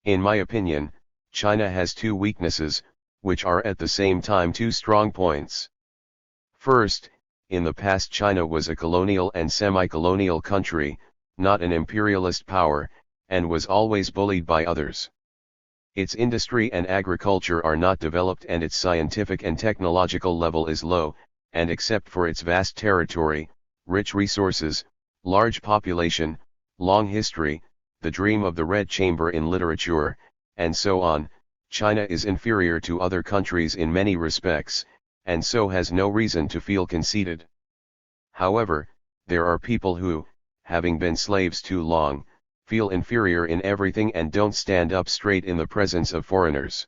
In my opinion, China has two weaknesses, which are at the same time two strong points. First, in the past China was a colonial and semi-colonial country, not an imperialist power, and was always bullied by others. Its industry and agriculture are not developed and its scientific and technological level is low, and except for its vast territory, rich resources, large population, long history, the dream of the Red Chamber in literature, and so on, China is inferior to other countries in many respects, and so has no reason to feel conceited. However, there are people who, having been slaves too long, feel inferior in everything and don't stand up straight in the presence of foreigners.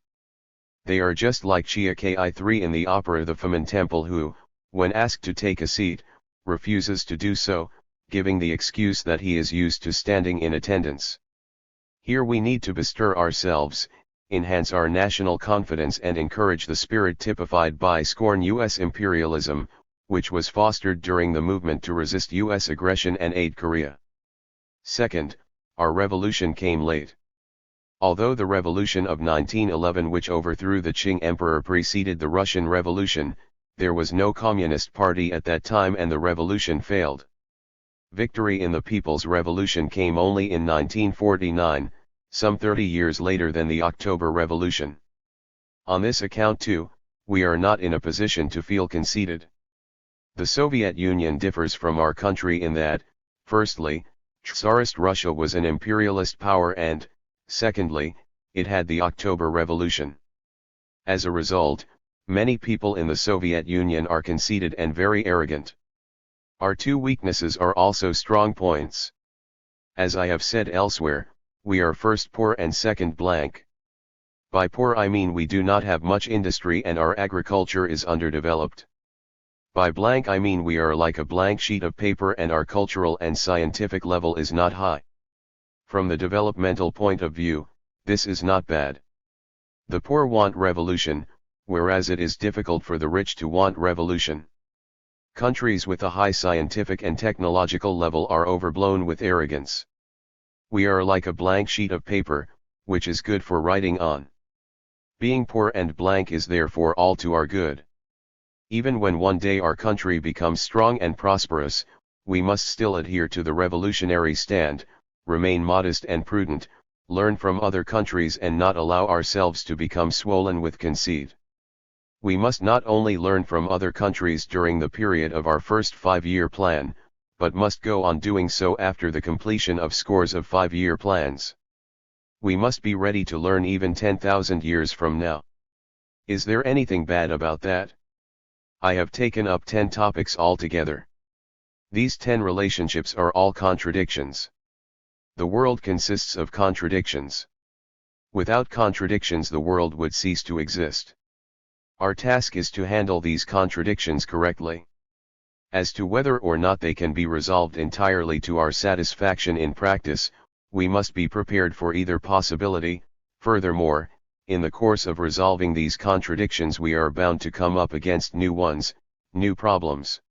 They are just like Chia Ki3 in the opera The Famen Temple who, when asked to take a seat, refuses to do so, giving the excuse that he is used to standing in attendance. Here we need to bestir ourselves, enhance our national confidence and encourage the spirit typified by scorn U.S. imperialism, which was fostered during the movement to resist U.S. aggression and aid Korea. Second, our revolution came late. Although the revolution of 1911 which overthrew the Qing Emperor preceded the Russian Revolution, there was no Communist Party at that time and the revolution failed. Victory in the People's Revolution came only in 1949, some 30 years later than the October Revolution. On this account too, we are not in a position to feel conceited. The Soviet Union differs from our country in that, firstly, Tsarist Russia was an imperialist power and, secondly, it had the October Revolution. As a result, many people in the Soviet Union are conceited and very arrogant. Our two weaknesses are also strong points. As I have said elsewhere, we are first poor and second blank. By poor I mean we do not have much industry and our agriculture is underdeveloped. By blank I mean we are like a blank sheet of paper and our cultural and scientific level is not high. From the developmental point of view, this is not bad. The poor want revolution, whereas it is difficult for the rich to want revolution. Countries with a high scientific and technological level are overblown with arrogance. We are like a blank sheet of paper, which is good for writing on. Being poor and blank is therefore all to our good. Even when one day our country becomes strong and prosperous, we must still adhere to the revolutionary stand, remain modest and prudent, learn from other countries and not allow ourselves to become swollen with conceit. We must not only learn from other countries during the period of our first 5-year plan, but must go on doing so after the completion of scores of 5-year plans. We must be ready to learn even 10,000 years from now. Is there anything bad about that? I have taken up 10 topics altogether. These 10 relationships are all contradictions. The world consists of contradictions. Without contradictions the world would cease to exist. Our task is to handle these contradictions correctly. As to whether or not they can be resolved entirely to our satisfaction in practice, we must be prepared for either possibility. Furthermore, in the course of resolving these contradictions we are bound to come up against new ones, new problems.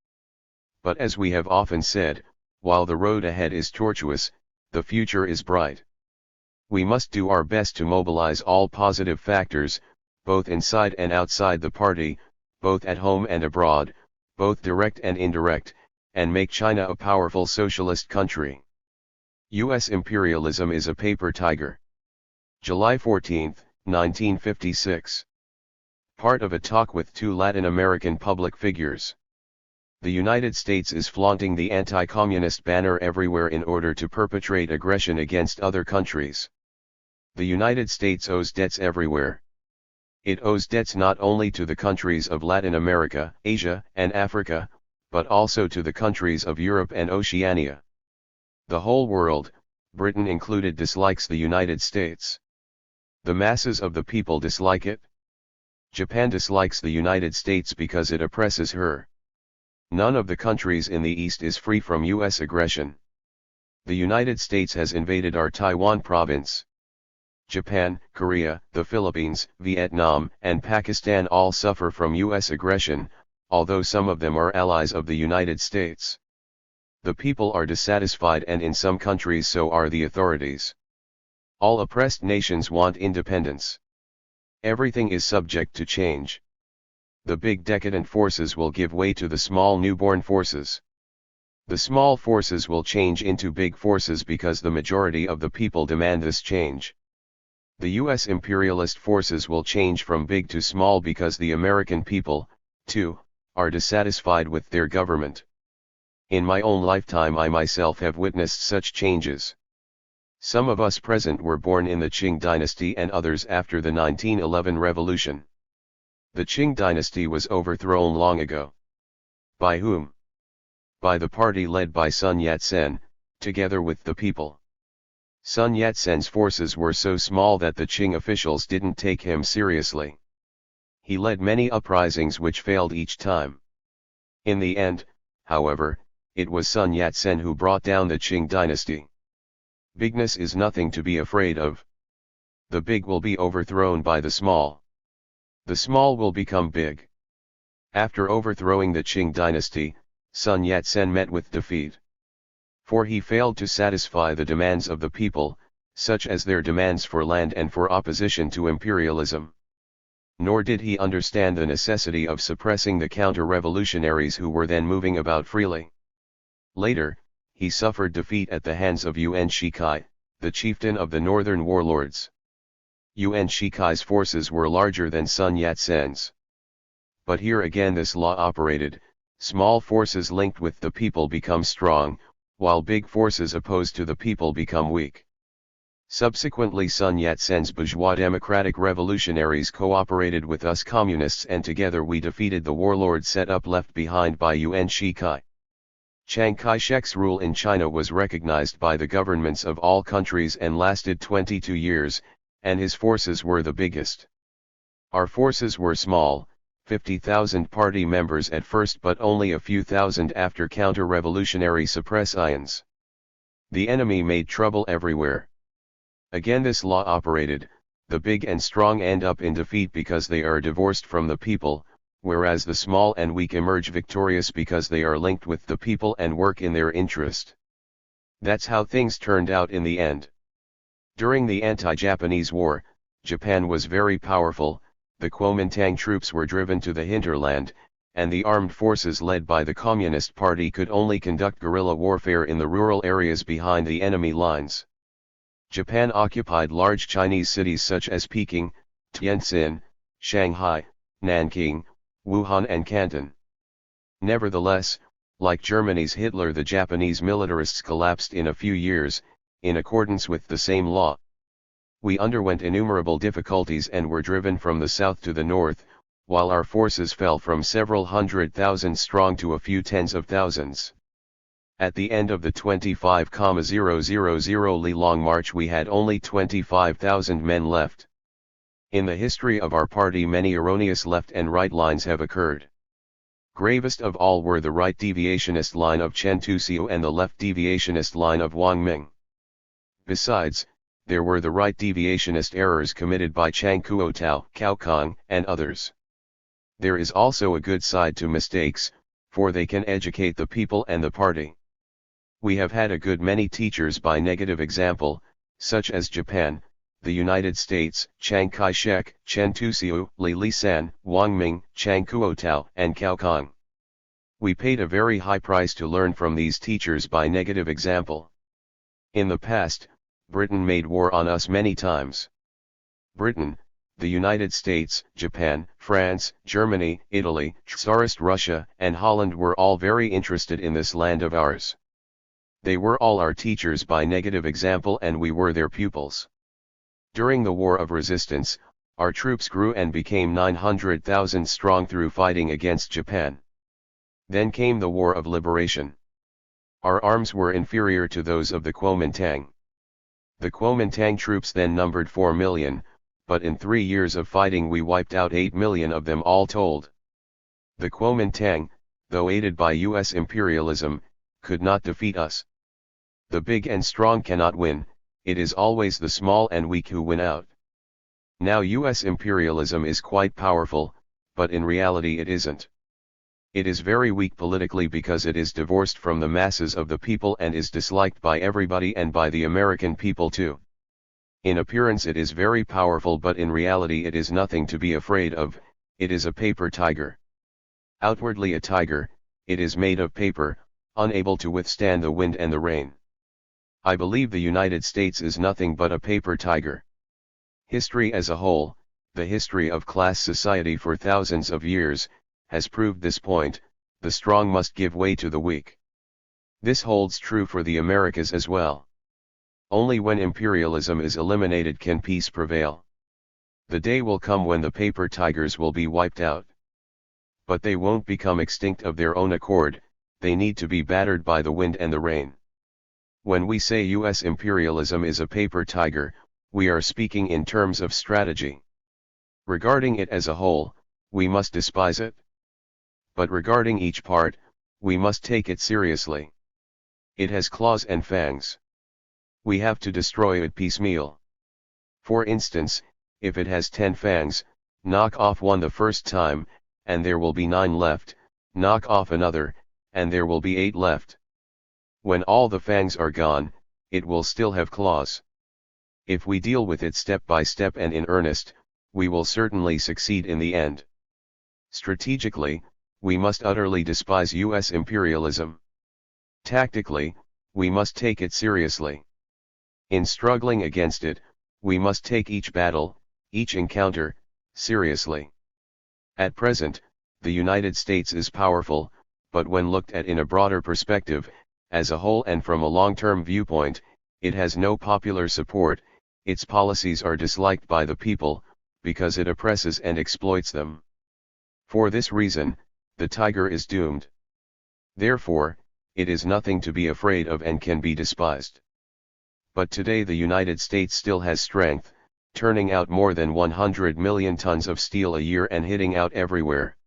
But as we have often said, while the road ahead is tortuous, the future is bright. We must do our best to mobilize all positive factors, both inside and outside the party, both at home and abroad, both direct and indirect, and make China a powerful socialist country. U.S. imperialism is a paper tiger. July 14, 1956. Part of a talk with two Latin American public figures. The United States is flaunting the anti-communist banner everywhere in order to perpetrate aggression against other countries. The United States owes debts everywhere. It owes debts not only to the countries of Latin America, Asia, and Africa, but also to the countries of Europe and Oceania. The whole world, Britain included, dislikes the United States. The masses of the people dislike it. Japan dislikes the United States because it oppresses her. None of the countries in the East is free from U.S. aggression. The United States has invaded our Taiwan province. Japan, Korea, the Philippines, Vietnam, and Pakistan all suffer from U.S. aggression, although some of them are allies of the United States. The people are dissatisfied and in some countries so are the authorities. All oppressed nations want independence. Everything is subject to change. The big decadent forces will give way to the small newborn forces. The small forces will change into big forces because the majority of the people demand this change. The US imperialist forces will change from big to small because the American people, too, are dissatisfied with their government. In my own lifetime I myself have witnessed such changes. Some of us present were born in the Qing dynasty and others after the 1911 revolution. The Qing dynasty was overthrown long ago. By whom? By the party led by Sun Yat-sen, together with the people. Sun Yat-sen's forces were so small that the Qing officials didn't take him seriously. He led many uprisings which failed each time. In the end, however, it was Sun Yat-sen who brought down the Qing dynasty. Bigness is nothing to be afraid of. The big will be overthrown by the small. The small will become big. After overthrowing the Qing dynasty, Sun Yat-sen met with defeat. For he failed to satisfy the demands of the people, such as their demands for land and for opposition to imperialism. Nor did he understand the necessity of suppressing the counter-revolutionaries who were then moving about freely. Later, he suffered defeat at the hands of Yuan Shikai, the chieftain of the northern warlords. Yuan Shikai's forces were larger than Sun Yat-sen's. But here again this law operated: small forces linked with the people become strong, while big forces opposed to the people become weak. Subsequently Sun Yat-sen's bourgeois democratic revolutionaries cooperated with us communists and together we defeated the warlord set up left behind by Yuan Shikai. Chiang Kai-shek's rule in China was recognized by the governments of all countries and lasted 22 years, and his forces were the biggest. Our forces were small, 50,000 party members at first but only a few thousand after counter-revolutionary suppressions. The enemy made trouble everywhere. Again this law operated: the big and strong end up in defeat because they are divorced from the people, whereas the small and weak emerge victorious because they are linked with the people and work in their interest. That's how things turned out in the end. During the anti-Japanese war, Japan was very powerful. The Kuomintang troops were driven to the hinterland, and the armed forces led by the Communist Party could only conduct guerrilla warfare in the rural areas behind the enemy lines. Japan occupied large Chinese cities such as Peking, Tientsin, Shanghai, Nanking, Wuhan and Canton. Nevertheless, like Germany's Hitler, the Japanese militarists collapsed in a few years, in accordance with the same law. We underwent innumerable difficulties and were driven from the south to the north, while our forces fell from several 100,000 strong to a few tens of thousands. At the end of the 25,000 li long march we had only 25,000 men left. In the history of our party many erroneous left and right lines have occurred. Gravest of all were the right deviationist line of Chen Tuxiu and the left deviationist line of Wang Ming. Besides, there were the right deviationist errors committed by Chiang Kuo-tao, Cao Kang, and others. There is also a good side to mistakes, for they can educate the people and the party. We have had a good many teachers by negative example, such as Japan, the United States, Chiang Kai-shek, Chen Tuxiu, Li Lisan, Wang Ming, Chiang Kuo-tao, and Cao Kang. We paid a very high price to learn from these teachers by negative example. In the past, Britain made war on us many times. Britain, the United States, Japan, France, Germany, Italy, Tsarist Russia, and Holland were all very interested in this land of ours. They were all our teachers by negative example and we were their pupils. During the War of Resistance, our troops grew and became 900,000 strong through fighting against Japan. Then came the War of Liberation. Our arms were inferior to those of the Kuomintang. The Kuomintang troops then numbered 4 million, but in 3 years of fighting we wiped out 8 million of them all told. The Kuomintang, though aided by US imperialism, could not defeat us. The big and strong cannot win, it is always the small and weak who win out. Now US imperialism is quite powerful, but in reality it isn't. It is very weak politically because it is divorced from the masses of the people and is disliked by everybody and by the American people too. In appearance it is very powerful, but in reality it is nothing to be afraid of. It is a paper tiger. Outwardly a tiger, it is made of paper, unable to withstand the wind and the rain. I believe the United States is nothing but a paper tiger. History as a whole, the history of class society for thousands of years, has proved this point: the strong must give way to the weak. This holds true for the Americas as well. Only when imperialism is eliminated can peace prevail. The day will come when the paper tigers will be wiped out. But they won't become extinct of their own accord, they need to be battered by the wind and the rain. When we say US imperialism is a paper tiger, we are speaking in terms of strategy. Regarding it as a whole, we must despise it. But regarding each part, we must take it seriously. It has claws and fangs. We have to destroy it piecemeal. For instance, if it has 10 fangs, knock off one the first time, and there will be 9 left, knock off another, and there will be 8 left. When all the fangs are gone, it will still have claws. If we deal with it step by step and in earnest, we will certainly succeed in the end. Strategically, we must utterly despise US imperialism. Tactically, we must take it seriously. In struggling against it, we must take each battle, each encounter, seriously. At present, the United States is powerful, but when looked at in a broader perspective, as a whole and from a long-term viewpoint, it has no popular support. Its policies are disliked by the people, because it oppresses and exploits them. For this reason, the tiger is doomed. Therefore, it is nothing to be afraid of and can be despised. But today the United States still has strength, turning out more than 100 million tons of steel a year and hitting out everywhere.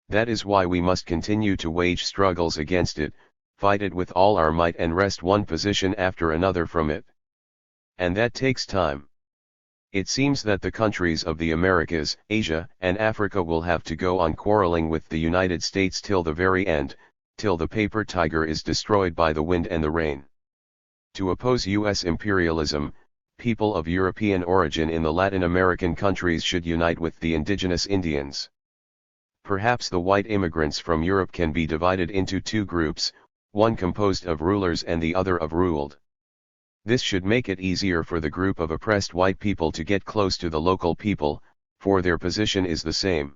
That is why we must continue to wage struggles against it, fight it with all our might and wrest one position after another from it. And that takes time. It seems that the countries of the Americas, Asia, and Africa will have to go on quarreling with the United States till the very end, till the paper tiger is destroyed by the wind and the rain. To oppose US imperialism, people of European origin in the Latin American countries should unite with the indigenous Indians. Perhaps the white immigrants from Europe can be divided into 2 groups, one composed of rulers and the other of ruled. This should make it easier for the group of oppressed white people to get close to the local people, for their position is the same.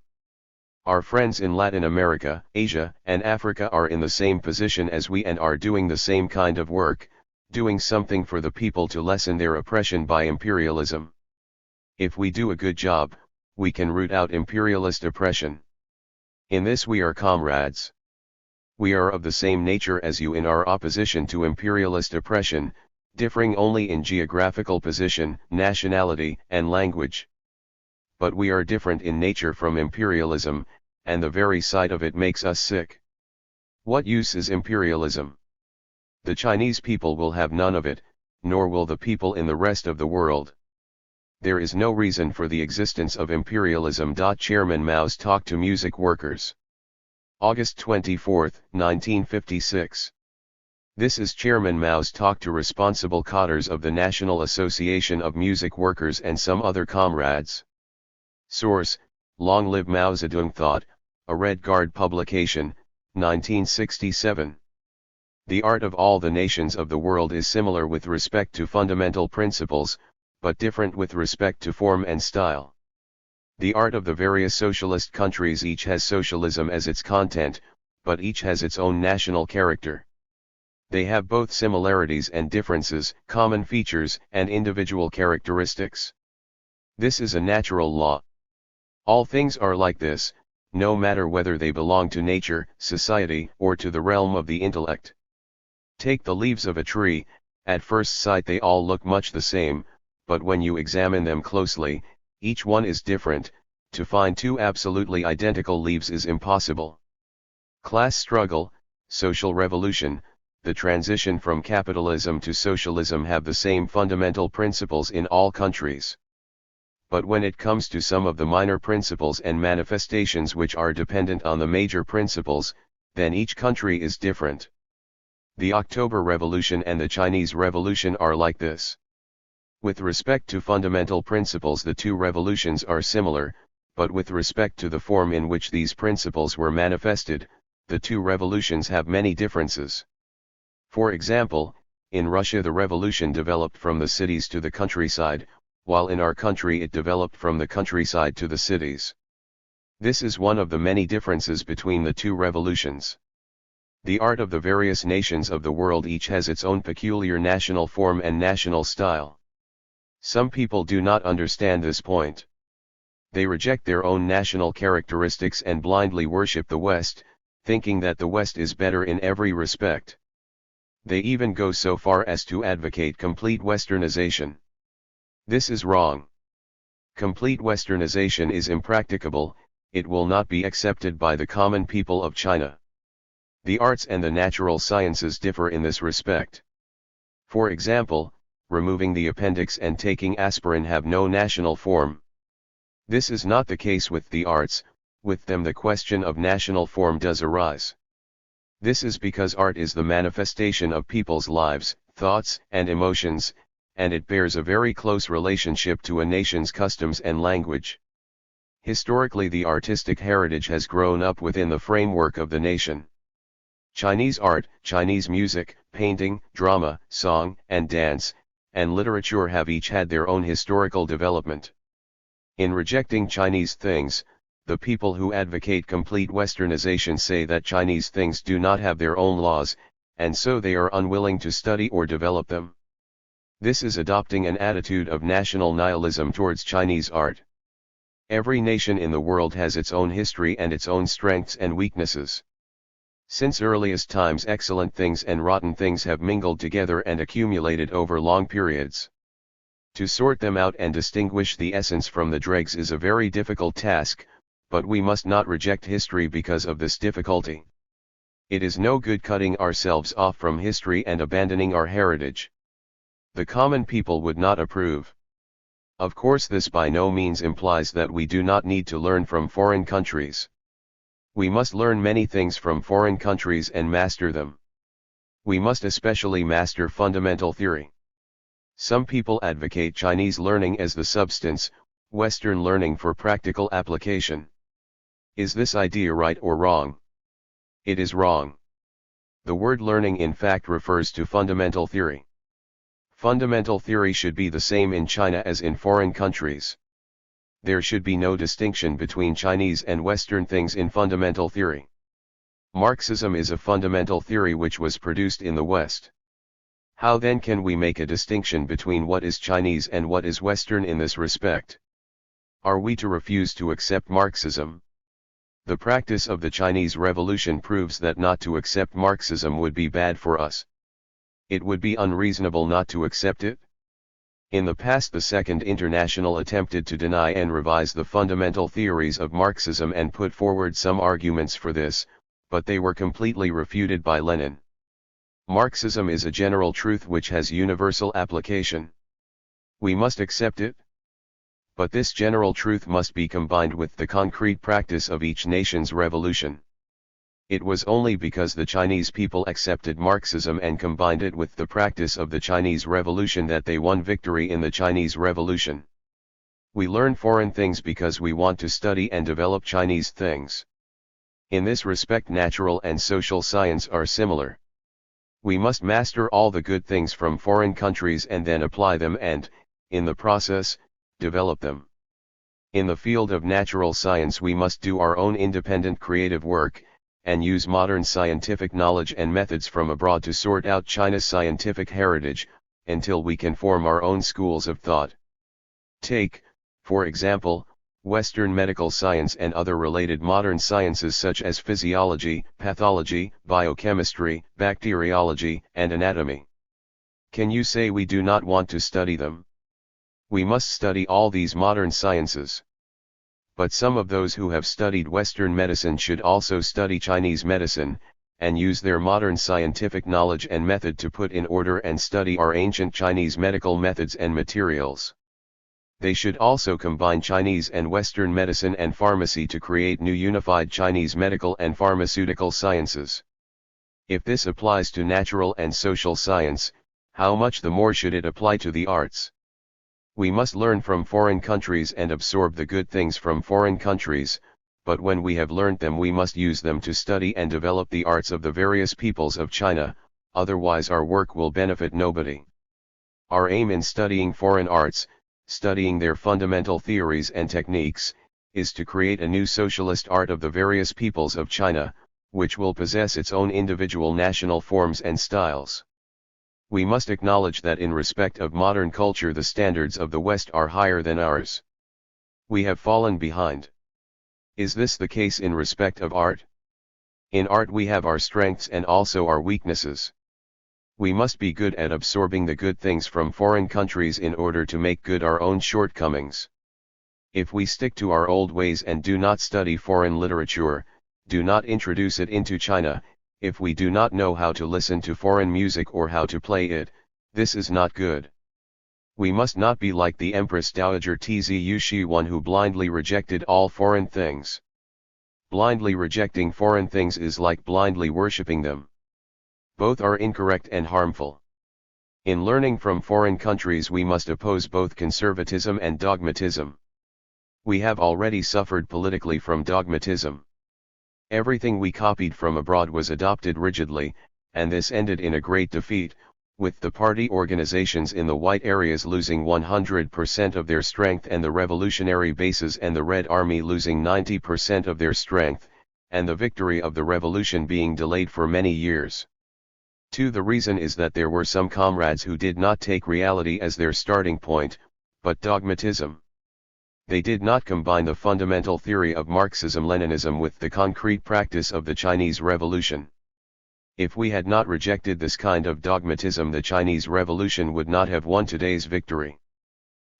Our friends in Latin America, Asia, and Africa are in the same position as we and are doing the same kind of work, doing something for the people to lessen their oppression by imperialism. If we do a good job, we can root out imperialist oppression. In this we are comrades. We are of the same nature as you in our opposition to imperialist oppression, differing only in geographical position, nationality, and language. But we are different in nature from imperialism, and the very sight of it makes us sick. What use is imperialism? The Chinese people will have none of it, nor will the people in the rest of the world. There is no reason for the existence of imperialism. Chairman Mao's talk to music workers. August 24, 1956. This is Chairman Mao's talk to responsible cadres of the National Association of Music Workers and some other comrades. Source: Long Live Mao Zedong Thought, a Red Guard publication, 1967. The art of all the nations of the world is similar with respect to fundamental principles, but different with respect to form and style. The art of the various socialist countries, each has socialism as its content, but each has its own national character. They have both similarities and differences, common features and individual characteristics. This is a natural law. All things are like this, no matter whether they belong to nature, society, or to the realm of the intellect. Take the leaves of a tree. At first sight they all look much the same, but when you examine them closely, each one is different. To find 2 absolutely identical leaves is impossible. Class struggle, social revolution, the transition from capitalism to socialism have the same fundamental principles in all countries. But when it comes to some of the minor principles and manifestations which are dependent on the major principles, then each country is different. The October Revolution and the Chinese Revolution are like this. With respect to fundamental principles, the two revolutions are similar, but with respect to the form in which these principles were manifested, the two revolutions have many differences. For example, in Russia the revolution developed from the cities to the countryside, while in our country it developed from the countryside to the cities. This is one of the many differences between the two revolutions. The art of the various nations of the world each has its own peculiar national form and national style. Some people do not understand this point. They reject their own national characteristics and blindly worship the West, thinking that the West is better in every respect. They even go so far as to advocate complete Westernization. This is wrong. Complete Westernization is impracticable, it will not be accepted by the common people of China. The arts and the natural sciences differ in this respect. For example, removing the appendix and taking aspirin have no national form. This is not the case with the arts, with them the question of national form does arise. This is because art is the manifestation of people's lives, thoughts, and emotions, and it bears a very close relationship to a nation's customs and language. Historically, the artistic heritage has grown up within the framework of the nation. Chinese art, Chinese music, painting, drama, song, and dance, and literature have each had their own historical development. In rejecting Chinese things, the people who advocate complete Westernization say that Chinese things do not have their own laws, and so they are unwilling to study or develop them. This is adopting an attitude of national nihilism towards Chinese art. Every nation in the world has its own history and its own strengths and weaknesses. Since earliest times, excellent things and rotten things have mingled together and accumulated over long periods. To sort them out and distinguish the essence from the dregs is a very difficult task, but we must not reject history because of this difficulty. It is no good cutting ourselves off from history and abandoning our heritage. The common people would not approve. Of course, this by no means implies that we do not need to learn from foreign countries. We must learn many things from foreign countries and master them. We must especially master fundamental theory. Some people advocate Chinese learning as the substance, Western learning for practical application. Is this idea right or wrong? It is wrong. The word learning in fact refers to fundamental theory. Fundamental theory should be the same in China as in foreign countries. There should be no distinction between Chinese and Western things in fundamental theory. Marxism is a fundamental theory which was produced in the West. How then can we make a distinction between what is Chinese and what is Western in this respect? Are we to refuse to accept Marxism? The practice of the Chinese Revolution proves that not to accept Marxism would be bad for us. It would be unreasonable not to accept it. In the past, the Second International attempted to deny and revise the fundamental theories of Marxism and put forward some arguments for this, but they were completely refuted by Lenin. Marxism is a general truth which has universal application. We must accept it. But this general truth must be combined with the concrete practice of each nation's revolution. It was only because the Chinese people accepted Marxism and combined it with the practice of the Chinese Revolution that they won victory in the Chinese Revolution. We learn foreign things because we want to study and develop Chinese things. In this respect, natural and social science are similar. We must master all the good things from foreign countries and then apply them and, in the process, develop them. In the field of natural science we must do our own independent creative work, and use modern scientific knowledge and methods from abroad to sort out China's scientific heritage, until we can form our own schools of thought. Take, for example, Western medical science and other related modern sciences such as physiology, pathology, biochemistry, bacteriology, and anatomy. Can you say we do not want to study them? We must study all these modern sciences. But some of those who have studied Western medicine should also study Chinese medicine, and use their modern scientific knowledge and method to put in order and study our ancient Chinese medical methods and materials. They should also combine Chinese and Western medicine and pharmacy to create new unified Chinese medical and pharmaceutical sciences. If this applies to natural and social science, how much the more should it apply to the arts? We must learn from foreign countries and absorb the good things from foreign countries, but when we have learned them we must use them to study and develop the arts of the various peoples of China, otherwise our work will benefit nobody. Our aim in studying foreign arts, studying their fundamental theories and techniques, is to create a new socialist art of the various peoples of China, which will possess its own individual national forms and styles. We must acknowledge that in respect of modern culture the standards of the West are higher than ours. We have fallen behind. Is this the case in respect of art? In art we have our strengths and also our weaknesses. We must be good at absorbing the good things from foreign countries in order to make good our own shortcomings. If we stick to our old ways and do not study foreign literature, do not introduce it into China, if we do not know how to listen to foreign music or how to play it, this is not good. We must not be like the Empress Dowager Tzu Shi, one who blindly rejected all foreign things. Blindly rejecting foreign things is like blindly worshipping them. Both are incorrect and harmful. In learning from foreign countries we must oppose both conservatism and dogmatism. We have already suffered politically from dogmatism. Everything we copied from abroad was adopted rigidly, and this ended in a great defeat, with the party organizations in the white areas losing 100% of their strength and the revolutionary bases and the Red Army losing 90% of their strength, and the victory of the revolution being delayed for many years. 2. The reason is that there were some comrades who did not take reality as their starting point, but dogmatism. They did not combine the fundamental theory of Marxism-Leninism with the concrete practice of the Chinese Revolution. If we had not rejected this kind of dogmatism, the Chinese Revolution would not have won today's victory.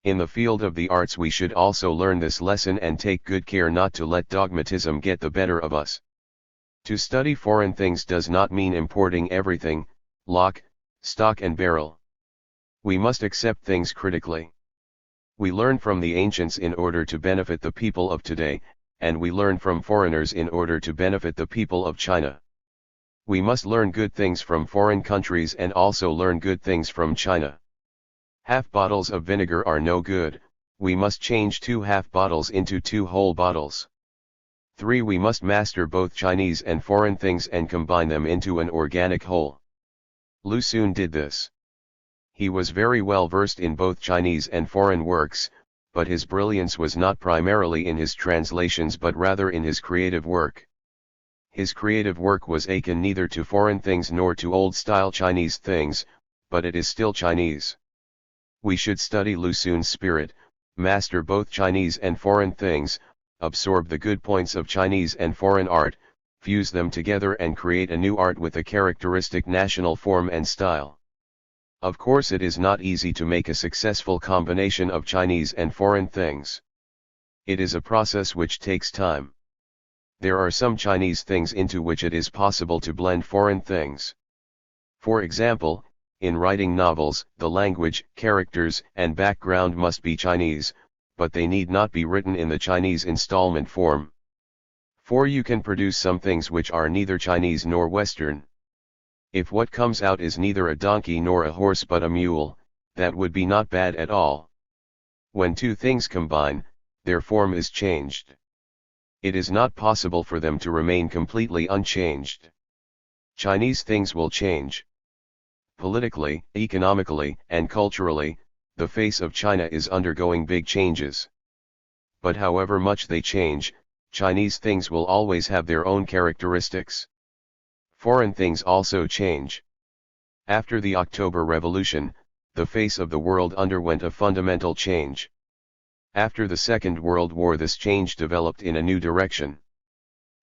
In the field of the arts we should also learn this lesson and take good care not to let dogmatism get the better of us. To study foreign things does not mean importing everything, lock, stock and barrel. We must accept things critically. We learn from the ancients in order to benefit the people of today, and we learn from foreigners in order to benefit the people of China. We must learn good things from foreign countries and also learn good things from China. Half bottles of vinegar are no good, we must change 2 half bottles into 2 whole bottles. 3. We must master both Chinese and foreign things and combine them into an organic whole. Lu Xun did this. He was very well versed in both Chinese and foreign works, but his brilliance was not primarily in his translations but rather in his creative work. His creative work was akin neither to foreign things nor to old-style Chinese things, but it is still Chinese. We should study Lu Xun's spirit, master both Chinese and foreign things, absorb the good points of Chinese and foreign art, fuse them together and create a new art with a characteristic national form and style. Of course it is not easy to make a successful combination of Chinese and foreign things. It is a process which takes time. There are some Chinese things into which it is possible to blend foreign things. For example, in writing novels, the language, characters, and background must be Chinese, but they need not be written in the Chinese installment form. For you can produce some things which are neither Chinese nor Western. If what comes out is neither a donkey nor a horse but a mule, that would be not bad at all. When 2 things combine, their form is changed. It is not possible for them to remain completely unchanged. Chinese things will change. Politically, economically, and culturally, the face of China is undergoing big changes. But however much they change, Chinese things will always have their own characteristics. Foreign things also change. After the October Revolution, the face of the world underwent a fundamental change. After the Second World War this change developed in a new direction.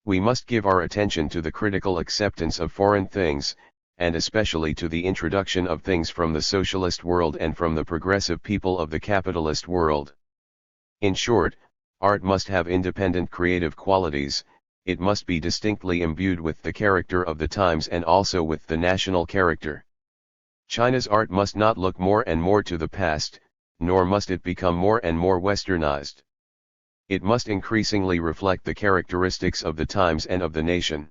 We must give our attention to the critical acceptance of foreign things, and especially to the introduction of things from the socialist world and from the progressive people of the capitalist world. In short, art must have independent creative qualities. It must be distinctly imbued with the character of the times and also with the national character. China's art must not look more and more to the past, nor must it become more and more westernized. It must increasingly reflect the characteristics of the times and of the nation.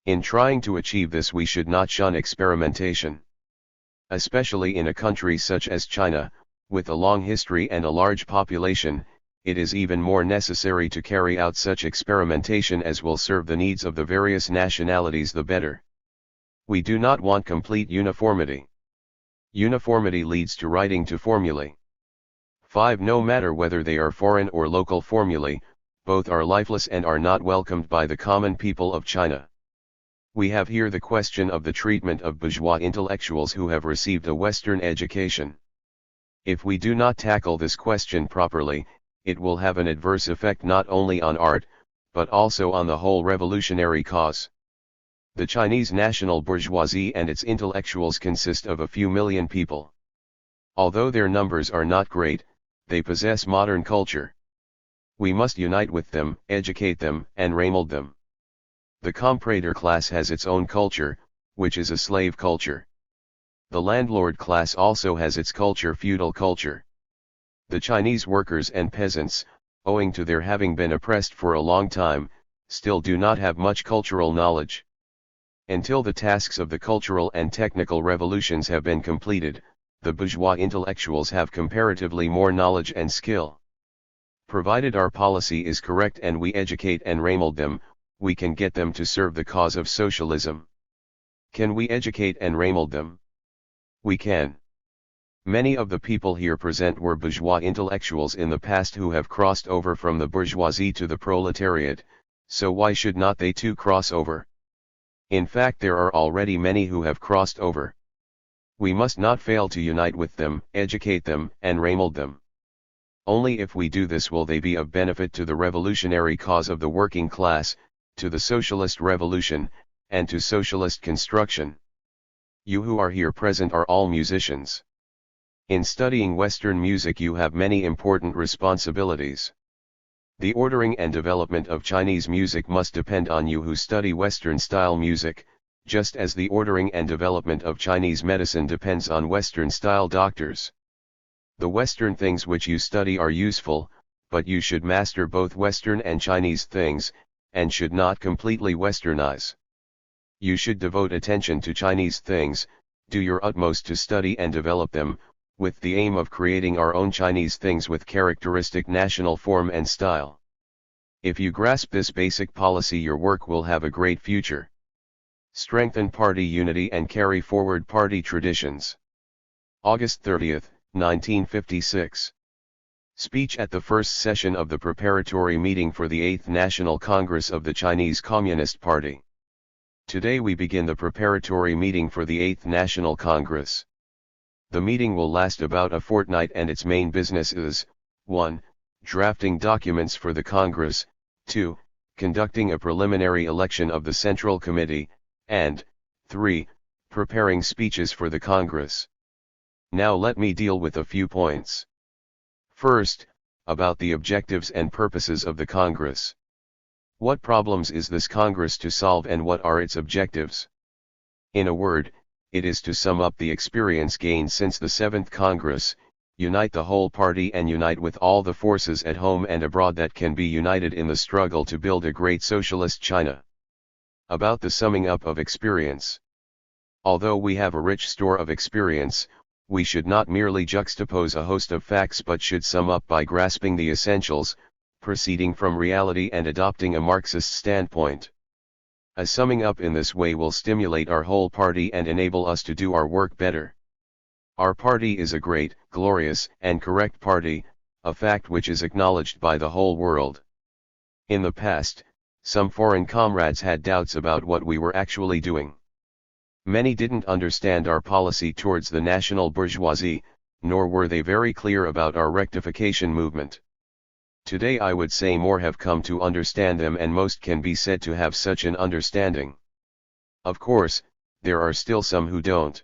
In trying to achieve this we should not shun experimentation. Especially in a country such as China, With a long history and a large population, it is even more necessary to carry out such experimentation as will serve the needs of the various nationalities the better. We do not want complete uniformity. Uniformity leads to writing to formulae. 5. No matter whether they are foreign or local formulae, both are lifeless and are not welcomed by the common people of China. We have here the question of the treatment of bourgeois intellectuals who have received a Western education. If we do not tackle this question properly, it will have an adverse effect not only on art, but also on the whole revolutionary cause. The Chinese national bourgeoisie and its intellectuals consist of a few million people. Although their numbers are not great, they possess modern culture. We must unite with them, educate them, and remold them. The comprador class has its own culture, which is a slave culture. The landlord class also has its culture, feudal culture. The Chinese workers and peasants, owing to their having been oppressed for a long time, still do not have much cultural knowledge. Until the tasks of the cultural and technical revolutions have been completed, the bourgeois intellectuals have comparatively more knowledge and skill. Provided our policy is correct and we educate and remold them, we can get them to serve the cause of socialism. Can we educate and remold them? We can. Many of the people here present were bourgeois intellectuals in the past who have crossed over from the bourgeoisie to the proletariat, so why should not they too cross over? In fact, there are already many who have crossed over. We must not fail to unite with them, educate them, and remold them. Only if we do this will they be of benefit to the revolutionary cause of the working class, to the socialist revolution, and to socialist construction. You who are here present are all musicians. In studying Western music you have many important responsibilities. The ordering and development of Chinese music must depend on you who study Western-style music, just as the ordering and development of Chinese medicine depends on Western-style doctors. The Western things which you study are useful, but you should master both Western and Chinese things, and should not completely Westernize. You should devote attention to Chinese things, do your utmost to study and develop them, with the aim of creating our own Chinese things with characteristic national form and style. If you grasp this basic policy, your work will have a great future. Strengthen party unity and carry forward party traditions. August 30, 1956. Speech at the first session of the preparatory meeting for the 8th National Congress of the Chinese Communist Party. Today we begin the preparatory meeting for the 8th National Congress. The meeting will last about a fortnight and its main business is, 1. Drafting documents for the Congress, 2. Conducting a preliminary election of the Central Committee, and 3. Preparing speeches for the Congress. Now let me deal with a few points. First, about the objectives and purposes of the Congress. What problems is this Congress to solve and what are its objectives? In a word, it is to sum up the experience gained since the 7th Congress, unite the whole party and unite with all the forces at home and abroad that can be united in the struggle to build a great socialist China. About the summing up of experience. Although we have a rich store of experience, we should not merely juxtapose a host of facts but should sum up by grasping the essentials, proceeding from reality and adopting a Marxist standpoint. A summing up in this way will stimulate our whole party and enable us to do our work better. Our party is a great, glorious, and correct party, a fact which is acknowledged by the whole world. In the past, some foreign comrades had doubts about what we were actually doing. Many didn't understand our policy towards the national bourgeoisie, nor were they very clear about our rectification movement. Today I would say more have come to understand them and most can be said to have such an understanding. Of course, there are still some who don't.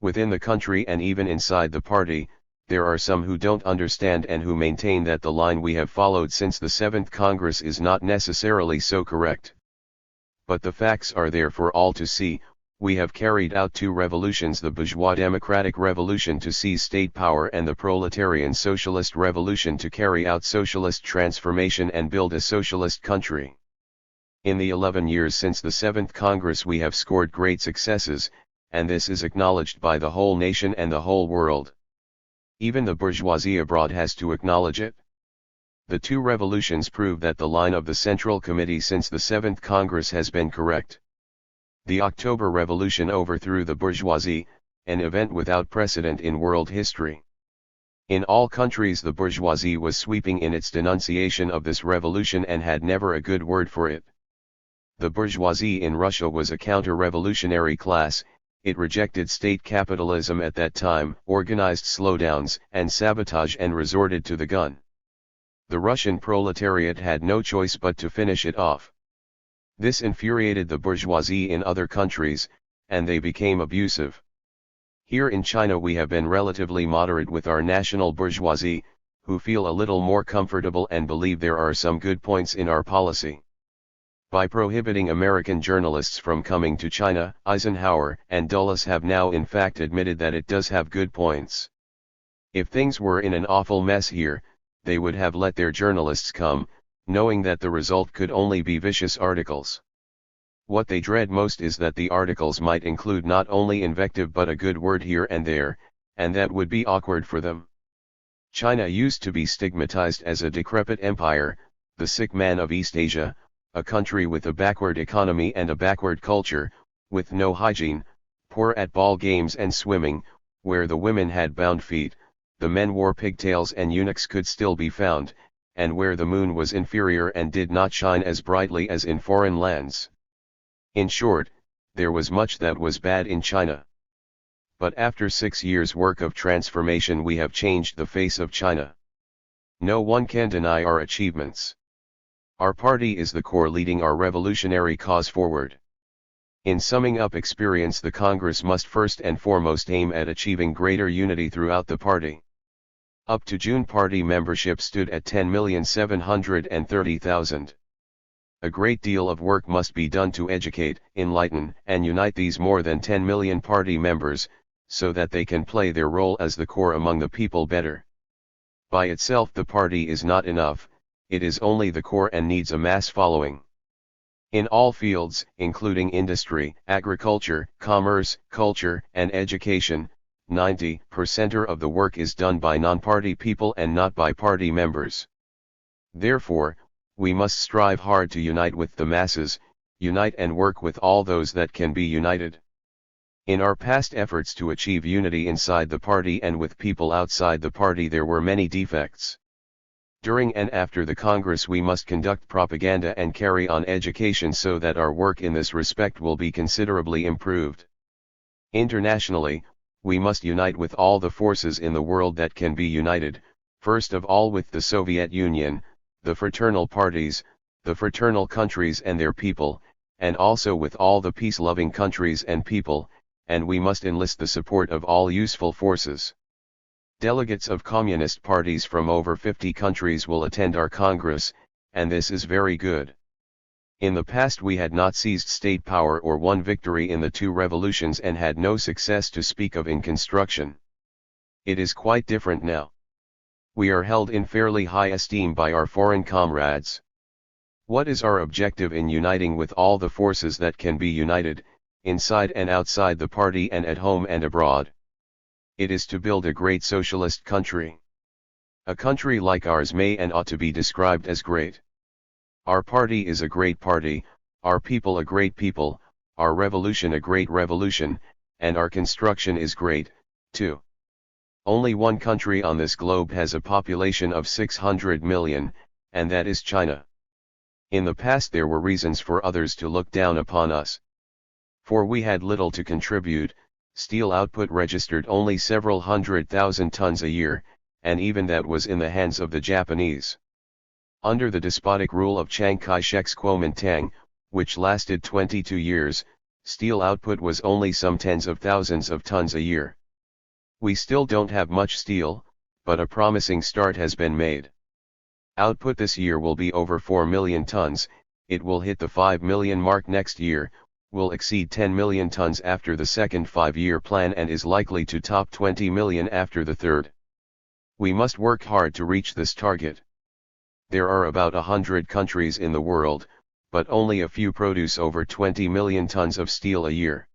Within the country and even inside the party, there are some who don't understand and who maintain that the line we have followed since the 7th Congress is not necessarily so correct. But the facts are there for all to see. We have carried out 2 revolutions, the bourgeois democratic revolution to seize state power and the proletarian socialist revolution to carry out socialist transformation and build a socialist country. In the 11 years since the 7th Congress we have scored great successes, and this is acknowledged by the whole nation and the whole world. Even the bourgeoisie abroad has to acknowledge it. The two revolutions prove that the line of the Central Committee since the 7th Congress has been correct. The October Revolution overthrew the bourgeoisie, an event without precedent in world history. In all countries the bourgeoisie was sweeping in its denunciation of this revolution and had never a good word for it. The bourgeoisie in Russia was a counter-revolutionary class. It rejected state capitalism at that time, organized slowdowns and sabotage and resorted to the gun. The Russian proletariat had no choice but to finish it off. This infuriated the bourgeoisie in other countries, and they became abusive. Here in China we have been relatively moderate with our national bourgeoisie, who feel a little more comfortable and believe there are some good points in our policy. By prohibiting American journalists from coming to China, Eisenhower and Dulles have now in fact admitted that it does have good points. If things were in an awful mess here, they would have let their journalists come, knowing that the result could only be vicious articles. What they dread most is that the articles might include not only invective but a good word here and there, and that would be awkward for them. China used to be stigmatized as a decrepit empire, the sick man of East Asia, a country with a backward economy and a backward culture, with no hygiene, poor at ball games and swimming, where the women had bound feet, the men wore pigtails and eunuchs could still be found, and where the moon was inferior and did not shine as brightly as in foreign lands. In short, there was much that was bad in China. But after 6 years' work of transformation we have changed the face of China. No one can deny our achievements. Our party is the core leading our revolutionary cause forward. In summing up experience, the Congress must first and foremost aim at achieving greater unity throughout the party. Up to June party membership stood at 10,730,000. A great deal of work must be done to educate, enlighten, and unite these more than 10 million party members, so that they can play their role as the core among the people better. By itself the party is not enough, it is only the core and needs a mass following. In all fields, including industry, agriculture, commerce, culture, and education, 90% of the work is done by non-party people and not by party members. Therefore, we must strive hard to unite with the masses, unite and work with all those that can be united. In our past efforts to achieve unity inside the party and with people outside the party there were many defects. During and after the Congress we must conduct propaganda and carry on education so that our work in this respect will be considerably improved. Internationally, we must unite with all the forces in the world that can be united, first of all with the Soviet Union, the fraternal parties, the fraternal countries and their people, and also with all the peace-loving countries and people, and we must enlist the support of all useful forces. Delegates of communist parties from over 50 countries will attend our Congress, and this is very good. In the past we had not seized state power or won victory in the two revolutions and had no success to speak of in construction. It is quite different now. We are held in fairly high esteem by our foreign comrades. What is our objective in uniting with all the forces that can be united, inside and outside the party and at home and abroad? It is to build a great socialist country. A country like ours may and ought to be described as great. Our party is a great party, our people a great people, our revolution a great revolution, and our construction is great, too. Only one country on this globe has a population of 600 million, and that is China. In the past there were reasons for others to look down upon us. For we had little to contribute, steel output registered only several 100,000 tons a year, and even that was in the hands of the Japanese. Under the despotic rule of Chiang Kai-shek's Kuomintang, which lasted 22 years, steel output was only some tens of thousands of tons a year. We still don't have much steel, but a promising start has been made. Output this year will be over 4 million tons, it will hit the 5 million mark next year, will exceed 10 million tons after the second 5-year plan and is likely to top 20 million after the third. We must work hard to reach this target. There are about 100 countries in the world, but only a few produce over 20 million tons of steel a year.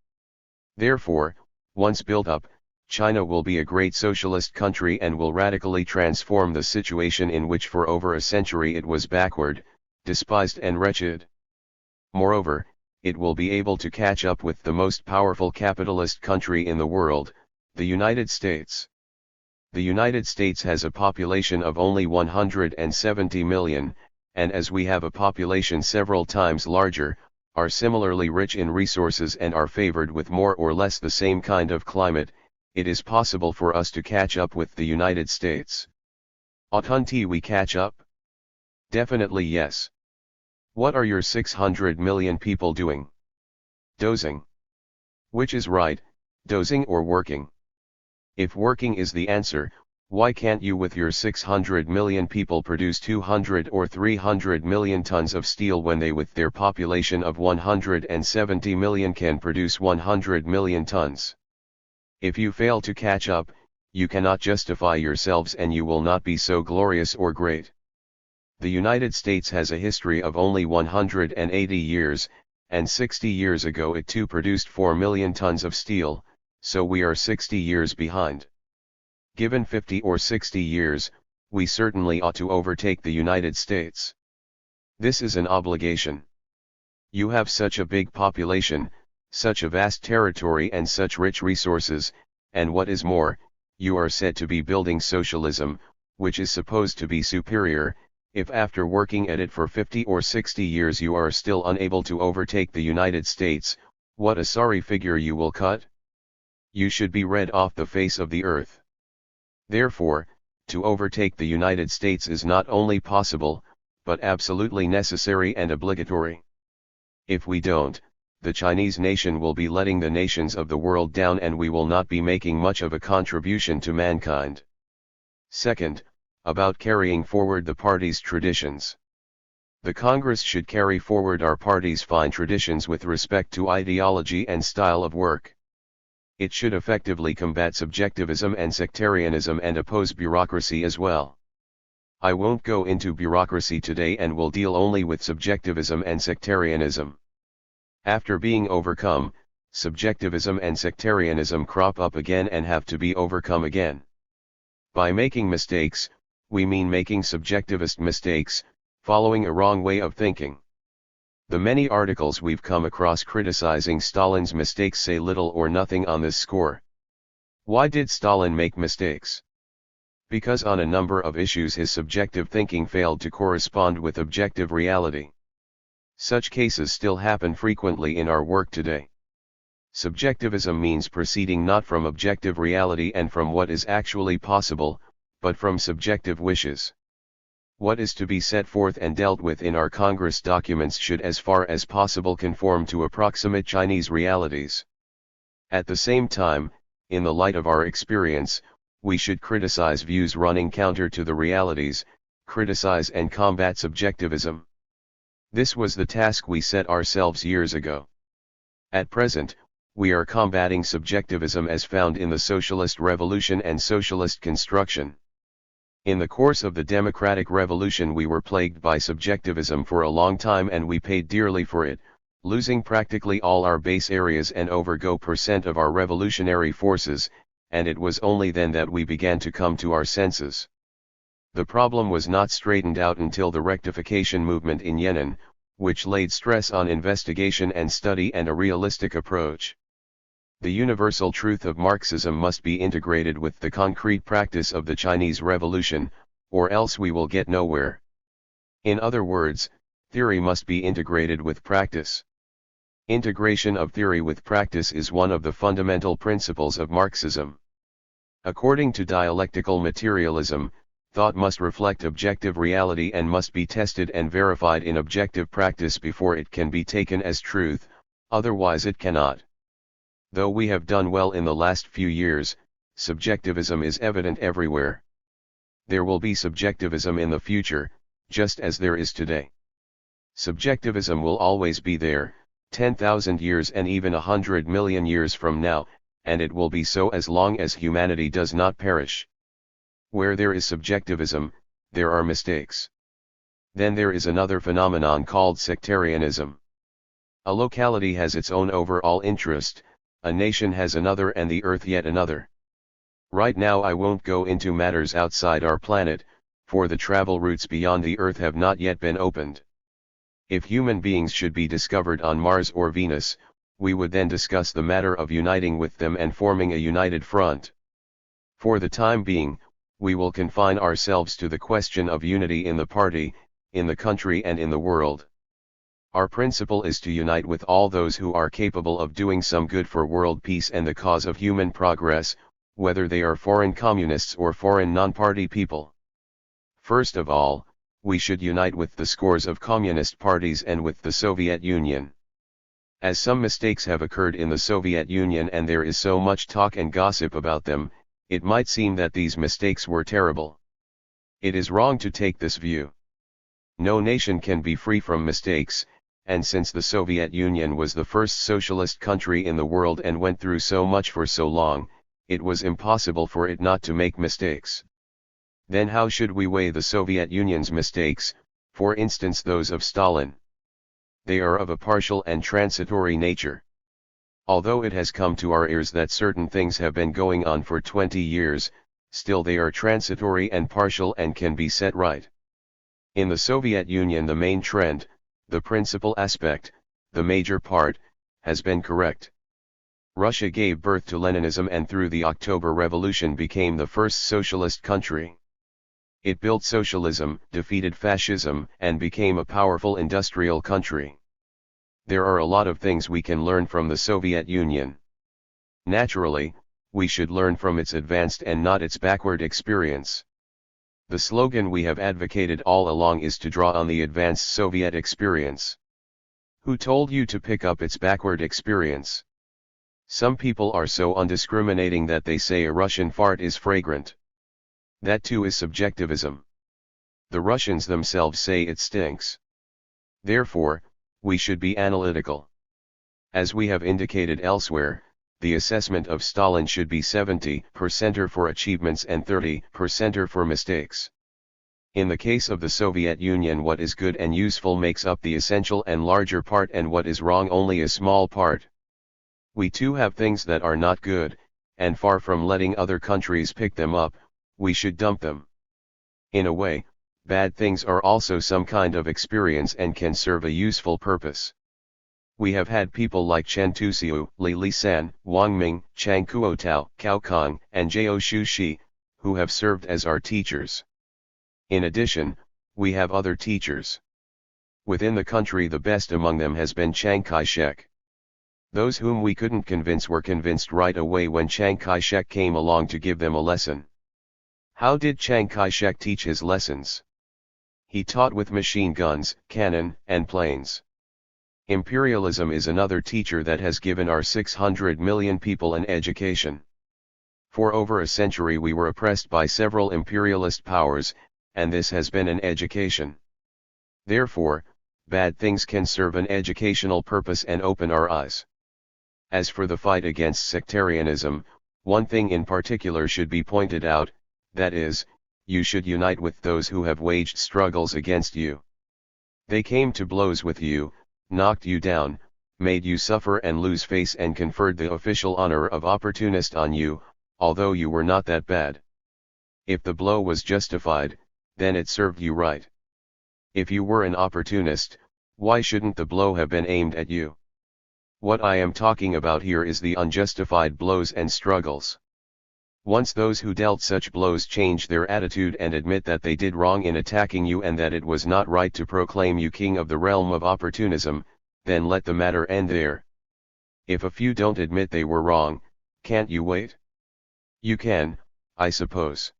Therefore, once built up, China will be a great socialist country and will radically transform the situation in which for over a century it was backward, despised and wretched. Moreover, it will be able to catch up with the most powerful capitalist country in the world, the United States. The United States has a population of only 170 million, and as we have a population several times larger, are similarly rich in resources and are favored with more or less the same kind of climate, it is possible for us to catch up with the United States. Oughtn't we catch up? Definitely yes. What are your 600 million people doing? Dozing. Which is right, dozing or working? If working is the answer, why can't you with your 600 million people produce 200 or 300 million tons of steel when they with their population of 170 million can produce 100 million tons? If you fail to catch up, you cannot justify yourselves and you will not be so glorious or great. The United States has a history of only 180 years, and 60 years ago it too produced 4 million tons of steel, so we are 60 years behind. Given 50 or 60 years, we certainly ought to overtake the United States. This is an obligation. You have such a big population, such a vast territory and such rich resources, and what is more, you are said to be building socialism, which is supposed to be superior. If after working at it for 50 or 60 years you are still unable to overtake the United States, what a sorry figure you will cut. You should be read off the face of the earth. Therefore, to overtake the United States is not only possible, but absolutely necessary and obligatory. If we don't, the Chinese nation will be letting the nations of the world down and we will not be making much of a contribution to mankind. Second, about carrying forward the party's traditions. The Congress should carry forward our party's fine traditions with respect to ideology and style of work. It should effectively combat subjectivism and sectarianism and oppose bureaucracy as well. I won't go into bureaucracy today and will deal only with subjectivism and sectarianism. After being overcome, subjectivism and sectarianism crop up again and have to be overcome again. By making mistakes, we mean making subjectivist mistakes, following a wrong way of thinking. The many articles we've come across criticizing Stalin's mistakes say little or nothing on this score. Why did Stalin make mistakes? Because on a number of issues his subjective thinking failed to correspond with objective reality. Such cases still happen frequently in our work today. Subjectivism means proceeding not from objective reality and from what is actually possible, but from subjective wishes. What is to be set forth and dealt with in our Congress documents should as far as possible conform to approximate Chinese realities. At the same time, in the light of our experience, we should criticize views running counter to the realities, criticize and combat subjectivism. This was the task we set ourselves years ago. At present, we are combating subjectivism as found in the socialist revolution and socialist construction. In the course of the democratic revolution we were plagued by subjectivism for a long time and we paid dearly for it, losing practically all our base areas and over % of our revolutionary forces, and it was only then that we began to come to our senses. The problem was not straightened out until the rectification movement in Yenin, which laid stress on investigation and study and a realistic approach. The universal truth of Marxism must be integrated with the concrete practice of the Chinese Revolution, or else we will get nowhere. In other words, theory must be integrated with practice. Integration of theory with practice is one of the fundamental principles of Marxism. According to dialectical materialism, thought must reflect objective reality and must be tested and verified in objective practice before it can be taken as truth, otherwise it cannot. Though we have done well in the last few years, subjectivism is evident everywhere. There will be subjectivism in the future, just as there is today. Subjectivism will always be there, 10,000 years and even 100 million years from now, and it will be so as long as humanity does not perish. Where there is subjectivism, there are mistakes. Then there is another phenomenon called sectarianism. A locality has its own overall interest, a nation has another and the earth yet another. Right now I won't go into matters outside our planet, for the travel routes beyond the Earth have not yet been opened. If human beings should be discovered on Mars or Venus, we would then discuss the matter of uniting with them and forming a united front. For the time being, we will confine ourselves to the question of unity in the party, in the country and in the world. Our principle is to unite with all those who are capable of doing some good for world peace and the cause of human progress, whether they are foreign communists or foreign non-party people. First of all, we should unite with the scores of communist parties and with the Soviet Union. As some mistakes have occurred in the Soviet Union and there is so much talk and gossip about them, it might seem that these mistakes were terrible. It is wrong to take this view. No nation can be free from mistakes, and since the Soviet Union was the first socialist country in the world and went through so much for so long, it was impossible for it not to make mistakes. Then how should we weigh the Soviet Union's mistakes, for instance those of Stalin? They are of a partial and transitory nature. Although it has come to our ears that certain things have been going on for 20 years, still they are transitory and partial and can be set right. In the Soviet Union the main trend, the principal aspect, the major part, has been correct. Russia gave birth to Leninism and through the October Revolution became the first socialist country. It built socialism, defeated fascism, and became a powerful industrial country. There are a lot of things we can learn from the Soviet Union. Naturally, we should learn from its advanced and not its backward experience. The slogan we have advocated all along is to draw on the advanced Soviet experience. Who told you to pick up its backward experience? Some people are so undiscriminating that they say a Russian fart is fragrant. That too is subjectivism. The Russians themselves say it stinks. Therefore, we should be analytical. As we have indicated elsewhere, the assessment of Stalin should be 70% for achievements and 30% for mistakes. In the case of the Soviet Union, what is good and useful makes up the essential and larger part, and what is wrong only a small part. We too have things that are not good, and far from letting other countries pick them up, we should dump them. In a way, bad things are also some kind of experience and can serve a useful purpose. We have had people like Chen Tuxiu, Li Lisan, Wang Ming, Chang Kuotao, Cao Kong, and Zhao Shuxi, who have served as our teachers. In addition, we have other teachers. Within the country the best among them has been Chiang Kai-shek. Those whom we couldn't convince were convinced right away when Chiang Kai-shek came along to give them a lesson. How did Chiang Kai-shek teach his lessons? He taught with machine guns, cannon, and planes. Imperialism is another teacher that has given our 600 million people an education. For over a century we were oppressed by several imperialist powers, and this has been an education. Therefore, bad things can serve an educational purpose and open our eyes. As for the fight against sectarianism, one thing in particular should be pointed out, that is, you should unite with those who have waged struggles against you. They came to blows with you, knocked you down, made you suffer and lose face and conferred the official honor of opportunist on you, although you were not that bad. If the blow was justified, then it served you right. If you were an opportunist, why shouldn't the blow have been aimed at you? What I am talking about here is the unjustified blows and struggles. Once those who dealt such blows change their attitude and admit that they did wrong in attacking you and that it was not right to proclaim you king of the realm of opportunism, then let the matter end there. If a few don't admit they were wrong, can't you wait? You can, I suppose.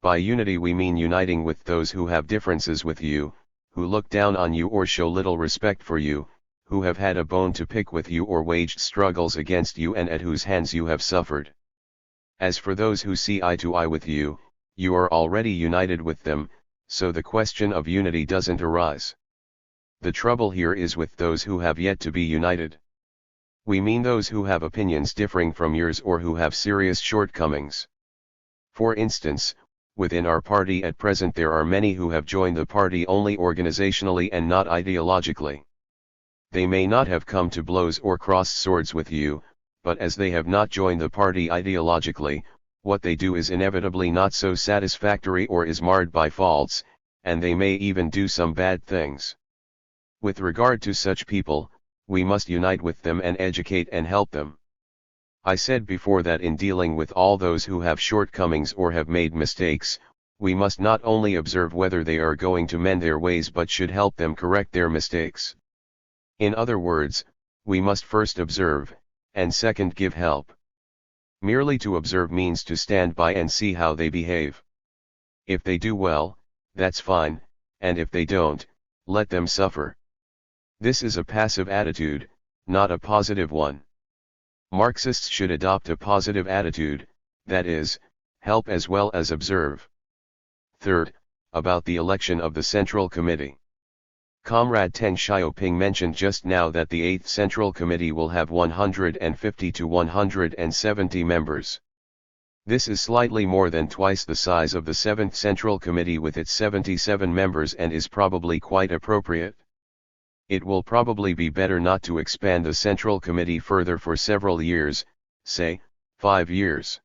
By unity we mean uniting with those who have differences with you, who look down on you or show little respect for you, who have had a bone to pick with you or waged struggles against you and at whose hands you have suffered. As for those who see eye to eye with you, you are already united with them, so the question of unity doesn't arise. The trouble here is with those who have yet to be united. We mean those who have opinions differing from yours or who have serious shortcomings. For instance, within our party at present there are many who have joined the party only organizationally and not ideologically. They may not have come to blows or crossed swords with you, but as they have not joined the party ideologically, what they do is inevitably not so satisfactory or is marred by faults, and they may even do some bad things. With regard to such people, we must unite with them and educate and help them. I said before that in dealing with all those who have shortcomings or have made mistakes, we must not only observe whether they are going to mend their ways but should help them correct their mistakes. In other words, we must first observe, and second give help. Merely to observe means to stand by and see how they behave. If they do well, that's fine, and if they don't, let them suffer. This is a passive attitude, not a positive one. Marxists should adopt a positive attitude, that is, help as well as observe. Third, about the election of the Central Committee. Comrade Deng Xiaoping mentioned just now that the 8th Central Committee will have 150 to 170 members. This is slightly more than twice the size of the 7th Central Committee with its 77 members and is probably quite appropriate. It will probably be better not to expand the Central Committee further for several years, say, 5 years.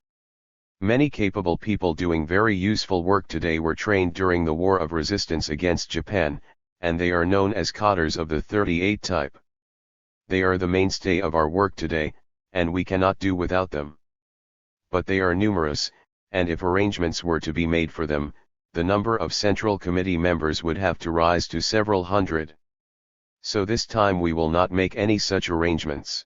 Many capable people doing very useful work today were trained during the War of Resistance against Japan, and they are known as cadres of the 38 type. They are the mainstay of our work today, and we cannot do without them. But they are numerous, and if arrangements were to be made for them, the number of Central Committee members would have to rise to several hundred. So this time we will not make any such arrangements.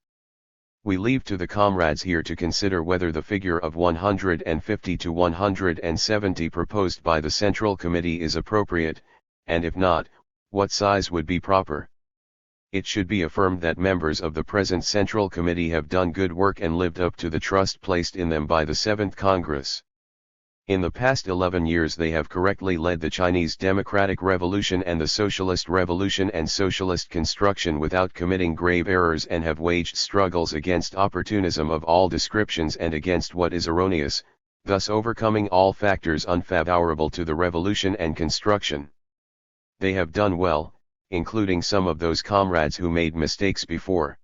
We leave to the comrades here to consider whether the figure of 150 to 170 proposed by the Central Committee is appropriate, and if not, what size would be proper. It should be affirmed that members of the present Central Committee have done good work and lived up to the trust placed in them by the 7th Congress. In the past 11 years they have correctly led the Chinese Democratic Revolution and the Socialist Revolution and socialist construction without committing grave errors and have waged struggles against opportunism of all descriptions and against what is erroneous, thus overcoming all factors unfavorable to the revolution and construction. They have done well, including some of those comrades who made mistakes before.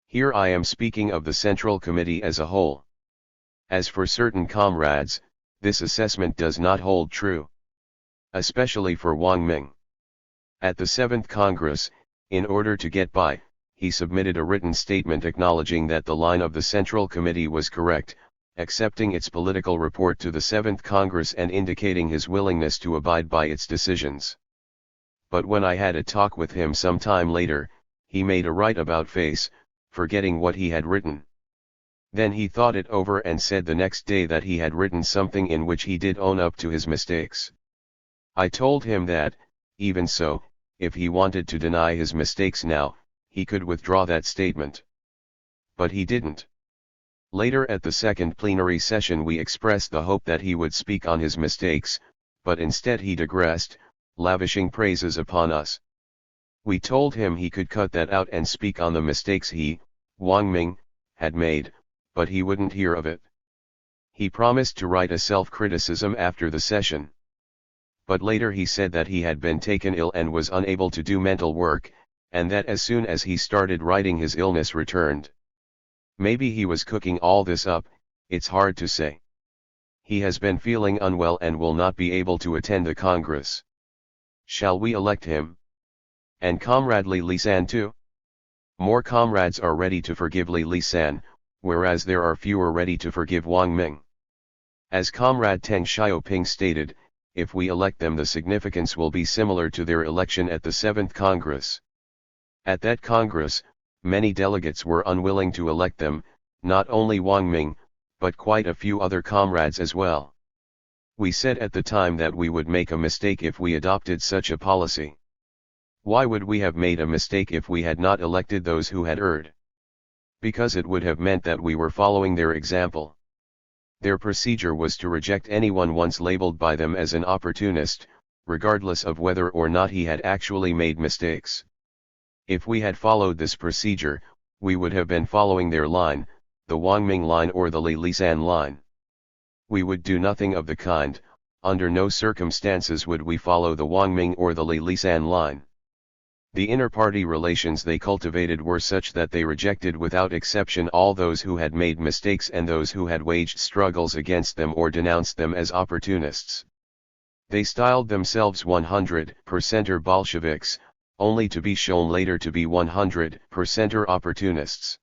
Here I am speaking of the Central Committee as a whole. As for certain comrades, this assessment does not hold true. Especially for Wang Ming. At the 7th Congress, in order to get by, he submitted a written statement acknowledging that the line of the Central Committee was correct, accepting its political report to the 7th Congress and indicating his willingness to abide by its decisions. But when I had a talk with him some time later, he made a right about face, forgetting what he had written. Then he thought it over and said the next day that he had written something in which he did own up to his mistakes. I told him that, even so, if he wanted to deny his mistakes now, he could withdraw that statement. But he didn't. Later at the second plenary session we expressed the hope that he would speak on his mistakes, but instead he digressed, lavishing praises upon us. We told him he could cut that out and speak on the mistakes he, Wang Ming, had made, but he wouldn't hear of it. He promised to write a self-criticism after the session. But later he said that he had been taken ill and was unable to do mental work, and that as soon as he started writing his illness returned. Maybe he was cooking all this up, it's hard to say. He has been feeling unwell and will not be able to attend the Congress. Shall we elect him? And Comrade Li Lisan too? More comrades are ready to forgive Li Lisan, whereas there are fewer ready to forgive Wang Ming. As Comrade Deng Xiaoping stated, if we elect them the significance will be similar to their election at the 7th Congress. At that Congress, many delegates were unwilling to elect them, not only Wang Ming, but quite a few other comrades as well. We said at the time that we would make a mistake if we adopted such a policy. Why would we have made a mistake if we had not elected those who had erred? Because it would have meant that we were following their example. Their procedure was to reject anyone once labeled by them as an opportunist, regardless of whether or not he had actually made mistakes. If we had followed this procedure, we would have been following their line, the Wang Ming line or the Li Lisan line. We would do nothing of the kind. Under no circumstances would we follow the Wang Ming or the Li Lisan line. The inter-party relations they cultivated were such that they rejected without exception all those who had made mistakes and those who had waged struggles against them or denounced them as opportunists. They styled themselves 100%er Bolsheviks, only to be shown later to be 100%er opportunists.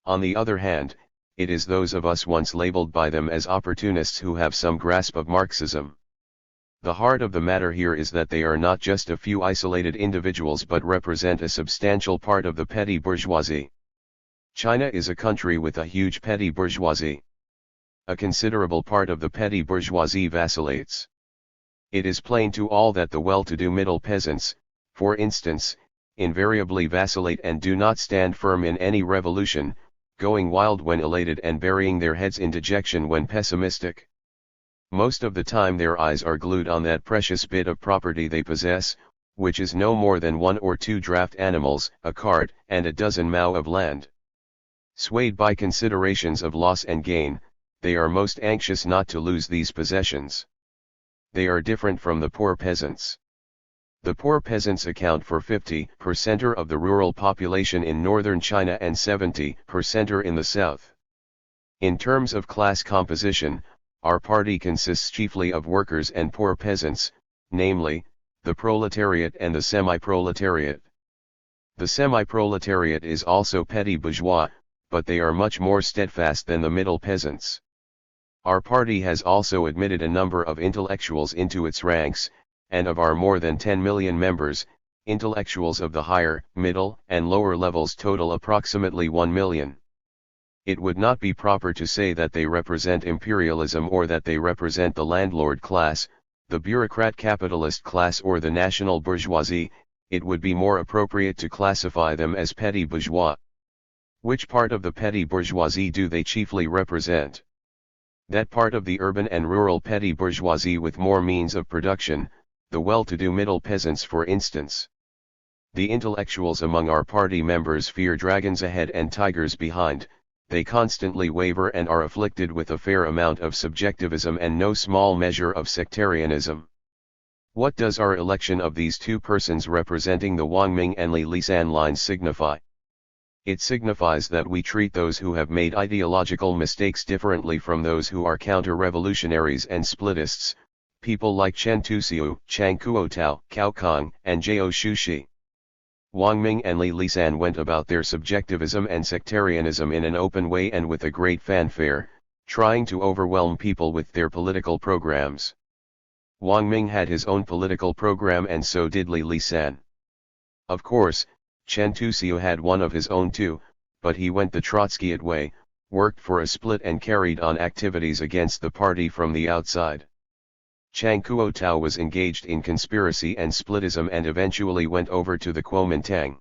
On the other hand, it is those of us once labeled by them as opportunists who have some grasp of Marxism. The heart of the matter here is that they are not just a few isolated individuals but represent a substantial part of the petty bourgeoisie. China is a country with a huge petty bourgeoisie. A considerable part of the petty bourgeoisie vacillates. It is plain to all that the well-to-do middle peasants, for instance, invariably vacillate and do not stand firm in any revolution, going wild when elated and burying their heads in dejection when pessimistic. Most of the time their eyes are glued on that precious bit of property they possess, which is no more than 1 or 2 draft animals, a cart, and a dozen mao of land. Swayed by considerations of loss and gain, they are most anxious not to lose these possessions. They are different from the poor peasants. The poor peasants account for 50% of the rural population in northern China and 70% in the south. In terms of class composition, our party consists chiefly of workers and poor peasants, namely, the proletariat and the semi-proletariat. The semi-proletariat is also petty bourgeois, but they are much more steadfast than the middle peasants. Our party has also admitted a number of intellectuals into its ranks, and of our more than 10 million members, intellectuals of the higher, middle, and lower levels total approximately 1 million. It would not be proper to say that they represent imperialism or that they represent the landlord class, the bureaucrat capitalist class or the national bourgeoisie. It would be more appropriate to classify them as petty bourgeois. Which part of the petty bourgeoisie do they chiefly represent? That part of the urban and rural petty bourgeoisie with more means of production, the well-to-do middle peasants for instance. The intellectuals among our party members fear dragons ahead and tigers behind. They constantly waver and are afflicted with a fair amount of subjectivism and no small measure of sectarianism. What does our election of these two persons representing the Wang-Ming and Li Lisan lines signify? It signifies that we treat those who have made ideological mistakes differently from those who are counter-revolutionaries and splitists, people like Chen Tuxiu, Chang Kuotao, Cao Kong, and Zhao Shushi. Wang Ming and Li Lisan went about their subjectivism and sectarianism in an open way and with a great fanfare, trying to overwhelm people with their political programs. Wang Ming had his own political program and so did Li Lisan. Of course, Chen Tuxiu had one of his own too, but he went the Trotskyite way, worked for a split and carried on activities against the party from the outside. Chang Kuotao was engaged in conspiracy and splitism and eventually went over to the Kuomintang.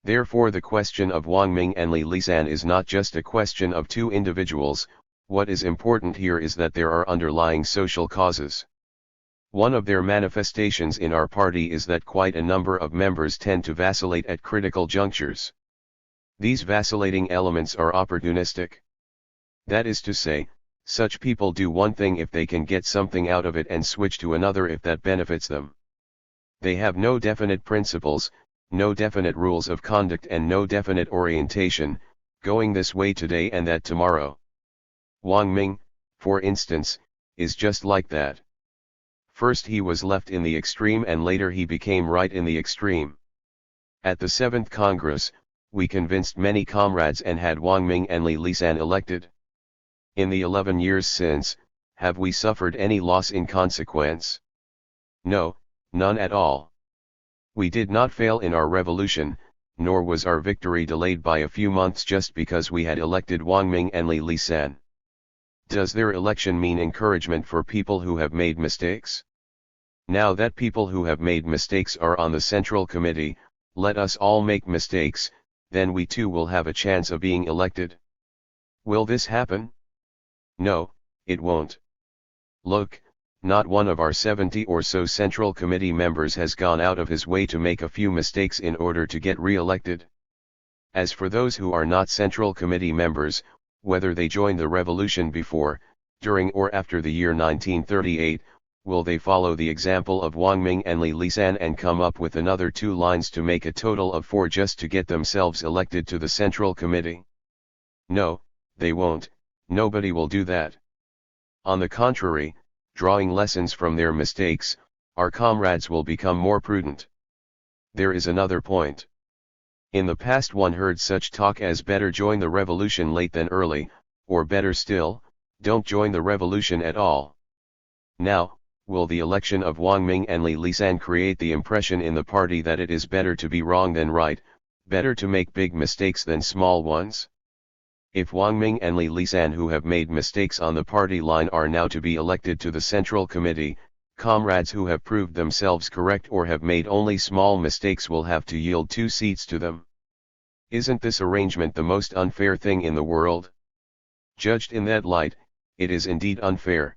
Therefore the question of Wang Ming and Li Lisan is not just a question of two individuals. What is important here is that there are underlying social causes. One of their manifestations in our party is that quite a number of members tend to vacillate at critical junctures. These vacillating elements are opportunistic. That is to say, such people do one thing if they can get something out of it and switch to another if that benefits them. They have no definite principles, no definite rules of conduct and no definite orientation, going this way today and that tomorrow. Wang Ming, for instance, is just like that. First he was left in the extreme and later he became right in the extreme. At the 7th Congress, we convinced many comrades and had Wang Ming and Li Lisan elected. In the 11 years since, have we suffered any loss in consequence? No, none at all. We did not fail in our revolution, nor was our victory delayed by a few months just because we had elected Wang Ming and Li Lisan. Does their election mean encouragement for people who have made mistakes? Now that people who have made mistakes are on the Central Committee, let us all make mistakes, then we too will have a chance of being elected. Will this happen? No, it won't. Look, not one of our 70 or so Central Committee members has gone out of his way to make a few mistakes in order to get re-elected. As for those who are not Central Committee members, whether they joined the revolution before, during or after the year 1938, will they follow the example of Wang Ming and Li Lisan and come up with another 2 lines to make a total of 4 just to get themselves elected to the Central Committee? No, they won't, nobody will do that. On the contrary, drawing lessons from their mistakes, our comrades will become more prudent. There is another point. In the past one heard such talk as better join the revolution late than early, or better still, don't join the revolution at all. Now, will the election of Wang Ming and Li Lisan create the impression in the party that it is better to be wrong than right, better to make big mistakes than small ones? If Wang Ming and Li Lisan who have made mistakes on the party line are now to be elected to the Central Committee, comrades who have proved themselves correct or have made only small mistakes will have to yield 2 seats to them. Isn't this arrangement the most unfair thing in the world? Judged in that light, it is indeed unfair.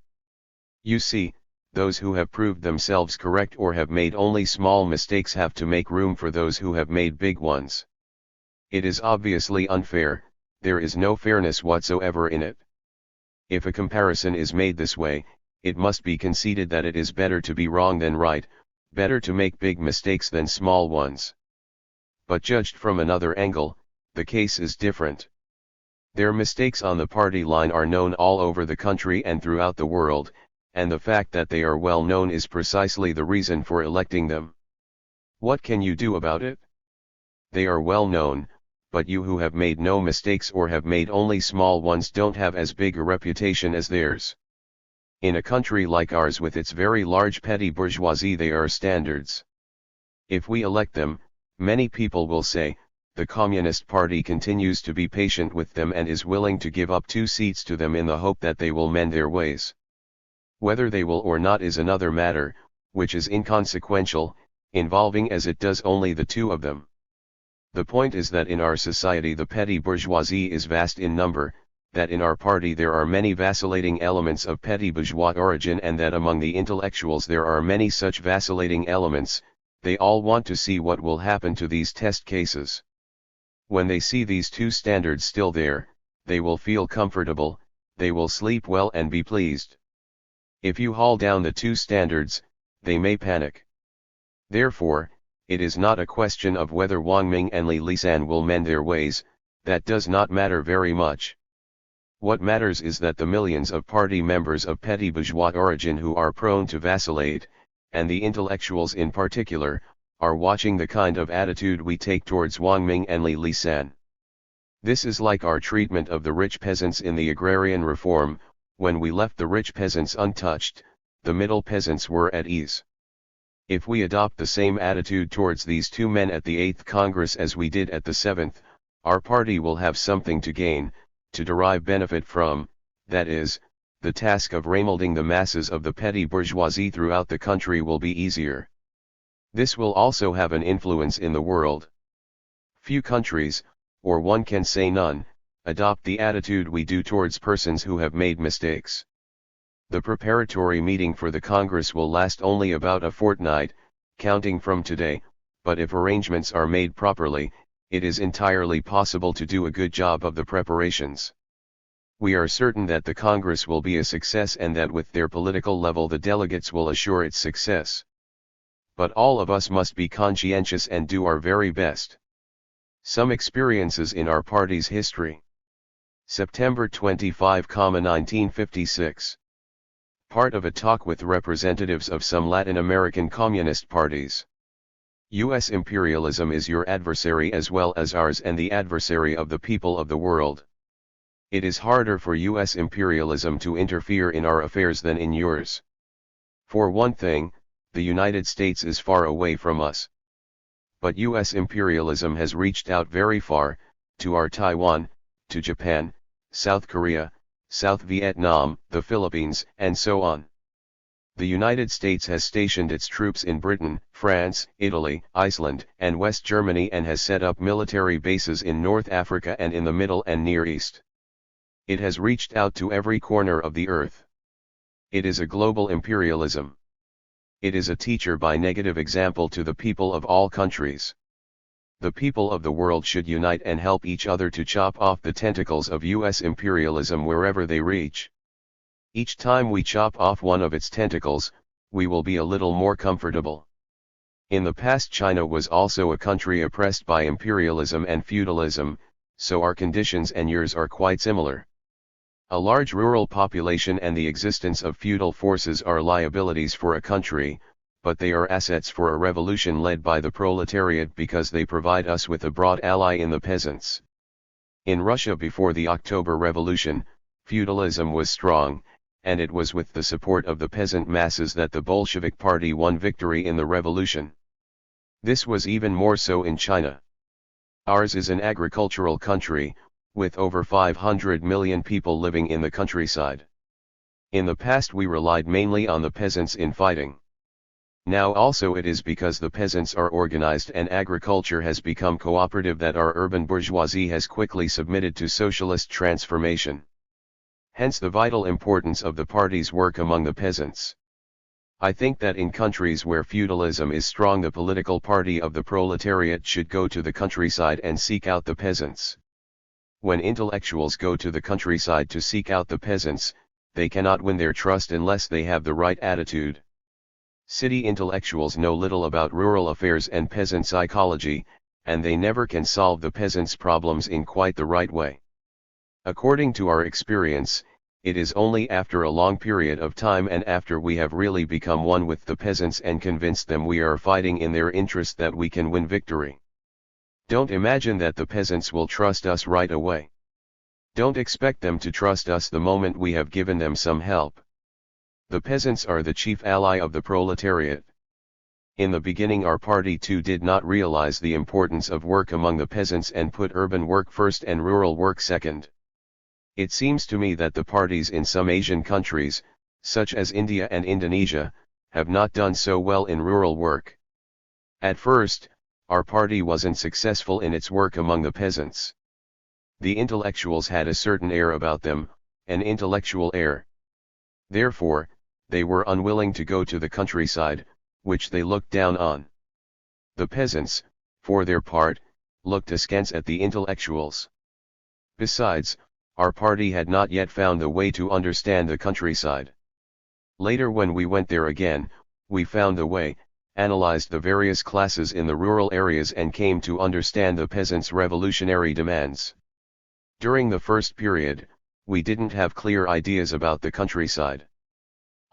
You see, those who have proved themselves correct or have made only small mistakes have to make room for those who have made big ones. It is obviously unfair, there is no fairness whatsoever in it. If a comparison is made this way, it must be conceded that it is better to be wrong than right, better to make big mistakes than small ones. But judged from another angle, the case is different. Their mistakes on the party line are known all over the country and throughout the world, and the fact that they are well known is precisely the reason for electing them. What can you do about it? They are well known, but you who have made no mistakes or have made only small ones don't have as big a reputation as theirs. In a country like ours with its very large petty bourgeoisie they are standards. If we elect them, many people will say, the Communist Party continues to be patient with them and is willing to give up 2 seats to them in the hope that they will mend their ways. Whether they will or not is another matter, which is inconsequential, involving as it does only the 2 of them. The point is that in our society the petty bourgeoisie is vast in number, that in our party there are many vacillating elements of petty bourgeois origin and that among the intellectuals there are many such vacillating elements. They all want to see what will happen to these test cases. When they see these 2 standards still there, they will feel comfortable, they will sleep well and be pleased. If you haul down the 2 standards, they may panic. Therefore, it is not a question of whether Wang Ming and Li Lisan will mend their ways, that does not matter very much. What matters is that the millions of party members of petty bourgeois origin who are prone to vacillate, and the intellectuals in particular, are watching the kind of attitude we take towards Wang Ming and Li Lisan. This is like our treatment of the rich peasants in the agrarian reform. When we left the rich peasants untouched, the middle peasants were at ease. If we adopt the same attitude towards these 2 men at the 8th Congress as we did at the 7th, our party will have something to gain, to derive benefit from, that is, the task of remolding the masses of the petty bourgeoisie throughout the country will be easier. This will also have an influence in the world. Few countries, or one can say none, adopt the attitude we do towards persons who have made mistakes. The preparatory meeting for the Congress will last only about a fortnight, counting from today, but if arrangements are made properly, it is entirely possible to do a good job of the preparations. We are certain that the Congress will be a success and that with their political level the delegates will assure its success. But all of us must be conscientious and do our very best. Some experiences in our party's history. September 25, 1956. Part of a talk with representatives of some Latin American communist parties. U.S. imperialism is your adversary as well as ours and the adversary of the people of the world. It is harder for U.S. imperialism to interfere in our affairs than in yours. For one thing, the United States is far away from us. But U.S. imperialism has reached out very far, to our Taiwan, to Japan, South Korea, South Vietnam, the Philippines, and so on. The United States has stationed its troops in Britain, France, Italy, Iceland, and West Germany and has set up military bases in North Africa and in the Middle and Near East. It has reached out to every corner of the earth. It is a global imperialism. It is a teacher by negative example to the people of all countries. The people of the world should unite and help each other to chop off the tentacles of U.S. imperialism wherever they reach. Each time we chop off one of its tentacles, we will be a little more comfortable. In the past, China was also a country oppressed by imperialism and feudalism, so our conditions and yours are quite similar. A large rural population and the existence of feudal forces are liabilities for a country, but they are assets for a revolution led by the proletariat because they provide us with a broad ally in the peasants. In Russia before the October Revolution, feudalism was strong, and it was with the support of the peasant masses that the Bolshevik Party won victory in the revolution. This was even more so in China. Ours is an agricultural country, with over 500 million people living in the countryside. In the past we relied mainly on the peasants in fighting. Now also it is because the peasants are organized and agriculture has become cooperative that our urban bourgeoisie has quickly submitted to socialist transformation. Hence the vital importance of the party's work among the peasants. I think that in countries where feudalism is strong, the political party of the proletariat should go to the countryside and seek out the peasants. When intellectuals go to the countryside to seek out the peasants, they cannot win their trust unless they have the right attitude. City intellectuals know little about rural affairs and peasant psychology, and they never can solve the peasants' problems in quite the right way. According to our experience, it is only after a long period of time and after we have really become one with the peasants and convinced them we are fighting in their interest that we can win victory. Don't imagine that the peasants will trust us right away. Don't expect them to trust us the moment we have given them some help. The peasants are the chief ally of the proletariat. In the beginning our party too did not realize the importance of work among the peasants and put urban work first and rural work second. It seems to me that the parties in some Asian countries, such as India and Indonesia, have not done so well in rural work. At first, our party wasn't successful in its work among the peasants. The intellectuals had a certain air about them, an intellectual air. Therefore, they were unwilling to go to the countryside, which they looked down on. The peasants, for their part, looked askance at the intellectuals. Besides, our party had not yet found the way to understand the countryside. Later when we went there again, we found the way, analyzed the various classes in the rural areas and came to understand the peasants' revolutionary demands. During the first period, we didn't have clear ideas about the countryside.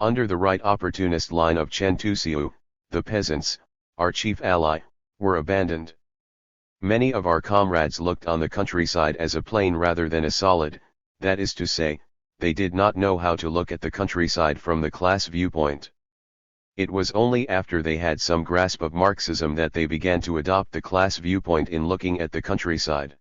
Under the right opportunist line of Chen Tuxiu, the peasants, our chief ally, were abandoned. Many of our comrades looked on the countryside as a plain rather than a solid, that is to say, they did not know how to look at the countryside from the class viewpoint. It was only after they had some grasp of Marxism that they began to adopt the class viewpoint in looking at the countryside.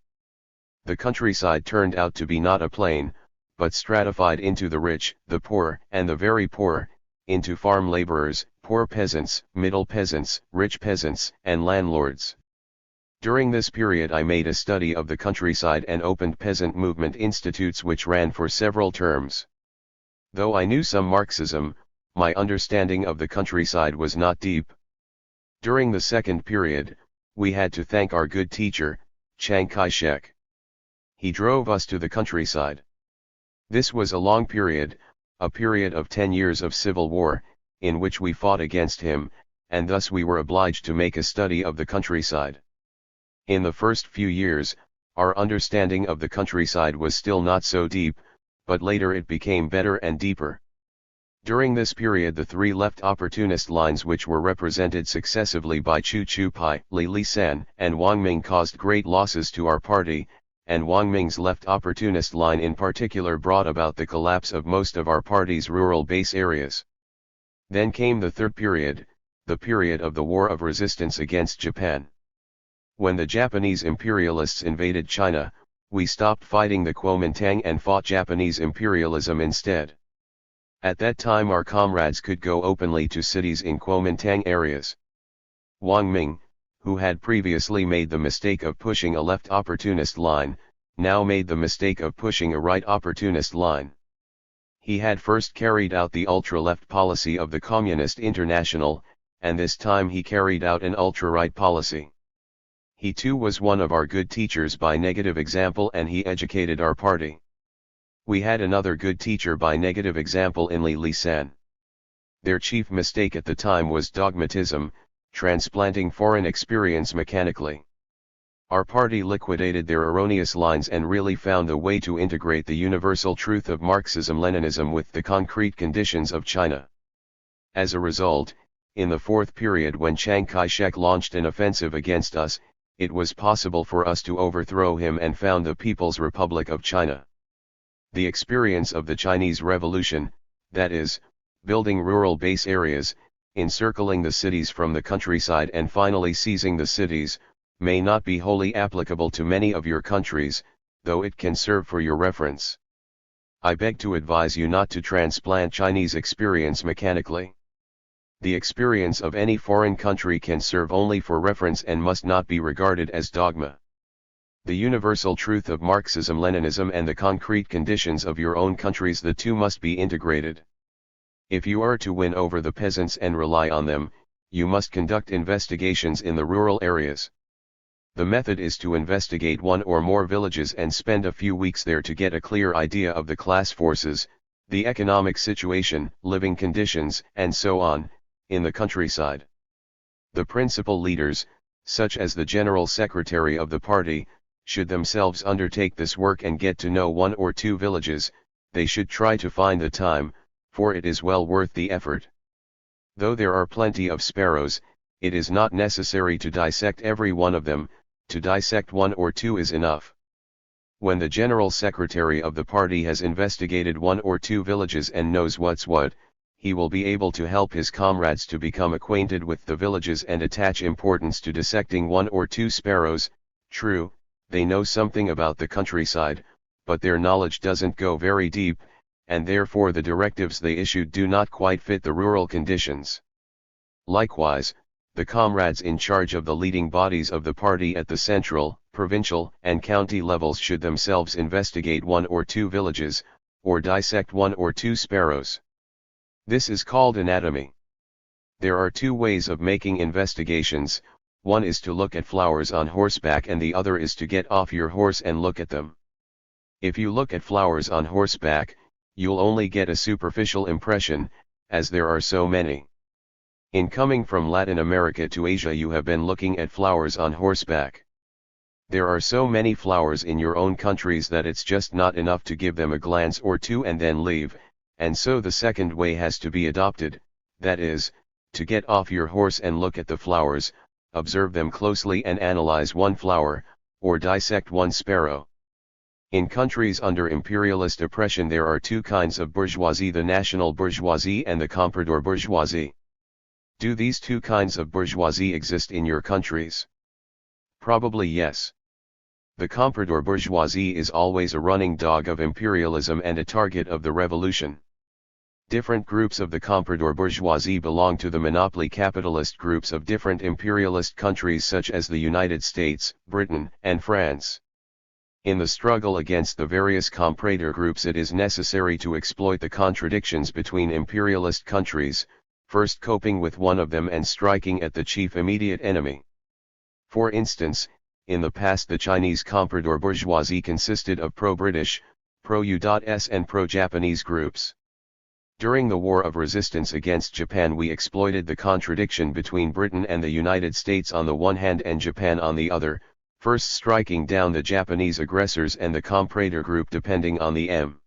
The countryside turned out to be not a plain, but stratified into the rich, the poor, and the very poor, into farm laborers, poor peasants, middle peasants, rich peasants, and landlords. During this period I made a study of the countryside and opened peasant movement institutes which ran for several terms. Though I knew some Marxism, my understanding of the countryside was not deep. During the second period, we had to thank our good teacher, Chiang Kai-shek. He drove us to the countryside. This was a long period, a period of 10 years of civil war, in which we fought against him, and thus we were obliged to make a study of the countryside. In the first few years, our understanding of the countryside was still not so deep, but later it became better and deeper. During this period the three left opportunist lines which were represented successively by Chu Chu Pai, Li Lisan, and Wang Ming caused great losses to our party, and Wang Ming's left opportunist line in particular brought about the collapse of most of our party's rural base areas. Then came the third period, the period of the War of Resistance against Japan. When the Japanese imperialists invaded China, we stopped fighting the Kuomintang and fought Japanese imperialism instead. At that time our comrades could go openly to cities in Kuomintang areas. Wang Ming, who had previously made the mistake of pushing a left opportunist line, now made the mistake of pushing a right opportunist line. He had first carried out the ultra-left policy of the Communist International, and this time he carried out an ultra-right policy. He too was one of our good teachers by negative example and he educated our party. We had another good teacher by negative example in Li Lisan. Their chief mistake at the time was dogmatism, transplanting foreign experience mechanically. Our party liquidated their erroneous lines and really found a way to integrate the universal truth of Marxism-Leninism with the concrete conditions of China. As a result, in the fourth period when Chiang Kai-shek launched an offensive against us, it was possible for us to overthrow him and found the People's Republic of China. The experience of the Chinese Revolution, that is, building rural base areas, encircling the cities from the countryside and finally seizing the cities, may not be wholly applicable to many of your countries, though it can serve for your reference. I beg to advise you not to transplant Chinese experience mechanically. The experience of any foreign country can serve only for reference and must not be regarded as dogma. The universal truth of Marxism-Leninism and the concrete conditions of your own countries, the two must be integrated. If you are to win over the peasants and rely on them, you must conduct investigations in the rural areas. The method is to investigate one or more villages and spend a few weeks there to get a clear idea of the class forces, the economic situation, living conditions, and so on, in the countryside. The principal leaders, such as the General Secretary of the party, should themselves undertake this work and get to know one or two villages. They should try to find the time, for it is well worth the effort. Though there are plenty of sparrows, it is not necessary to dissect every one of them. To dissect one or two is enough. When the General Secretary of the party has investigated one or two villages and knows what's what, he will be able to help his comrades to become acquainted with the villages and attach importance to dissecting one or two sparrows. True, they know something about the countryside, but their knowledge doesn't go very deep, and therefore the directives they issued do not quite fit the rural conditions. Likewise, the comrades in charge of the leading bodies of the party at the central, provincial, and county levels should themselves investigate one or two villages, or dissect one or two sparrows. This is called anatomy. There are two ways of making investigations. One is to look at flowers on horseback and the other is to get off your horse and look at them. If you look at flowers on horseback, you'll only get a superficial impression, as there are so many. In coming from Latin America to Asia, you have been looking at flowers on horseback. There are so many flowers in your own countries that it's just not enough to give them a glance or two and then leave, and so the second way has to be adopted, that is, to get off your horse and look at the flowers, observe them closely and analyze one flower, or dissect one sparrow. In countries under imperialist oppression there are two kinds of bourgeoisie: the national bourgeoisie and the comprador bourgeoisie. Do these two kinds of bourgeoisie exist in your countries? Probably yes. The comprador bourgeoisie is always a running dog of imperialism and a target of the revolution. Different groups of the comprador bourgeoisie belong to the monopoly capitalist groups of different imperialist countries such as the United States, Britain, and France. In the struggle against the various comprador groups, it is necessary to exploit the contradictions between imperialist countries, first coping with one of them and striking at the chief immediate enemy. For instance, in the past the Chinese comprador bourgeoisie consisted of pro-British, pro-US and pro-Japanese groups. During the War of Resistance against Japan, we exploited the contradiction between Britain and the United States on the one hand and Japan on the other, first striking down the Japanese aggressors and the comprador group depending on the M.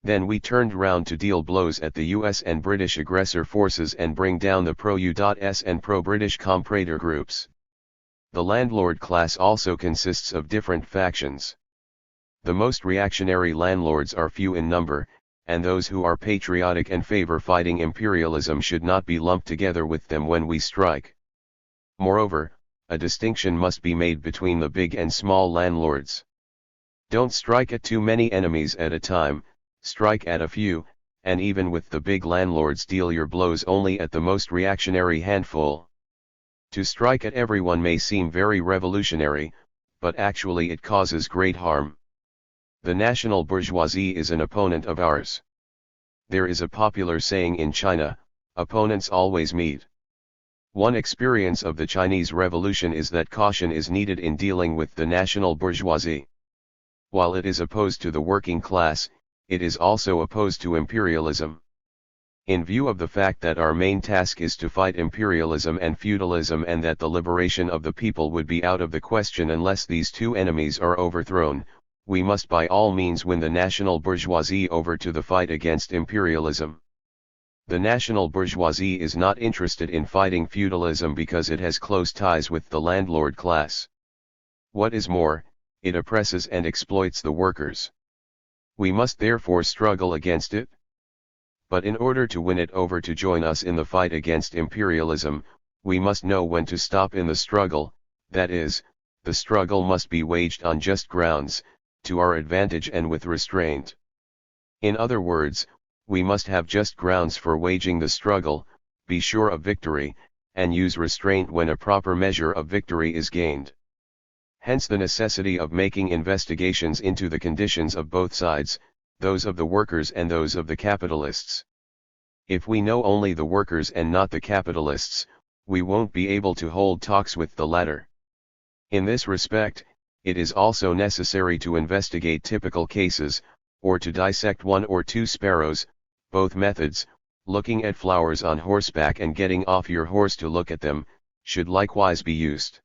Then we turned round to deal blows at the US and British aggressor forces and bring down the pro-US and pro-British comprador groups. The landlord class also consists of different factions. The most reactionary landlords are few in number, and those who are patriotic and favor fighting imperialism should not be lumped together with them when we strike. Moreover, a distinction must be made between the big and small landlords. Don't strike at too many enemies at a time, strike at a few, and even with the big landlords deal your blows only at the most reactionary handful. To strike at everyone may seem very revolutionary, but actually it causes great harm. The national bourgeoisie is an opponent of ours. There is a popular saying in China, opponents always meet. One experience of the Chinese Revolution is that caution is needed in dealing with the national bourgeoisie. While it is opposed to the working class, it is also opposed to imperialism. In view of the fact that our main task is to fight imperialism and feudalism and that the liberation of the people would be out of the question unless these two enemies are overthrown, we must by all means win the national bourgeoisie over to the fight against imperialism. The national bourgeoisie is not interested in fighting feudalism because it has close ties with the landlord class. What is more, it oppresses and exploits the workers. We must therefore struggle against it. But in order to win it over to join us in the fight against imperialism, we must know when to stop in the struggle, that is, the struggle must be waged on just grounds, to our advantage and with restraint. In other words, we must have just grounds for waging the struggle, be sure of victory, and use restraint when a proper measure of victory is gained. Hence the necessity of making investigations into the conditions of both sides, those of the workers and those of the capitalists. If we know only the workers and not the capitalists, we won't be able to hold talks with the latter. In this respect, it is also necessary to investigate typical cases, or to dissect one or two sparrows. Both methods, looking at flowers on horseback and getting off your horse to look at them, should likewise be used.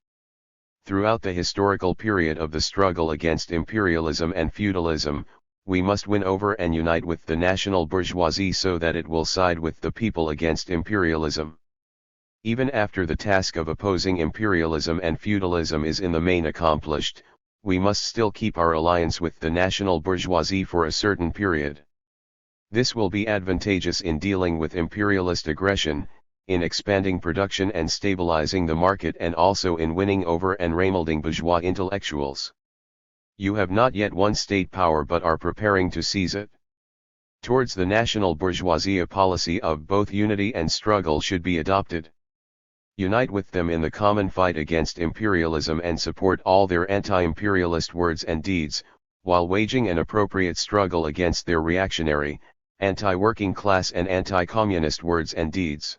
Throughout the historical period of the struggle against imperialism and feudalism, we must win over and unite with the national bourgeoisie so that it will side with the people against imperialism. Even after the task of opposing imperialism and feudalism is in the main accomplished, we must still keep our alliance with the national bourgeoisie for a certain period. This will be advantageous in dealing with imperialist aggression, in expanding production and stabilizing the market, and also in winning over and remolding bourgeois intellectuals. You have not yet won state power but are preparing to seize it. Towards the national bourgeoisie a policy of both unity and struggle should be adopted. Unite with them in the common fight against imperialism and support all their anti-imperialist words and deeds, while waging an appropriate struggle against their reactionary, anti-working class and anti-communist words and deeds.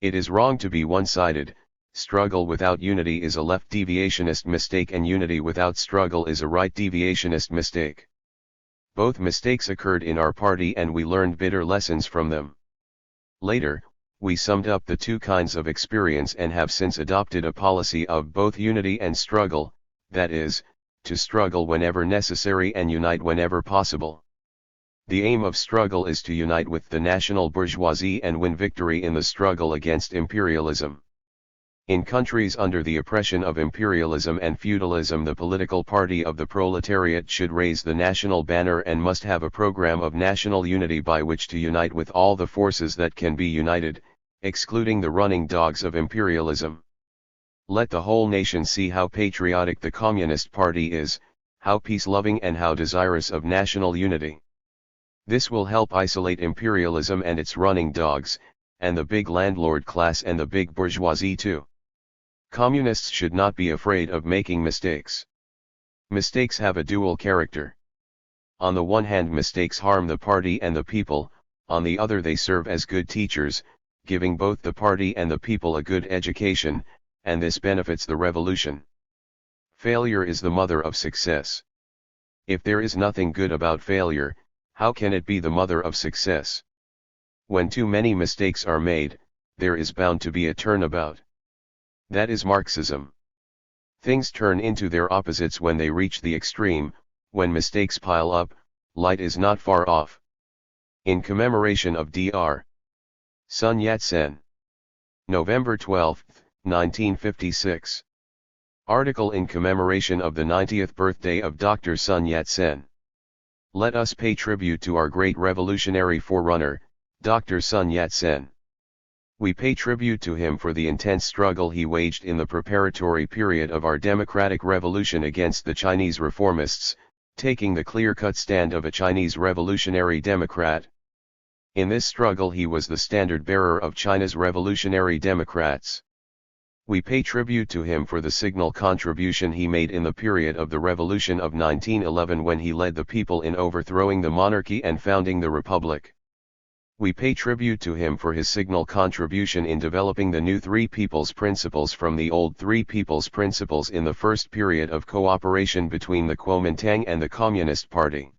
It is wrong to be one-sided. Struggle without unity is a left deviationist mistake and unity without struggle is a right deviationist mistake. Both mistakes occurred in our party and we learned bitter lessons from them. Later, we summed up the two kinds of experience and have since adopted a policy of both unity and struggle, that is, to struggle whenever necessary and unite whenever possible. The aim of struggle is to unite with the national bourgeoisie and win victory in the struggle against imperialism. In countries under the oppression of imperialism and feudalism, the political party of the proletariat should raise the national banner and must have a program of national unity by which to unite with all the forces that can be united, excluding the running dogs of imperialism. Let the whole nation see how patriotic the Communist Party is, how peace-loving and how desirous of national unity. This will help isolate imperialism and its running dogs, and the big landlord class and the big bourgeoisie too. Communists should not be afraid of making mistakes. Mistakes have a dual character. On the one hand, mistakes harm the party and the people, on the other they serve as good teachers, giving both the party and the people a good education, and this benefits the revolution. Failure is the mother of success. If there is nothing good about failure, how can it be the mother of success? When too many mistakes are made, there is bound to be a turnabout. That is Marxism. Things turn into their opposites when they reach the extreme. When mistakes pile up, light is not far off. In commemoration of Dr. Sun Yat-sen. November 12, 1956. Article in commemoration of the 90th birthday of Dr. Sun Yat-sen. Let us pay tribute to our great revolutionary forerunner, Dr. Sun Yat-sen. We pay tribute to him for the intense struggle he waged in the preparatory period of our democratic revolution against the Chinese reformists, taking the clear-cut stand of a Chinese revolutionary democrat. In this struggle he was the standard-bearer of China's revolutionary democrats. We pay tribute to him for the signal contribution he made in the period of the Revolution of 1911 when he led the people in overthrowing the monarchy and founding the Republic. We pay tribute to him for his signal contribution in developing the new Three People's Principles from the old Three People's Principles in the first period of cooperation between the Kuomintang and the Communist Party.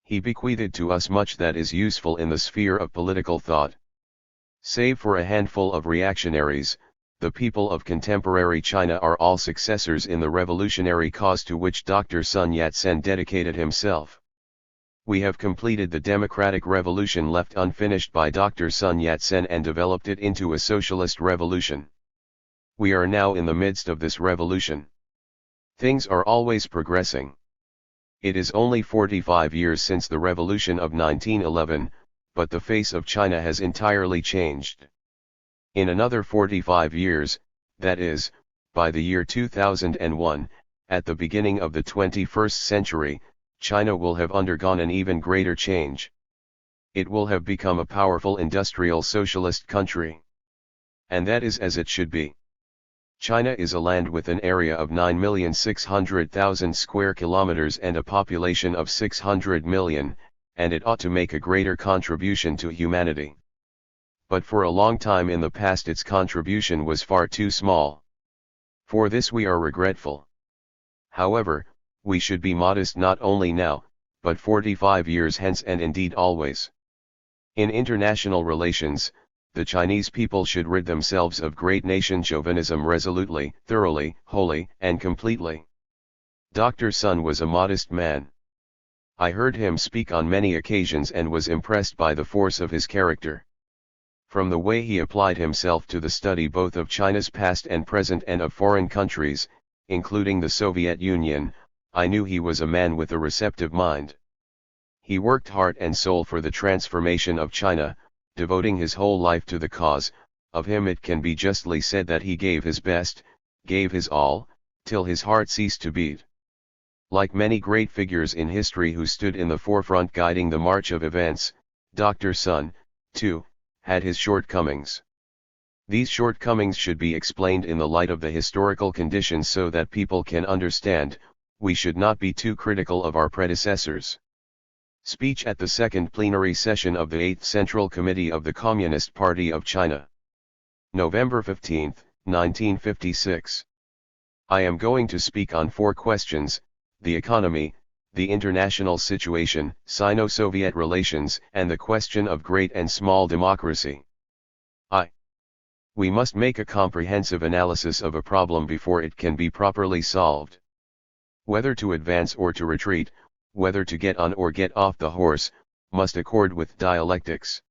He bequeathed to us much that is useful in the sphere of political thought. Save for a handful of reactionaries, the people of contemporary China are all successors in the revolutionary cause to which Dr. Sun Yat-sen dedicated himself. We have completed the democratic revolution left unfinished by Dr. Sun Yat-sen and developed it into a socialist revolution. We are now in the midst of this revolution. Things are always progressing. It is only 45 years since the revolution of 1911, but the face of China has entirely changed. In another 45 years, that is, by the year 2001, at the beginning of the 21st century, China will have undergone an even greater change. It will have become a powerful industrial socialist country. And that is as it should be. China is a land with an area of 9,600,000 square kilometers and a population of 600 million, and it ought to make a greater contribution to humanity. But for a long time in the past its contribution was far too small. For this we are regretful. However, we should be modest not only now, but 45 years hence and indeed always. In international relations, the Chinese people should rid themselves of great nation chauvinism resolutely, thoroughly, wholly, and completely. Dr. Sun was a modest man. I heard him speak on many occasions and was impressed by the force of his character. From the way he applied himself to the study both of China's past and present and of foreign countries, including the Soviet Union, I knew he was a man with a receptive mind. He worked heart and soul for the transformation of China, devoting his whole life to the cause. Of him it can be justly said that he gave his best, gave his all, till his heart ceased to beat. Like many great figures in history who stood in the forefront guiding the march of events, Dr. Sun, too, had his shortcomings. These shortcomings should be explained in the light of the historical conditions so that people can understand. We should not be too critical of our predecessors. Speech at the second plenary session of the 8th Central Committee of the Communist Party of China. November 15, 1956. I am going to speak on 4 questions: the economy, the international situation, Sino-Soviet relations, and the question of great and small democracy. We must make a comprehensive analysis of a problem before it can be properly solved. Whether to advance or to retreat, whether to get on or get off the horse, must accord with dialectics.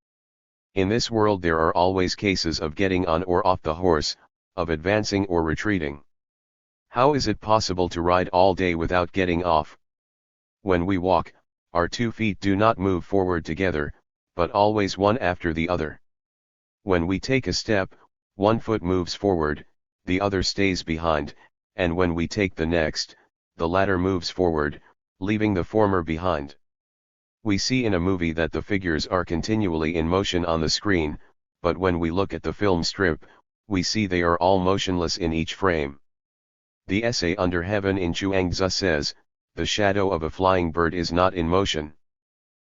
In this world there are always cases of getting on or off the horse, of advancing or retreating. How is it possible to ride all day without getting off? When we walk, our 2 feet do not move forward together, but always one after the other. When we take a step, one foot moves forward, the other stays behind, and when we take the next, the latter moves forward, leaving the former behind. We see in a movie that the figures are continually in motion on the screen, but when we look at the film strip, we see they are all motionless in each frame. The essay Under Heaven in Chuangzi says, the shadow of a flying bird is not in motion.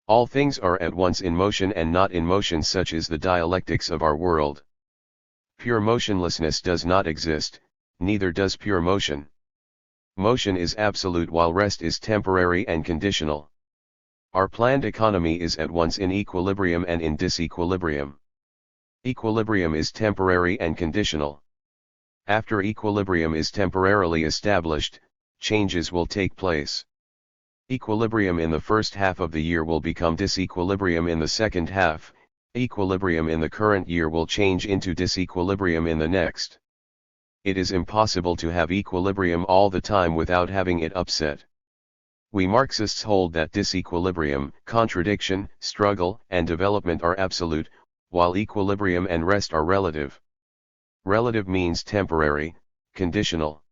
All things are at once in motion and not in motion, such is the dialectics of our world. Pure motionlessness does not exist, neither does pure motion. Motion is absolute while rest is temporary and conditional. Our planned economy is at once in equilibrium and in disequilibrium. Equilibrium is temporary and conditional. After equilibrium is temporarily established, changes will take place. Equilibrium in the first half of the year will become disequilibrium in the second half. Equilibrium in the current year will change into disequilibrium in the next. It is impossible to have equilibrium all the time without having it upset. We Marxists hold that disequilibrium, contradiction, struggle, and development are absolute, while equilibrium and rest are relative. Relative means temporary, conditional.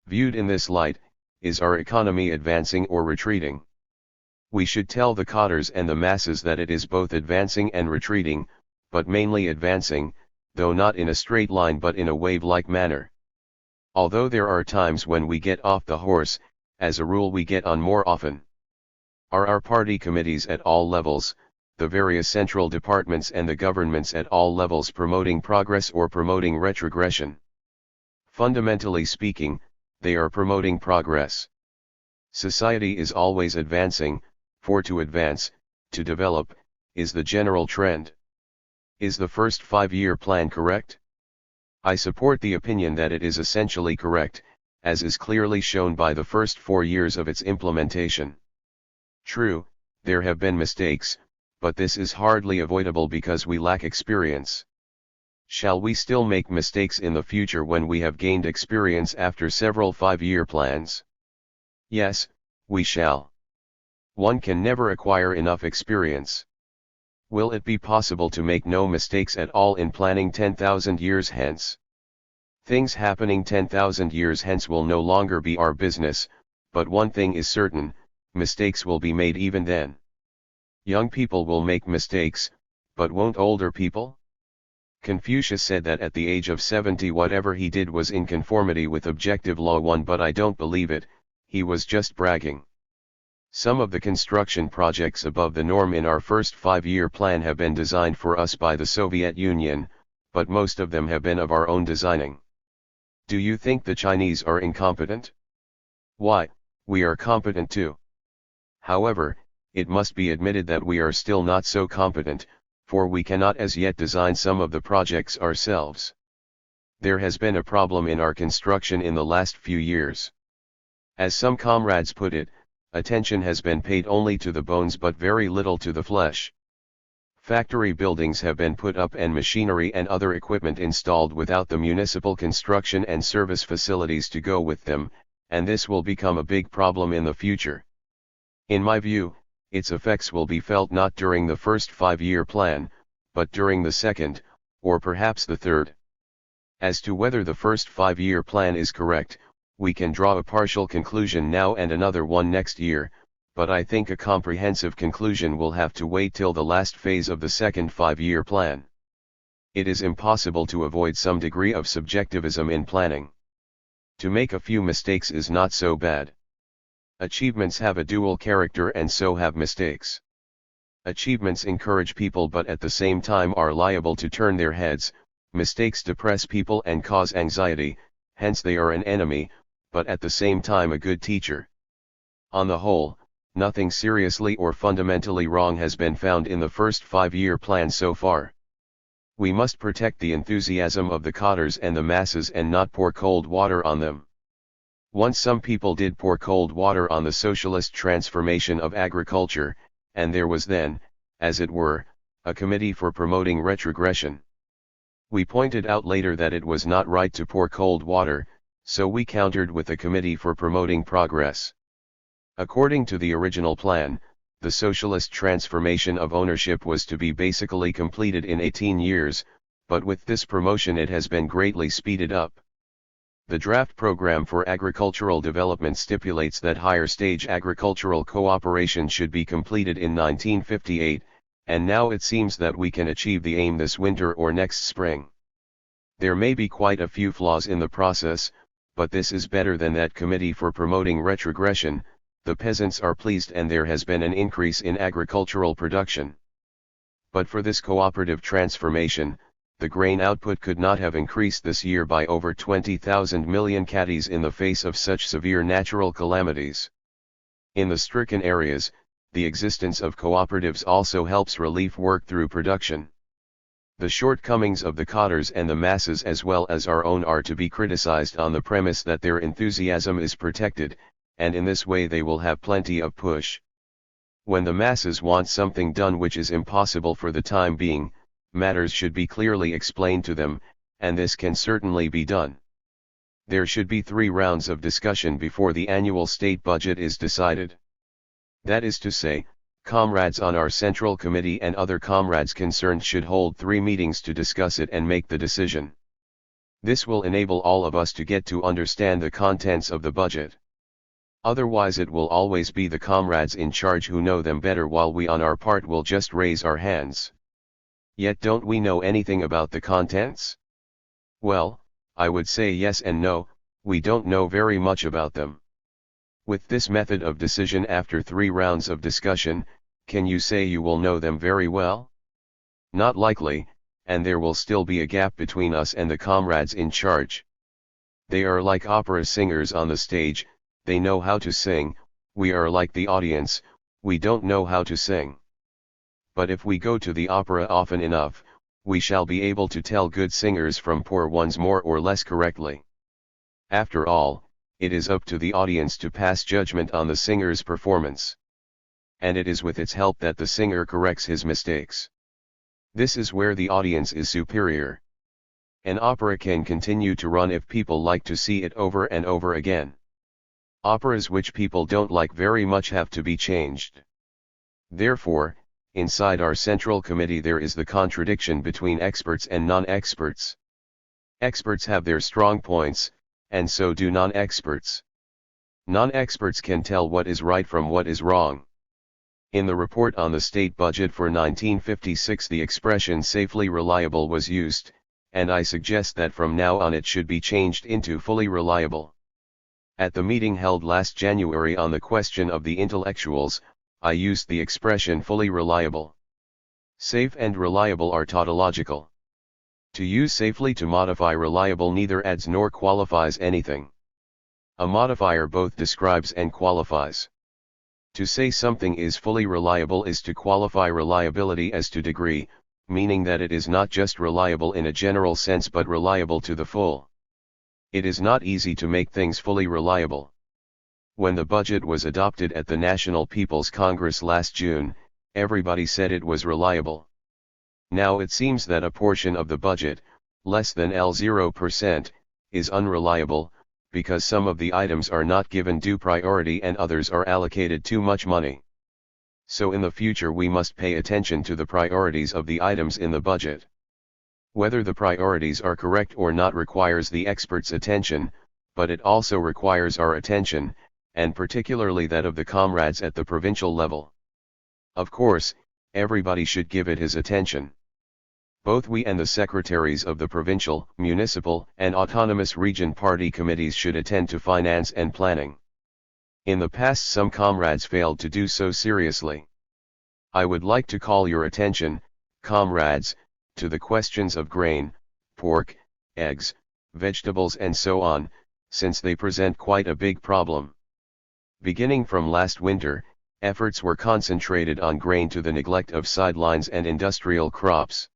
Viewed in this light, is our economy advancing or retreating? We should tell the cotters and the masses that it is both advancing and retreating, but mainly advancing, though not in a straight line but in a wave-like manner. Although there are times when we get off the horse, as a rule we get on more often. Are our party committees at all levels, the various central departments and the governments at all levels promoting progress or promoting retrogression? Fundamentally speaking, they are promoting progress. Society is always advancing, for to advance, to develop, is the general trend. Is the first 5-year plan correct? I support the opinion that it is essentially correct, as is clearly shown by the first 4 years of its implementation. True, there have been mistakes, but this is hardly avoidable because we lack experience. Shall we still make mistakes in the future when we have gained experience after several 5-year plans? Yes, we shall. One can never acquire enough experience. Will it be possible to make no mistakes at all in planning 10,000 years hence? Things happening 10,000 years hence will no longer be our business, but one thing is certain, mistakes will be made even then. Young people will make mistakes, but won't older people? Confucius said that at the age of 70 whatever he did was in conformity with objective law 1, but I don't believe it, he was just bragging. Some of the construction projects above the norm in our first 5-year plan have been designed for us by the Soviet Union, but most of them have been of our own designing. Do you think the Chinese are incompetent? Why, we are competent too. However, it must be admitted that we are still not so competent, for we cannot as yet design some of the projects ourselves. There has been a problem in our construction in the last few years. As some comrades put it, attention has been paid only to the bones but very little to the flesh. Factory buildings have been put up and machinery and other equipment installed without the municipal construction and service facilities to go with them, and this will become a big problem in the future. In my view, its effects will be felt not during the first 5-year plan, but during the second, or perhaps the third. As to whether the first 5-year plan is correct, we can draw a partial conclusion now and another one next year, but I think a comprehensive conclusion will have to wait till the last phase of the second 5-year plan. It is impossible to avoid some degree of subjectivism in planning. To make a few mistakes is not so bad. Achievements have a dual character and so have mistakes. Achievements encourage people but at the same time are liable to turn their heads, mistakes depress people and cause anxiety, hence they are an enemy, but at the same time a good teacher. On the whole, nothing seriously or fundamentally wrong has been found in the first 5-year plan so far. We must protect the enthusiasm of the cotters and the masses and not pour cold water on them. Once some people did pour cold water on the socialist transformation of agriculture, and there was then, as it were, a committee for promoting retrogression. We pointed out later that it was not right to pour cold water, so we countered with a committee for promoting progress. According to the original plan, the socialist transformation of ownership was to be basically completed in 18 years, but with this promotion it has been greatly speeded up. The draft program for agricultural development stipulates that higher stage agricultural cooperation should be completed in 1958, and now it seems that we can achieve the aim this winter or next spring. There may be quite a few flaws in the process, but this is better than that committee for promoting retrogression. The peasants are pleased and there has been an increase in agricultural production. But for this cooperative transformation, the grain output could not have increased this year by over 20,000 million catties in the face of such severe natural calamities. In the stricken areas, the existence of cooperatives also helps relief work through production. The shortcomings of the cotters and the masses as well as our own are to be criticized on the premise that their enthusiasm is protected, and in this way they will have plenty of push. When the masses want something done which is impossible for the time being, matters should be clearly explained to them, and this can certainly be done. There should be 3 rounds of discussion before the annual state budget is decided. That is to say, comrades on our central committee and other comrades concerned should hold 3 meetings to discuss it and make the decision. This will enable all of us to get to understand the contents of the budget. Otherwise it will always be the comrades in charge who know them better while we on our part will just raise our hands. Yet don't we know anything about the contents? Well, I would say yes and no, we don't know very much about them. With this method of decision after 3 rounds of discussion, can you say you will know them very well? Not likely, and there will still be a gap between us and the comrades in charge. They are like opera singers on the stage, they know how to sing, we are like the audience, We don't know how to sing. But if we go to the opera often enough, we shall be able to tell good singers from poor ones more or less correctly. After all, it is up to the audience to pass judgment on the singer's performance. And it is with its help that the singer corrects his mistakes. This is where the audience is superior. An opera can continue to run if people like to see it over and over again. Operas which people don't like very much have to be changed. Therefore, inside our Central Committee there is the contradiction between experts and non-experts. Experts have their strong points, and so do non-experts. Non-experts can tell what is right from what is wrong. In the report on the state budget for 1956 the expression safely reliable was used, and I suggest that from now on it should be changed into fully reliable. At the meeting held last January on the question of the intellectuals, I used the expression fully reliable. Safe and reliable are tautological. To use safely to modify reliable neither adds nor qualifies anything. A modifier both describes and qualifies. To say something is fully reliable is to qualify reliability as to degree, meaning that it is not just reliable in a general sense but reliable to the full. It is not easy to make things fully reliable. When the budget was adopted at the National People's Congress last June, everybody said it was reliable. Now it seems that a portion of the budget, less than 0%, is unreliable, because some of the items are not given due priority and others are allocated too much money. So in the future we must pay attention to the priorities of the items in the budget. Whether the priorities are correct or not requires the experts' attention, but it also requires our attention, and particularly that of the comrades at the provincial level. Of course, everybody should give it his attention. Both we and the secretaries of the provincial, municipal, and autonomous region party committees should attend to finance and planning. In the past some comrades failed to do so seriously. I would like to call your attention, comrades, to the questions of grain, pork, eggs, vegetables and so on, since they present quite a big problem. Beginning from last winter, efforts were concentrated on grain to the neglect of sidelines and industrial crops.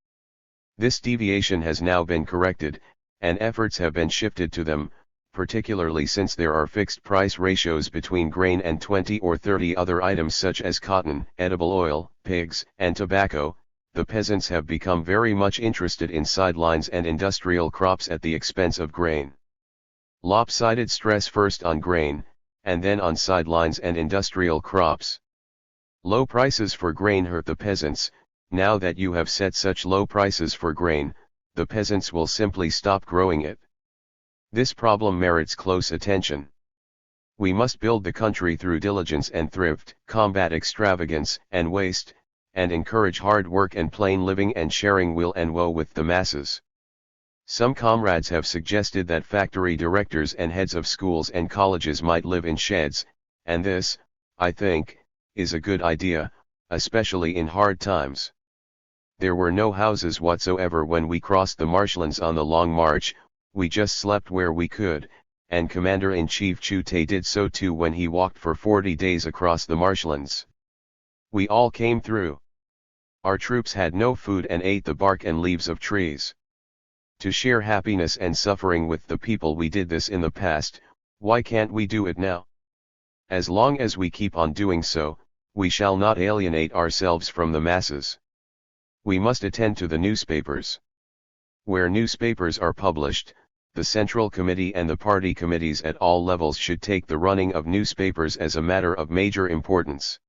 This deviation has now been corrected, and efforts have been shifted to them, particularly since there are fixed price ratios between grain and 20 or 30 other items such as cotton, edible oil, pigs, and tobacco. The peasants have become very much interested in sidelines and industrial crops at the expense of grain. Lopsided stress first on grain, and then on sidelines and industrial crops. Low prices for grain hurt the peasants. Now that you have set such low prices for grain, the peasants will simply stop growing it. This problem merits close attention. We must build the country through diligence and thrift, combat extravagance and waste, and encourage hard work and plain living and sharing will and woe with the masses. Some comrades have suggested that factory directors and heads of schools and colleges might live in sheds, and this, I think, is a good idea, especially in hard times. There were no houses whatsoever when we crossed the marshlands on the Long March, we just slept where we could, and Commander-in-Chief Chu Te did so too when he walked for 40 days across the marshlands. We all came through. Our troops had no food and ate the bark and leaves of trees. To share happiness and suffering with the people we did this in the past, why can't we do it now? As long as we keep on doing so, we shall not alienate ourselves from the masses. We must attend to the newspapers. Where newspapers are published, the Central Committee and the party committees at all levels should take the running of newspapers as a matter of major importance.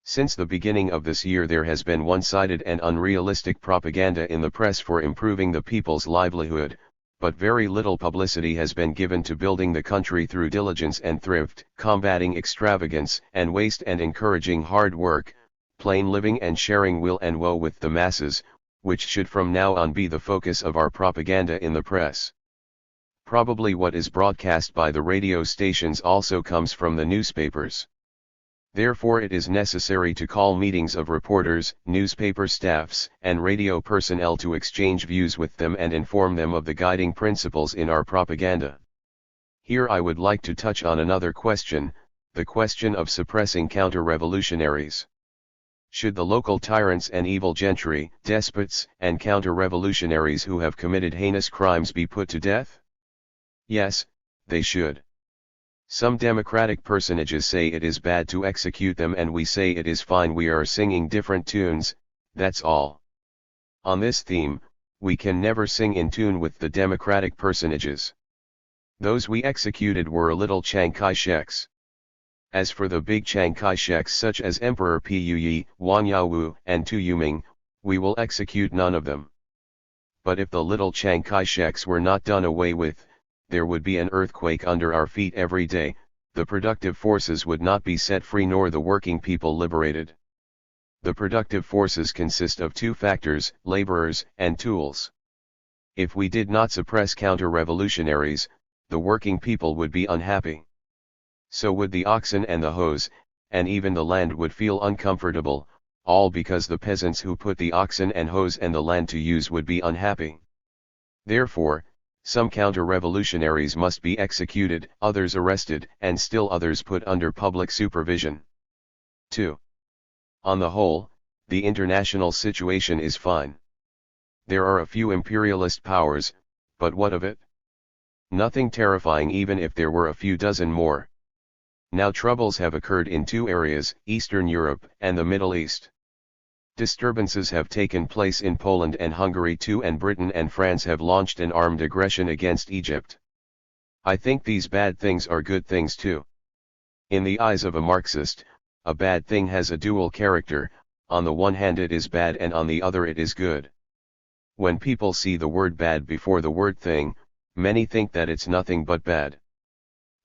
Since the beginning of this year there has been one-sided and unrealistic propaganda in the press for improving the people's livelihood, but very little publicity has been given to building the country through diligence and thrift, combating extravagance and waste and encouraging hard work, plain living and sharing will and woe with the masses, which should from now on be the focus of our propaganda in the press. Probably what is broadcast by the radio stations also comes from the newspapers. Therefore it is necessary to call meetings of reporters, newspaper staffs, and radio personnel to exchange views with them and inform them of the guiding principles in our propaganda. Here I would like to touch on another question, the question of suppressing counter-revolutionaries. Should the local tyrants and evil gentry, despots, and counter-revolutionaries who have committed heinous crimes be put to death? Yes, they should. Some democratic personages say it is bad to execute them, and we say it is fine. We are singing different tunes, that's all. On this theme, we can never sing in tune with the democratic personages. Those we executed were little Chiang Kai-sheks. As for the big Chiang Kai-sheks such as Emperor Puyi, Wang Yaowu, and Tu Yuming, we will execute none of them. But if the little Chiang Kai-sheks were not done away with, there would be an earthquake under our feet every day, the productive forces would not be set free nor the working people liberated. The productive forces consist of two factors, laborers and tools. If we did not suppress counter-revolutionaries, the working people would be unhappy. So would the oxen and the hoes, and even the land would feel uncomfortable, all because the peasants who put the oxen and hoes and the land to use would be unhappy. Therefore, some counter-revolutionaries must be executed, others arrested, and still others put under public supervision. 2. On the whole, the international situation is fine. There are a few imperialist powers, but what of it? Nothing terrifying even if there were a few dozen more. Now troubles have occurred in two areas, Eastern Europe and the Middle East. Disturbances have taken place in Poland and Hungary too, and Britain and France have launched an armed aggression against Egypt. I think these bad things are good things too. In the eyes of a Marxist, a bad thing has a dual character, on the one hand it is bad and on the other it is good. When people see the word bad before the word thing, many think that it's nothing but bad.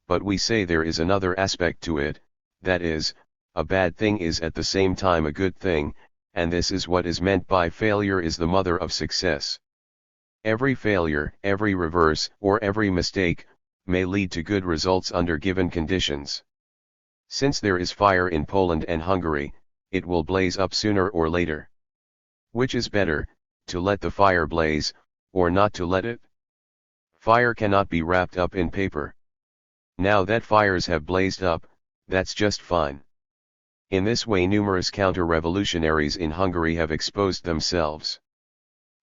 But we say there is another aspect to it, that is, a bad thing is at the same time a good thing, and this is what is meant by failure is the mother of success. Every failure, every reverse, or every mistake, may lead to good results under given conditions. Since there is fire in Poland and Hungary, it will blaze up sooner or later. Which is better, to let the fire blaze, or not to let it? Fire cannot be wrapped up in paper. Now that fires have blazed up, that's just fine. In this way numerous counter-revolutionaries in Hungary have exposed themselves.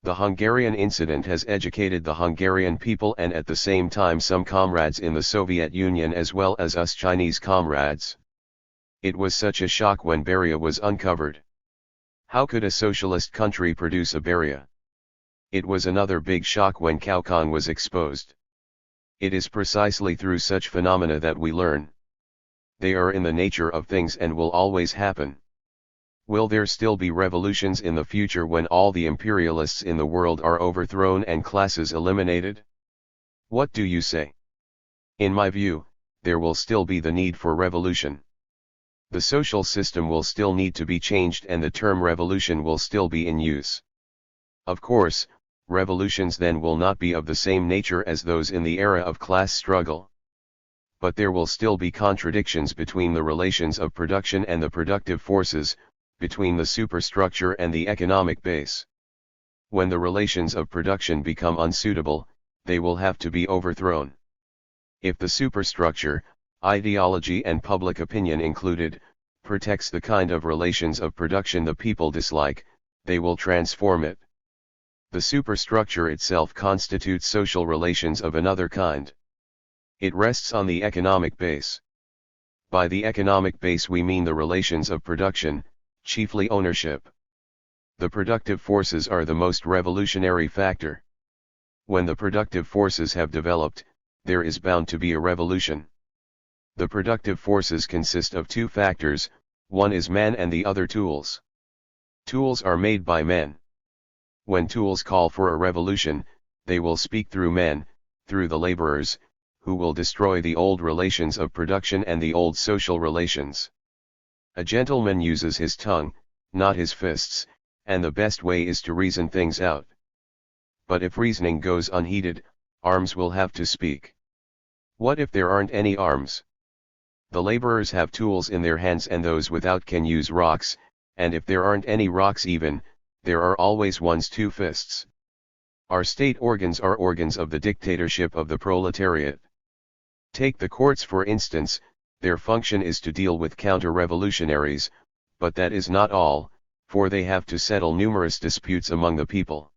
The Hungarian incident has educated the Hungarian people and at the same time some comrades in the Soviet Union as well as us Chinese comrades. It was such a shock when Beria was uncovered. How could a socialist country produce a Beria? It was another big shock when Khaokong was exposed. It is precisely through such phenomena that we learn. They are in the nature of things and will always happen. Will there still be revolutions in the future when all the imperialists in the world are overthrown and classes eliminated? What do you say? In my view, there will still be the need for revolution. The social system will still need to be changed and the term revolution will still be in use. Of course, revolutions then will not be of the same nature as those in the era of class struggle. But there will still be contradictions between the relations of production and the productive forces, between the superstructure and the economic base. When the relations of production become unsuitable, they will have to be overthrown. If the superstructure, ideology and public opinion included, protects the kind of relations of production the people dislike, they will transform it. The superstructure itself constitutes social relations of another kind. It rests on the economic base. By the economic base we mean the relations of production, chiefly ownership. The productive forces are the most revolutionary factor. When the productive forces have developed, there is bound to be a revolution. The productive forces consist of two factors, one is man and the other tools. Tools are made by men. When tools call for a revolution, they will speak through men, through the laborers, who will destroy the old relations of production and the old social relations. A gentleman uses his tongue, not his fists, and the best way is to reason things out. But if reasoning goes unheeded, arms will have to speak. What if there aren't any arms? The laborers have tools in their hands and those without can use rocks, and if there aren't any rocks even, there are always one's two fists. Our state organs are organs of the dictatorship of the proletariat. Take the courts for instance, Their function is to deal with counter-revolutionaries, but that is not all, for they have to settle numerous disputes among the people.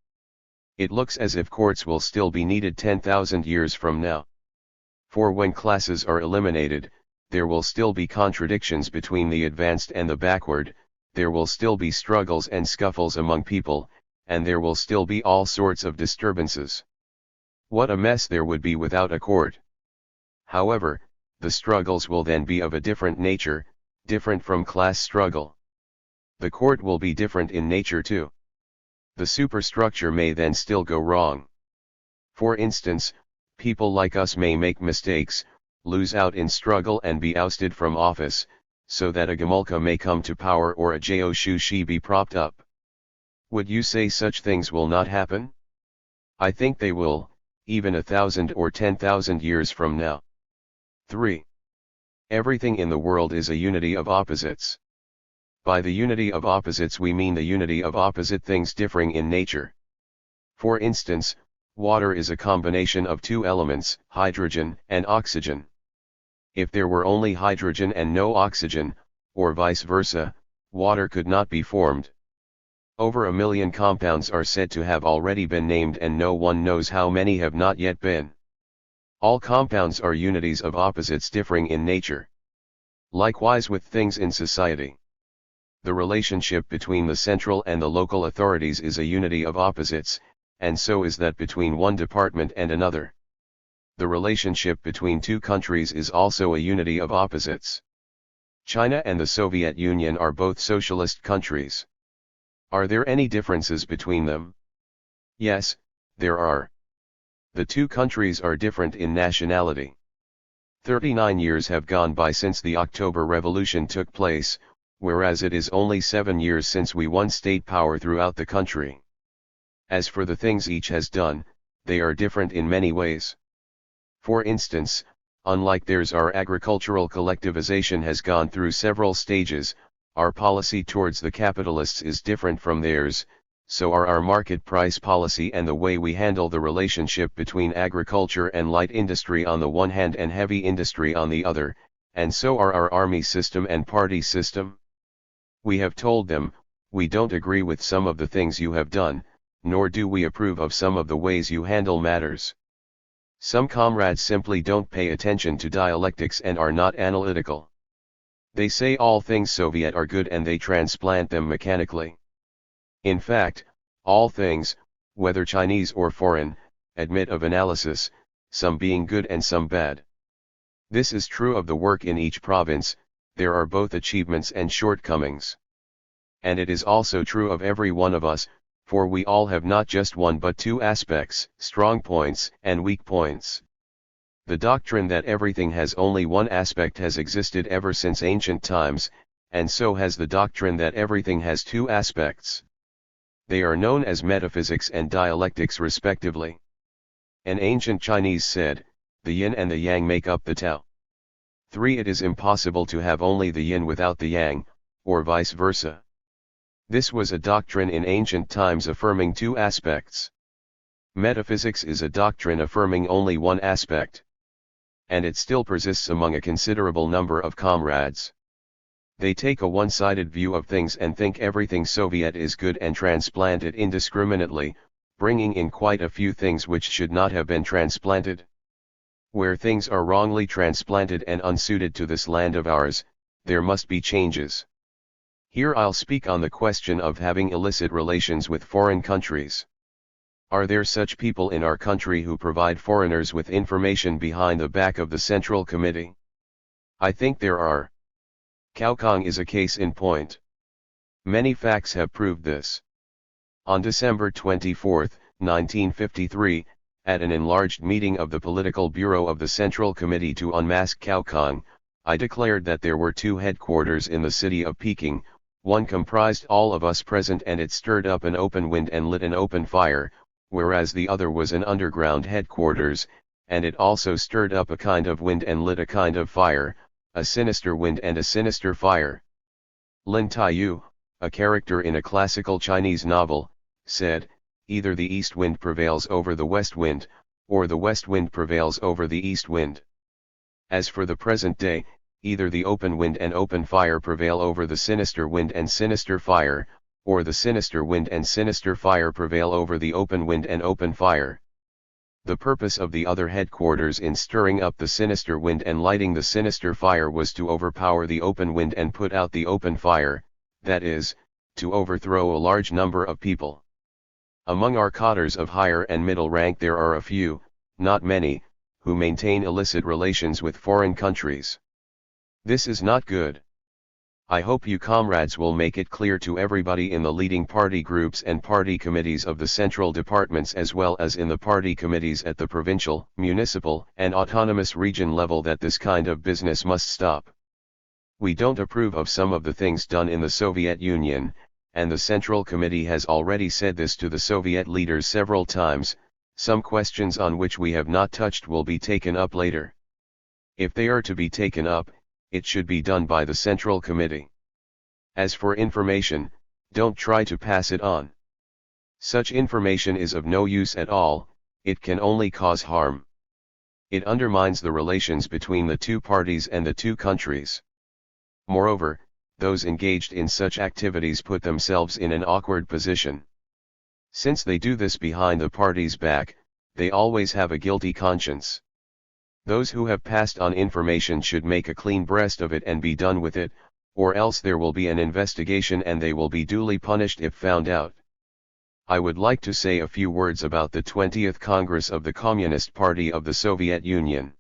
It looks as if courts will still be needed 10,000 years from now. For when classes are eliminated, there will still be contradictions between the advanced and the backward, there will still be struggles and scuffles among people, and there will still be all sorts of disturbances. What a mess there would be without a court. However, the struggles will then be of a different nature, different from class struggle. The court will be different in nature too. The superstructure may then still go wrong. For instance, people like us may make mistakes, lose out in struggle and be ousted from office, so that a Gomulka may come to power or a Zhao Shushi be propped up. Would you say such things will not happen? I think they will, even 1,000 or 10,000 years from now. 3. Everything in the world is a unity of opposites. By the unity of opposites we mean the unity of opposite things differing in nature. For instance, water is a combination of two elements, hydrogen and oxygen. If there were only hydrogen and no oxygen, or vice versa, water could not be formed. Over 1 million compounds are said to have already been named and no one knows how many have not yet been. All compounds are unities of opposites differing in nature. Likewise with things in society. The relationship between the central and the local authorities is a unity of opposites, and so is that between one department and another. The relationship between two countries is also a unity of opposites. China and the Soviet Union are both socialist countries. Are there any differences between them? Yes, there are. The two countries are different in nationality. 39 years have gone by since the October Revolution took place, whereas it is only 7 years since we won state power throughout the country. As for the things each has done, they are different in many ways. For instance, unlike theirs, our agricultural collectivization has gone through several stages, our policy towards the capitalists is different from theirs, so are our market price policy and the way we handle the relationship between agriculture and light industry on the one hand and heavy industry on the other, and so are our army system and party system. We have told them, we don't agree with some of the things you have done, nor do we approve of some of the ways you handle matters. Some comrades simply don't pay attention to dialectics and are not analytical. They say all things Soviet are good and they transplant them mechanically. In fact, all things, whether Chinese or foreign, admit of analysis, some being good and some bad. This is true of the work in each province, there are both achievements and shortcomings. And it is also true of every one of us, for we all have not just one but two aspects, strong points and weak points. The doctrine that everything has only one aspect has existed ever since ancient times, and so has the doctrine that everything has two aspects. They are known as metaphysics and dialectics respectively. An ancient Chinese said, the yin and the yang make up the Tao. 3. It is impossible to have only the yin without the yang, or vice versa. This was a doctrine in ancient times affirming two aspects. Metaphysics is a doctrine affirming only one aspect. And it still persists among a considerable number of comrades. They take a one-sided view of things and think everything Soviet is good and transplant it indiscriminately, bringing in quite a few things which should not have been transplanted. Where things are wrongly transplanted and unsuited to this land of ours, there must be changes. Here I'll speak on the question of having illicit relations with foreign countries. Are there such people in our country who provide foreigners with information behind the back of the Central Committee? I think there are. Kaokong is a case in point. Many facts have proved this. On December 24, 1953, at an enlarged meeting of the Political Bureau of the Central Committee to unmask Kaokong, I declared that there were two headquarters in the city of Peking, one comprised all of us present and it stirred up an open wind and lit an open fire, whereas the other was an underground headquarters, and it also stirred up a kind of wind and lit a kind of fire, a sinister wind and a sinister fire. Lin Taiyu, a character in a classical Chinese novel, said, either the east wind prevails over the west wind, or the west wind prevails over the east wind. As for the present day, either the open wind and open fire prevail over the sinister wind and sinister fire, or the sinister wind and sinister fire prevail over the open wind and open fire. The purpose of the other headquarters in stirring up the sinister wind and lighting the sinister fire was to overpower the open wind and put out the open fire, that is, to overthrow a large number of people. Among our cadres of higher and middle rank there are a few, not many, who maintain illicit relations with foreign countries. This is not good. I hope you comrades will make it clear to everybody in the leading party groups and party committees of the central departments as well as in the party committees at the provincial, municipal, and autonomous region level that this kind of business must stop. We don't approve of some of the things done in the Soviet Union, and the Central Committee has already said this to the Soviet leaders several times. Some questions on which we have not touched will be taken up later. If they are to be taken up, it should be done by the Central Committee. As for information, don't try to pass it on. Such information is of no use at all, it can only cause harm. It undermines the relations between the two parties and the two countries. Moreover, those engaged in such activities put themselves in an awkward position. Since they do this behind the party's back, they always have a guilty conscience. Those who have passed on information should make a clean breast of it and be done with it, or else there will be an investigation and they will be duly punished if found out. I would like to say a few words about the 20th Congress of the Communist Party of the Soviet Union.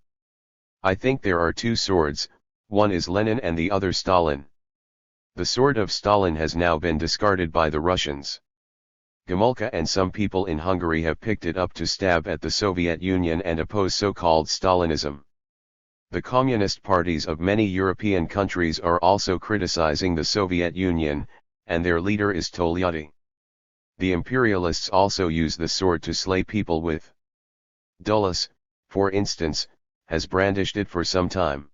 I think there are two swords, one is Lenin and the other Stalin. The sword of Stalin has now been discarded by the Russians. Gomulka and some people in Hungary have picked it up to stab at the Soviet Union and oppose so-called Stalinism. The communist parties of many European countries are also criticizing the Soviet Union, and their leader is Tolyatti. The imperialists also use the sword to slay people with. Dulles, for instance, has brandished it for some time.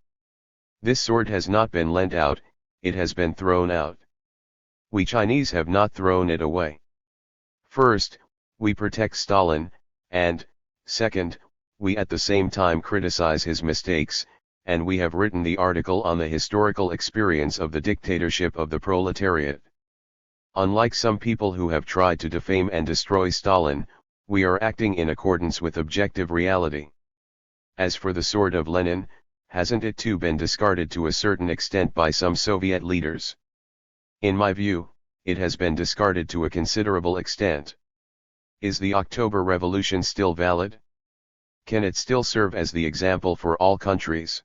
This sword has not been lent out, it has been thrown out. We Chinese have not thrown it away. First, we protect Stalin, and, second, we at the same time criticize his mistakes, and we have written the article on the historical experience of the dictatorship of the proletariat. Unlike some people who have tried to defame and destroy Stalin, we are acting in accordance with objective reality. As for the sword of Lenin, hasn't it too been discarded to a certain extent by some Soviet leaders? In my view, it has been discarded to a considerable extent. Is the October Revolution still valid? Can it still serve as the example for all countries?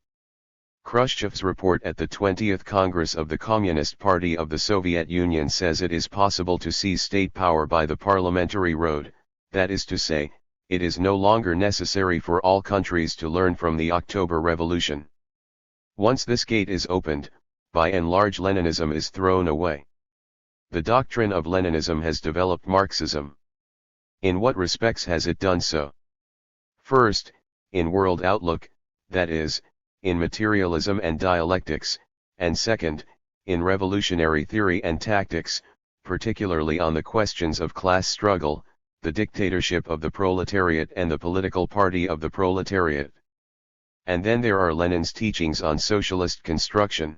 Khrushchev's report at the 20th Congress of the Communist Party of the Soviet Union says it is possible to seize state power by the parliamentary road, that is to say, it is no longer necessary for all countries to learn from the October Revolution. Once this gate is opened, by and large Leninism is thrown away. The doctrine of Leninism has developed Marxism. In what respects has it done so? First, in world outlook, that is, in materialism and dialectics, and second, in revolutionary theory and tactics, particularly on the questions of class struggle, the dictatorship of the proletariat and the political party of the proletariat. And then there are Lenin's teachings on socialist construction.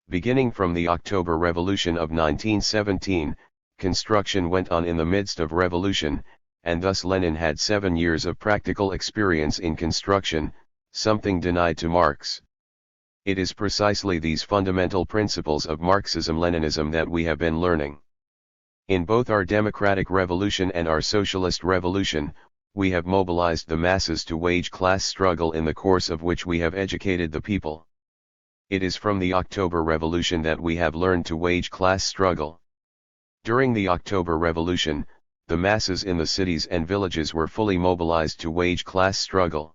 Beginning from the October Revolution of 1917, construction went on in the midst of revolution, and thus Lenin had 7 years of practical experience in construction, something denied to Marx. It is precisely these fundamental principles of Marxism-Leninism that we have been learning. In both our democratic revolution and our socialist revolution, we have mobilized the masses to wage class struggle in the course of which we have educated the people. It is from the October Revolution that we have learned to wage class struggle. During the October Revolution, the masses in the cities and villages were fully mobilized to wage class struggle.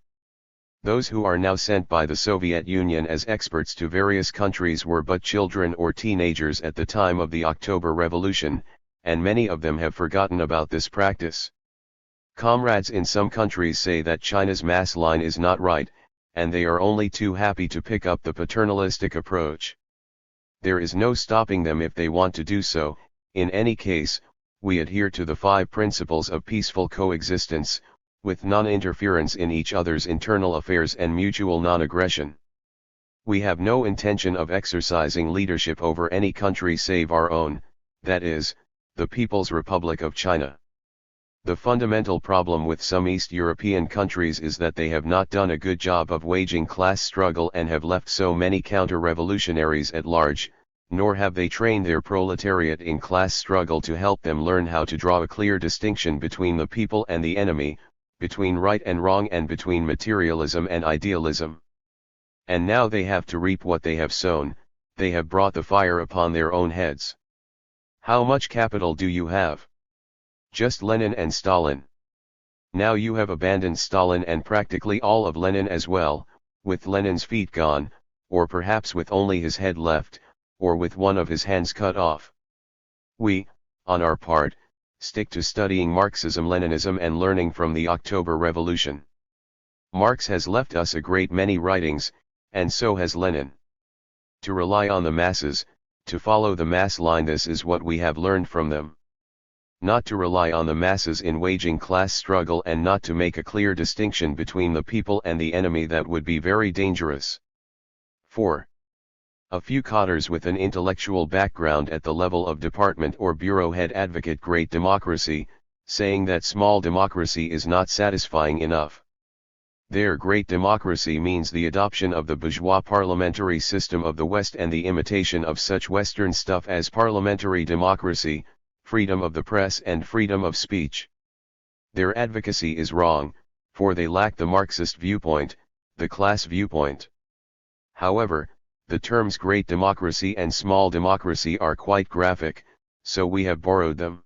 Those who are now sent by the Soviet Union as experts to various countries were but children or teenagers at the time of the October Revolution, and many of them have forgotten about this practice. Comrades in some countries say that China's mass line is not right, and they are only too happy to pick up the paternalistic approach. There is no stopping them if they want to do so. In any case, we adhere to the 5 principles of peaceful coexistence, with non-interference in each other's internal affairs and mutual non-aggression. We have no intention of exercising leadership over any country save our own, that is, the People's Republic of China. The fundamental problem with some East European countries is that they have not done a good job of waging class struggle and have left so many counter-revolutionaries at large, nor have they trained their proletariat in class struggle to help them learn how to draw a clear distinction between the people and the enemy, between right and wrong and between materialism and idealism. And now they have to reap what they have sown, they have brought the fire upon their own heads. How much capital do you have? Just Lenin and Stalin. Now you have abandoned Stalin and practically all of Lenin as well, with Lenin's feet gone, or perhaps with only his head left, or with one of his hands cut off. We, on our part, stick to studying Marxism-Leninism and learning from the October Revolution. Marx has left us a great many writings, and so has Lenin. To rely on the masses, to follow the mass line, this is what we have learned from them. Not to rely on the masses in waging class struggle and not to make a clear distinction between the people and the enemy, that would be very dangerous. 4. A few cotters with an intellectual background at the level of department or bureau head advocate great democracy, saying that small democracy is not satisfying enough. Their great democracy means the adoption of the bourgeois parliamentary system of the West and the imitation of such Western stuff as parliamentary democracy, freedom of the press and freedom of speech. Their advocacy is wrong, for they lack the Marxist viewpoint, the class viewpoint. However, the terms great democracy and small democracy are quite graphic, so we have borrowed them.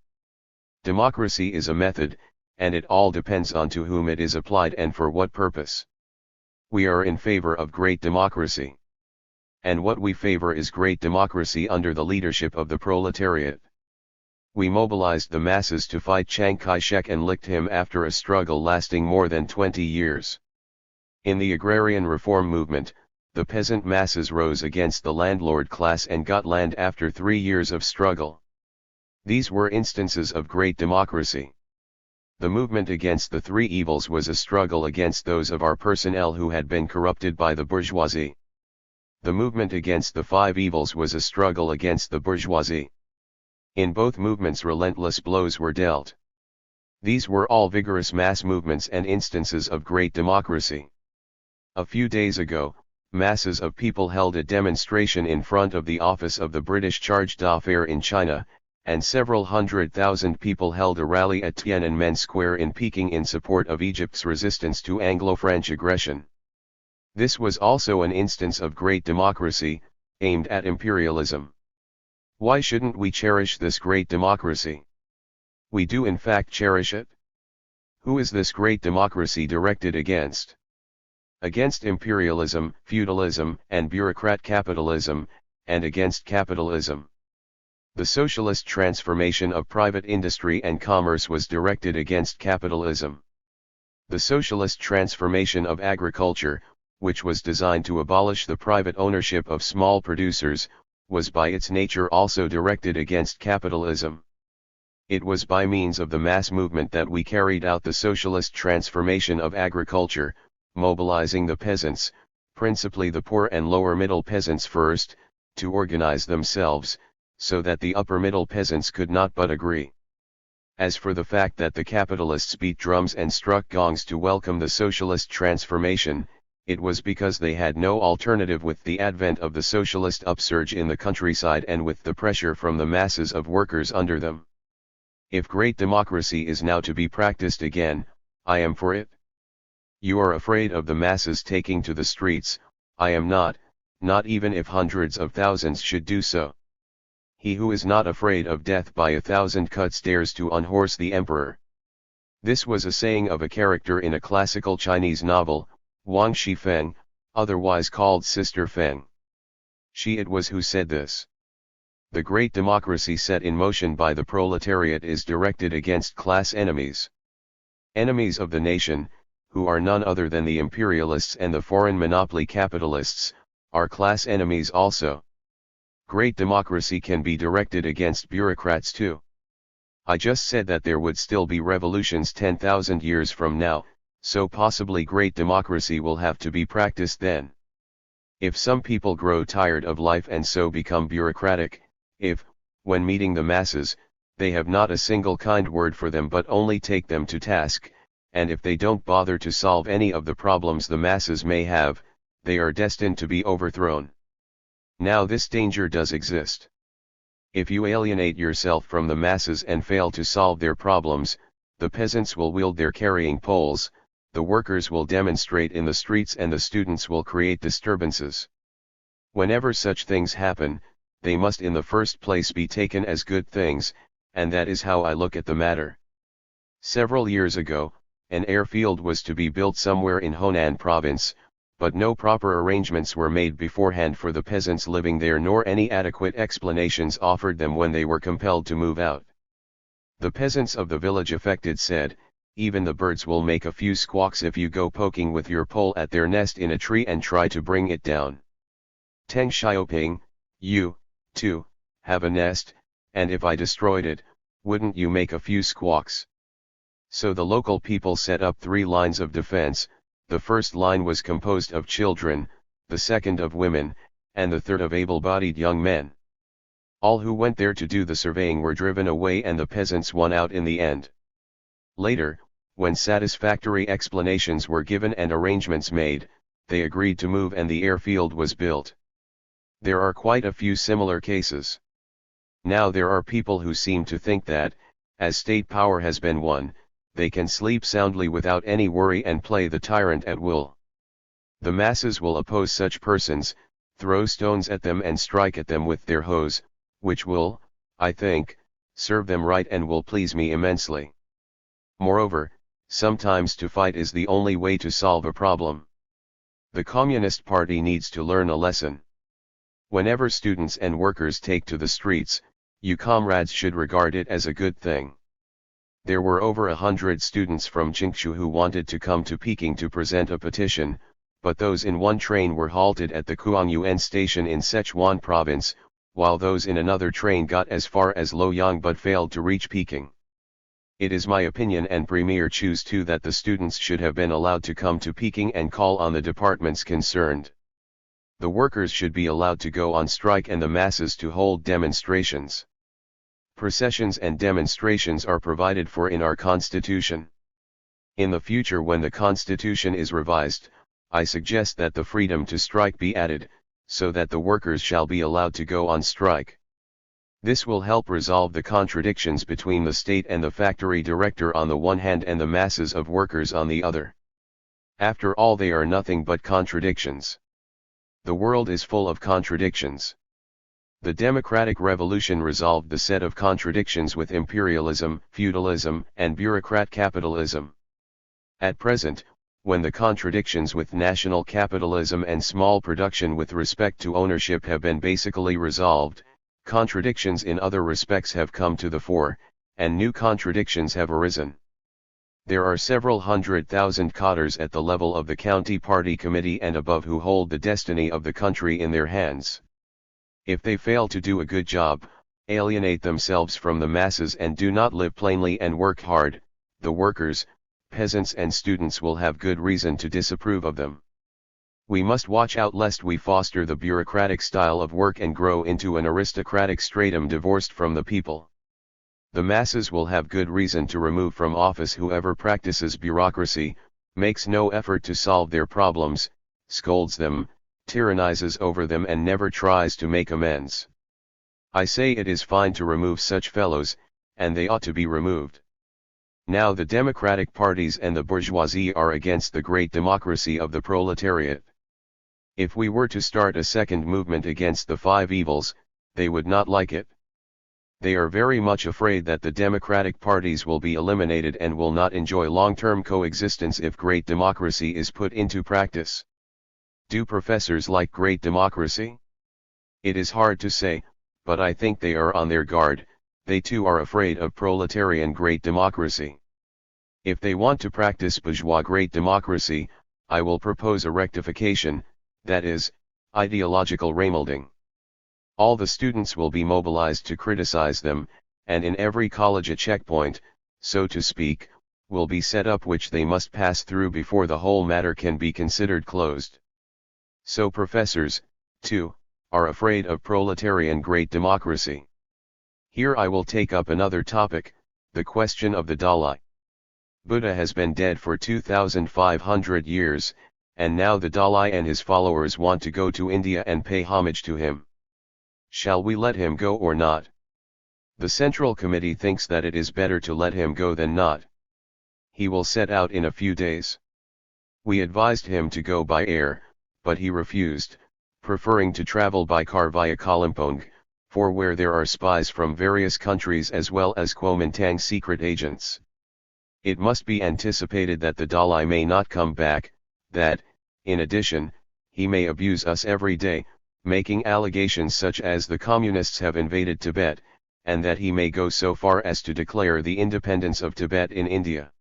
Democracy is a method, and it all depends on to whom it is applied and for what purpose. We are in favor of great democracy. And what we favor is great democracy under the leadership of the proletariat. We mobilized the masses to fight Chiang Kai-shek and licked him after a struggle lasting more than 20 years. In the agrarian reform movement, the peasant masses rose against the landlord class and got land after 3 years of struggle. These were instances of great democracy. The movement against the three evils was a struggle against those of our personnel who had been corrupted by the bourgeoisie. The movement against the five evils was a struggle against the bourgeoisie. In both movements relentless blows were dealt. These were all vigorous mass movements and instances of great democracy. A few days ago, masses of people held a demonstration in front of the office of the British Charge d'Affaires in China, and several 100,000 people held a rally at Tiananmen Square in Peking in support of Egypt's resistance to Anglo-French aggression. This was also an instance of great democracy, aimed at imperialism. Why shouldn't we cherish this great democracy? We do in fact cherish it. Who is this great democracy directed against? Against imperialism, feudalism, and bureaucrat capitalism, and against capitalism. The socialist transformation of private industry and commerce was directed against capitalism. The socialist transformation of agriculture, which was designed to abolish the private ownership of small producers, was by its nature also directed against capitalism. It was by means of the mass movement that we carried out the socialist transformation of agriculture, mobilizing the peasants, principally the poor and lower middle peasants first, to organize themselves, so that the upper middle peasants could not but agree. As for the fact that the capitalists beat drums and struck gongs to welcome the socialist transformation, it was because they had no alternative with the advent of the socialist upsurge in the countryside and with the pressure from the masses of workers under them. If great democracy is now to be practiced again, I am for it. You are afraid of the masses taking to the streets, I am not even if hundreds of thousands should do so. He who is not afraid of death by 1,000 cuts dares to unhorse the emperor. This was a saying of a character in a classical Chinese novel, Wang Shifeng, otherwise called Sister Feng. She it was who said this. The great democracy set in motion by the proletariat is directed against class enemies. Enemies of the nation, who are none other than the imperialists and the foreign monopoly capitalists, are class enemies also. Great democracy can be directed against bureaucrats too. I just said that there would still be revolutions 10,000 years from now, so possibly great democracy will have to be practiced then. If some people grow tired of life and so become bureaucratic, if, when meeting the masses, they have not a single kind word for them but only take them to task, and if they don't bother to solve any of the problems the masses may have, they are destined to be overthrown. Now this danger does exist. If you alienate yourself from the masses and fail to solve their problems, the peasants will wield their carrying poles, the workers will demonstrate in the streets and the students will create disturbances. Whenever such things happen, they must in the first place be taken as good things, and that is how I look at the matter. Several years ago, an airfield was to be built somewhere in Honan province, but no proper arrangements were made beforehand for the peasants living there nor any adequate explanations offered them when they were compelled to move out. The peasants of the village affected said, "Even the birds will make a few squawks if you go poking with your pole at their nest in a tree and try to bring it down. Teng Xiaoping, you, too, have a nest, and if I destroyed it, wouldn't you make a few squawks?" So the local people set up 3 lines of defense. The first line was composed of children, the second of women, and the third of able-bodied young men. All who went there to do the surveying were driven away and the peasants won out in the end. Later, when satisfactory explanations were given and arrangements made, they agreed to move and the airfield was built. There are quite a few similar cases. Now there are people who seem to think that, as state power has been won, they can sleep soundly without any worry and play the tyrant at will. The masses will oppose such persons, throw stones at them and strike at them with their hose, which will, I think, serve them right and will please me immensely. Moreover, sometimes to fight is the only way to solve a problem. The Communist Party needs to learn a lesson. Whenever students and workers take to the streets, you comrades should regard it as a good thing. There were over 100 students from Jingshu who wanted to come to Peking to present a petition, but those in one train were halted at the Kuangyuan station in Sichuan province, while those in another train got as far as Luoyang but failed to reach Peking. It is my opinion and Premier choose too that the students should have been allowed to come to Peking and call on the departments concerned. The workers should be allowed to go on strike and the masses to hold demonstrations. Processions and demonstrations are provided for in our Constitution. In the future when the Constitution is revised, I suggest that the freedom to strike be added, so that the workers shall be allowed to go on strike. This will help resolve the contradictions between the state and the factory director on the one hand and the masses of workers on the other. After all, they are nothing but contradictions. The world is full of contradictions. The democratic revolution resolved the set of contradictions with imperialism, feudalism, and bureaucrat capitalism. At present, when the contradictions with national capitalism and small production with respect to ownership have been basically resolved, contradictions in other respects have come to the fore, and new contradictions have arisen. There are several 100,000 cadres at the level of the county party committee and above who hold the destiny of the country in their hands. If they fail to do a good job, alienate themselves from the masses and do not live plainly and work hard, the workers, peasants and students will have good reason to disapprove of them. We must watch out lest we foster the bureaucratic style of work and grow into an aristocratic stratum divorced from the people. The masses will have good reason to remove from office whoever practices bureaucracy, makes no effort to solve their problems, scolds them, tyrannizes over them and never tries to make amends. I say it is fine to remove such fellows, and they ought to be removed. Now the democratic parties and the bourgeoisie are against the great democracy of the proletariat. If we were to start a second movement against the 5 evils, they would not like it. They are very much afraid that the democratic parties will be eliminated and will not enjoy long-term coexistence if great democracy is put into practice. Do professors like great democracy? It is hard to say, but I think they are on their guard. They too are afraid of proletarian great democracy. If they want to practice bourgeois great democracy, I will propose a rectification, that is, ideological remolding. All the students will be mobilized to criticize them, and in every college a checkpoint, so to speak, will be set up which they must pass through before the whole matter can be considered closed. So professors, too, are afraid of proletarian great democracy. Here I will take up another topic, the question of the Dalai. Buddha has been dead for 2,500 years, and now the Dalai and his followers want to go to India and pay homage to him. Shall we let him go or not? The Central Committee thinks that it is better to let him go than not. He will set out in a few days. We advised him to go by air, but he refused, preferring to travel by car via Kalimpong, for where there are spies from various countries as well as Kuomintang secret agents. It must be anticipated that the Dalai may not come back, that, in addition, he may abuse us every day, making allegations such as the communists have invaded Tibet, and that he may go so far as to declare the independence of Tibet in India.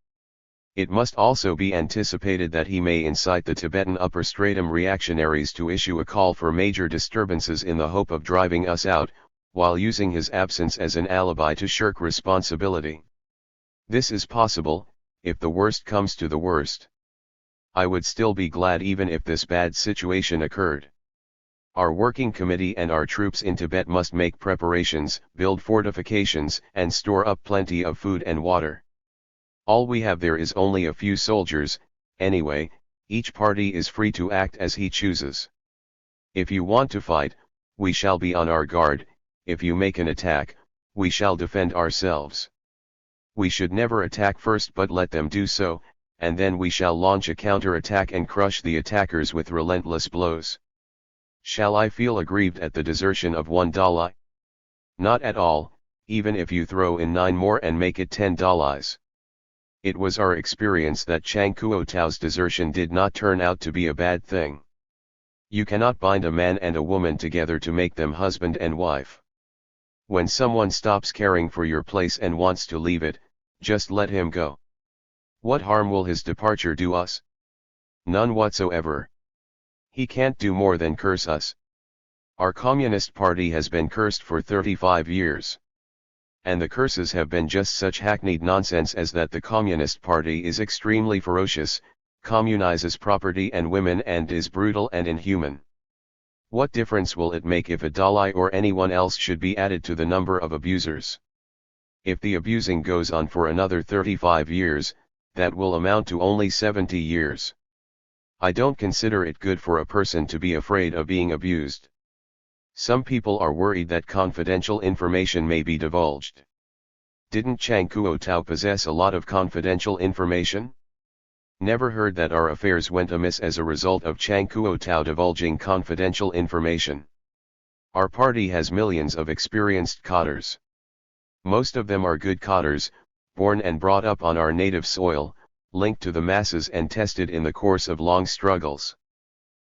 It must also be anticipated that he may incite the Tibetan upper stratum reactionaries to issue a call for major disturbances in the hope of driving us out, while using his absence as an alibi to shirk responsibility. This is possible, if the worst comes to the worst. I would still be glad even if this bad situation occurred. Our working committee and our troops in Tibet must make preparations, build fortifications, and store up plenty of food and water. All we have there is only a few soldiers. Anyway, each party is free to act as he chooses. If you want to fight, we shall be on our guard. If you make an attack, we shall defend ourselves. We should never attack first but let them do so, and then we shall launch a counter-attack and crush the attackers with relentless blows. Shall I feel aggrieved at the desertion of one Dalai? Not at all, even if you throw in 9 more and make it 10 Dalais. It was our experience that Chang Kuo-tao's desertion did not turn out to be a bad thing. You cannot bind a man and a woman together to make them husband and wife. When someone stops caring for your place and wants to leave it, just let him go. What harm will his departure do us? None whatsoever. He can't do more than curse us. Our Communist Party has been cursed for 35 years. And the curses have been just such hackneyed nonsense as that the Communist Party is extremely ferocious, communizes property and women and is brutal and inhuman. What difference will it make if a Dalai or anyone else should be added to the number of abusers? If the abusing goes on for another 35 years, that will amount to only 70 years. I don't consider it good for a person to be afraid of being abused. Some people are worried that confidential information may be divulged. Didn't Chang Kuo-tao possess a lot of confidential information? Never heard that our affairs went amiss as a result of Chang Kuo-tao divulging confidential information. Our party has millions of experienced cadres. Most of them are good cadres, born and brought up on our native soil, linked to the masses and tested in the course of long struggles.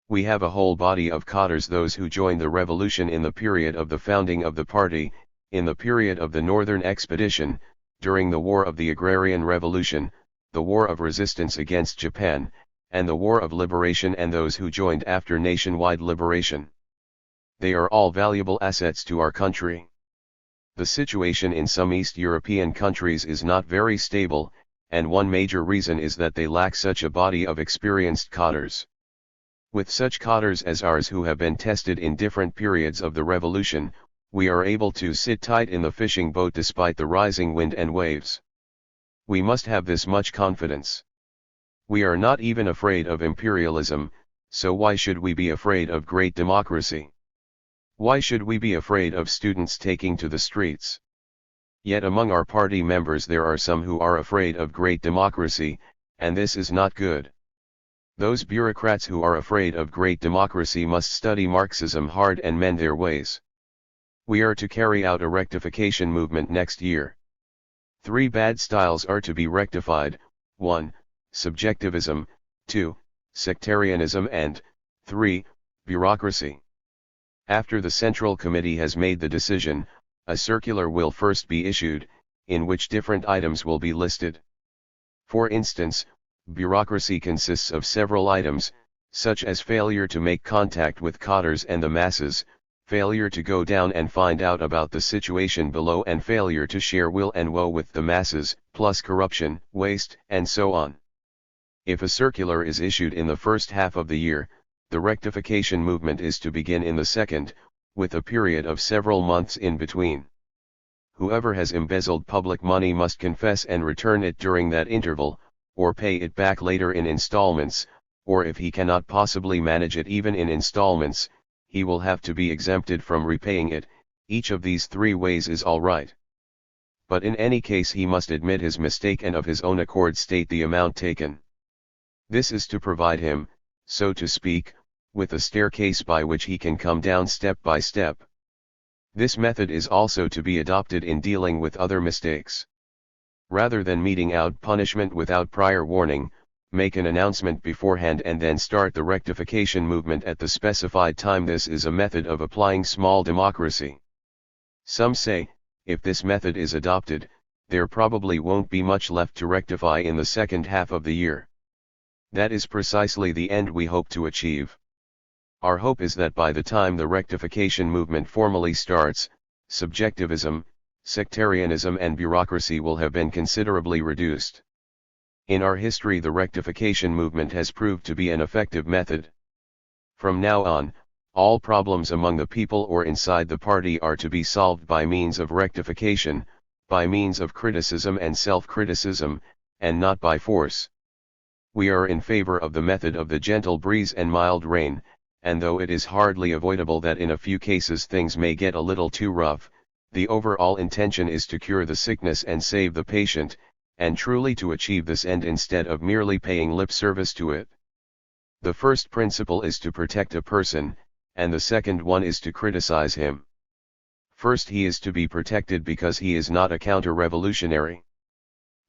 We have a whole body of cadres, those who joined the revolution in the period of the founding of the party, in the period of the Northern Expedition, during the War of the Agrarian Revolution, the War of Resistance against Japan, and the War of Liberation, and those who joined after nationwide liberation. They are all valuable assets to our country. The situation in some East European countries is not very stable, and one major reason is that they lack such a body of experienced cadres. With such cadres as ours who have been tested in different periods of the revolution, we are able to sit tight in the fishing boat despite the rising wind and waves. We must have this much confidence. We are not even afraid of imperialism, so why should we be afraid of great democracy? Why should we be afraid of students taking to the streets? Yet among our party members there are some who are afraid of great democracy, and this is not good. Those bureaucrats who are afraid of great democracy must study Marxism hard and mend their ways. We are to carry out a rectification movement next year. 3 bad styles are to be rectified: 1. Subjectivism, 2. Sectarianism, and 3. Bureaucracy. After the Central Committee has made the decision, a circular will first be issued, in which different items will be listed. For instance, bureaucracy consists of several items, such as failure to make contact with cadres and the masses, failure to go down and find out about the situation below, and failure to share will and woe with the masses, plus corruption, waste, and so on. If a circular is issued in the first half of the year, The rectification movement is to begin in the second, with a period of several months in between. Whoever has embezzled public money must confess and return it during that interval, or pay it back later in installments, or if he cannot possibly manage it even in installments, he will have to be exempted from repaying it. Each of these three ways is all right. But in any case he must admit his mistake and of his own accord state the amount taken. This is to provide him, so to speak, with a staircase by which he can come down step by step. This method is also to be adopted in dealing with other mistakes. Rather than meting out punishment without prior warning, make an announcement beforehand and then start the rectification movement at the specified time. This is a method of applying small democracy. Some say, if this method is adopted, there probably won't be much left to rectify in the second half of the year. That is precisely the end we hope to achieve. Our hope is that by the time the rectification movement formally starts, subjectivism, sectarianism and bureaucracy will have been considerably reduced. In our history, the rectification movement has proved to be an effective method. From now on, all problems among the people or inside the party are to be solved by means of rectification, by means of criticism and self-criticism, and not by force. We are in favor of the method of the gentle breeze and mild rain, and though it is hardly avoidable that in a few cases things may get a little too rough, the overall intention is to cure the sickness and save the patient, and truly to achieve this end instead of merely paying lip service to it. The first principle is to protect a person, and the second one is to criticize him. First, he is to be protected because he is not a counter-revolutionary.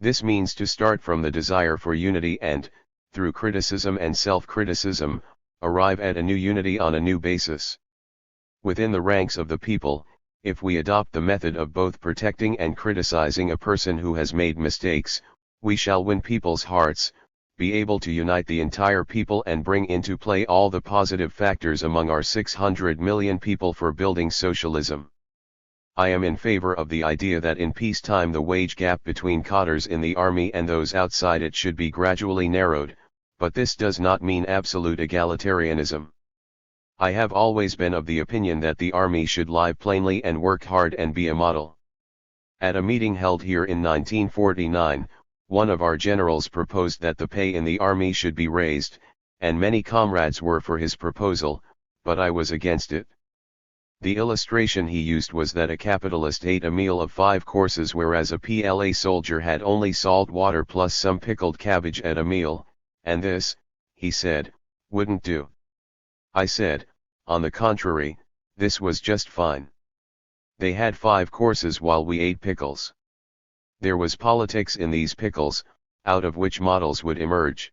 This means to start from the desire for unity and, through criticism and self-criticism, arrive at a new unity on a new basis. Within the ranks of the people, if we adopt the method of both protecting and criticizing a person who has made mistakes, we shall win people's hearts, be able to unite the entire people and bring into play all the positive factors among our 600 million people for building socialism. I am in favor of the idea that in peacetime the wage gap between cadres in the army and those outside it should be gradually narrowed, but this does not mean absolute egalitarianism. I have always been of the opinion that the army should lie plainly and work hard and be a model. At a meeting held here in 1949, one of our generals proposed that the pay in the army should be raised, and many comrades were for his proposal, but I was against it. The illustration he used was that a capitalist ate a meal of 5 courses whereas a PLA soldier had only salt water plus some pickled cabbage at a meal, and this, he said, wouldn't do. I said, on the contrary, this was just fine. They had 5 courses while we ate pickles. There was politics in these pickles, out of which models would emerge.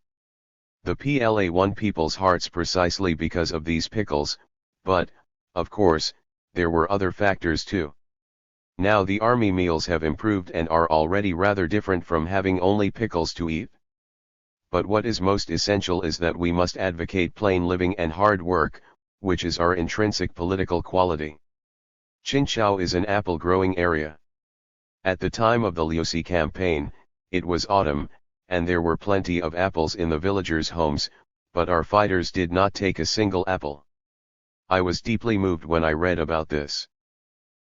The PLA won people's hearts precisely because of these pickles, but, of course, there were other factors too. Now the army meals have improved and are already rather different from having only pickles to eat. But what is most essential is that we must advocate plain living and hard work, which is our intrinsic political quality. Qinqiao is an apple-growing area. At the time of the Liuxi campaign, it was autumn, and there were plenty of apples in the villagers' homes, but our fighters did not take a single apple. I was deeply moved when I read about this.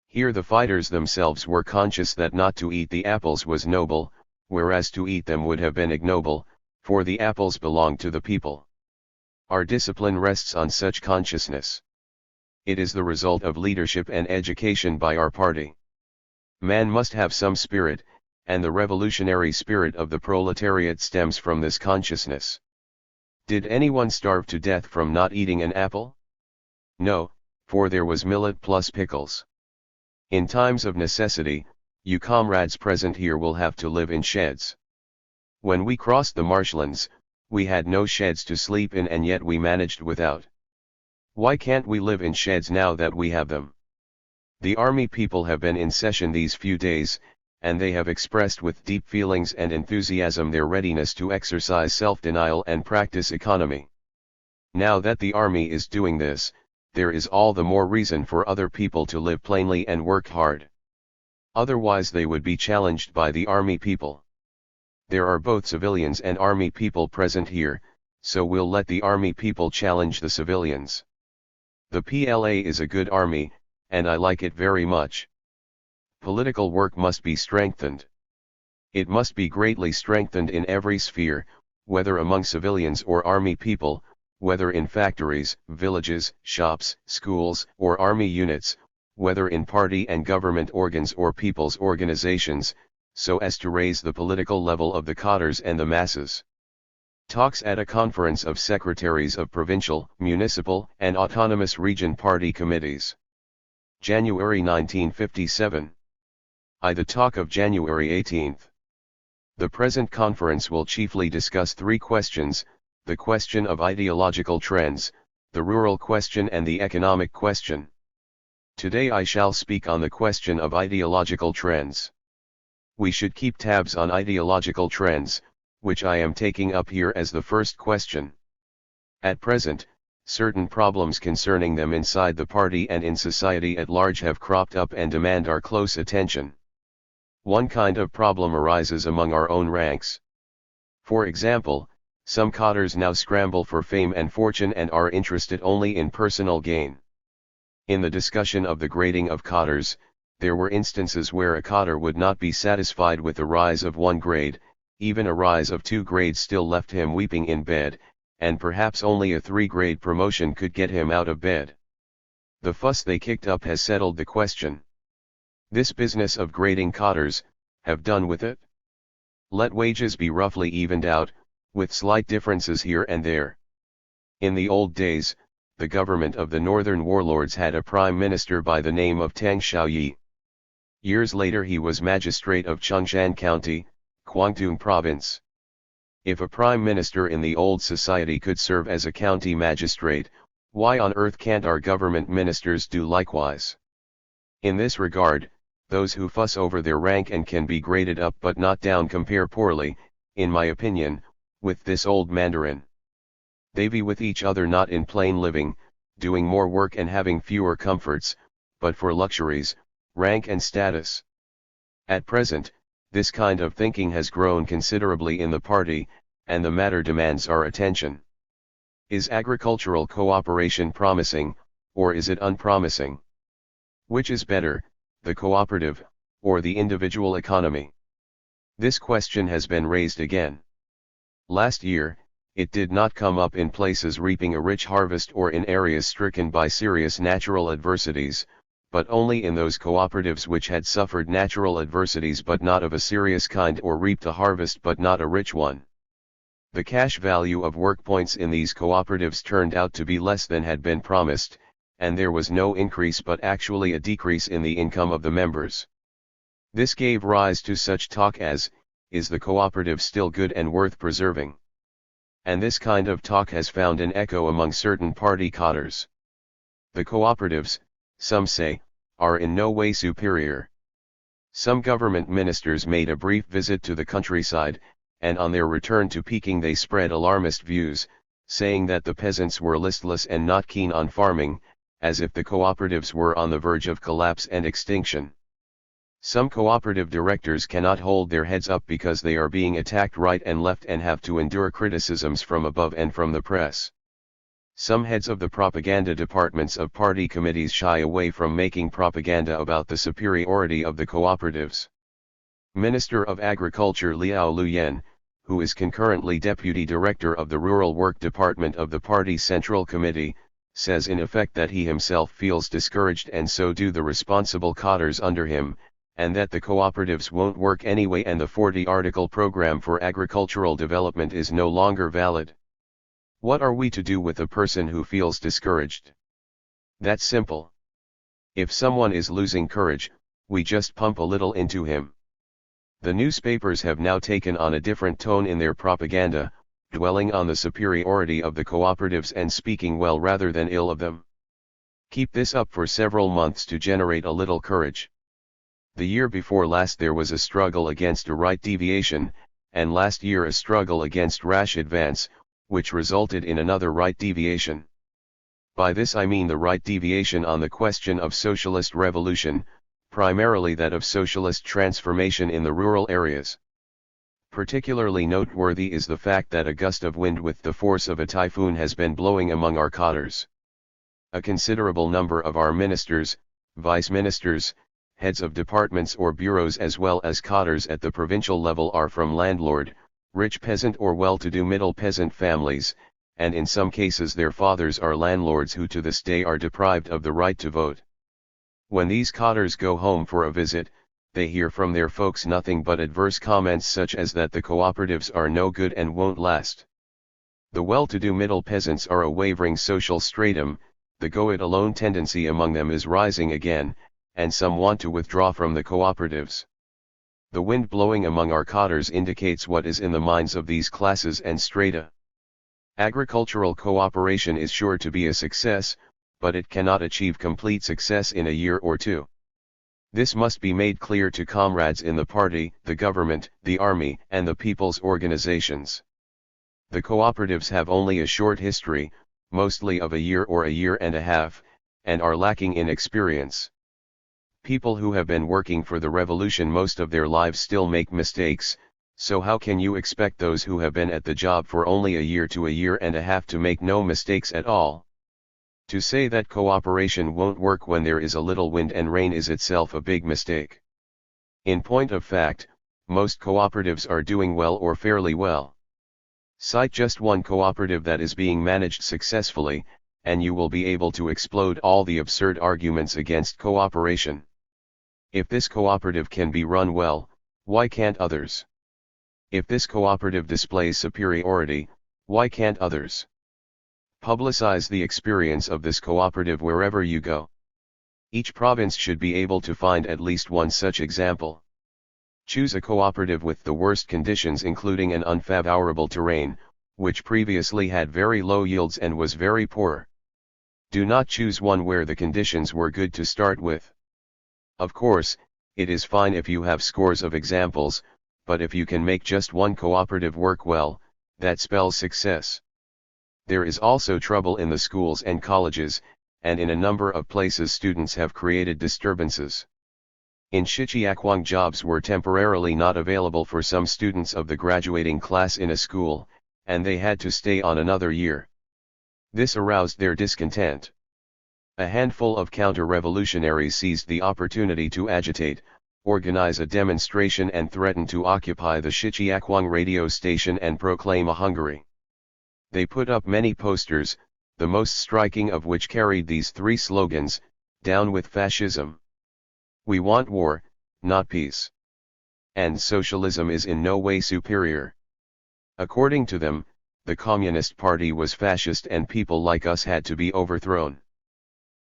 Here the fighters themselves were conscious that not to eat the apples was noble, whereas to eat them would have been ignoble, for the apples belonged to the people. Our discipline rests on such consciousness. It is the result of leadership and education by our party. Man must have some spirit, and the revolutionary spirit of the proletariat stems from this consciousness. Did anyone starve to death from not eating an apple? No, for there was millet plus pickles. In times of necessity, you comrades present here will have to live in sheds. When we crossed the marshlands, we had no sheds to sleep in and yet we managed without. Why can't we live in sheds now that we have them? The army people have been in session these few days, and they have expressed with deep feelings and enthusiasm their readiness to exercise self-denial and practice economy. Now that the army is doing this, there is all the more reason for other people to live plainly and work hard. Otherwise they would be challenged by the army people. There are both civilians and army people present here, so we'll let the army people challenge the civilians. The PLA is a good army, and I like it very much. Political work must be strengthened. It must be greatly strengthened in every sphere, whether among civilians or army people, whether in factories, villages, shops, schools, or army units, whether in party and government organs or people's organizations, so as to raise the political level of the cadres and the masses. Talks at a conference of secretaries of provincial, municipal, and autonomous region party committees. January 1957. The talk of January 18th. The present conference will chiefly discuss three questions: the question of ideological trends, the rural question and the economic question. Today I shall speak on the question of ideological trends. We should keep tabs on ideological trends, which I am taking up here as the first question. At present, certain problems concerning them inside the party and in society at large have cropped up and demand our close attention. One kind of problem arises among our own ranks. For example, some cadres now scramble for fame and fortune and are interested only in personal gain. In the discussion of the grading of cadres, there were instances where a cadre would not be satisfied with a rise of 1 grade, even a rise of 2 grades still left him weeping in bed, and perhaps only a 3-grade promotion could get him out of bed. The fuss they kicked up has settled the question. This business of grading cadres, have done with it. Let wages be roughly evened out, with slight differences here and there. In the old days, the government of the northern warlords had a prime minister by the name of Tang Xiaoyi. Years later he was magistrate of Chongshan County, Guangdong Province. If a prime minister in the old society could serve as a county magistrate, why on earth can't our government ministers do likewise? In this regard, those who fuss over their rank and can be graded up but not down compare poorly, in my opinion, with this old mandarin. They vie with each other not in plain living, doing more work and having fewer comforts, but for luxuries, rank and status. At present, this kind of thinking has grown considerably in the party, and the matter demands our attention. Is agricultural cooperation promising, or is it unpromising? Which is better, the cooperative, or the individual economy? This question has been raised again. Last year, it did not come up in places reaping a rich harvest or in areas stricken by serious natural adversities, but only in those cooperatives which had suffered natural adversities but not of a serious kind or reaped a harvest but not a rich one. The cash value of work points in these cooperatives turned out to be less than had been promised, and there was no increase but actually a decrease in the income of the members. This gave rise to such talk as, is the cooperative still good and worth preserving? And this kind of talk has found an echo among certain party cadres. The cooperatives, some say, are in no way superior. Some government ministers made a brief visit to the countryside, and on their return to Peking they spread alarmist views, saying that the peasants were listless and not keen on farming, as if the cooperatives were on the verge of collapse and extinction. Some cooperative directors cannot hold their heads up because they are being attacked right and left and have to endure criticisms from above and from the press. Some heads of the propaganda departments of party committees shy away from making propaganda about the superiority of the cooperatives. Minister of Agriculture Liao Luyan, who is concurrently Deputy Director of the Rural Work Department of the Party Central Committee, says in effect that he himself feels discouraged and so do the responsible cadres under him, and that the cooperatives won't work anyway and the 40-article program for agricultural development is no longer valid. What are we to do with a person who feels discouraged? That's simple. If someone is losing courage, we just pump a little into him. The newspapers have now taken on a different tone in their propaganda, dwelling on the superiority of the cooperatives and speaking well rather than ill of them. Keep this up for several months to generate a little courage. The year before last there was a struggle against a right deviation, and last year a struggle against rash advance, which resulted in another right deviation. By this I mean the right deviation on the question of socialist revolution, primarily that of socialist transformation in the rural areas. Particularly noteworthy is the fact that a gust of wind with the force of a typhoon has been blowing among our cotters. A considerable number of our ministers, vice ministers, heads of departments or bureaus as well as cotters at the provincial level are from landlord, rich peasant or well-to-do middle peasant families, and in some cases their fathers are landlords who to this day are deprived of the right to vote. When these cotters go home for a visit, they hear from their folks nothing but adverse comments such as that the cooperatives are no good and won't last. The well-to-do middle peasants are a wavering social stratum, the go-it-alone tendency among them is rising again, and some want to withdraw from the cooperatives. The wind blowing among our cotters indicates what is in the minds of these classes and strata. Agricultural cooperation is sure to be a success, but it cannot achieve complete success in a year or two. This must be made clear to comrades in the party, the government, the army, and the people's organizations. The cooperatives have only a short history, mostly of a year or a year and a half, and are lacking in experience. People who have been working for the revolution most of their lives still make mistakes, so how can you expect those who have been at the job for only a year to a year and a half to make no mistakes at all? To say that cooperation won't work when there is a little wind and rain is itself a big mistake. In point of fact, most cooperatives are doing well or fairly well. Cite just one cooperative that is being managed successfully, and you will be able to explode all the absurd arguments against cooperation. If this cooperative can be run well, why can't others? If this cooperative displays superiority, why can't others? Publicize the experience of this cooperative wherever you go. Each province should be able to find at least one such example. Choose a cooperative with the worst conditions including an unfavorable terrain, which previously had very low yields and was very poor. Do not choose one where the conditions were good to start with. Of course, it is fine if you have scores of examples, but if you can make just one cooperative work well, that spells success. There is also trouble in the schools and colleges, and in a number of places students have created disturbances. In Shijiakwang, jobs were temporarily not available for some students of the graduating class in a school, and they had to stay on another year. This aroused their discontent. A handful of counter-revolutionaries seized the opportunity to agitate, organize a demonstration and threaten to occupy the Shijiakwang radio station and proclaim a Hungary. They put up many posters, the most striking of which carried these three slogans: "Down with fascism," "We want war, not peace," and "Socialism is in no way superior." According to them, the Communist Party was fascist and people like us had to be overthrown.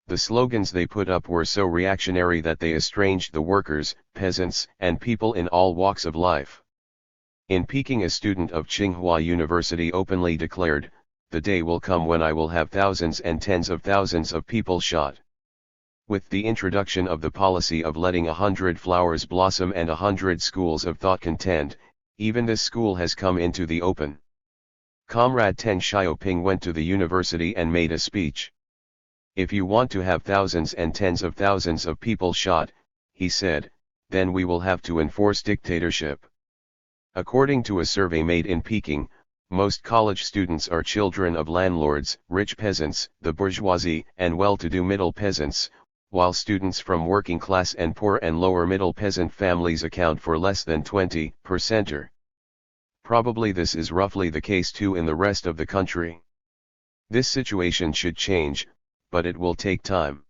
The slogans they put up were so reactionary that they estranged the workers, peasants, and people in all walks of life. In Peking, a student of Tsinghua University openly declared, "The day will come when I will have thousands and tens of thousands of people shot." With the introduction of the policy of letting 100 flowers blossom and 100 schools of thought contend, even this school has come into the open. Comrade Deng Xiaoping went to the university and made a speech. "If you want to have thousands and tens of thousands of people shot," he said, "then we will have to enforce dictatorship." According to a survey made in Peking, most college students are children of landlords, rich peasants, the bourgeoisie, and well-to-do middle peasants, while students from working class and poor and lower middle peasant families account for less than 20%. Probably this is roughly the case too in the rest of the country. This situation should change, but it will take time.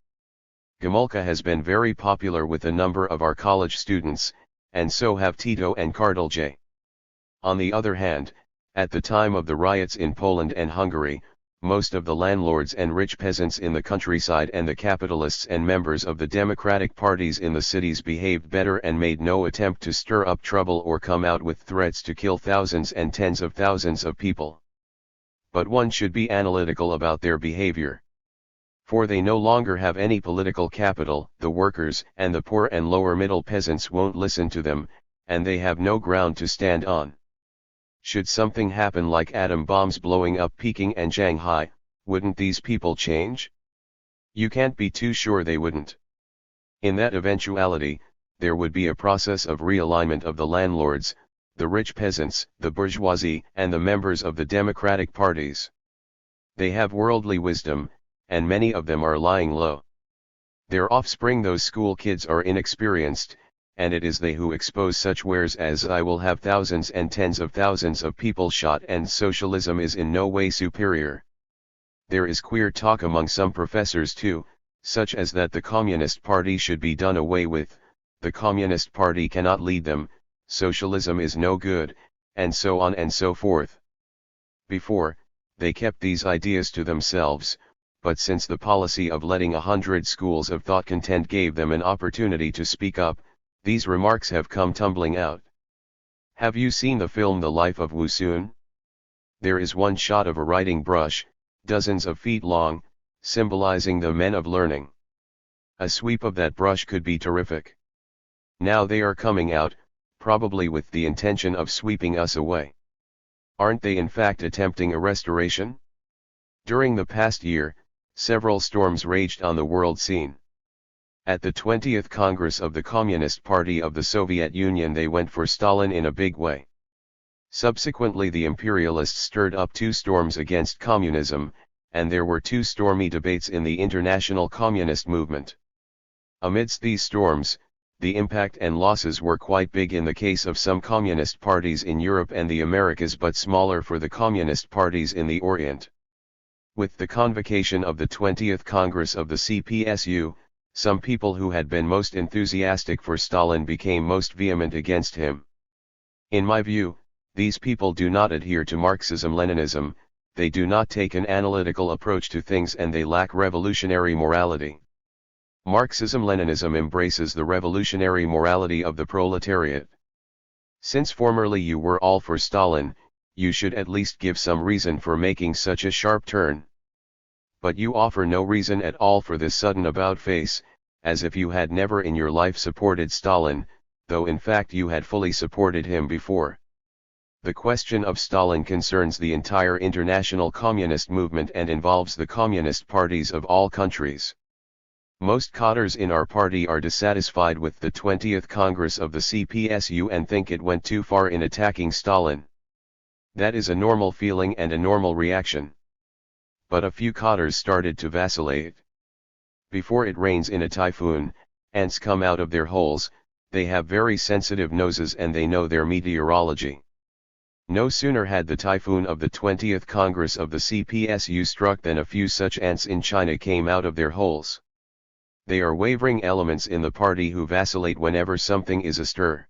Gomulka has been very popular with a number of our college students, and so have Tito and Kardalj. On the other hand, at the time of the riots in Poland and Hungary, most of the landlords and rich peasants in the countryside and the capitalists and members of the democratic parties in the cities behaved better and made no attempt to stir up trouble or come out with threats to kill thousands and tens of thousands of people. But one should be analytical about their behavior. For they no longer have any political capital, the workers and the poor and lower middle peasants won't listen to them, and they have no ground to stand on. Should something happen like atom bombs blowing up Peking and Shanghai, wouldn't these people change? You can't be too sure they wouldn't. In that eventuality, there would be a process of realignment of the landlords, the rich peasants, the bourgeoisie, and the members of the democratic parties. They have worldly wisdom, and many of them are lying low. Their offspring, those school kids, are inexperienced, and it is they who expose such wares as "I will have thousands and tens of thousands of people shot, and socialism is in no way superior." There is queer talk among some professors too, such as that the Communist Party should be done away with, the Communist Party cannot lead them, socialism is no good, and so on and so forth. Before, they kept these ideas to themselves, but since the policy of letting 100 schools of thought content gave them an opportunity to speak up, these remarks have come tumbling out. Have you seen the film The Life of Wu Sun? There is one shot of a writing brush, dozens of feet long, symbolizing the men of learning. A sweep of that brush could be terrific. Now they are coming out, probably with the intention of sweeping us away. Aren't they in fact attempting a restoration? During the past year, several storms raged on the world scene. At the 20th Congress of the Communist Party of the Soviet Union, they went for Stalin in a big way. Subsequently, the imperialists stirred up two storms against communism, and there were two stormy debates in the international communist movement. Amidst these storms, the impact and losses were quite big in the case of some communist parties in Europe and the Americas, but smaller for the communist parties in the Orient. With the convocation of the 20th Congress of the CPSU, some people who had been most enthusiastic for Stalin became most vehement against him. In my view, these people do not adhere to Marxism-Leninism, they do not take an analytical approach to things, and they lack revolutionary morality. Marxism-Leninism embraces the revolutionary morality of the proletariat. Since formerly you were all for Stalin, you should at least give some reason for making such a sharp turn. But you offer no reason at all for this sudden about-face, as if you had never in your life supported Stalin, though in fact you had fully supported him before. The question of Stalin concerns the entire international communist movement and involves the communist parties of all countries. Most cadres in our party are dissatisfied with the 20th Congress of the CPSU and think it went too far in attacking Stalin. That is a normal feeling and a normal reaction. But a few cadres started to vacillate. Before it rains in a typhoon, ants come out of their holes, they have very sensitive noses and they know their meteorology. No sooner had the typhoon of the 20th Congress of the CPSU struck than a few such ants in China came out of their holes. They are wavering elements in the party who vacillate whenever something is astir.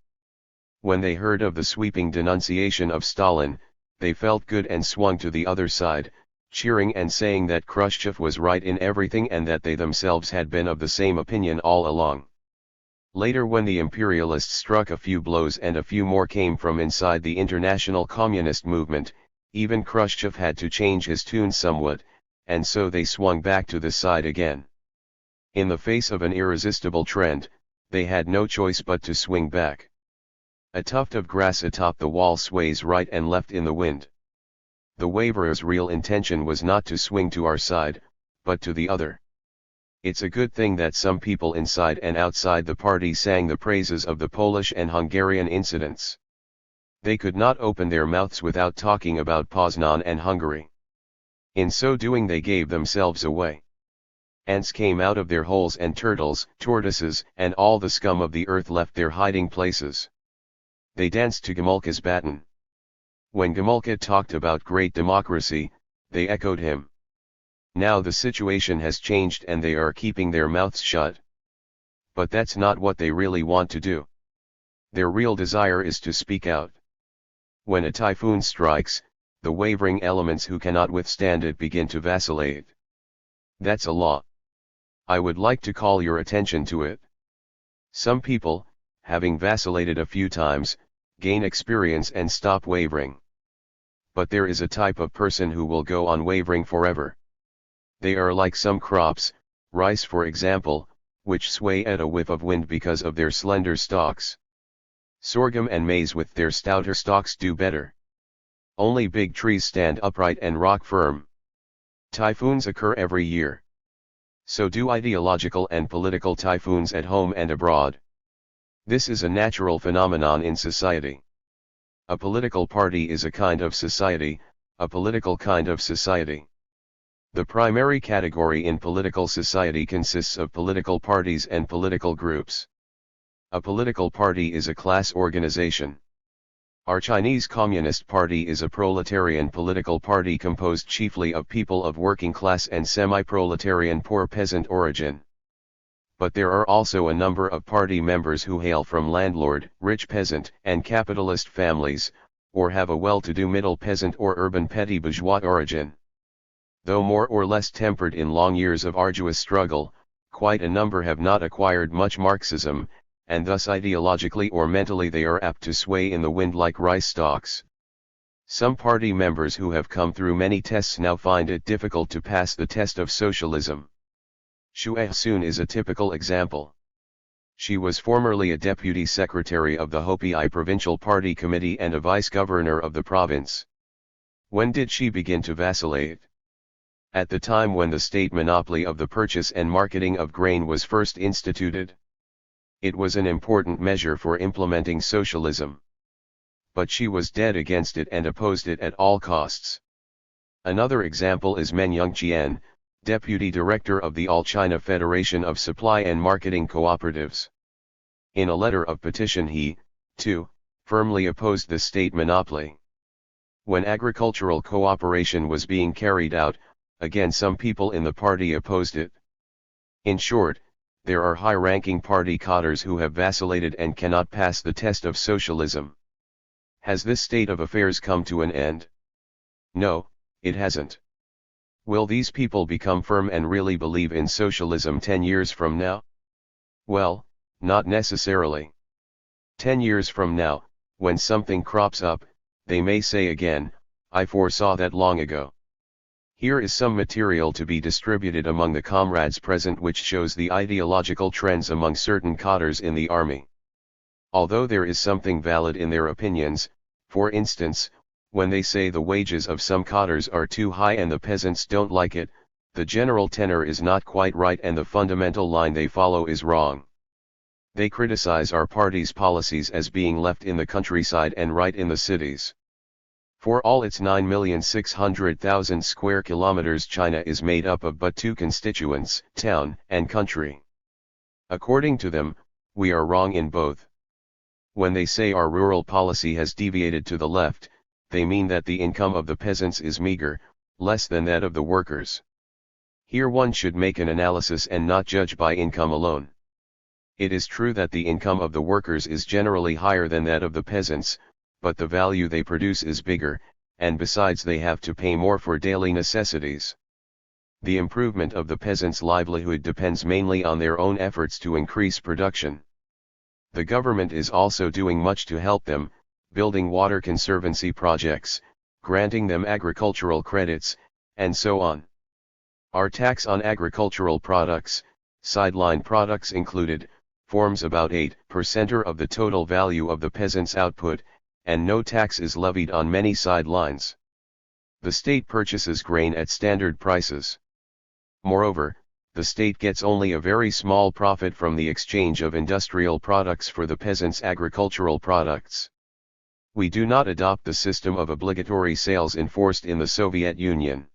When they heard of the sweeping denunciation of Stalin, they felt good and swung to the other side, cheering and saying that Khrushchev was right in everything and that they themselves had been of the same opinion all along. Later, when the imperialists struck a few blows and a few more came from inside the international communist movement, even Khrushchev had to change his tune somewhat, and so they swung back to the side again. In the face of an irresistible trend, they had no choice but to swing back. A tuft of grass atop the wall sways right and left in the wind. The waverer's real intention was not to swing to our side, but to the other. It's a good thing that some people inside and outside the party sang the praises of the Polish and Hungarian incidents. They could not open their mouths without talking about Poznan and Hungary. In so doing they gave themselves away. Ants came out of their holes and turtles, tortoises, and all the scum of the earth left their hiding places. They danced to Gomulka's baton. When Gomulka talked about great democracy, they echoed him. Now the situation has changed and they are keeping their mouths shut. But that's not what they really want to do. Their real desire is to speak out. When a typhoon strikes, the wavering elements who cannot withstand it begin to vacillate. That's a law. I would like to call your attention to it. Some people, having vacillated a few times, gain experience and stop wavering. But there is a type of person who will go on wavering forever. They are like some crops, rice for example, which sway at a whiff of wind because of their slender stalks. Sorghum and maize with their stouter stalks do better. Only big trees stand upright and rock firm. Typhoons occur every year. So do ideological and political typhoons at home and abroad. This is a natural phenomenon in society. A political party is a kind of society, a political kind of society. The primary category in political society consists of political parties and political groups. A political party is a class organization. Our Chinese Communist Party is a proletarian political party composed chiefly of people of working class and semi-proletarian poor peasant origin. But there are also a number of party members who hail from landlord, rich peasant, and capitalist families, or have a well-to-do middle peasant or urban petty bourgeois origin. Though more or less tempered in long years of arduous struggle, quite a number have not acquired much Marxism, and thus ideologically or mentally they are apt to sway in the wind like rice stalks. Some party members who have come through many tests now find it difficult to pass the test of socialism. Xue Sun is a typical example. She was formerly a deputy secretary of the Hopi Provincial Party Committee and a vice-governor of the province. When did she begin to vacillate? At the time when the state monopoly of the purchase and marketing of grain was first instituted. It was an important measure for implementing socialism. But she was dead against it and opposed it at all costs. Another example is Men Yongqian, Deputy Director of the All China Federation of Supply and Marketing Cooperatives. In a letter of petition he, too, firmly opposed the state monopoly. When agricultural cooperation was being carried out, again some people in the party opposed it. In short, there are high-ranking party cadres who have vacillated and cannot pass the test of socialism. Has this state of affairs come to an end? No, it hasn't. Will these people become firm and really believe in socialism 10 years from now? Well, not necessarily. 10 years from now, when something crops up, they may say again, I foresaw that long ago. Here is some material to be distributed among the comrades present which shows the ideological trends among certain cadres in the army. Although there is something valid in their opinions, for instance, when they say the wages of some cadres are too high and the peasants don't like it, the general tenor is not quite right and the fundamental line they follow is wrong. They criticize our party's policies as being left in the countryside and right in the cities. For all its 9,600,000 square kilometers, China is made up of but two constituents, town and country. According to them, we are wrong in both. When they say our rural policy has deviated to the left, they mean that the income of the peasants is meager, less than that of the workers. Here one should make an analysis and not judge by income alone. It is true that the income of the workers is generally higher than that of the peasants, but the value they produce is bigger, and besides they have to pay more for daily necessities. The improvement of the peasants' livelihood depends mainly on their own efforts to increase production. The government is also doing much to help them, building water conservancy projects, granting them agricultural credits, and so on. Our tax on agricultural products, sideline products included, forms about 8% of the total value of the peasants' output, and no tax is levied on many sidelines. The state purchases grain at standard prices. Moreover, the state gets only a very small profit from the exchange of industrial products for the peasants' agricultural products. We do not adopt the system of obligatory sales enforced in the Soviet Union.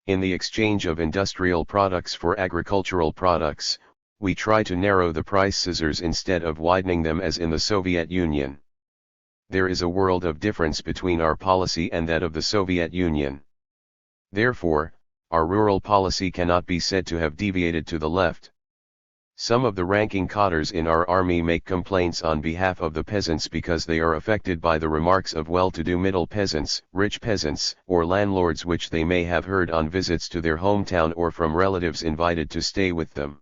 In the exchange of industrial products for agricultural products, we try to narrow the price scissors instead of widening them as in the Soviet Union. There is a world of difference between our policy and that of the Soviet Union. Therefore, our rural policy cannot be said to have deviated to the left. Some of the ranking cadres in our army make complaints on behalf of the peasants because they are affected by the remarks of well-to-do middle peasants, rich peasants, or landlords which they may have heard on visits to their hometown or from relatives invited to stay with them.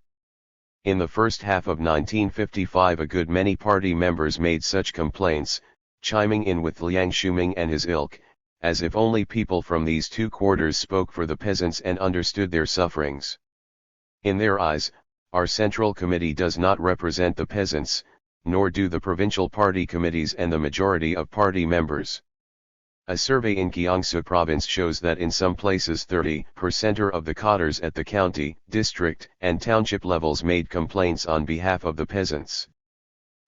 In the first half of 1955 a good many party members made such complaints, chiming in with Liang Shuming and his ilk, as if only people from these two quarters spoke for the peasants and understood their sufferings. In their eyes, our Central Committee does not represent the peasants, nor do the provincial party committees and the majority of party members. A survey in Jiangsu province shows that in some places 30% of the cadres at the county, district, and township levels made complaints on behalf of the peasants.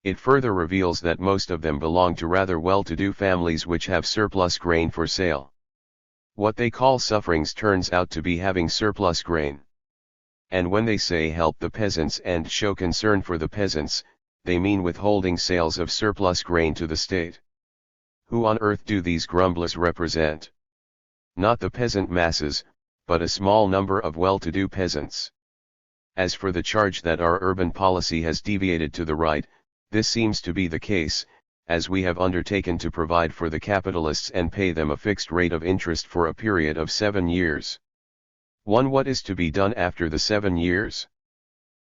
It further reveals that most of them belong to rather well-to-do families which have surplus grain for sale. What they call sufferings turns out to be having surplus grain. And when they say help the peasants and show concern for the peasants, they mean withholding sales of surplus grain to the state. Who on earth do these grumblers represent? Not the peasant masses, but a small number of well-to-do peasants. As for the charge that our urban policy has deviated to the right, this seems to be the case, as we have undertaken to provide for the capitalists and pay them a fixed rate of interest for a period of 7 years. What is to be done after the 7 years?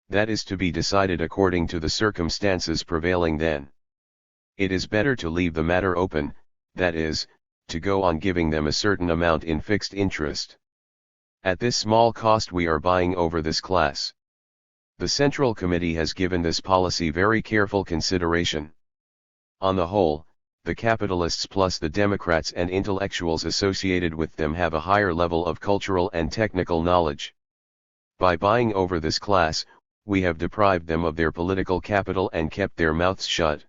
That is to be decided according to the circumstances prevailing then. It is better to leave the matter open, that is, to go on giving them a certain amount in fixed interest. At this small cost we are buying over this class. The Central Committee has given this policy very careful consideration. On the whole, the capitalists plus the Democrats and intellectuals associated with them have a higher level of cultural and technical knowledge. By buying over this class, we have deprived them of their political capital and kept their mouths shut.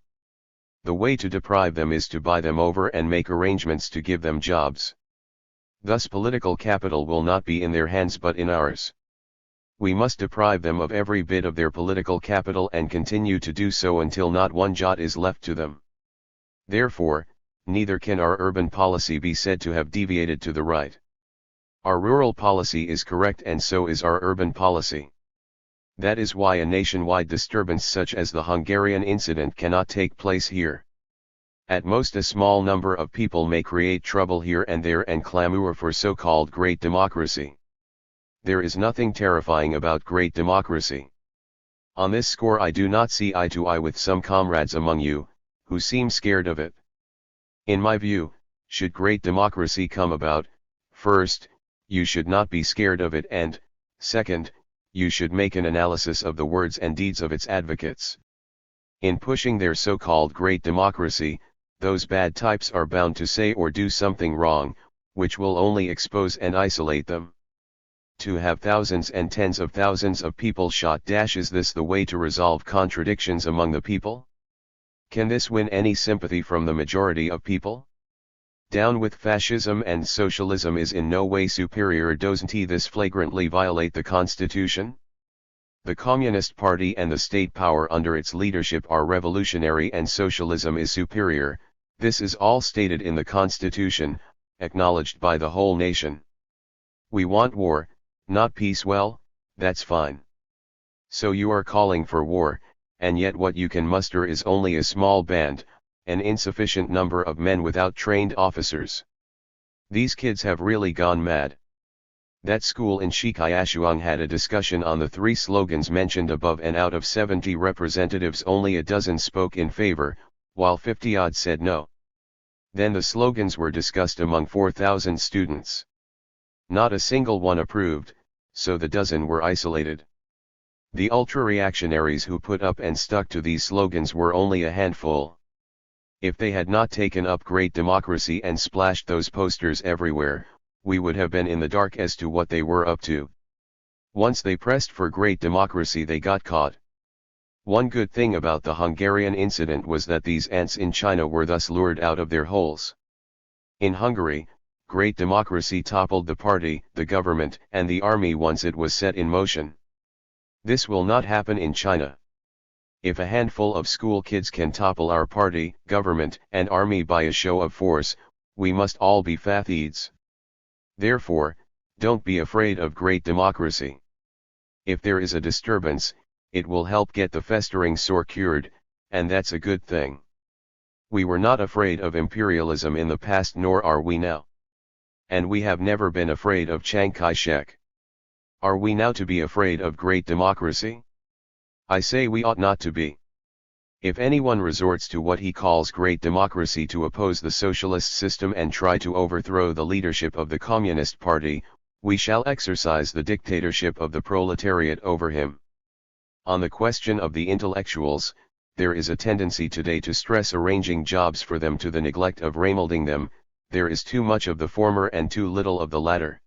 The way to deprive them is to buy them over and make arrangements to give them jobs. Thus political capital will not be in their hands but in ours. We must deprive them of every bit of their political capital and continue to do so until not one jot is left to them. Therefore, neither can our urban policy be said to have deviated to the right. Our rural policy is correct and so is our urban policy. That is why a nationwide disturbance such as the Hungarian incident cannot take place here. At most a small number of people may create trouble here and there and clamor for so-called great democracy. There is nothing terrifying about great democracy. On this score I do not see eye to eye with some comrades among you, who seem scared of it. In my view, should great democracy come about, first, you should not be scared of it and, second, you should make an analysis of the words and deeds of its advocates. In pushing their so-called great democracy, those bad types are bound to say or do something wrong, which will only expose and isolate them. To have thousands and tens of thousands of people shot. Is this the way to resolve contradictions among the people? Can this win any sympathy from the majority of people? Down with fascism and socialism is in no way superior. Doesn't this flagrantly violate the Constitution? The Communist Party and the state power under its leadership are revolutionary and socialism is superior. This is all stated in the Constitution, acknowledged by the whole nation. We want war, not peace. Well, that's fine. So you are calling for war, and yet what you can muster is only a small band, an insufficient number of men without trained officers. These kids have really gone mad. That school in Shikyashuang had a discussion on the 3 slogans mentioned above, and out of 70 representatives only a dozen spoke in favor, while 50-odd said no. Then the slogans were discussed among 4,000 students. Not a single one approved, so the dozen were isolated. The ultra-reactionaries who put up and stuck to these slogans were only a handful. If they had not taken up great democracy and splashed those posters everywhere, we would have been in the dark as to what they were up to. Once they pressed for great democracy, they got caught. One good thing about the Hungarian incident was that these ants in China were thus lured out of their holes. In Hungary, great democracy toppled the party, the government, and the army once it was set in motion. This will not happen in China. If a handful of school kids can topple our party, government, and army by a show of force, we must all be fathids. Therefore, don't be afraid of great democracy. If there is a disturbance, it will help get the festering sore cured, and that's a good thing. We were not afraid of imperialism in the past, nor are we now. And we have never been afraid of Chiang Kai-shek. Are we now to be afraid of great democracy? I say we ought not to be. If anyone resorts to what he calls great democracy to oppose the socialist system and try to overthrow the leadership of the Communist Party, we shall exercise the dictatorship of the proletariat over him. On the question of the intellectuals, there is a tendency today to stress arranging jobs for them to the neglect of remolding them. There is too much of the former and too little of the latter.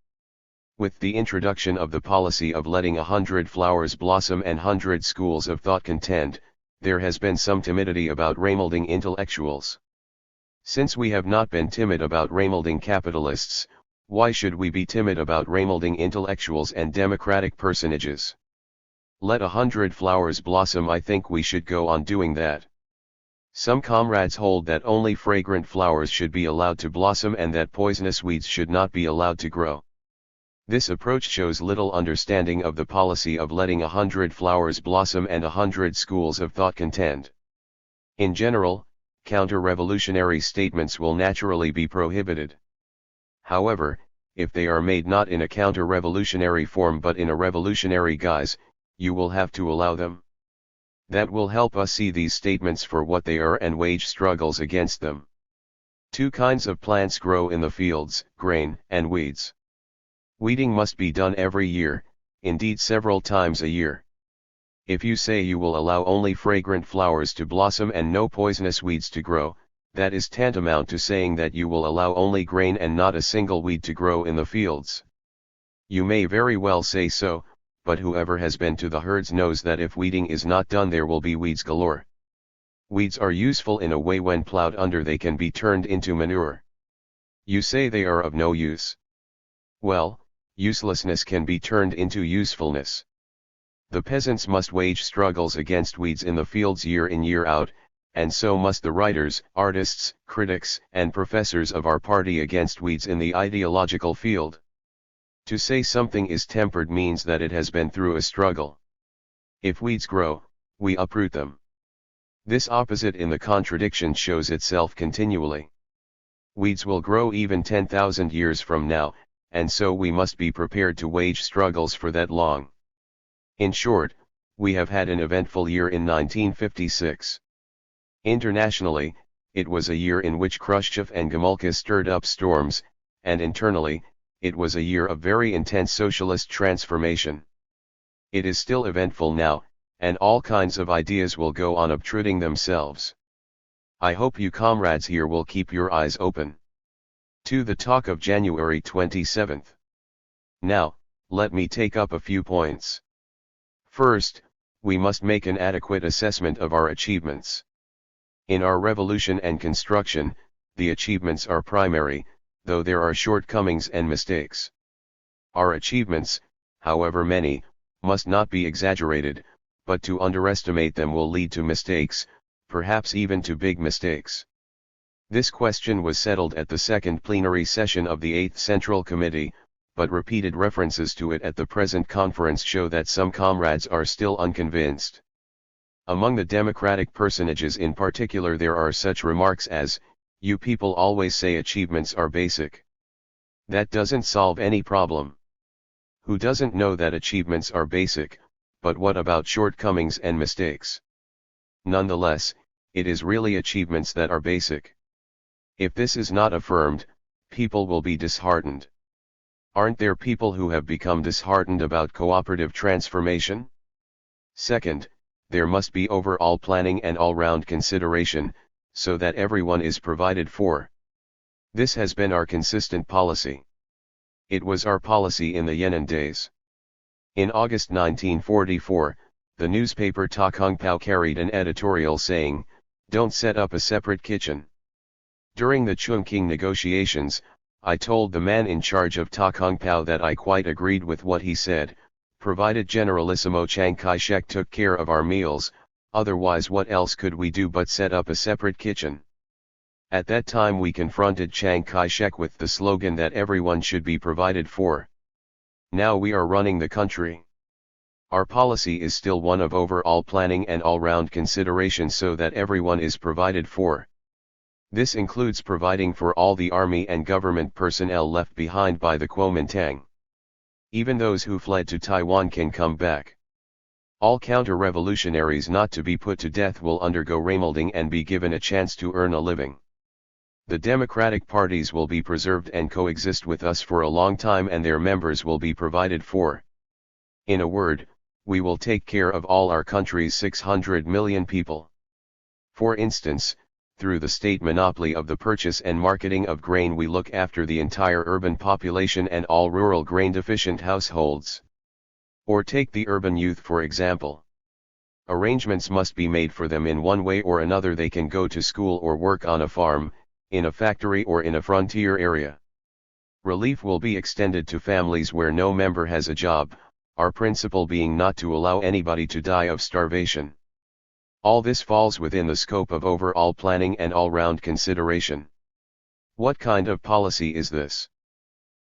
With the introduction of the policy of letting 100 flowers blossom and 100 schools of thought contend, there has been some timidity about remolding intellectuals. Since we have not been timid about remolding capitalists, why should we be timid about remolding intellectuals and democratic personages? Let 100 flowers blossom. I think we should go on doing that. Some comrades hold that only fragrant flowers should be allowed to blossom and that poisonous weeds should not be allowed to grow. This approach shows little understanding of the policy of letting 100 flowers blossom and 100 schools of thought contend. In general, counter-revolutionary statements will naturally be prohibited. However, if they are made not in a counter-revolutionary form but in a revolutionary guise, you will have to allow them. That will help us see these statements for what they are and wage struggles against them. Two kinds of plants grow in the fields, grain and weeds. Weeding must be done every year, indeed several times a year. If you say you will allow only fragrant flowers to blossom and no poisonous weeds to grow, that is tantamount to saying that you will allow only grain and not a single weed to grow in the fields. You may very well say so, but whoever has been to the herds knows that if weeding is not done there will be weeds galore. Weeds are useful in a way: when plowed under they can be turned into manure. You say they are of no use. Well, uselessness can be turned into usefulness. The peasants must wage struggles against weeds in the fields year in year out, and so must the writers, artists, critics, and professors of our party against weeds in the ideological field. To say something is tempered means that it has been through a struggle. If weeds grow, we uproot them. This opposite in the contradiction shows itself continually. Weeds will grow even 10,000 years from now, and so we must be prepared to wage struggles for that long. In short, we have had an eventful year in 1956. Internationally, it was a year in which Khrushchev and Gomulka stirred up storms, and internally, it was a year of very intense socialist transformation. It is still eventful now, and all kinds of ideas will go on obtruding themselves. I hope you comrades here will keep your eyes open. To the talk of January 27th. Now, let me take up a few points. First, we must make an adequate assessment of our achievements. In our revolution and construction, the achievements are primary, though there are shortcomings and mistakes. Our achievements, however many, must not be exaggerated, but to underestimate them will lead to mistakes, perhaps even to big mistakes. This question was settled at the second plenary session of the 8th Central Committee, but repeated references to it at the present conference show that some comrades are still unconvinced. Among the democratic personages in particular there are such remarks as, "You people always say achievements are basic. That doesn't solve any problem. Who doesn't know that achievements are basic, but what about shortcomings and mistakes?" Nonetheless, it is really achievements that are basic. If this is not affirmed, people will be disheartened. Aren't there people who have become disheartened about cooperative transformation? Second, there must be overall planning and all-round consideration, so that everyone is provided for. This has been our consistent policy. It was our policy in the Yan'an days. In August 1944, the newspaper Ta Kung Pao carried an editorial saying, "Don't set up a separate kitchen." During the Chungking negotiations, I told the man in charge of Ta Kung Pao that I quite agreed with what he said, provided Generalissimo Chiang Kai-shek took care of our meals, otherwise what else could we do but set up a separate kitchen? At that time we confronted Chiang Kai-shek with the slogan that everyone should be provided for. Now we are running the country. Our policy is still one of overall planning and all-round consideration so that everyone is provided for. This includes providing for all the army and government personnel left behind by the Kuomintang. Even those who fled to Taiwan can come back. All counter-revolutionaries not to be put to death will undergo remolding and be given a chance to earn a living. The democratic parties will be preserved and coexist with us for a long time and their members will be provided for. In a word, we will take care of all our country's 600 million people. For instance, through the state monopoly of the purchase and marketing of grain we look after the entire urban population and all rural grain-deficient households. Or take the urban youth for example. Arrangements must be made for them in one way or another. They can go to school or work on a farm, in a factory or in a frontier area. Relief will be extended to families where no member has a job, our principle being not to allow anybody to die of starvation. All this falls within the scope of overall planning and all-round consideration. What kind of policy is this?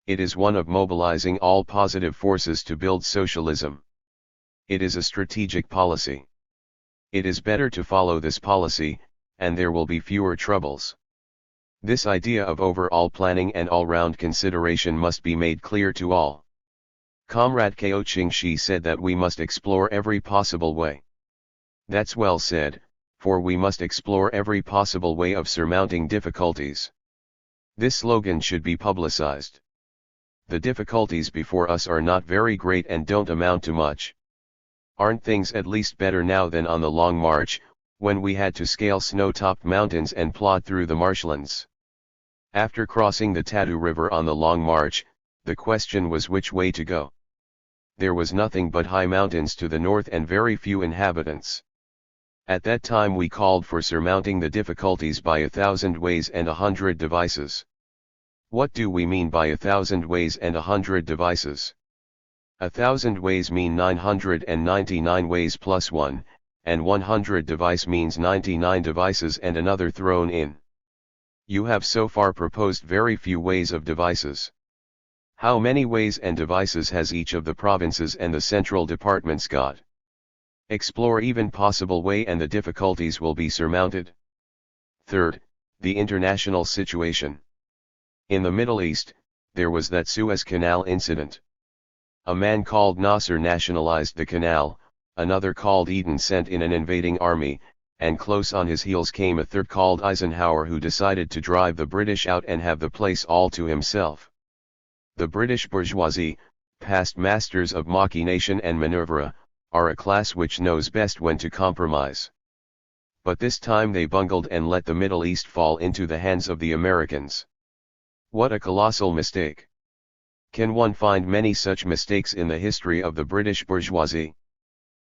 It is one of mobilizing all positive forces to build socialism. It is a strategic policy. It is better to follow this policy, and there will be fewer troubles. This idea of overall planning and all-round consideration must be made clear to all. Comrade Ko Ching-shi said that we must explore every possible way. That's well said, for we must explore every possible way of surmounting difficulties. This slogan should be publicized. The difficulties before us are not very great and don't amount to much. Aren't things at least better now than on the Long March, when we had to scale snow-topped mountains and plod through the marshlands? After crossing the Tadu River on the Long March, the question was which way to go. There was nothing but high mountains to the north and very few inhabitants. At that time we called for surmounting the difficulties by 1,000 ways and 100 devices. What do we mean by 1,000 ways and 100 devices? 1,000 ways mean 999 ways plus 1, and 100 device means 99 devices and another thrown in. You have so far proposed very few ways of devices. How many ways and devices has each of the provinces and the central departments got? Explore even possible way and the difficulties will be surmounted. Third, the international situation. In the Middle East, there was that Suez Canal incident. A man called Nasser nationalized the canal, another called Eden sent in an invading army, and close on his heels came a third called Eisenhower who decided to drive the British out and have the place all to himself. The British bourgeoisie, past masters of machination and manoeuvre, are a class which knows best when to compromise. But this time they bungled and let the Middle East fall into the hands of the Americans. What a colossal mistake! Can one find many such mistakes in the history of the British bourgeoisie?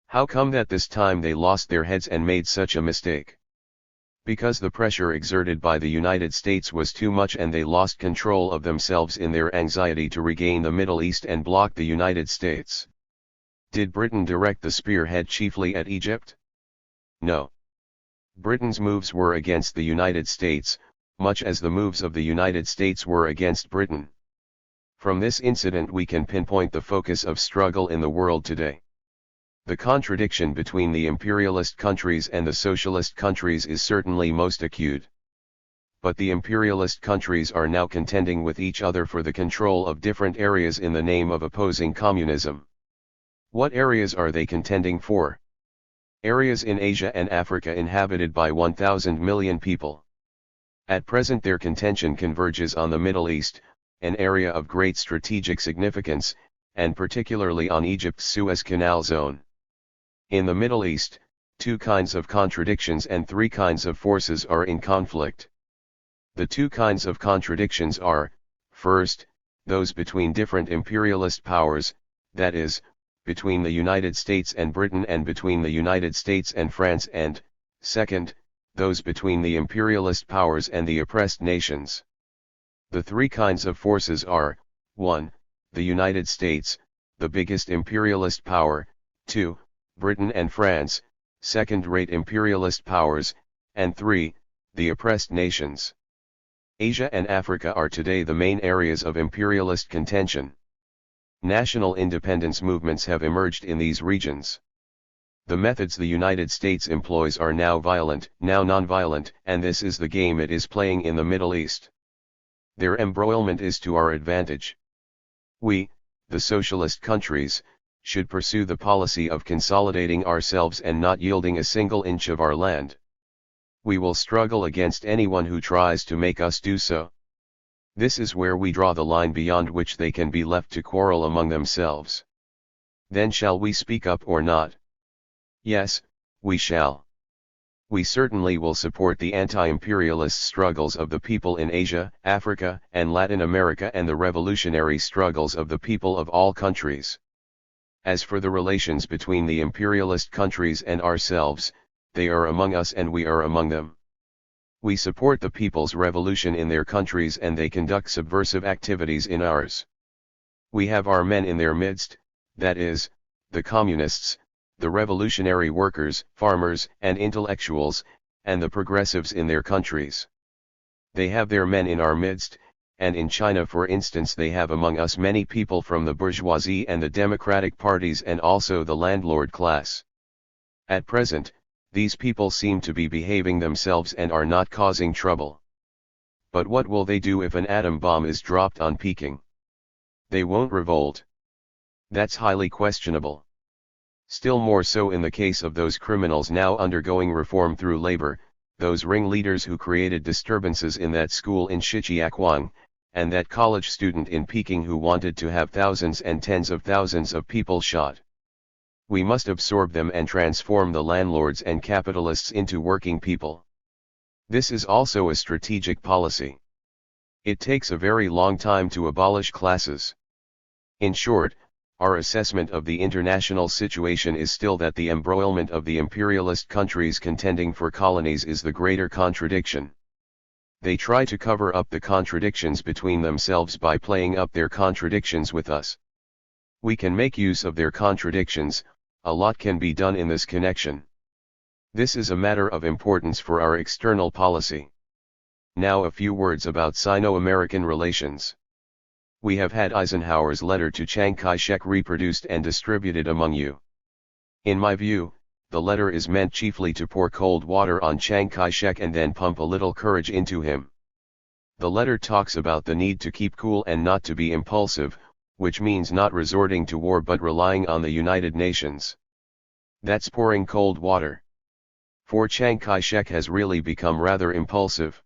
How come that this time they lost their heads and made such a mistake? Because the pressure exerted by the United States was too much and they lost control of themselves in their anxiety to regain the Middle East and block the United States. Did Britain direct the spearhead chiefly at Egypt? No. Britain's moves were against the United States, much as the moves of the United States were against Britain. From this incident we can pinpoint the focus of struggle in the world today. The contradiction between the imperialist countries and the socialist countries is certainly most acute. But the imperialist countries are now contending with each other for the control of different areas in the name of opposing communism. What areas are they contending for? Areas in Asia and Africa inhabited by 1,000 million people. At present their contention converges on the Middle East, an area of great strategic significance, and particularly on Egypt's Suez Canal zone. In the Middle East, two kinds of contradictions and three kinds of forces are in conflict. The two kinds of contradictions are, first, those between different imperialist powers, that is, between the United States and Britain and between the United States and France and, second, those between the imperialist powers and the oppressed nations. The three kinds of forces are, 1. The United States, the biggest imperialist power, 2. Britain and France, second-rate imperialist powers, and 3. The oppressed nations. Asia and Africa are today the main areas of imperialist contention. National independence movements have emerged in these regions. The methods the United States employs are now violent, now non-violent, and this is the game it is playing in the Middle East. Their embroilment is to our advantage. We, the socialist countries, should pursue the policy of consolidating ourselves and not yielding a single inch of our land. We will struggle against anyone who tries to make us do so. This is where we draw the line beyond which they can be left to quarrel among themselves. Then shall we speak up or not? Yes, we shall. We certainly will support the anti-imperialist struggles of the people in Asia, Africa, and Latin America and the revolutionary struggles of the people of all countries. As for the relations between the imperialist countries and ourselves, they are among us and we are among them. We support the people's revolution in their countries and they conduct subversive activities in ours. We have our men in their midst, that is, the communists, the revolutionary workers, farmers, and intellectuals, and the progressives in their countries. They have their men in our midst, and in China for instance they have among us many people from the bourgeoisie and the democratic parties and also the landlord class. At present, these people seem to be behaving themselves and are not causing trouble. But what will they do if an atom bomb is dropped on Peking? They won't revolt. That's highly questionable. Still more so in the case of those criminals now undergoing reform through labor, those ringleaders who created disturbances in that school in Shijiakwang, and that college student in Peking who wanted to have thousands and tens of thousands of people shot. We must absorb them and transform the landlords and capitalists into working people. This is also a strategic policy. It takes a very long time to abolish classes. In short, our assessment of the international situation is still that the embroilment of the imperialist countries contending for colonies is the greater contradiction. They try to cover up the contradictions between themselves by playing up their contradictions with us. We can make use of their contradictions, a lot can be done in this connection. This is a matter of importance for our external policy. Now a few words about Sino-American relations. We have had Eisenhower's letter to Chiang Kai-shek reproduced and distributed among you. In my view, the letter is meant chiefly to pour cold water on Chiang Kai-shek and then pump a little courage into him. The letter talks about the need to keep cool and not to be impulsive, which means not resorting to war but relying on the United Nations. That's pouring cold water. For Chiang Kai-shek has really become rather impulsive.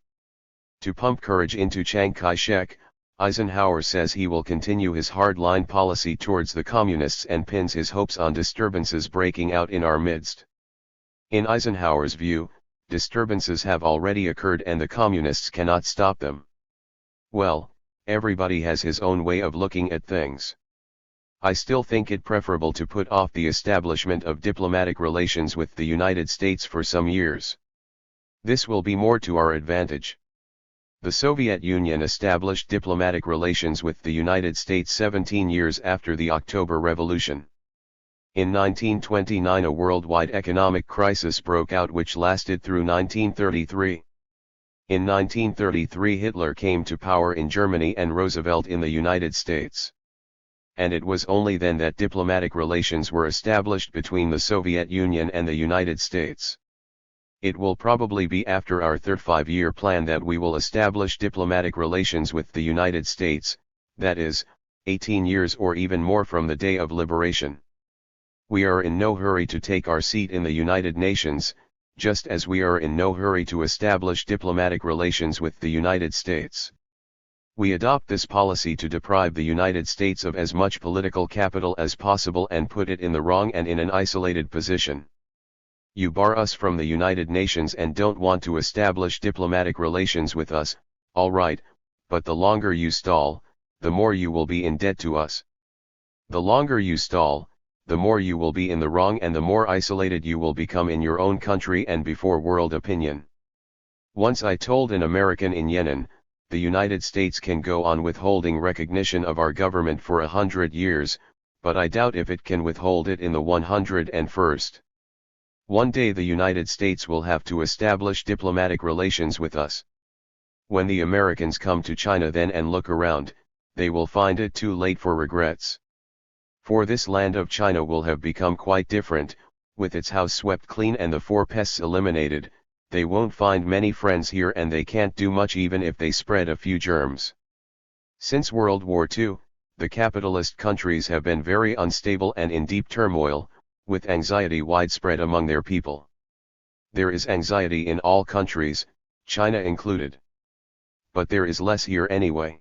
To pump courage into Chiang Kai-shek, Eisenhower says he will continue his hard-line policy towards the communists and pins his hopes on disturbances breaking out in our midst. In Eisenhower's view, disturbances have already occurred and the communists cannot stop them. Well, everybody has his own way of looking at things. I still think it preferable to put off the establishment of diplomatic relations with the United States for some years. This will be more to our advantage. The Soviet Union established diplomatic relations with the United States 17 years after the October Revolution. In 1929 a worldwide economic crisis broke out which lasted through 1933. In 1933 Hitler came to power in Germany and Roosevelt in the United States. And it was only then that diplomatic relations were established between the Soviet Union and the United States. It will probably be after our third five-year plan that we will establish diplomatic relations with the United States, that is, 18 years or even more from the day of liberation. We are in no hurry to take our seat in the United Nations, just as we are in no hurry to establish diplomatic relations with the United States. We adopt this policy to deprive the United States of as much political capital as possible and put it in the wrong and in an isolated position. You bar us from the United Nations and don't want to establish diplomatic relations with us, all right, but the longer you stall, the more you will be in debt to us. The longer you stall, the more you will be in the wrong and the more isolated you will become in your own country and before world opinion. Once I told an American in Yenin, the United States can go on withholding recognition of our government for 100 years, but I doubt if it can withhold it in the 101st. One day the United States will have to establish diplomatic relations with us. When the Americans come to China then and look around, they will find it too late for regrets. For this land of China will have become quite different, with its house swept clean and the four pests eliminated. They won't find many friends here and they can't do much even if they spread a few germs. Since World War II, the capitalist countries have been very unstable and in deep turmoil, with anxiety widespread among their people. There is anxiety in all countries, China included. But there is less here anyway.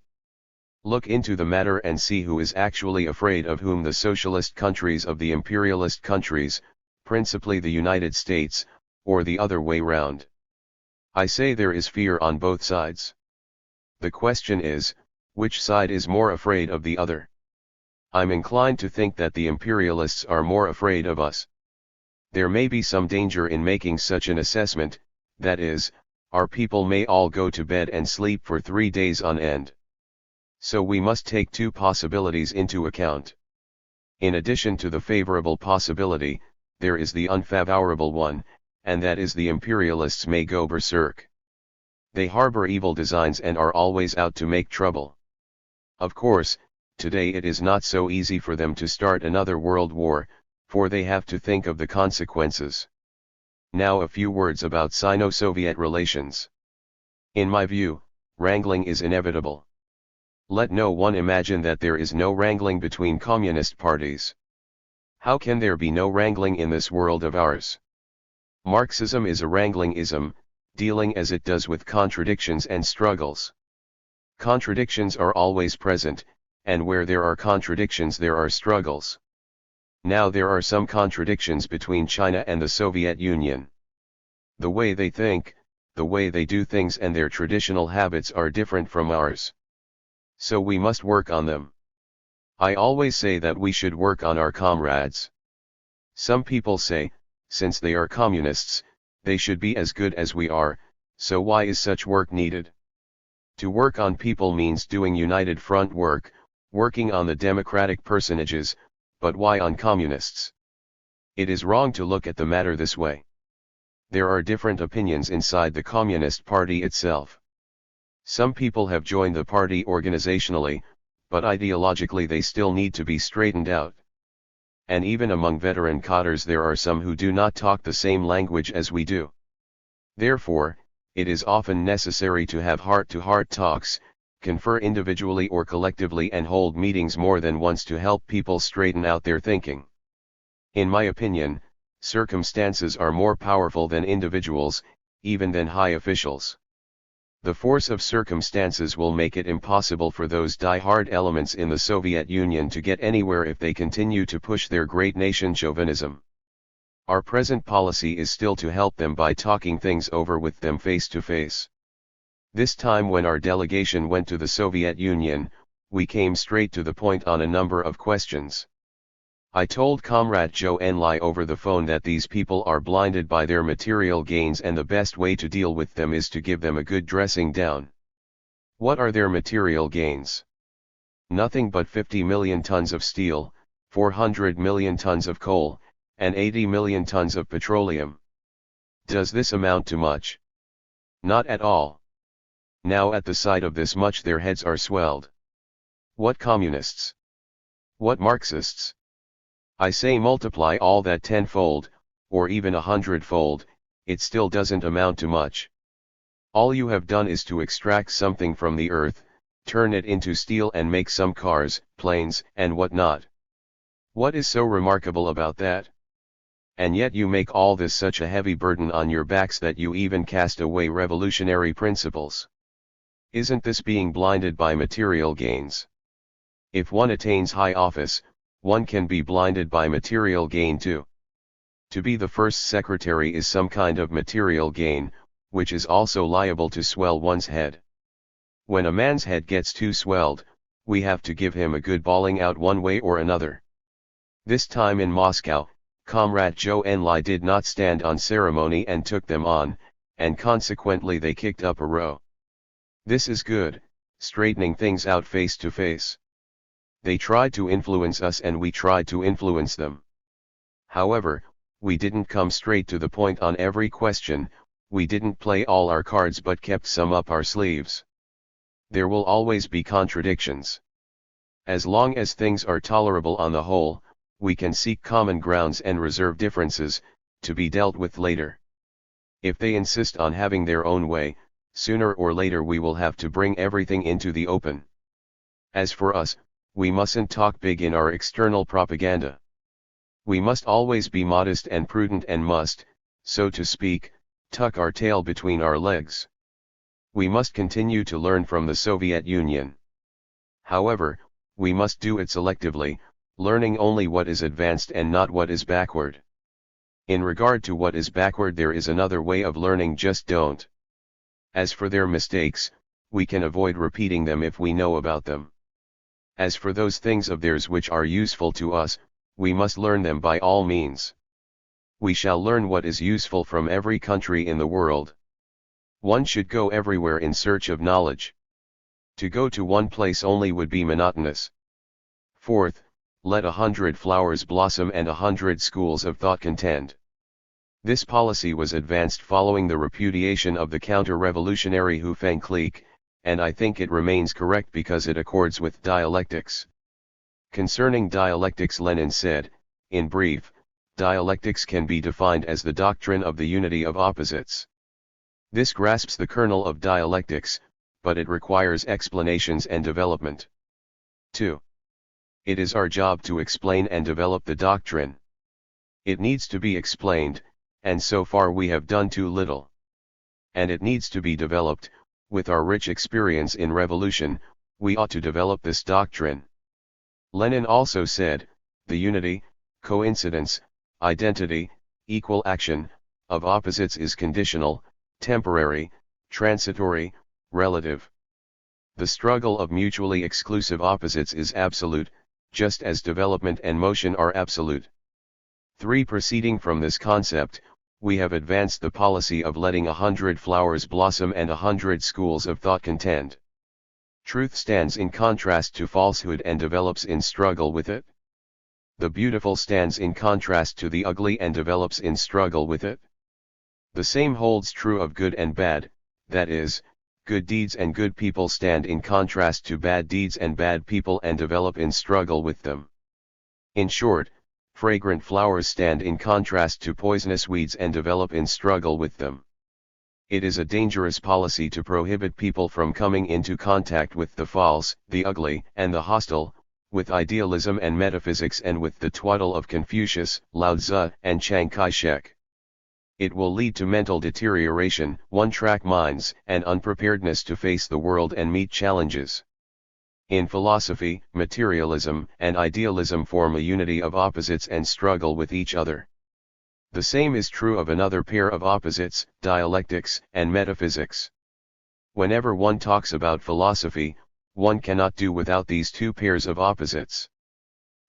Look into the matter and see who is actually afraid of whom. The socialist countries of the imperialist countries, principally the United States, or the other way round. I say there is fear on both sides. The question is, which side is more afraid of the other? I'm inclined to think that the imperialists are more afraid of us. There may be some danger in making such an assessment, that is, our people may all go to bed and sleep for 3 days on end. So we must take two possibilities into account. In addition to the favorable possibility, there is the unfavorable one, and that is the imperialists may go berserk. They harbor evil designs and are always out to make trouble. Of course, today it is not so easy for them to start another world war, for they have to think of the consequences. Now a few words about Sino-Soviet relations. In my view, wrangling is inevitable. Let no one imagine that there is no wrangling between communist parties. How can there be no wrangling in this world of ours? Marxism is a wrangling-ism, dealing as it does with contradictions and struggles. Contradictions are always present, and where there are contradictions there are struggles. Now there are some contradictions between China and the Soviet Union. The way they think, the way they do things and their traditional habits are different from ours. So we must work on them. I always say that we should work on our comrades. Some people say, since they are communists, they should be as good as we are, so why is such work needed? To work on people means doing united front work, working on the democratic personages, but why on communists? It is wrong to look at the matter this way. There are different opinions inside the Communist Party itself. Some people have joined the party organizationally, but ideologically they still need to be straightened out. And even among veteran cadres there are some who do not talk the same language as we do. Therefore, it is often necessary to have heart-to-heart talks, confer individually or collectively and hold meetings more than once to help people straighten out their thinking. In my opinion, circumstances are more powerful than individuals, even than high officials. The force of circumstances will make it impossible for those die-hard elements in the Soviet Union to get anywhere if they continue to push their great nation chauvinism. Our present policy is still to help them by talking things over with them face to face. This time when our delegation went to the Soviet Union, we came straight to the point on a number of questions. I told Comrade Zhou Enlai over the phone that these people are blinded by their material gains and the best way to deal with them is to give them a good dressing down. What are their material gains? Nothing but 50 million tons of steel, 400 million tons of coal, and 80 million tons of petroleum. Does this amount to much? Not at all. Now at the sight of this much their heads are swelled. What communists? What Marxists? I say multiply all that tenfold, or even 100-fold, it still doesn't amount to much. All you have done is to extract something from the earth, turn it into steel and make some cars, planes, and whatnot. What is so remarkable about that? And yet you make all this such a heavy burden on your backs that you even cast away revolutionary principles. Isn't this being blinded by material gains? If one attains high office, one can be blinded by material gain too. To be the first secretary is some kind of material gain, which is also liable to swell one's head. When a man's head gets too swelled, we have to give him a good bawling out one way or another. This time in Moscow, Comrade Zhou Enlai did not stand on ceremony and took them on, and consequently they kicked up a row. This is good, straightening things out face to face. They tried to influence us and we tried to influence them. However, we didn't come straight to the point on every question, we didn't play all our cards but kept some up our sleeves. There will always be contradictions. As long as things are tolerable on the whole, we can seek common grounds and reserve differences, to be dealt with later. If they insist on having their own way, sooner or later we will have to bring everything into the open. As for us, we mustn't talk big in our external propaganda. We must always be modest and prudent and must, so to speak, tuck our tail between our legs. We must continue to learn from the Soviet Union. However, we must do it selectively, learning only what is advanced and not what is backward. In regard to what is backward there is another way of learning, just don't. As for their mistakes, we can avoid repeating them if we know about them. As for those things of theirs which are useful to us, we must learn them by all means. We shall learn what is useful from every country in the world. One should go everywhere in search of knowledge. To go to one place only would be monotonous. Fourth, let 100 flowers blossom and 100 schools of thought contend. This policy was advanced following the repudiation of the counter-revolutionary Hufeng clique, and I think it remains correct because it accords with dialectics. Concerning dialectics, Lenin said, in brief, dialectics can be defined as the doctrine of the unity of opposites. This grasps the kernel of dialectics, but it requires explanations and development. 2. It is our job to explain and develop the doctrine. It needs to be explained, and so far we have done too little. And it needs to be developed. With our rich experience in revolution, we ought to develop this doctrine. Lenin also said, the unity, coincidence, identity, equal action, of opposites is conditional, temporary, transitory, relative. The struggle of mutually exclusive opposites is absolute, just as development and motion are absolute. 3. Proceeding from this concept, we have advanced the policy of letting 100 flowers blossom and 100 schools of thought contend. Truth stands in contrast to falsehood and develops in struggle with it. The beautiful stands in contrast to the ugly and develops in struggle with it. The same holds true of good and bad, that is, good deeds and good people stand in contrast to bad deeds and bad people and develop in struggle with them. In short, fragrant flowers stand in contrast to poisonous weeds and develop in struggle with them. It is a dangerous policy to prohibit people from coming into contact with the false, the ugly, and the hostile, with idealism and metaphysics and with the twaddle of Confucius, Lao Tzu, and Chiang Kai-shek. It will lead to mental deterioration, one-track minds, and unpreparedness to face the world and meet challenges. In philosophy, materialism and idealism form a unity of opposites and struggle with each other. The same is true of another pair of opposites, dialectics and metaphysics. Whenever one talks about philosophy, one cannot do without these two pairs of opposites.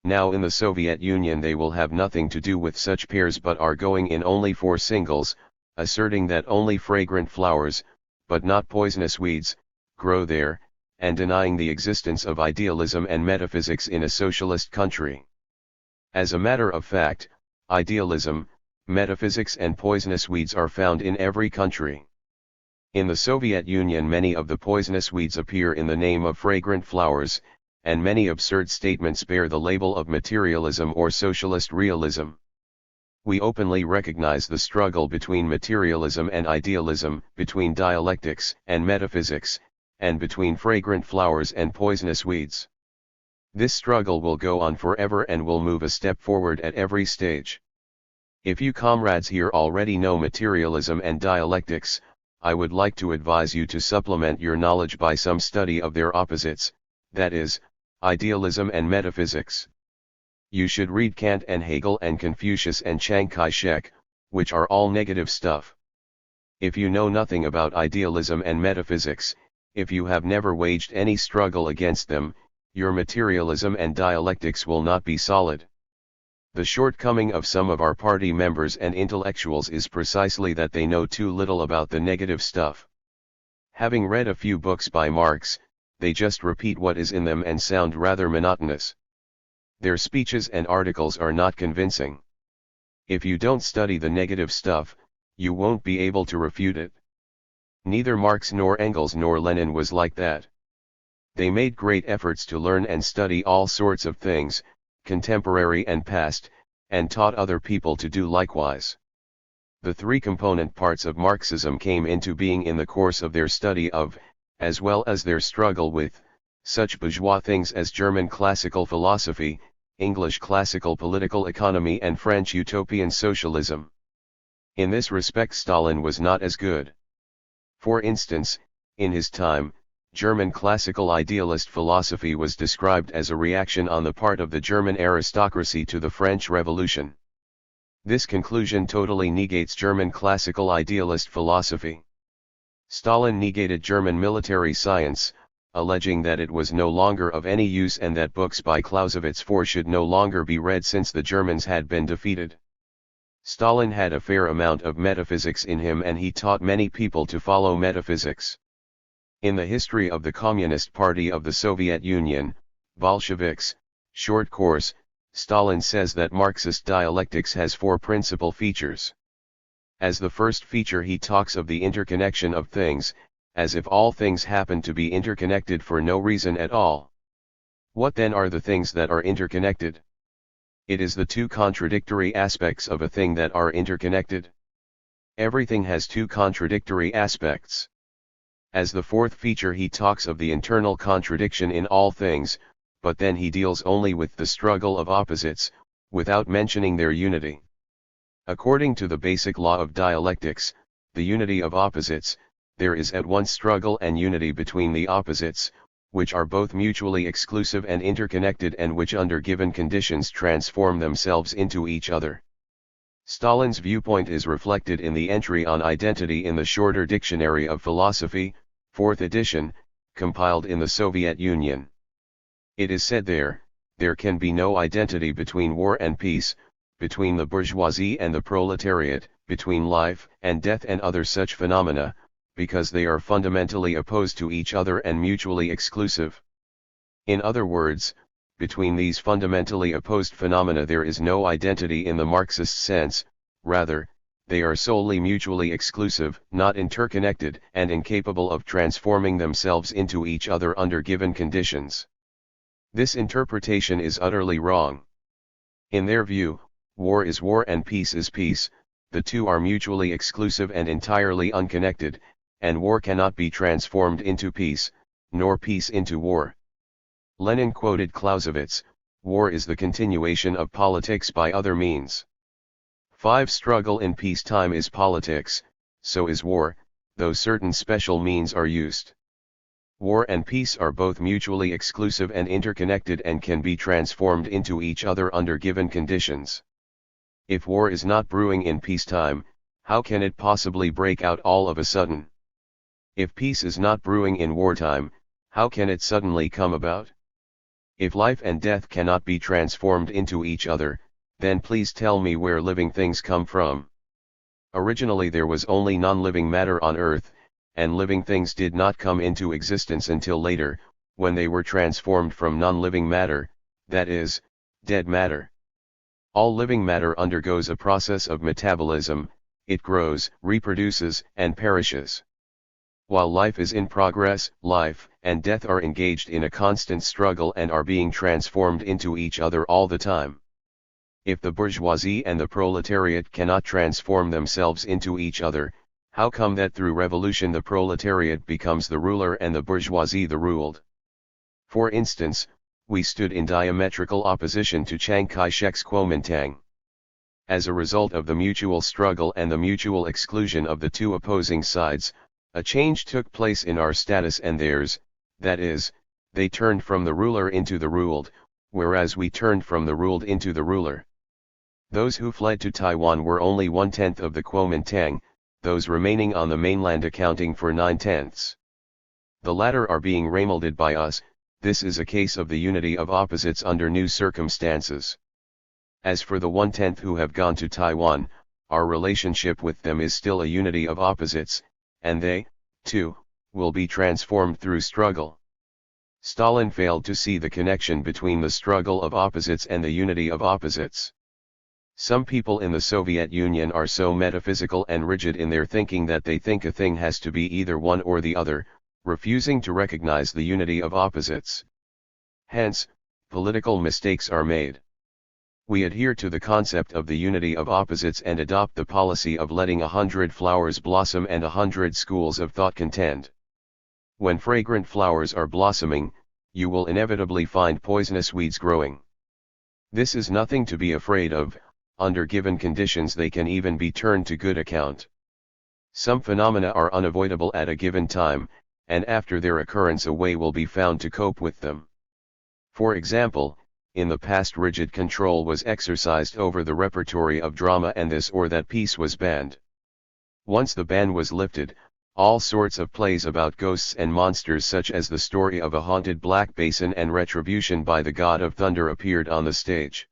Now in the Soviet Union they will have nothing to do with such pairs but are going in only for singles, asserting that only fragrant flowers, but not poisonous weeds, grow there, and denying the existence of idealism and metaphysics in a socialist country. As a matter of fact, idealism, metaphysics and poisonous weeds are found in every country. In the Soviet Union many of the poisonous weeds appear in the name of fragrant flowers, and many absurd statements bear the label of materialism or socialist realism. We openly recognize the struggle between materialism and idealism, between dialectics and metaphysics, and between fragrant flowers and poisonous weeds. This struggle will go on forever and will move a step forward at every stage. If you comrades here already know materialism and dialectics, I would like to advise you to supplement your knowledge by some study of their opposites, that is, idealism and metaphysics. You should read Kant and Hegel and Confucius and Chiang Kai-shek, which are all negative stuff. If you know nothing about idealism and metaphysics, if you have never waged any struggle against them, your materialism and dialectics will not be solid. The shortcoming of some of our party members and intellectuals is precisely that they know too little about the negative stuff. Having read a few books by Marx, they just repeat what is in them and sound rather monotonous. Their speeches and articles are not convincing. If you don't study the negative stuff, you won't be able to refute it. Neither Marx nor Engels nor Lenin was like that. They made great efforts to learn and study all sorts of things, contemporary and past, and taught other people to do likewise. The three component parts of Marxism came into being in the course of their study of, as well as their struggle with, such bourgeois things as German classical philosophy, English classical political economy and French utopian socialism. In this respect Stalin was not as good. For instance, in his time, German classical idealist philosophy was described as a reaction on the part of the German aristocracy to the French Revolution. This conclusion totally negates German classical idealist philosophy. Stalin negated German military science, alleging that it was no longer of any use and that books by Clausewitz IV should no longer be read since the Germans had been defeated. Stalin had a fair amount of metaphysics in him and he taught many people to follow metaphysics. In the history of the Communist Party of the Soviet Union, Bolsheviks, short course, Stalin says that Marxist dialectics has four principal features. As the first feature he talks of the interconnection of things, as if all things happen to be interconnected for no reason at all. What then are the things that are interconnected? It is the two contradictory aspects of a thing that are interconnected. Everything has two contradictory aspects. As the fourth feature he talks of the internal contradiction in all things, but then he deals only with the struggle of opposites, without mentioning their unity. According to the basic law of dialectics, the unity of opposites, there is at once struggle and unity between the opposites, which are both mutually exclusive and interconnected and which under given conditions transform themselves into each other. Stalin's viewpoint is reflected in the entry on identity in the Shorter Dictionary of Philosophy, 4th edition, compiled in the Soviet Union. It is said there can be no identity between war and peace, between the bourgeoisie and the proletariat, between life and death and other such phenomena, because they are fundamentally opposed to each other and mutually exclusive. In other words, between these fundamentally opposed phenomena there is no identity in the Marxist sense, rather, they are solely mutually exclusive, not interconnected, and incapable of transforming themselves into each other under given conditions. This interpretation is utterly wrong. In their view, war is war and peace is peace, the two are mutually exclusive and entirely unconnected, and war cannot be transformed into peace, nor peace into war. Lenin quoted Clausewitz, "War is the continuation of politics by other means." 5. Struggle in peacetime is politics, so is war, though certain special means are used. War and peace are both mutually exclusive and interconnected and can be transformed into each other under given conditions. If war is not brewing in peacetime, how can it possibly break out all of a sudden? If peace is not brewing in wartime, how can it suddenly come about? If life and death cannot be transformed into each other, then please tell me where living things come from. Originally there was only non-living matter on earth, and living things did not come into existence until later, when they were transformed from non-living matter, that is, dead matter. All living matter undergoes a process of metabolism, it grows, reproduces, and perishes. While life is in progress, life and death are engaged in a constant struggle and are being transformed into each other all the time. If the bourgeoisie and the proletariat cannot transform themselves into each other, how come that through revolution the proletariat becomes the ruler and the bourgeoisie the ruled? For instance, we stood in diametrical opposition to Chiang Kai-shek's Kuomintang. As a result of the mutual struggle and the mutual exclusion of the two opposing sides, a change took place in our status and theirs, that is, they turned from the ruler into the ruled, whereas we turned from the ruled into the ruler. Those who fled to Taiwan were only 1/10 of the Kuomintang, those remaining on the mainland accounting for 9/10. The latter are being remolded by us. This is a case of the unity of opposites under new circumstances. As for the 1/10 who have gone to Taiwan, our relationship with them is still a unity of opposites, and they, too, will be transformed through struggle. Stalin failed to see the connection between the struggle of opposites and the unity of opposites. Some people in the Soviet Union are so metaphysical and rigid in their thinking that they think a thing has to be either one or the other, refusing to recognize the unity of opposites. Hence, political mistakes are made. We adhere to the concept of the unity of opposites and adopt the policy of letting 100 flowers blossom and 100 schools of thought contend. When fragrant flowers are blossoming, you will inevitably find poisonous weeds growing. This is nothing to be afraid of. Under given conditions they can even be turned to good account. Some phenomena are unavoidable at a given time, and after their occurrence a way will be found to cope with them. For example, in the past rigid control was exercised over the repertory of drama and this or that piece was banned. Once the ban was lifted, All sorts of plays about ghosts and monsters, such as the story of a haunted black basin and retribution by the god of thunder, appeared on the stage.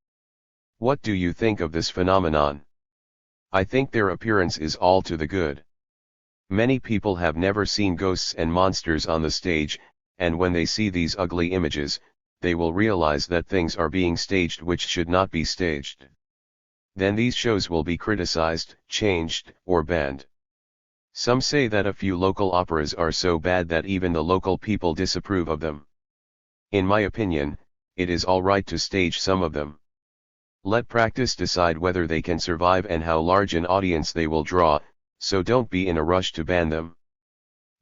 What do you think of this phenomenon? I think their appearance is all to the good. Many people have never seen ghosts and monsters on the stage, and when they see these ugly images, they will realize that things are being staged which should not be staged. Then these shows will be criticized, changed, or banned. Some say that a few local operas are so bad that even the local people disapprove of them. In my opinion, it is all right to stage some of them. Let practice decide whether they can survive and how large an audience they will draw, so don't be in a rush to ban them.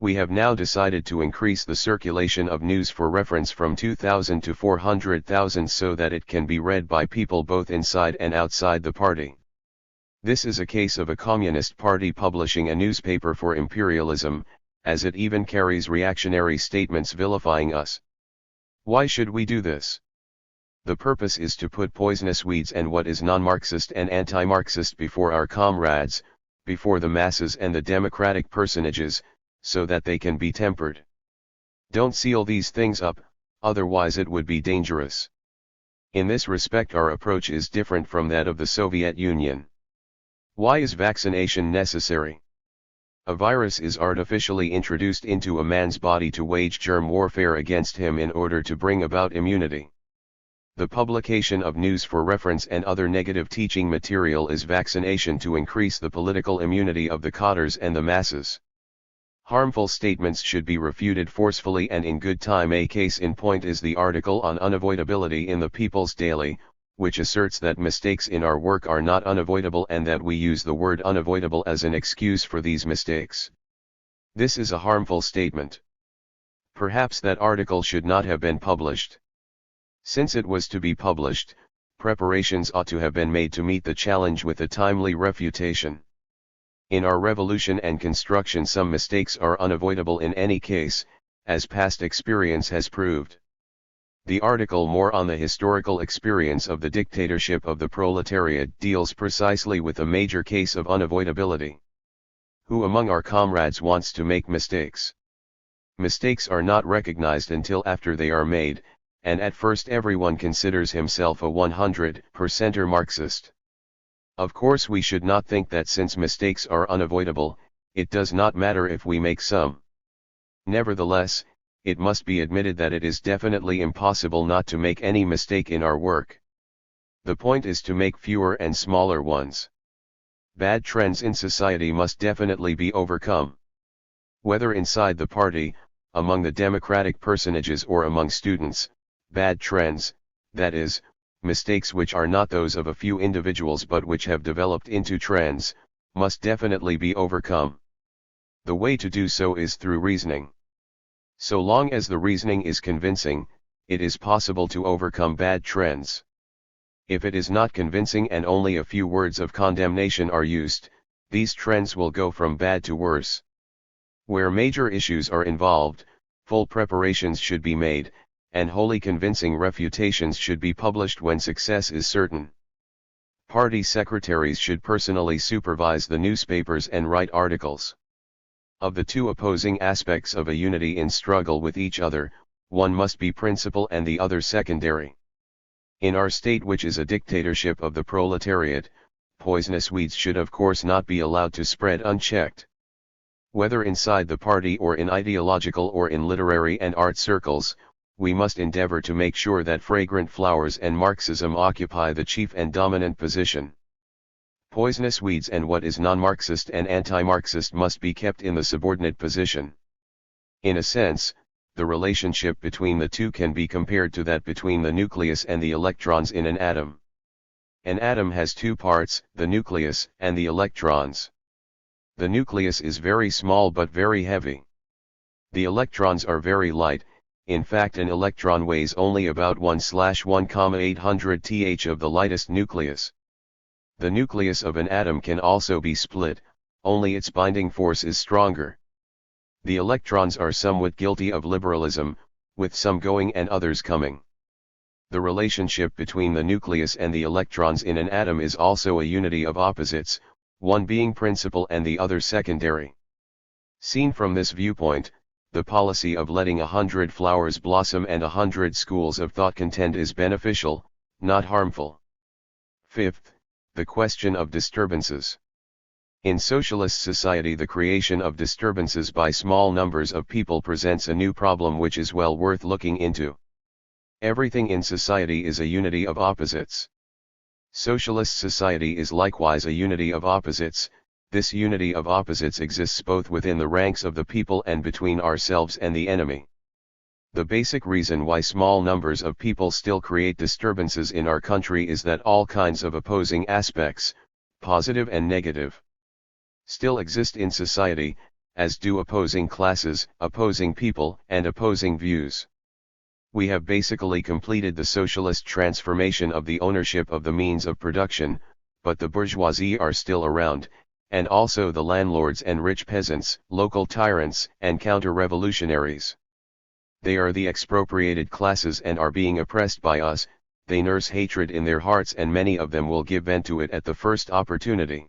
We have now decided to increase the circulation of news for reference from 2,000 to 400,000 so that it can be read by people both inside and outside the party. This is a case of a communist party publishing a newspaper for imperialism, as it even carries reactionary statements vilifying us. Why should we do this? The purpose is to put poisonous weeds and what is non-Marxist and anti-Marxist before our comrades, before the masses and the democratic personages, so that they can be tempered. Don't seal these things up, otherwise it would be dangerous. In this respect our approach is different from that of the Soviet Union. Why is vaccination necessary? A virus is artificially introduced into a man's body to wage germ warfare against him in order to bring about immunity. The publication of news for reference and other negative teaching material is vaccination to increase the political immunity of the cadres and the masses. Harmful statements should be refuted forcefully and in good time. A case in point is the article on unavoidability in the People's Daily, which asserts that mistakes in our work are not unavoidable and that we use the word unavoidable as an excuse for these mistakes. This is a harmful statement. Perhaps that article should not have been published. Since it was to be published, preparations ought to have been made to meet the challenge with a timely refutation. In our revolution and construction some mistakes are unavoidable in any case, as past experience has proved. The article more on the historical experience of the dictatorship of the proletariat deals precisely with a major case of unavoidability. Who among our comrades wants to make mistakes? Mistakes are not recognized until after they are made, and at first everyone considers himself a 100%er Marxist. Of course we should not think that since mistakes are unavoidable, it does not matter if we make some. Nevertheless, it must be admitted that it is definitely impossible not to make any mistake in our work. The point is to make fewer and smaller ones. Bad trends in society must definitely be overcome. Whether inside the party, among the democratic personages or among students, bad trends, that is, mistakes which are not those of a few individuals but which have developed into trends, must definitely be overcome. The way to do so is through reasoning. So long as the reasoning is convincing, it is possible to overcome bad trends. If it is not convincing and only a few words of condemnation are used, these trends will go from bad to worse. Where major issues are involved, full preparations should be made, and wholly convincing refutations should be published when success is certain. Party secretaries should personally supervise the newspapers and write articles. Of the two opposing aspects of a unity in struggle with each other, one must be principal and the other secondary. In our state, which is a dictatorship of the proletariat, poisonous weeds should of course not be allowed to spread unchecked. Whether inside the party or in ideological or in literary and art circles, we must endeavor to make sure that fragrant flowers and Marxism occupy the chief and dominant position. Poisonous weeds and what is non-Marxist and anti-Marxist must be kept in the subordinate position. In a sense, the relationship between the two can be compared to that between the nucleus and the electrons in an atom. An atom has two parts, the nucleus and the electrons. The nucleus is very small but very heavy. The electrons are very light. In fact, an electron weighs only about 1/1,800 th of the lightest nucleus. The nucleus of an atom can also be split, only its binding force is stronger. The electrons are somewhat guilty of liberalism, with some going and others coming. The relationship between the nucleus and the electrons in an atom is also a unity of opposites, one being principal and the other secondary. Seen from this viewpoint, the policy of letting 100 flowers blossom and 100 schools of thought contend is beneficial, not harmful. Fifth, the question of disturbances. In socialist society, the creation of disturbances by small numbers of people presents a new problem which is well worth looking into. Everything in society is a unity of opposites. Socialist society is likewise a unity of opposites. This unity of opposites exists both within the ranks of the people and between ourselves and the enemy. The basic reason why small numbers of people still create disturbances in our country is that all kinds of opposing aspects, positive and negative, still exist in society, as do opposing classes, opposing people, and opposing views. We have basically completed the socialist transformation of the ownership of the means of production, but the bourgeoisie are still around, and also the landlords and rich peasants, local tyrants, and counter-revolutionaries. They are the expropriated classes and are being oppressed by us. They nurse hatred in their hearts and many of them will give vent to it at the first opportunity.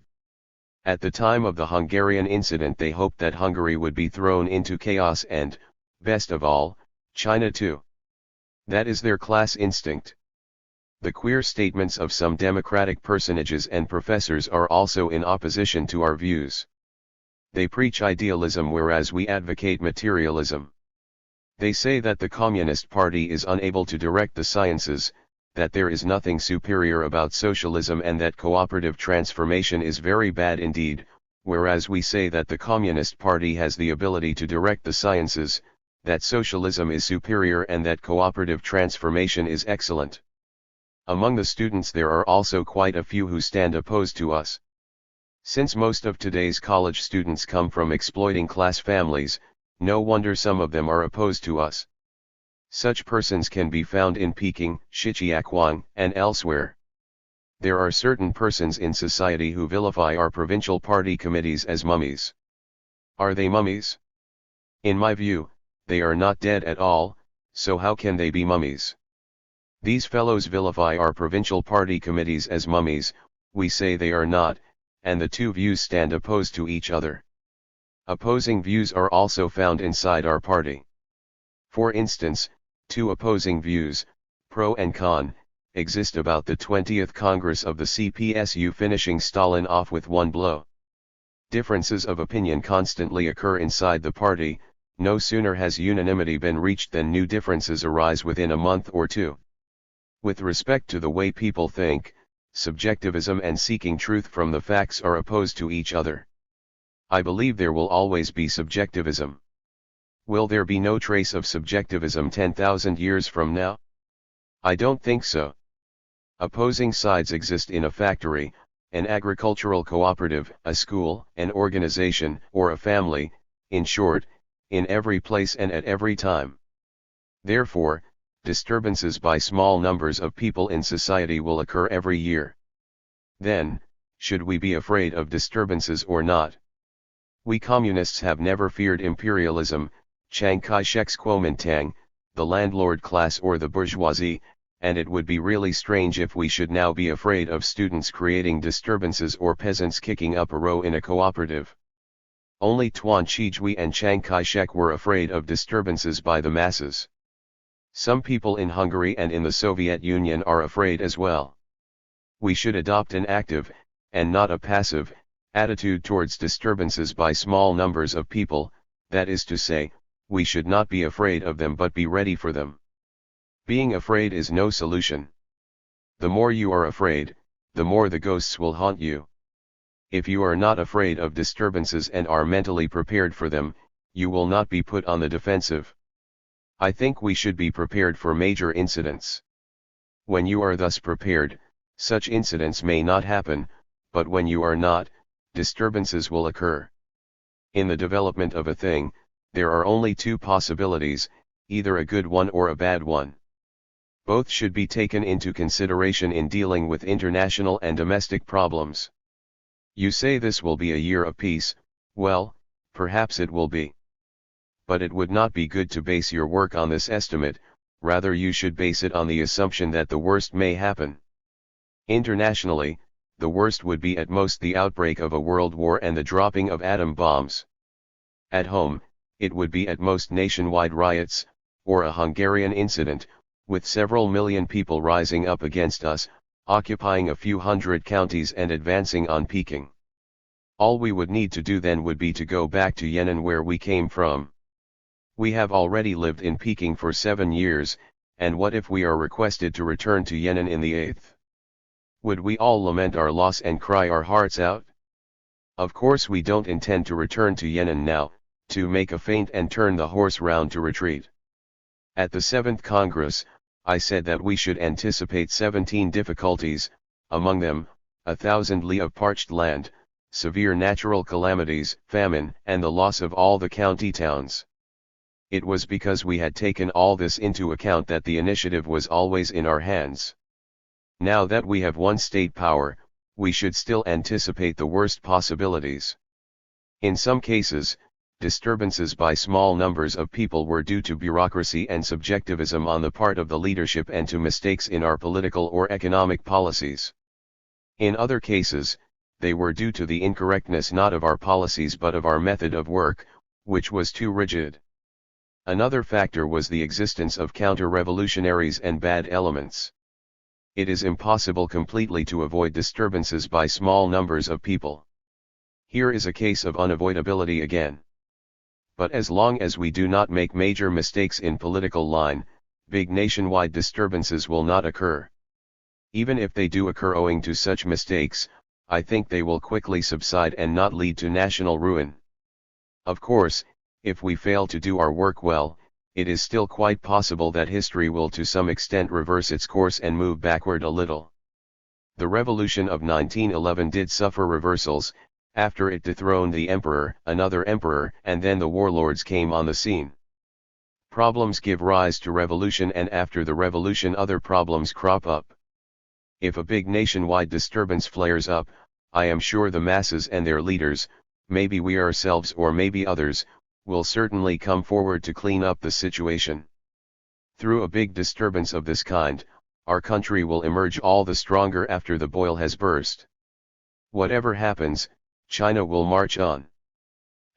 At the time of the Hungarian incident they hoped that Hungary would be thrown into chaos and, best of all, China too. That is their class instinct. The queer statements of some democratic personages and professors are also in opposition to our views. They preach idealism whereas we advocate materialism. They say that the Communist Party is unable to direct the sciences, that there is nothing superior about socialism and that cooperative transformation is very bad indeed, whereas we say that the Communist Party has the ability to direct the sciences, that socialism is superior and that cooperative transformation is excellent. Among the students there are also quite a few who stand opposed to us. Since most of today's college students come from exploiting class families, no wonder some of them are opposed to us. Such persons can be found in Peking, Shijiaquan, and elsewhere. There are certain persons in society who vilify our provincial party committees as mummies. Are they mummies? In my view, they are not dead at all, so how can they be mummies? These fellows vilify our provincial party committees as mummies, we say they are not, and the two views stand opposed to each other. Opposing views are also found inside our party. For instance, two opposing views, pro and con, exist about the 20th Congress of the CPSU finishing Stalin off with one blow. Differences of opinion constantly occur inside the party. No sooner has unanimity been reached than new differences arise within a month or two. With respect to the way people think, subjectivism and seeking truth from the facts are opposed to each other. I believe there will always be subjectivism. Will there be no trace of subjectivism 10,000 years from now? I don't think so. Opposing sides exist in a factory, an agricultural cooperative, a school, an organization, or a family, in short, in every place and at every time. Therefore, disturbances by small numbers of people in society will occur every year. Then, should we be afraid of disturbances or not? We communists have never feared imperialism, Chiang Kai-shek's Kuomintang, the landlord class or the bourgeoisie, and it would be really strange if we should now be afraid of students creating disturbances or peasants kicking up a row in a cooperative. Only Tuan Chijui and Chiang Kai-shek were afraid of disturbances by the masses. Some people in Hungary and in the Soviet Union are afraid as well. We should adopt an active, and not a passive, attitude towards disturbances by small numbers of people, that is to say, we should not be afraid of them but be ready for them. Being afraid is no solution. The more you are afraid, the more the ghosts will haunt you. If you are not afraid of disturbances and are mentally prepared for them, you will not be put on the defensive. I think we should be prepared for major incidents. When you are thus prepared, such incidents may not happen, but when you are not, disturbances will occur. In the development of a thing, there are only two possibilities, either a good one or a bad one. Both should be taken into consideration in dealing with international and domestic problems. You say this will be a year of peace, well, perhaps it will be. But it would not be good to base your work on this estimate, rather you should base it on the assumption that the worst may happen. Internationally, the worst would be at most the outbreak of a world war and the dropping of atom bombs. At home, it would be at most nationwide riots, or a Hungarian incident, with several million people rising up against us, occupying a few hundred counties and advancing on Peking. All we would need to do then would be to go back to Yan'an where we came from. We have already lived in Peking for 7 years, and what if we are requested to return to Yan'an in the 8th? Would we all lament our loss and cry our hearts out? Of course we don't intend to return to Yan'an now, to make a feint and turn the horse round to retreat. At the 7th Congress, I said that we should anticipate 17 difficulties, among them, 1,000 li of parched land, severe natural calamities, famine, and the loss of all the county towns. It was because we had taken all this into account that the initiative was always in our hands. Now that we have won state power, we should still anticipate the worst possibilities. In some cases, disturbances by small numbers of people were due to bureaucracy and subjectivism on the part of the leadership and to mistakes in our political or economic policies. In other cases, they were due to the incorrectness not of our policies but of our method of work, which was too rigid. Another factor was the existence of counter-revolutionaries and bad elements. It is impossible completely to avoid disturbances by small numbers of people. Here is a case of unavoidability again. But as long as we do not make major mistakes in political line, big nationwide disturbances will not occur. Even if they do occur owing to such mistakes, I think they will quickly subside and not lead to national ruin. Of course, if we fail to do our work well, it is still quite possible that history will to some extent reverse its course and move backward a little. The revolution of 1911 did suffer reversals. After it dethroned the emperor, another emperor, and then the warlords came on the scene. Problems give rise to revolution, and after the revolution other problems crop up. If a big nationwide disturbance flares up, I am sure the masses and their leaders, maybe we ourselves or maybe others, will certainly come forward to clean up the situation. Through a big disturbance of this kind, our country will emerge all the stronger after the boil has burst. Whatever happens, China will march on.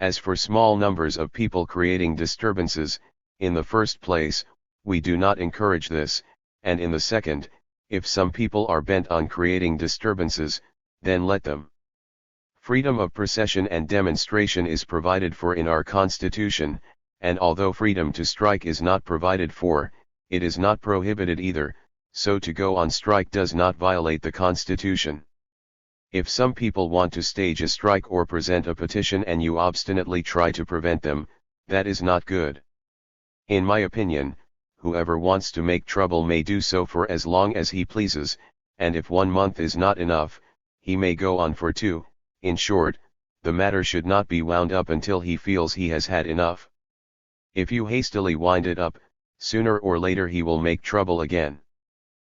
As for small numbers of people creating disturbances, in the first place, we do not encourage this, and in the second, if some people are bent on creating disturbances, then let them. Freedom of procession and demonstration is provided for in our Constitution, and although freedom to strike is not provided for, it is not prohibited either, so to go on strike does not violate the Constitution. If some people want to stage a strike or present a petition and you obstinately try to prevent them, that is not good. In my opinion, whoever wants to make trouble may do so for as long as he pleases, and if 1 month is not enough, he may go on for 2. In short, the matter should not be wound up until he feels he has had enough. If you hastily wind it up, sooner or later he will make trouble again.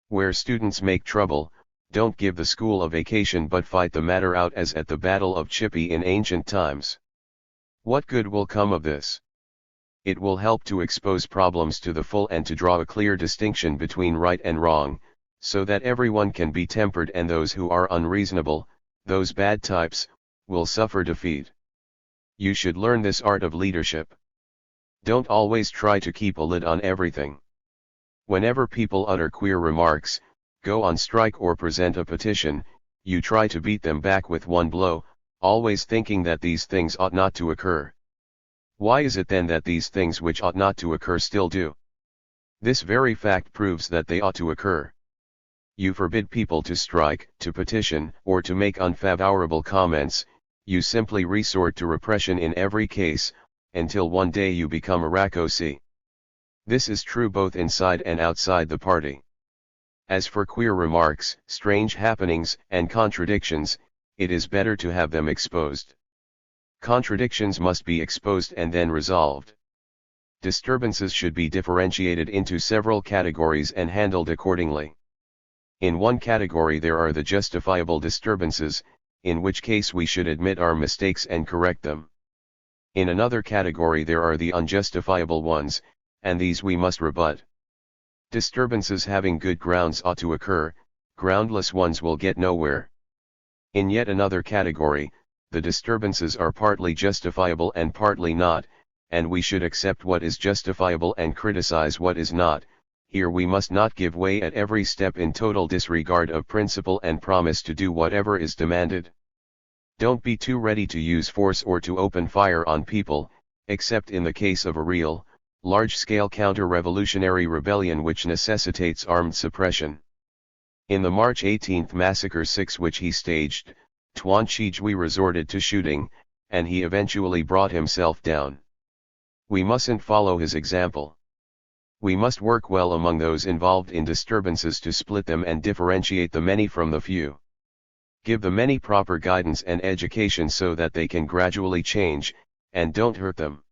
Where students make trouble, don't give the school a vacation but fight the matter out as at the Battle of Chippy in ancient times. What good will come of this? It will help to expose problems to the full and to draw a clear distinction between right and wrong, so that everyone can be tempered and those who are unreasonable, those bad types, will suffer defeat. You should learn this art of leadership. Don't always try to keep a lid on everything. Whenever people utter queer remarks, go on strike or present a petition, you try to beat them back with one blow, always thinking that these things ought not to occur. Why is it then that these things which ought not to occur still do? This very fact proves that they ought to occur. You forbid people to strike, to petition, or to make unfavorable comments, you simply resort to repression in every case, until one day you become a Rakosi. This is true both inside and outside the party. As for queer remarks, strange happenings, and contradictions, it is better to have them exposed. Contradictions must be exposed and then resolved. Disturbances should be differentiated into several categories and handled accordingly. In one category there are the justifiable disturbances, in which case we should admit our mistakes and correct them. In another category there are the unjustifiable ones, and these we must rebut. Disturbances having good grounds ought to occur, groundless ones will get nowhere. In yet another category, the disturbances are partly justifiable and partly not, and we should accept what is justifiable and criticize what is not. Here we must not give way at every step in total disregard of principle and promise to do whatever is demanded. Don't be too ready to use force or to open fire on people, except in the case of a real, large-scale counter-revolutionary rebellion which necessitates armed suppression. In the March 18 Massacre 6 which he staged, Tuan Shijui resorted to shooting, and he eventually brought himself down. We mustn't follow his example. We must work well among those involved in disturbances to split them and differentiate the many from the few. Give the many proper guidance and education so that they can gradually change, and don't hurt them.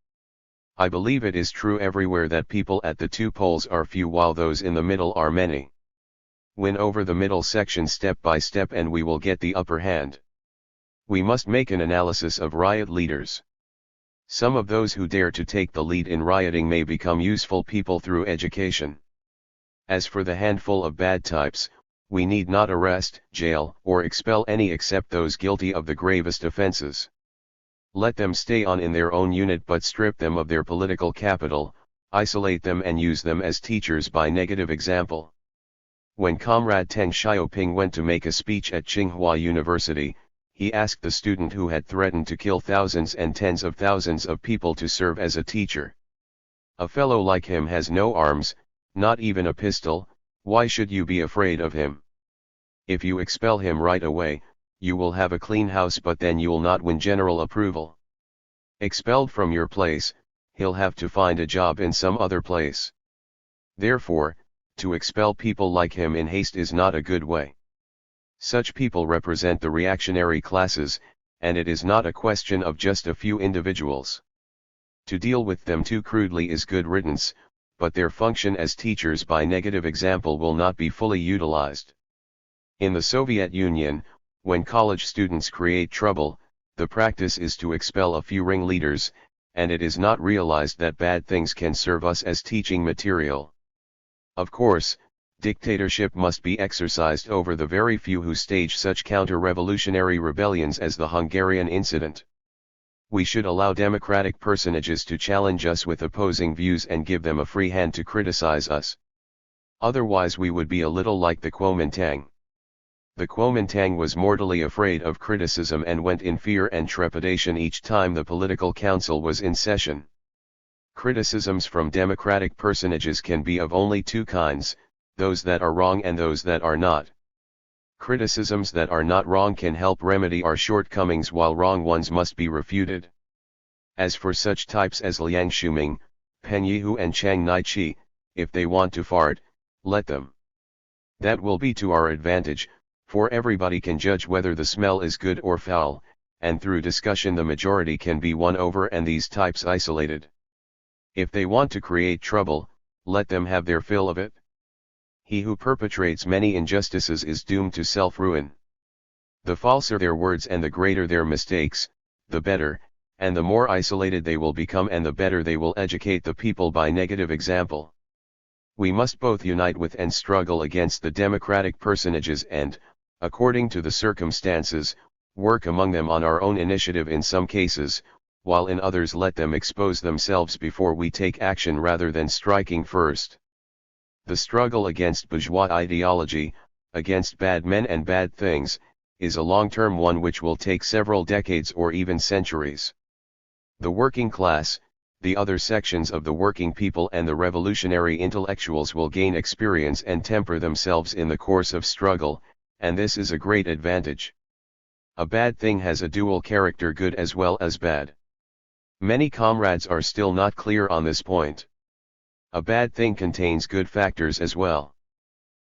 I believe it is true everywhere that people at the two poles are few while those in the middle are many. Win over the middle section step by step and we will get the upper hand. We must make an analysis of riot leaders. Some of those who dare to take the lead in rioting may become useful people through education. As for the handful of bad types, we need not arrest, jail, or expel any except those guilty of the gravest offenses. Let them stay on in their own unit but strip them of their political capital, isolate them and use them as teachers by negative example. When Comrade Teng Xiaoping went to make a speech at Tsinghua University, he asked the student who had threatened to kill thousands and tens of thousands of people to serve as a teacher. A fellow like him has no arms, not even a pistol, why should you be afraid of him? If you expel him right away, you will have a clean house but then you'll not win general approval. Expelled from your place, he'll have to find a job in some other place. Therefore, to expel people like him in haste is not a good way. Such people represent the reactionary classes, and it is not a question of just a few individuals. To deal with them too crudely is good riddance, but their function as teachers by negative example will not be fully utilized. In the Soviet Union, when college students create trouble, the practice is to expel a few ringleaders, and it is not realized that bad things can serve us as teaching material. Of course, dictatorship must be exercised over the very few who stage such counter-revolutionary rebellions as the Hungarian incident. We should allow democratic personages to challenge us with opposing views and give them a free hand to criticize us. Otherwise we would be a little like the Kuomintang. The Kuomintang was mortally afraid of criticism and went in fear and trepidation each time the political council was in session. Criticisms from democratic personages can be of only two kinds, those that are wrong and those that are not. Criticisms that are not wrong can help remedy our shortcomings while wrong ones must be refuted. As for such types as Liang Shuming, Peng Yihu and Chiang Naichi, if they want to fart, let them. That will be to our advantage, for everybody can judge whether the smell is good or foul, and through discussion the majority can be won over and these types isolated. If they want to create trouble, let them have their fill of it. He who perpetrates many injustices is doomed to self-ruin. The falser their words and the greater their mistakes, the better, and the more isolated they will become and the better they will educate the people by negative example. We must both unite with and struggle against the democratic personages and, according to the circumstances, work among them on our own initiative in some cases, while in others let them expose themselves before we take action rather than striking first. The struggle against bourgeois ideology, against bad men and bad things, is a long-term one which will take several decades or even centuries. The working class, the other sections of the working people and the revolutionary intellectuals will gain experience and temper themselves in the course of struggle, and this is a great advantage. A bad thing has a dual character, good as well as bad. Many comrades are still not clear on this point. A bad thing contains good factors as well.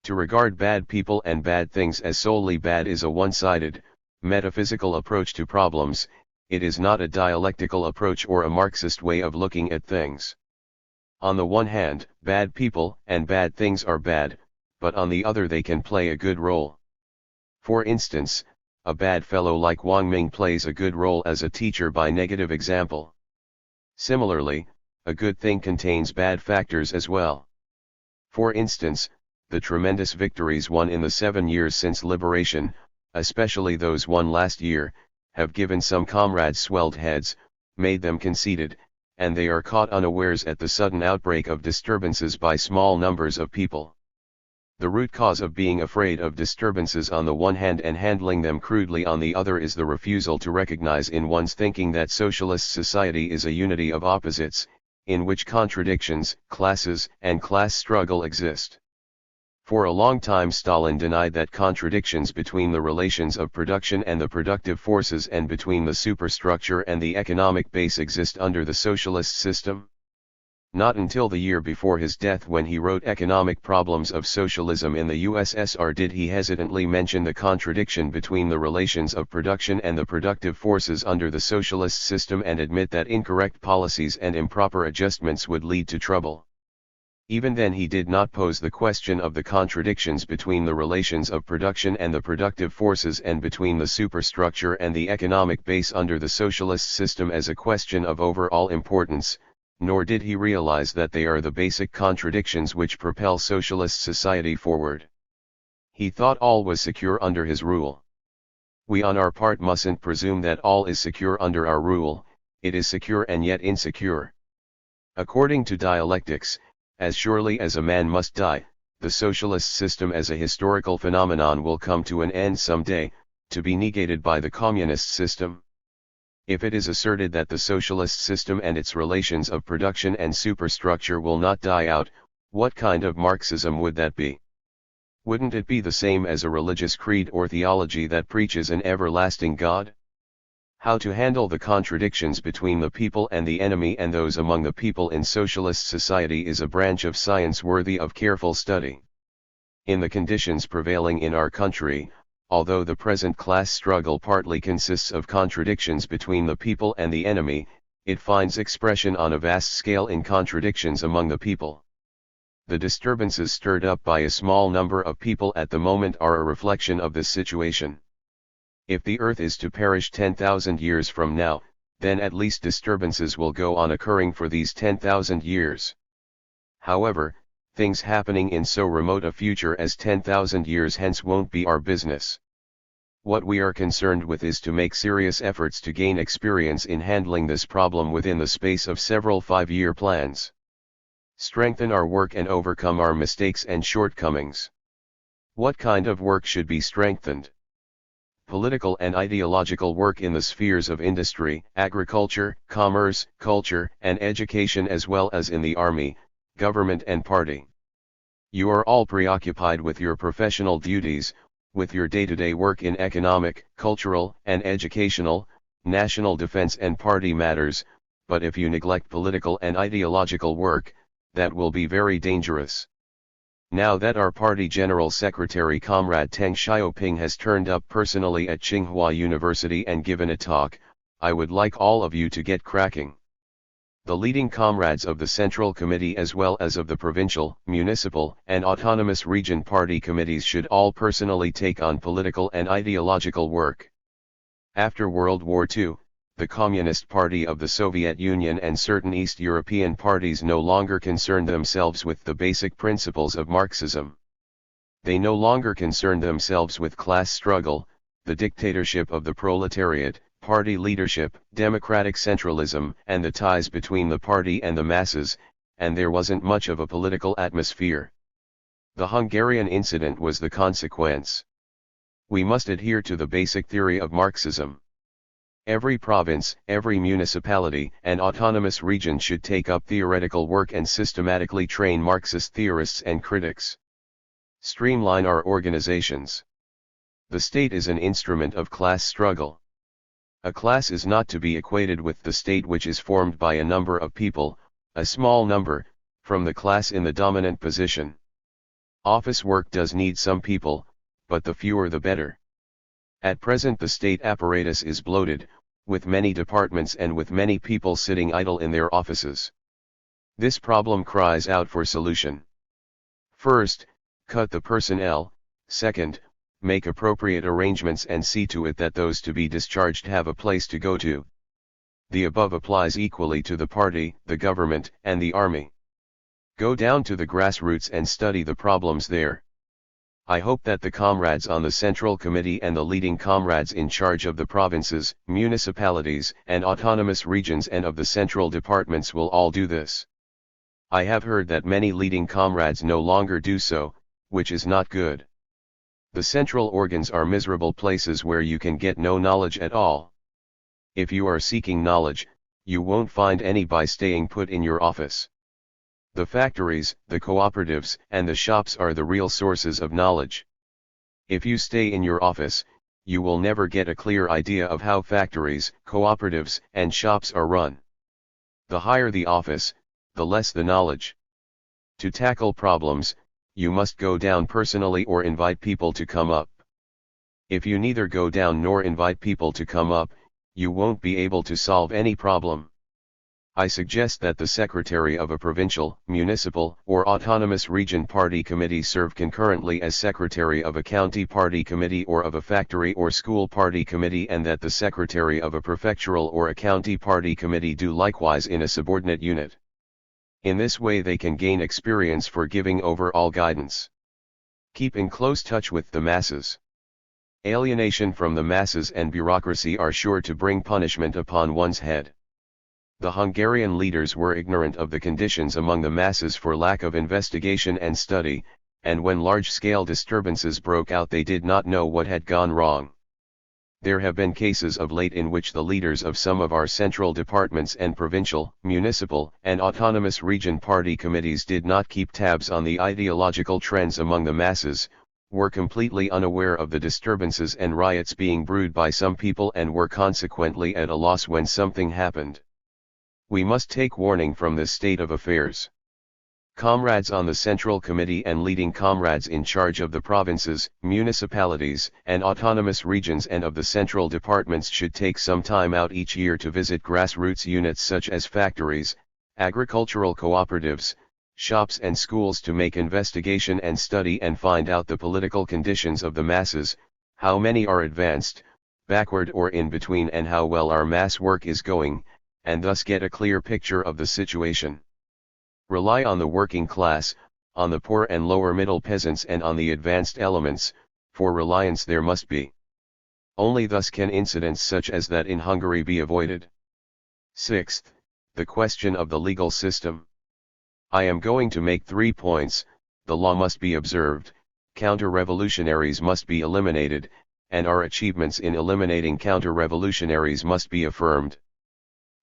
To regard bad people and bad things as solely bad is a one-sided, metaphysical approach to problems. It is not a dialectical approach or a Marxist way of looking at things. On the one hand, bad people and bad things are bad, but on the other they can play a good role. For instance, a bad fellow like Wang Ming plays a good role as a teacher by negative example. Similarly, a good thing contains bad factors as well. For instance, the tremendous victories won in the 7 years since liberation, especially those won last year, have given some comrades swelled heads, made them conceited, and they are caught unawares at the sudden outbreak of disturbances by small numbers of people. The root cause of being afraid of disturbances on the one hand and handling them crudely on the other is the refusal to recognize in one's thinking that socialist society is a unity of opposites, in which contradictions, classes, and class struggle exist. For a long time Stalin denied that contradictions between the relations of production and the productive forces and between the superstructure and the economic base exist under the socialist system. Not until the year before his death, when he wrote Economic Problems of Socialism in the USSR, did he hesitantly mention the contradiction between the relations of production and the productive forces under the socialist system and admit that incorrect policies and improper adjustments would lead to trouble. Even then he did not pose the question of the contradictions between the relations of production and the productive forces and between the superstructure and the economic base under the socialist system as a question of overall importance, nor did he realize that they are the basic contradictions which propel socialist society forward. He thought all was secure under his rule. We on our part mustn't presume that all is secure under our rule. It is secure and yet insecure. According to dialectics, as surely as a man must die, the socialist system as a historical phenomenon will come to an end someday, to be negated by the communist system. If it is asserted that the socialist system and its relations of production and superstructure will not die out, what kind of Marxism would that be? Wouldn't it be the same as a religious creed or theology that preaches an everlasting God? How to handle the contradictions between the people and the enemy and those among the people in socialist society is a branch of science worthy of careful study. In the conditions prevailing in our country, although the present class struggle partly consists of contradictions between the people and the enemy, it finds expression on a vast scale in contradictions among the people. The disturbances stirred up by a small number of people at the moment are a reflection of this situation. If the earth is to perish 10,000 years from now, then at least disturbances will go on occurring for these 10,000 years. However, things happening in so remote a future as 10,000 years hence won't be our business. What we are concerned with is to make serious efforts to gain experience in handling this problem within the space of several 5-year plans. Strengthen our work and overcome our mistakes and shortcomings. What kind of work should be strengthened? Political and ideological work in the spheres of industry, agriculture, commerce, culture, and education, as well as in the army, government and party. You are all preoccupied with your professional duties, with your day-to-day work in economic, cultural, and educational, national defense and party matters, but if you neglect political and ideological work, that will be very dangerous. Now that our party General Secretary Comrade Deng Xiaoping has turned up personally at Tsinghua University and given a talk, I would like all of you to get cracking. The leading comrades of the Central Committee as well as of the provincial, municipal, and autonomous region party committees should all personally take on political and ideological work. After World War II, the Communist Party of the Soviet Union and certain East European parties no longer concerned themselves with the basic principles of Marxism. They no longer concerned themselves with class struggle, the dictatorship of the proletariat, party leadership, democratic centralism, and the ties between the party and the masses, and there wasn't much of a political atmosphere. The Hungarian incident was the consequence. We must adhere to the basic theory of Marxism. Every province, every municipality, and autonomous region should take up theoretical work and systematically train Marxist theorists and critics. Streamline our organizations. The state is an instrument of class struggle. A class is not to be equated with the state, which is formed by a number of people, a small number, from the class in the dominant position. Office work does need some people, but the fewer the better. At present the state apparatus is bloated, with many departments and with many people sitting idle in their offices. This problem cries out for solution. First, cut the personnel. Second, make appropriate arrangements and see to it that those to be discharged have a place to go to. The above applies equally to the party, the government, and the army. Go down to the grassroots and study the problems there. I hope that the comrades on the Central Committee and the leading comrades in charge of the provinces, municipalities, and autonomous regions and of the central departments will all do this. I have heard that many leading comrades no longer do so, which is not good. The central organs are miserable places where you can get no knowledge at all. If you are seeking knowledge, you won't find any by staying put in your office. The factories, the cooperatives, and the shops are the real sources of knowledge. If you stay in your office, you will never get a clear idea of how factories, cooperatives, and shops are run. The higher the office, the less the knowledge. To tackle problems, you must go down personally or invite people to come up. If you neither go down nor invite people to come up, you won't be able to solve any problem. I suggest that the secretary of a provincial, municipal, or autonomous region party committee serve concurrently as secretary of a county party committee or of a factory or school party committee, and that the secretary of a prefectural or a county party committee do likewise in a subordinate unit. In this way they can gain experience for giving overall guidance. Keep in close touch with the masses. Alienation from the masses and bureaucracy are sure to bring punishment upon one's head. The Hungarian leaders were ignorant of the conditions among the masses for lack of investigation and study, and when large-scale disturbances broke out they did not know what had gone wrong. There have been cases of late in which the leaders of some of our central departments and provincial, municipal, and autonomous region party committees did not keep tabs on the ideological trends among the masses, were completely unaware of the disturbances and riots being brewed by some people, and were consequently at a loss when something happened. We must take warning from this state of affairs. Comrades on the Central Committee and leading comrades in charge of the provinces, municipalities, and autonomous regions and of the central departments should take some time out each year to visit grassroots units such as factories, agricultural cooperatives, shops and schools to make investigation and study and find out the political conditions of the masses, how many are advanced, backward or in between, and how well our mass work is going, and thus get a clear picture of the situation. Rely on the working class, on the poor and lower middle peasants, and on the advanced elements, for reliance there must be. Only thus can incidents such as that in Hungary be avoided. Sixth, the question of the legal system. I am going to make 3 points: the law must be observed, counter-revolutionaries must be eliminated, and our achievements in eliminating counter-revolutionaries must be affirmed.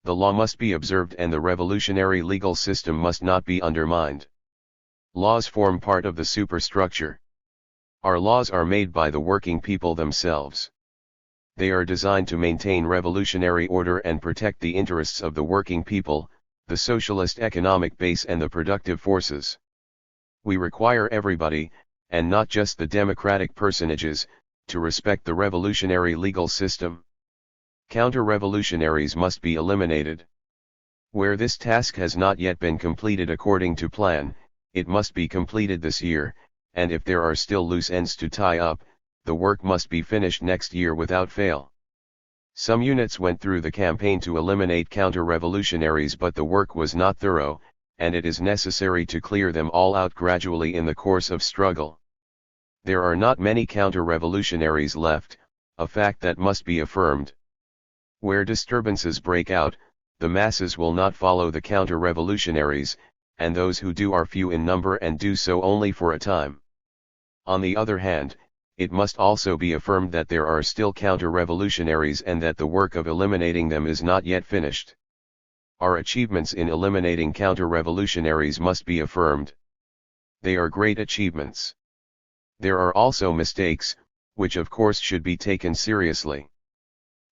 The law must be observed and the revolutionary legal system must not be undermined. Laws form part of the superstructure. Our laws are made by the working people themselves. They are designed to maintain revolutionary order and protect the interests of the working people, the socialist economic base and the productive forces. We require everybody, and not just the democratic personages, to respect the revolutionary legal system. Counter-revolutionaries must be eliminated. Where this task has not yet been completed according to plan, it must be completed this year, and if there are still loose ends to tie up, the work must be finished next year without fail. Some units went through the campaign to eliminate counter-revolutionaries, but the work was not thorough, and it is necessary to clear them all out gradually in the course of struggle. There are not many counter-revolutionaries left, a fact that must be affirmed. Where disturbances break out, the masses will not follow the counter-revolutionaries, and those who do are few in number and do so only for a time. On the other hand, it must also be affirmed that there are still counter-revolutionaries and that the work of eliminating them is not yet finished. Our achievements in eliminating counter-revolutionaries must be affirmed. They are great achievements. There are also mistakes, which of course should be taken seriously.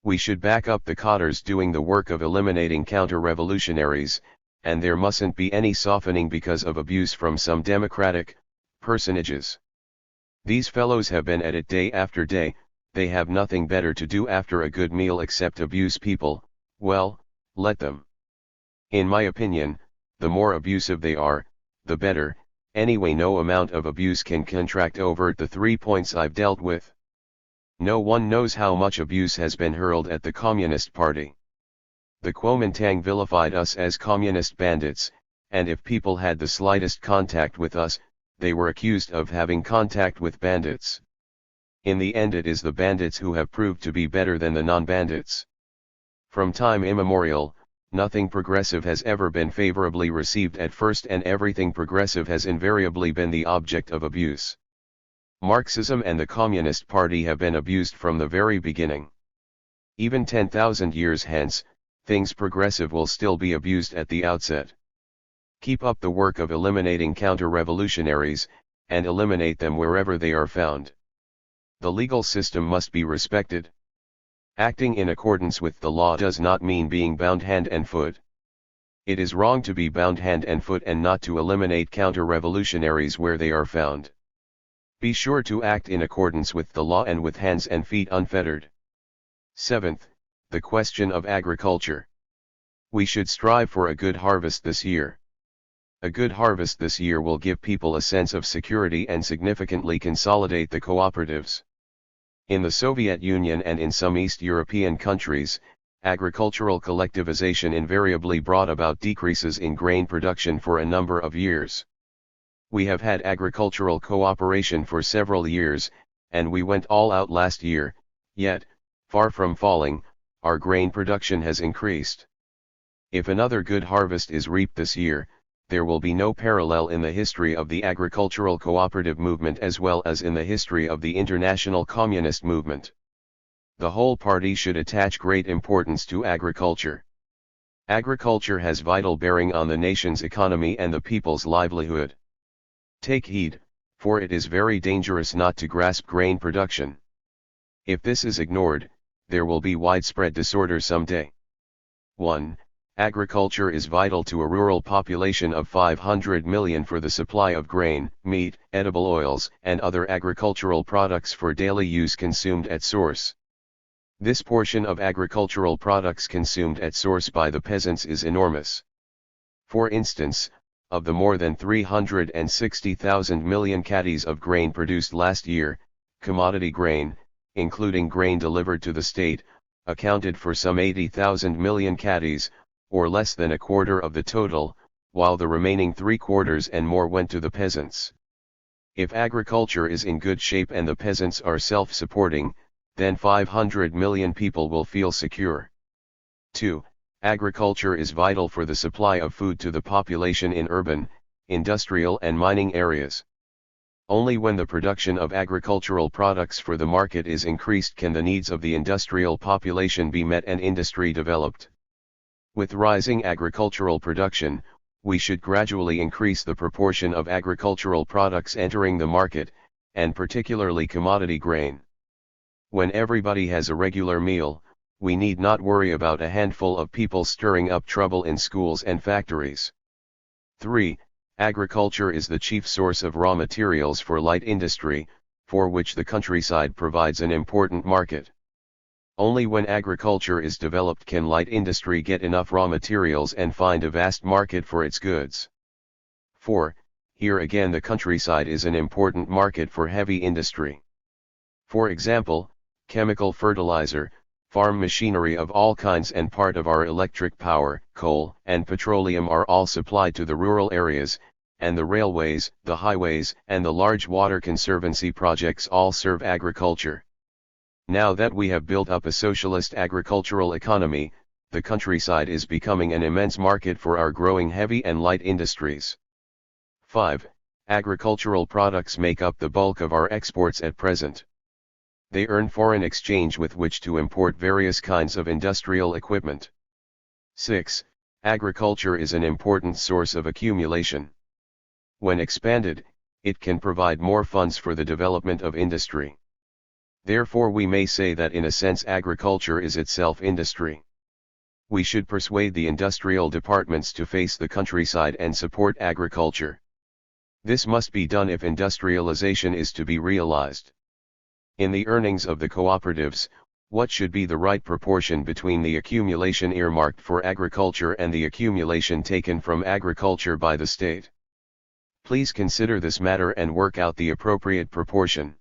We should back up the cadres doing the work of eliminating counter-revolutionaries, and there mustn't be any softening because of abuse from some democratic personages. These fellows have been at it day after day, they have nothing better to do after a good meal except abuse people. Well, let them. In my opinion, the more abusive they are, the better. Anyway, no amount of abuse can contract over the 3 points I've dealt with. No one knows how much abuse has been hurled at the Communist Party. The Kuomintang vilified us as communist bandits, and if people had the slightest contact with us, they were accused of having contact with bandits. In the end it is the bandits who have proved to be better than the non-bandits. From time immemorial, nothing progressive has ever been favorably received at first, and everything progressive has invariably been the object of abuse. Marxism and the Communist Party have been abused from the very beginning. Even 10,000 years hence, things progressive will still be abused at the outset. Keep up the work of eliminating counter-revolutionaries, and eliminate them wherever they are found. The legal system must be respected. Acting in accordance with the law does not mean being bound hand and foot. It is wrong to be bound hand and foot and not to eliminate counter-revolutionaries where they are found. Be sure to act in accordance with the law and with hands and feet unfettered. 7th, the question of agriculture. We should strive for a good harvest this year. A good harvest this year will give people a sense of security and significantly consolidate the cooperatives. In the Soviet Union and in some East European countries, agricultural collectivization invariably brought about decreases in grain production for a number of years. We have had agricultural cooperation for several years, and we went all out last year, yet, far from falling, our grain production has increased. If another good harvest is reaped this year, there will be no parallel in the history of the agricultural cooperative movement as well as in the history of the international communist movement. The whole party should attach great importance to agriculture. Agriculture has vital bearing on the nation's economy and the people's livelihood. Take heed, for it is very dangerous not to grasp grain production. If this is ignored, there will be widespread disorder someday. 1. Agriculture is vital to a rural population of 500 million for the supply of grain, meat, edible oils, and other agricultural products for daily use consumed at source. This portion of agricultural products consumed at source by the peasants is enormous. For instance, of the more than 360,000 million caddies of grain produced last year, commodity grain, including grain delivered to the state, accounted for some 80,000 million caddies, or less than a quarter of the total, while the remaining 3/4 and more went to the peasants. If agriculture is in good shape and the peasants are self-supporting, then 500 million people will feel secure. 2. Agriculture is vital for the supply of food to the population in urban, industrial and mining areas. Only when the production of agricultural products for the market is increased can the needs of the industrial population be met and industry developed. With rising agricultural production, we should gradually increase the proportion of agricultural products entering the market, and particularly commodity grain. When everybody has a regular meal, we need not worry about a handful of people stirring up trouble in schools and factories. 3. Agriculture is the chief source of raw materials for light industry, for which the countryside provides an important market. Only when agriculture is developed can light industry get enough raw materials and find a vast market for its goods. 4. Here again the countryside is an important market for heavy industry. For example, chemical fertilizer, farm machinery of all kinds and part of our electric power, coal, and petroleum are all supplied to the rural areas, and the railways, the highways, and the large water conservancy projects all serve agriculture. Now that we have built up a socialist agricultural economy, the countryside is becoming an immense market for our growing heavy and light industries. 5. Agricultural products make up the bulk of our exports at present. They earn foreign exchange with which to import various kinds of industrial equipment. 6. Agriculture is an important source of accumulation. When expanded, it can provide more funds for the development of industry. Therefore we may say that in a sense agriculture is itself industry. We should persuade the industrial departments to face the countryside and support agriculture. This must be done if industrialization is to be realized. In the earnings of the cooperatives, what should be the right proportion between the accumulation earmarked for agriculture and the accumulation taken from agriculture by the state? Please consider this matter and work out the appropriate proportion.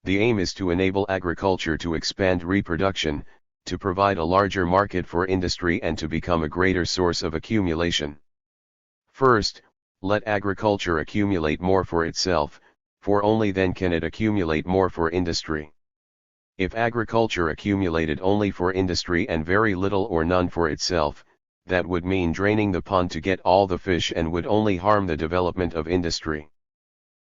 The aim is to enable agriculture to expand reproduction, to provide a larger market for industry and to become a greater source of accumulation. First, Let agriculture accumulate more for itself, for only then can it accumulate more for industry. If agriculture accumulated only for industry and very little or none for itself, that would mean draining the pond to get all the fish and would only harm the development of industry.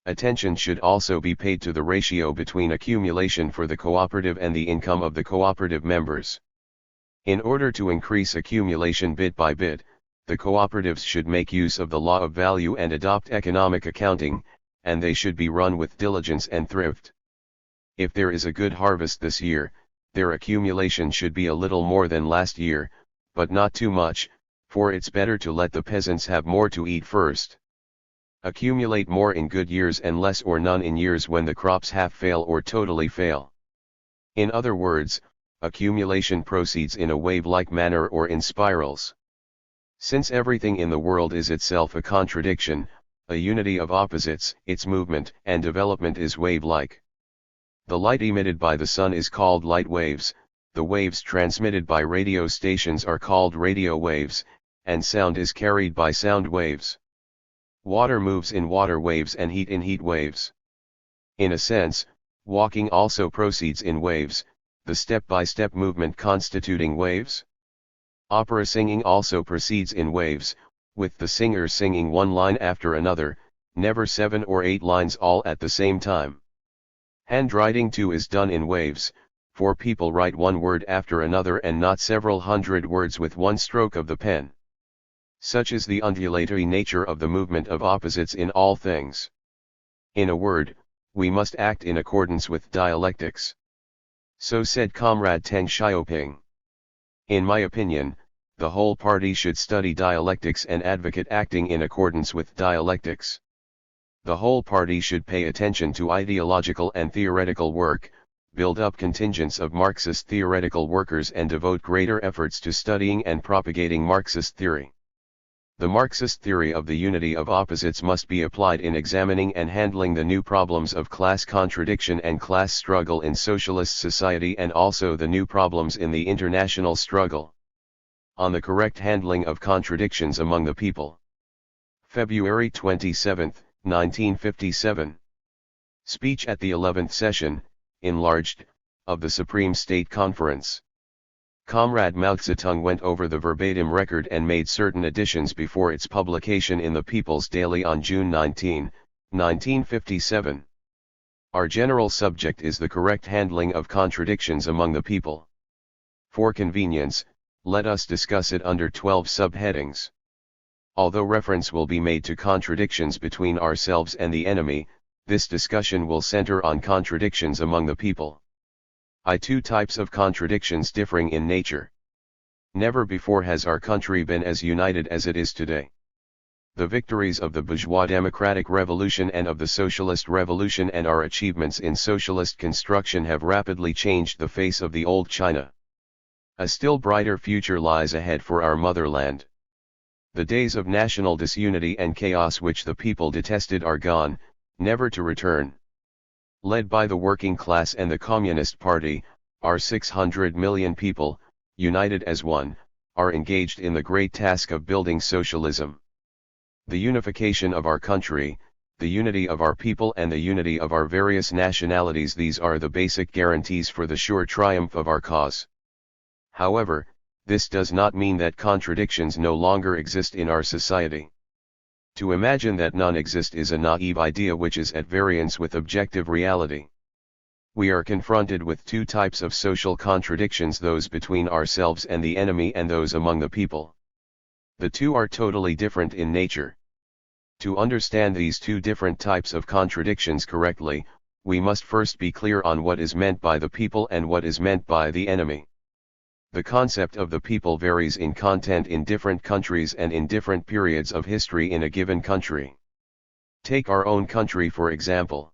Attention should also be paid to the ratio between accumulation for the cooperative and the income of the cooperative members. In order to increase accumulation bit by bit, the cooperatives should make use of the law of value and adopt economic accounting, and they should be run with diligence and thrift. If there is a good harvest this year, their accumulation should be a little more than last year, but not too much, for it's better to let the peasants have more to eat first. Accumulate more in good years and less or none in years when the crops half fail or totally fail. In other words, accumulation proceeds in a wave-like manner or in spirals. Since everything in the world is itself a contradiction, a unity of opposites, its movement and development is wave-like. The light emitted by the sun is called light waves, the waves transmitted by radio stations are called radio waves, and sound is carried by sound waves. Water moves in water waves and heat in heat waves. In a sense, walking also proceeds in waves, the step-by-step movement constituting waves. Opera singing also proceeds in waves, with the singer singing one line after another, never 7 or 8 lines all at the same time. Handwriting too is done in waves, for people write one word after another and not several hundred words with one stroke of the pen. Such is the undulatory nature of the movement of opposites in all things. In a word, we must act in accordance with dialectics. So said Comrade Teng Xiaoping. In my opinion, the whole party should study dialectics and advocate acting in accordance with dialectics. The whole party should pay attention to ideological and theoretical work, build up contingents of Marxist theoretical workers and devote greater efforts to studying and propagating Marxist theory. The Marxist theory of the unity of opposites must be applied in examining and handling the new problems of class contradiction and class struggle in socialist society and also the new problems in the international struggle. On the correct handling of contradictions among the people. February 27, 1957. Speech at the 11th session, enlarged, of the Supreme State Conference. Comrade Mao Zedong went over the verbatim record and made certain additions before its publication in the People's Daily on June 19, 1957. Our general subject is the correct handling of contradictions among the people. For convenience, let us discuss it under 12 subheadings. Although reference will be made to contradictions between ourselves and the enemy, this discussion will center on contradictions among the people. Two types of contradictions differing in nature. Never before has our country been as united as it is today. The victories of the bourgeois democratic revolution and of the socialist revolution and our achievements in socialist construction have rapidly changed the face of the old China. A still brighter future lies ahead for our motherland. The days of national disunity and chaos which the people detested are gone, never to return. Led by the working class and the Communist Party, our 600 million people, united as one, are engaged in the great task of building socialism. The unification of our country, the unity of our people and the unity of our various nationalities, these are the basic guarantees for the sure triumph of our cause. However, this does not mean that contradictions no longer exist in our society. To imagine that none exist is a naive idea which is at variance with objective reality. We are confronted with two types of social contradictions, those between ourselves and the enemy and those among the people. The two are totally different in nature. To understand these two different types of contradictions correctly, we must first be clear on what is meant by the people and what is meant by the enemy. The concept of the people varies in content in different countries and in different periods of history in a given country. Take our own country for example.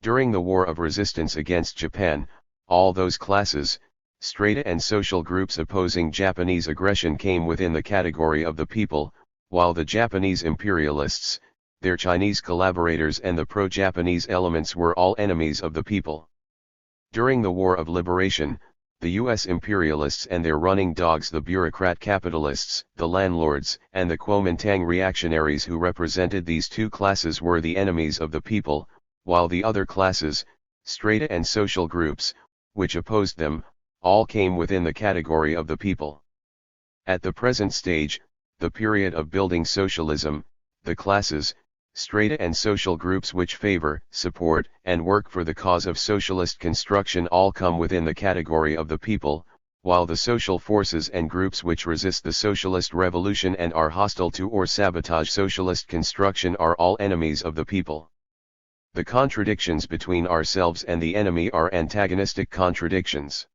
During the War of Resistance against Japan, all those classes, strata and social groups opposing Japanese aggression came within the category of the people, while the Japanese imperialists, their Chinese collaborators and the pro-Japanese elements were all enemies of the people. During the War of Liberation, the US imperialists and their running dogs, the bureaucrat capitalists, the landlords, and the Kuomintang reactionaries who represented these two classes were the enemies of the people, while the other classes, strata and social groups, which opposed them, all came within the category of the people. At the present stage, the period of building socialism, the classes, strata and social groups which favor, support, and work for the cause of socialist construction all come within the category of the people, while the social forces and groups which resist the socialist revolution and are hostile to or sabotage socialist construction are all enemies of the people. The contradictions between ourselves and the enemy are antagonistic contradictions.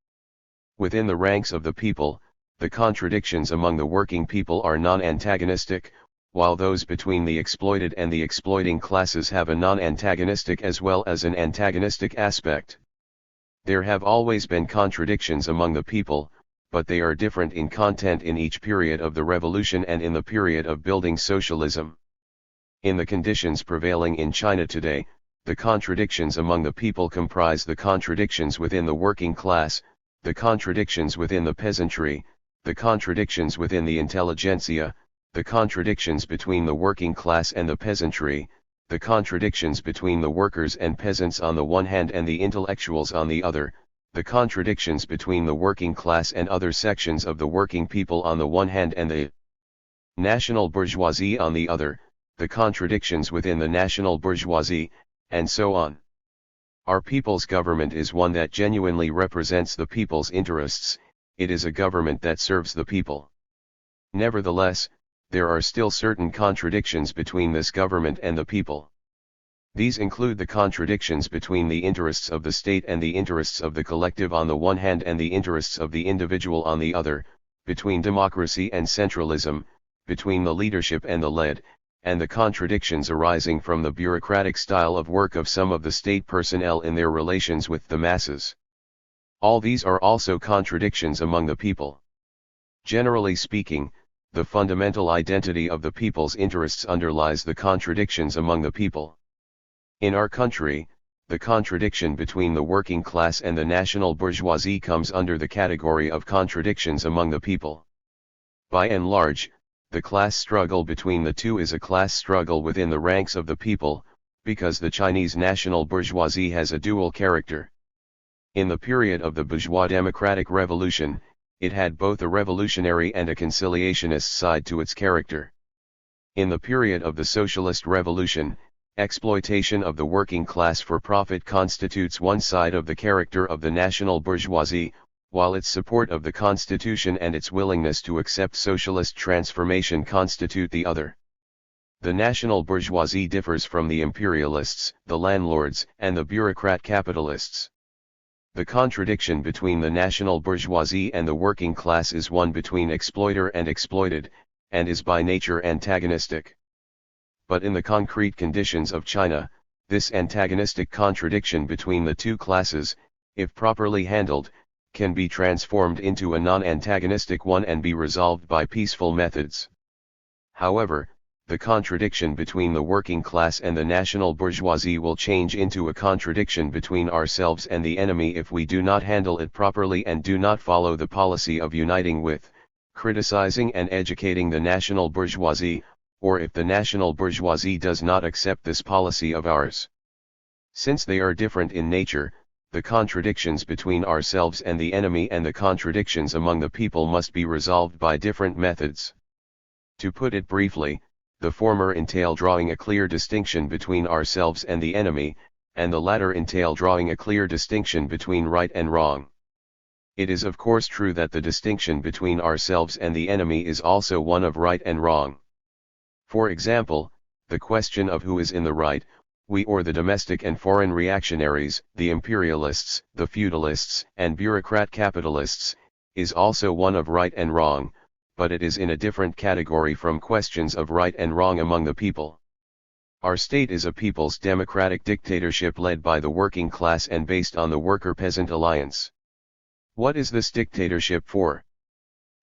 Within the ranks of the people, the contradictions among the working people are non-antagonistic, while those between the exploited and the exploiting classes have a non-antagonistic as well as an antagonistic aspect. There have always been contradictions among the people, but they are different in content in each period of the revolution and in the period of building socialism. In the conditions prevailing in China today, the contradictions among the people comprise the contradictions within the working class, the contradictions within the peasantry, the contradictions within the intelligentsia, the contradictions between the working class and the peasantry, the contradictions between the workers and peasants on the one hand and the intellectuals on the other, the contradictions between the working class and other sections of the working people on the one hand and the national bourgeoisie on the other, the contradictions within the national bourgeoisie, and so on. Our people's government is one that genuinely represents the people's interests, it is a government that serves the people. Nevertheless, there are still certain contradictions between this government and the people. These include the contradictions between the interests of the state and the interests of the collective on the one hand and the interests of the individual on the other, between democracy and centralism, between the leadership and the led, and the contradictions arising from the bureaucratic style of work of some of the state personnel in their relations with the masses. All these are also contradictions among the people. Generally speaking, the fundamental identity of the people's interests underlies the contradictions among the people. In our country, the contradiction between the working class and the national bourgeoisie comes under the category of contradictions among the people. By and large, the class struggle between the two is a class struggle within the ranks of the people, because the Chinese national bourgeoisie has a dual character. In the period of the bourgeois democratic revolution, it had both a revolutionary and a conciliationist side to its character. In the period of the socialist revolution, exploitation of the working class for profit constitutes one side of the character of the national bourgeoisie, while its support of the constitution and its willingness to accept socialist transformation constitute the other. The national bourgeoisie differs from the imperialists, the landlords, and the bureaucrat capitalists. The contradiction between the national bourgeoisie and the working class is one between exploiter and exploited, and is by nature antagonistic. But in the concrete conditions of China, this antagonistic contradiction between the two classes, if properly handled, can be transformed into a non-antagonistic one and be resolved by peaceful methods. However, the contradiction between the working class and the national bourgeoisie will change into a contradiction between ourselves and the enemy if we do not handle it properly and do not follow the policy of uniting with, criticizing and educating the national bourgeoisie, or if the national bourgeoisie does not accept this policy of ours. Since they are different in nature, the contradictions between ourselves and the enemy and the contradictions among the people must be resolved by different methods. To put it briefly, the former entail drawing a clear distinction between ourselves and the enemy, and the latter entail drawing a clear distinction between right and wrong. It is of course true that the distinction between ourselves and the enemy is also one of right and wrong. For example, the question of who is in the right, we or the domestic and foreign reactionaries, the imperialists, the feudalists, and bureaucrat capitalists, is also one of right and wrong, but it is in a different category from questions of right and wrong among the people. Our state is a people's democratic dictatorship led by the working class and based on the worker-peasant alliance. What is this dictatorship for?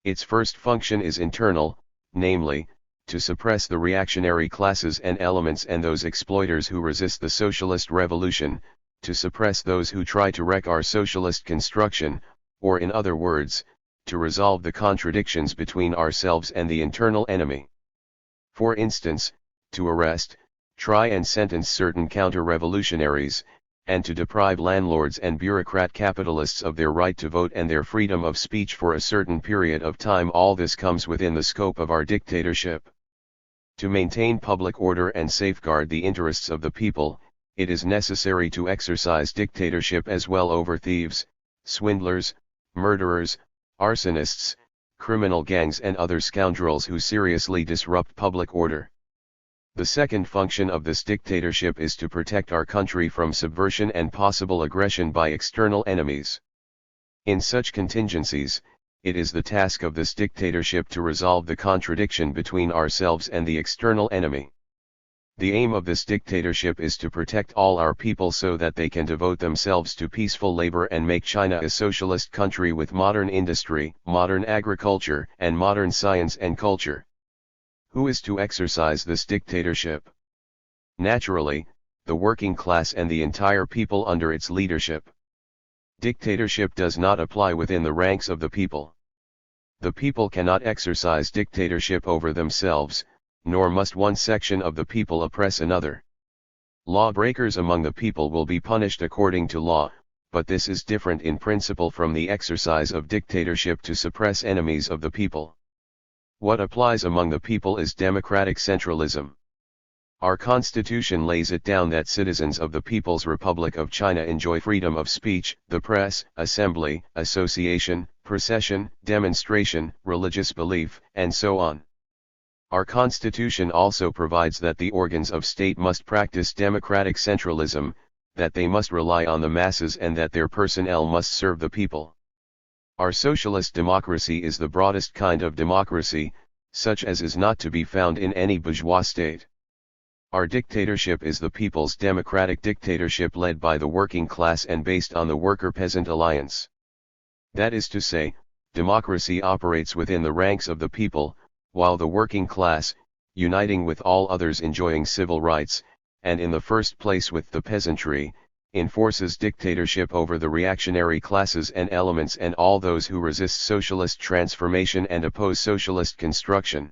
Its first function is internal, namely, to suppress the reactionary classes and elements and those exploiters who resist the socialist revolution, to suppress those who try to wreck our socialist construction, or in other words, to resolve the contradictions between ourselves and the internal enemy. For instance, to arrest, try and sentence certain counter-revolutionaries, and to deprive landlords and bureaucrat capitalists of their right to vote and their freedom of speech for a certain period of time. All this comes within the scope of our dictatorship. To maintain public order and safeguard the interests of the people, it is necessary to exercise dictatorship as well over thieves, swindlers, murderers, arsonists, criminal gangs and other scoundrels who seriously disrupt public order. The second function of this dictatorship is to protect our country from subversion and possible aggression by external enemies. In such contingencies, it is the task of this dictatorship to resolve the contradiction between ourselves and the external enemy. The aim of this dictatorship is to protect all our people so that they can devote themselves to peaceful labor and make China a socialist country with modern industry, modern agriculture, and modern science and culture. Who is to exercise this dictatorship? Naturally, the working class and the entire people under its leadership. Dictatorship does not apply within the ranks of the people. The people cannot exercise dictatorship over themselves, nor must one section of the people oppress another. Lawbreakers among the people will be punished according to law, but this is different in principle from the exercise of dictatorship to suppress enemies of the people. What applies among the people is democratic centralism. Our constitution lays it down that citizens of the People's Republic of China enjoy freedom of speech, the press, assembly, association, procession, demonstration, religious belief, and so on. Our constitution also provides that the organs of state must practice democratic centralism, that they must rely on the masses and that their personnel must serve the people. Our socialist democracy is the broadest kind of democracy, such as is not to be found in any bourgeois state. Our dictatorship is the people's democratic dictatorship led by the working class and based on the worker-peasant alliance. That is to say, democracy operates within the ranks of the people, while the working class, uniting with all others enjoying civil rights, and in the first place with the peasantry, enforces dictatorship over the reactionary classes and elements and all those who resist socialist transformation and oppose socialist construction.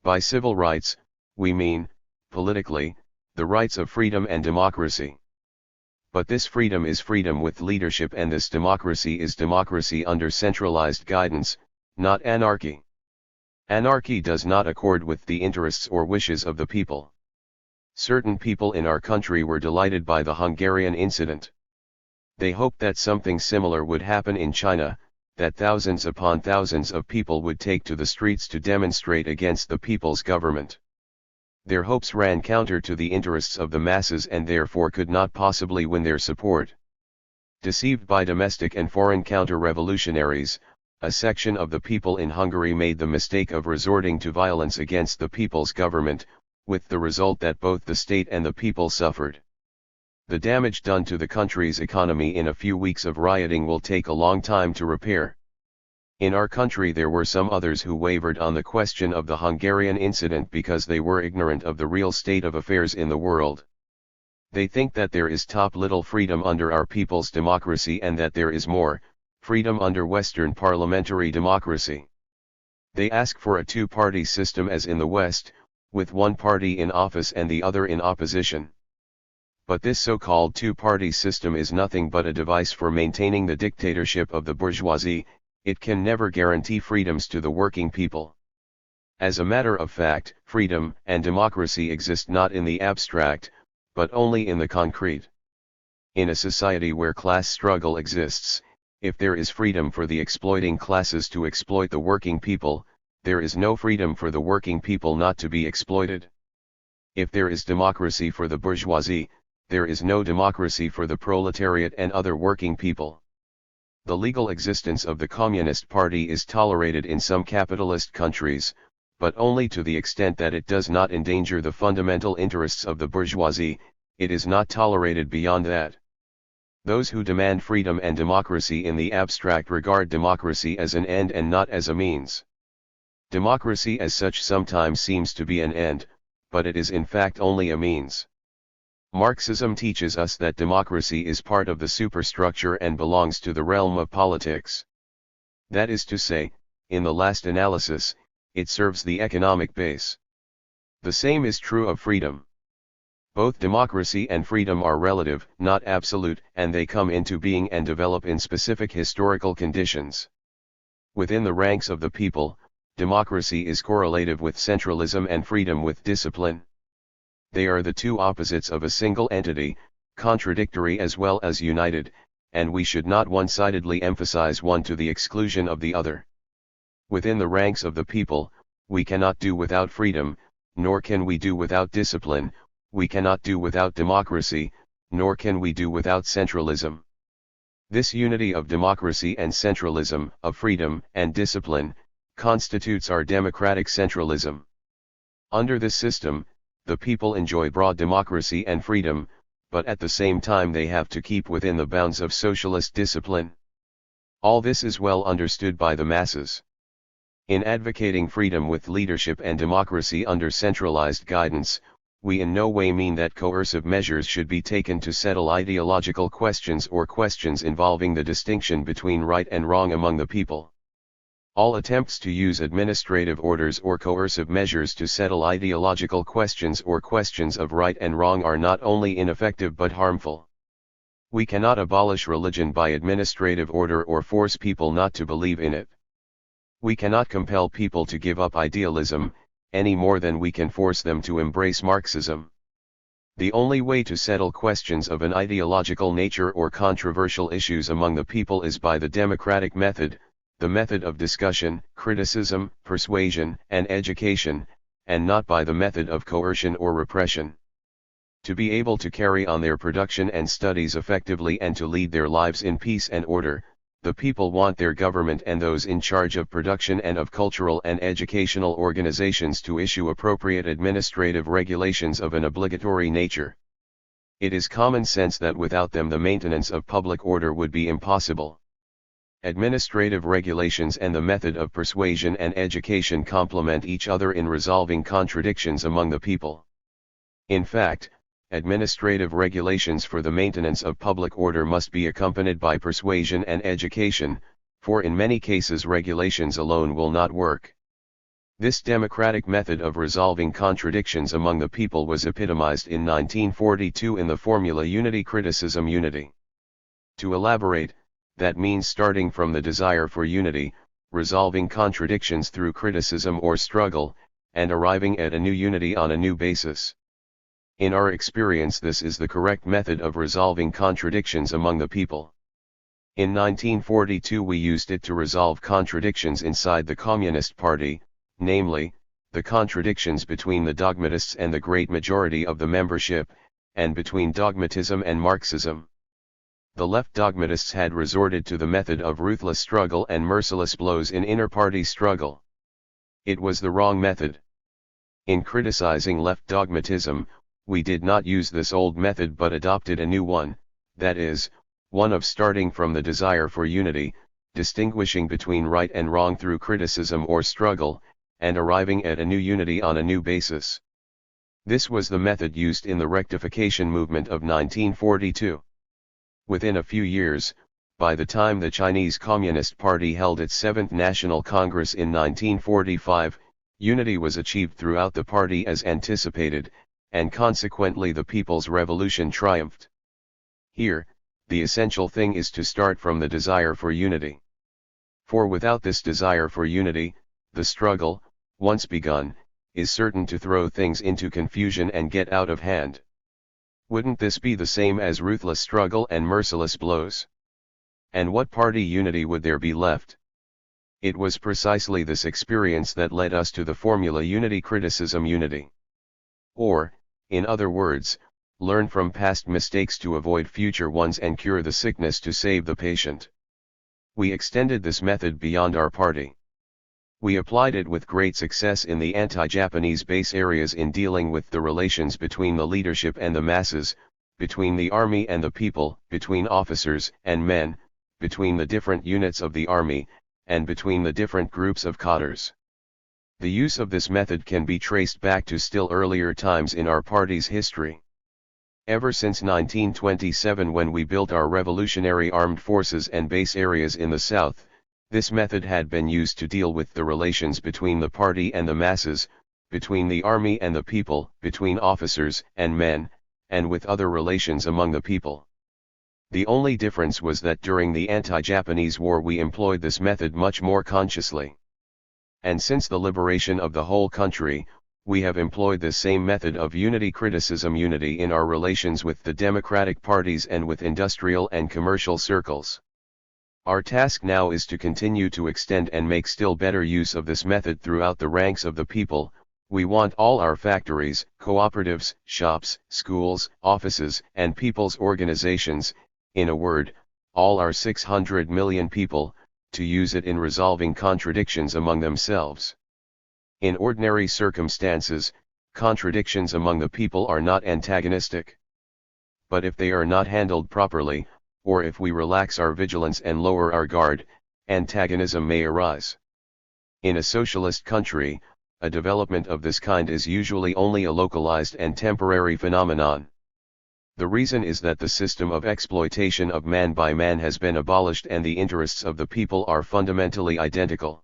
By civil rights, we mean, politically, the rights of freedom and democracy. But this freedom is freedom with leadership, and this democracy is democracy under centralized guidance, not anarchy. Anarchy does not accord with the interests or wishes of the people. Certain people in our country were delighted by the Hungarian incident. They hoped that something similar would happen in China, that thousands upon thousands of people would take to the streets to demonstrate against the people's government. Their hopes ran counter to the interests of the masses and therefore could not possibly win their support. Deceived by domestic and foreign counter-revolutionaries, a section of the people in Hungary made the mistake of resorting to violence against the people's government, with the result that both the state and the people suffered. The damage done to the country's economy in a few weeks of rioting will take a long time to repair. In our country there were some others who wavered on the question of the Hungarian incident because they were ignorant of the real state of affairs in the world. They think that there is little freedom under our people's democracy and that there is more freedom under Western parliamentary democracy. They ask for a two-party system as in the West, with one party in office and the other in opposition. But this so-called two-party system is nothing but a device for maintaining the dictatorship of the bourgeoisie. It can never guarantee freedoms to the working people. As a matter of fact, freedom and democracy exist not in the abstract, but only in the concrete. In a society where class struggle exists, if there is freedom for the exploiting classes to exploit the working people, there is no freedom for the working people not to be exploited. If there is democracy for the bourgeoisie, there is no democracy for the proletariat and other working people. The legal existence of the Communist Party is tolerated in some capitalist countries, but only to the extent that it does not endanger the fundamental interests of the bourgeoisie. It is not tolerated beyond that. Those who demand freedom and democracy in the abstract regard democracy as an end and not as a means. Democracy as such sometimes seems to be an end, but it is in fact only a means. Marxism teaches us that democracy is part of the superstructure and belongs to the realm of politics. That is to say, in the last analysis, it serves the economic base. The same is true of freedom. Both democracy and freedom are relative, not absolute, and they come into being and develop in specific historical conditions. Within the ranks of the people, democracy is correlative with centralism and freedom with discipline. They are the two opposites of a single entity, contradictory as well as united, and we should not one-sidedly emphasize one to the exclusion of the other. Within the ranks of the people, we cannot do without freedom, nor can we do without discipline. We cannot do without democracy, nor can we do without centralism. This unity of democracy and centralism, of freedom and discipline, constitutes our democratic centralism. Under this system, the people enjoy broad democracy and freedom, but at the same time they have to keep within the bounds of socialist discipline. All this is well understood by the masses. In advocating freedom with leadership and democracy under centralized guidance, we in no way mean that coercive measures should be taken to settle ideological questions or questions involving the distinction between right and wrong among the people. All attempts to use administrative orders or coercive measures to settle ideological questions or questions of right and wrong are not only ineffective but harmful. We cannot abolish religion by administrative order or force people not to believe in it. We cannot compel people to give up idealism, any more than we can force them to embrace Marxism. The only way to settle questions of an ideological nature or controversial issues among the people is by the democratic method, the method of discussion, criticism, persuasion, and education, and not by the method of coercion or repression. To be able to carry on their production and studies effectively and to lead their lives in peace and order, the people want their government and those in charge of production and of cultural and educational organizations to issue appropriate administrative regulations of an obligatory nature. It is common sense that without them the maintenance of public order would be impossible. Administrative regulations and the method of persuasion and education complement each other in resolving contradictions among the people. In fact, administrative regulations for the maintenance of public order must be accompanied by persuasion and education, for in many cases regulations alone will not work. This democratic method of resolving contradictions among the people was epitomized in 1942 in the formula unity criticism unity. To elaborate, that means starting from the desire for unity, resolving contradictions through criticism or struggle, and arriving at a new unity on a new basis. In our experience, this is the correct method of resolving contradictions among the people. In 1942 we used it to resolve contradictions inside the Communist Party, namely, the contradictions between the dogmatists and the great majority of the membership, and between dogmatism and Marxism. The left dogmatists had resorted to the method of ruthless struggle and merciless blows in inter-party struggle. It was the wrong method. In criticizing left dogmatism, we did not use this old method but adopted a new one, that is, one of starting from the desire for unity, distinguishing between right and wrong through criticism or struggle, and arriving at a new unity on a new basis. This was the method used in the rectification movement of 1942. Within a few years, by the time the Chinese Communist Party held its 7th National Congress in 1945, unity was achieved throughout the party as anticipated, and consequently the People's Revolution triumphed. Here, the essential thing is to start from the desire for unity. For without this desire for unity, the struggle, once begun, is certain to throw things into confusion and get out of hand. Wouldn't this be the same as ruthless struggle and merciless blows? And what party unity would there be left? It was precisely this experience that led us to the formula unity criticism unity. Or, in other words, learn from past mistakes to avoid future ones and cure the sickness to save the patient. We extended this method beyond our party. We applied it with great success in the anti-Japanese base areas in dealing with the relations between the leadership and the masses, between the army and the people, between officers and men, between the different units of the army, and between the different groups of cadres. The use of this method can be traced back to still earlier times in our party's history. Ever since 1927, when we built our revolutionary armed forces and base areas in the south, this method had been used to deal with the relations between the party and the masses, between the army and the people, between officers and men, and with other relations among the people. The only difference was that during the anti-Japanese war we employed this method much more consciously. And since the liberation of the whole country, we have employed this same method of unity criticism, unity in our relations with the democratic parties and with industrial and commercial circles. Our task now is to continue to extend and make still better use of this method throughout the ranks of the people. We want all our factories, cooperatives, shops, schools, offices, and people's organizations, in a word, all our 600 million people, to use it in resolving contradictions among themselves. In ordinary circumstances, contradictions among the people are not antagonistic. But if they are not handled properly, or if we relax our vigilance and lower our guard, antagonism may arise. In a socialist country, a development of this kind is usually only a localized and temporary phenomenon. The reason is that the system of exploitation of man by man has been abolished and the interests of the people are fundamentally identical.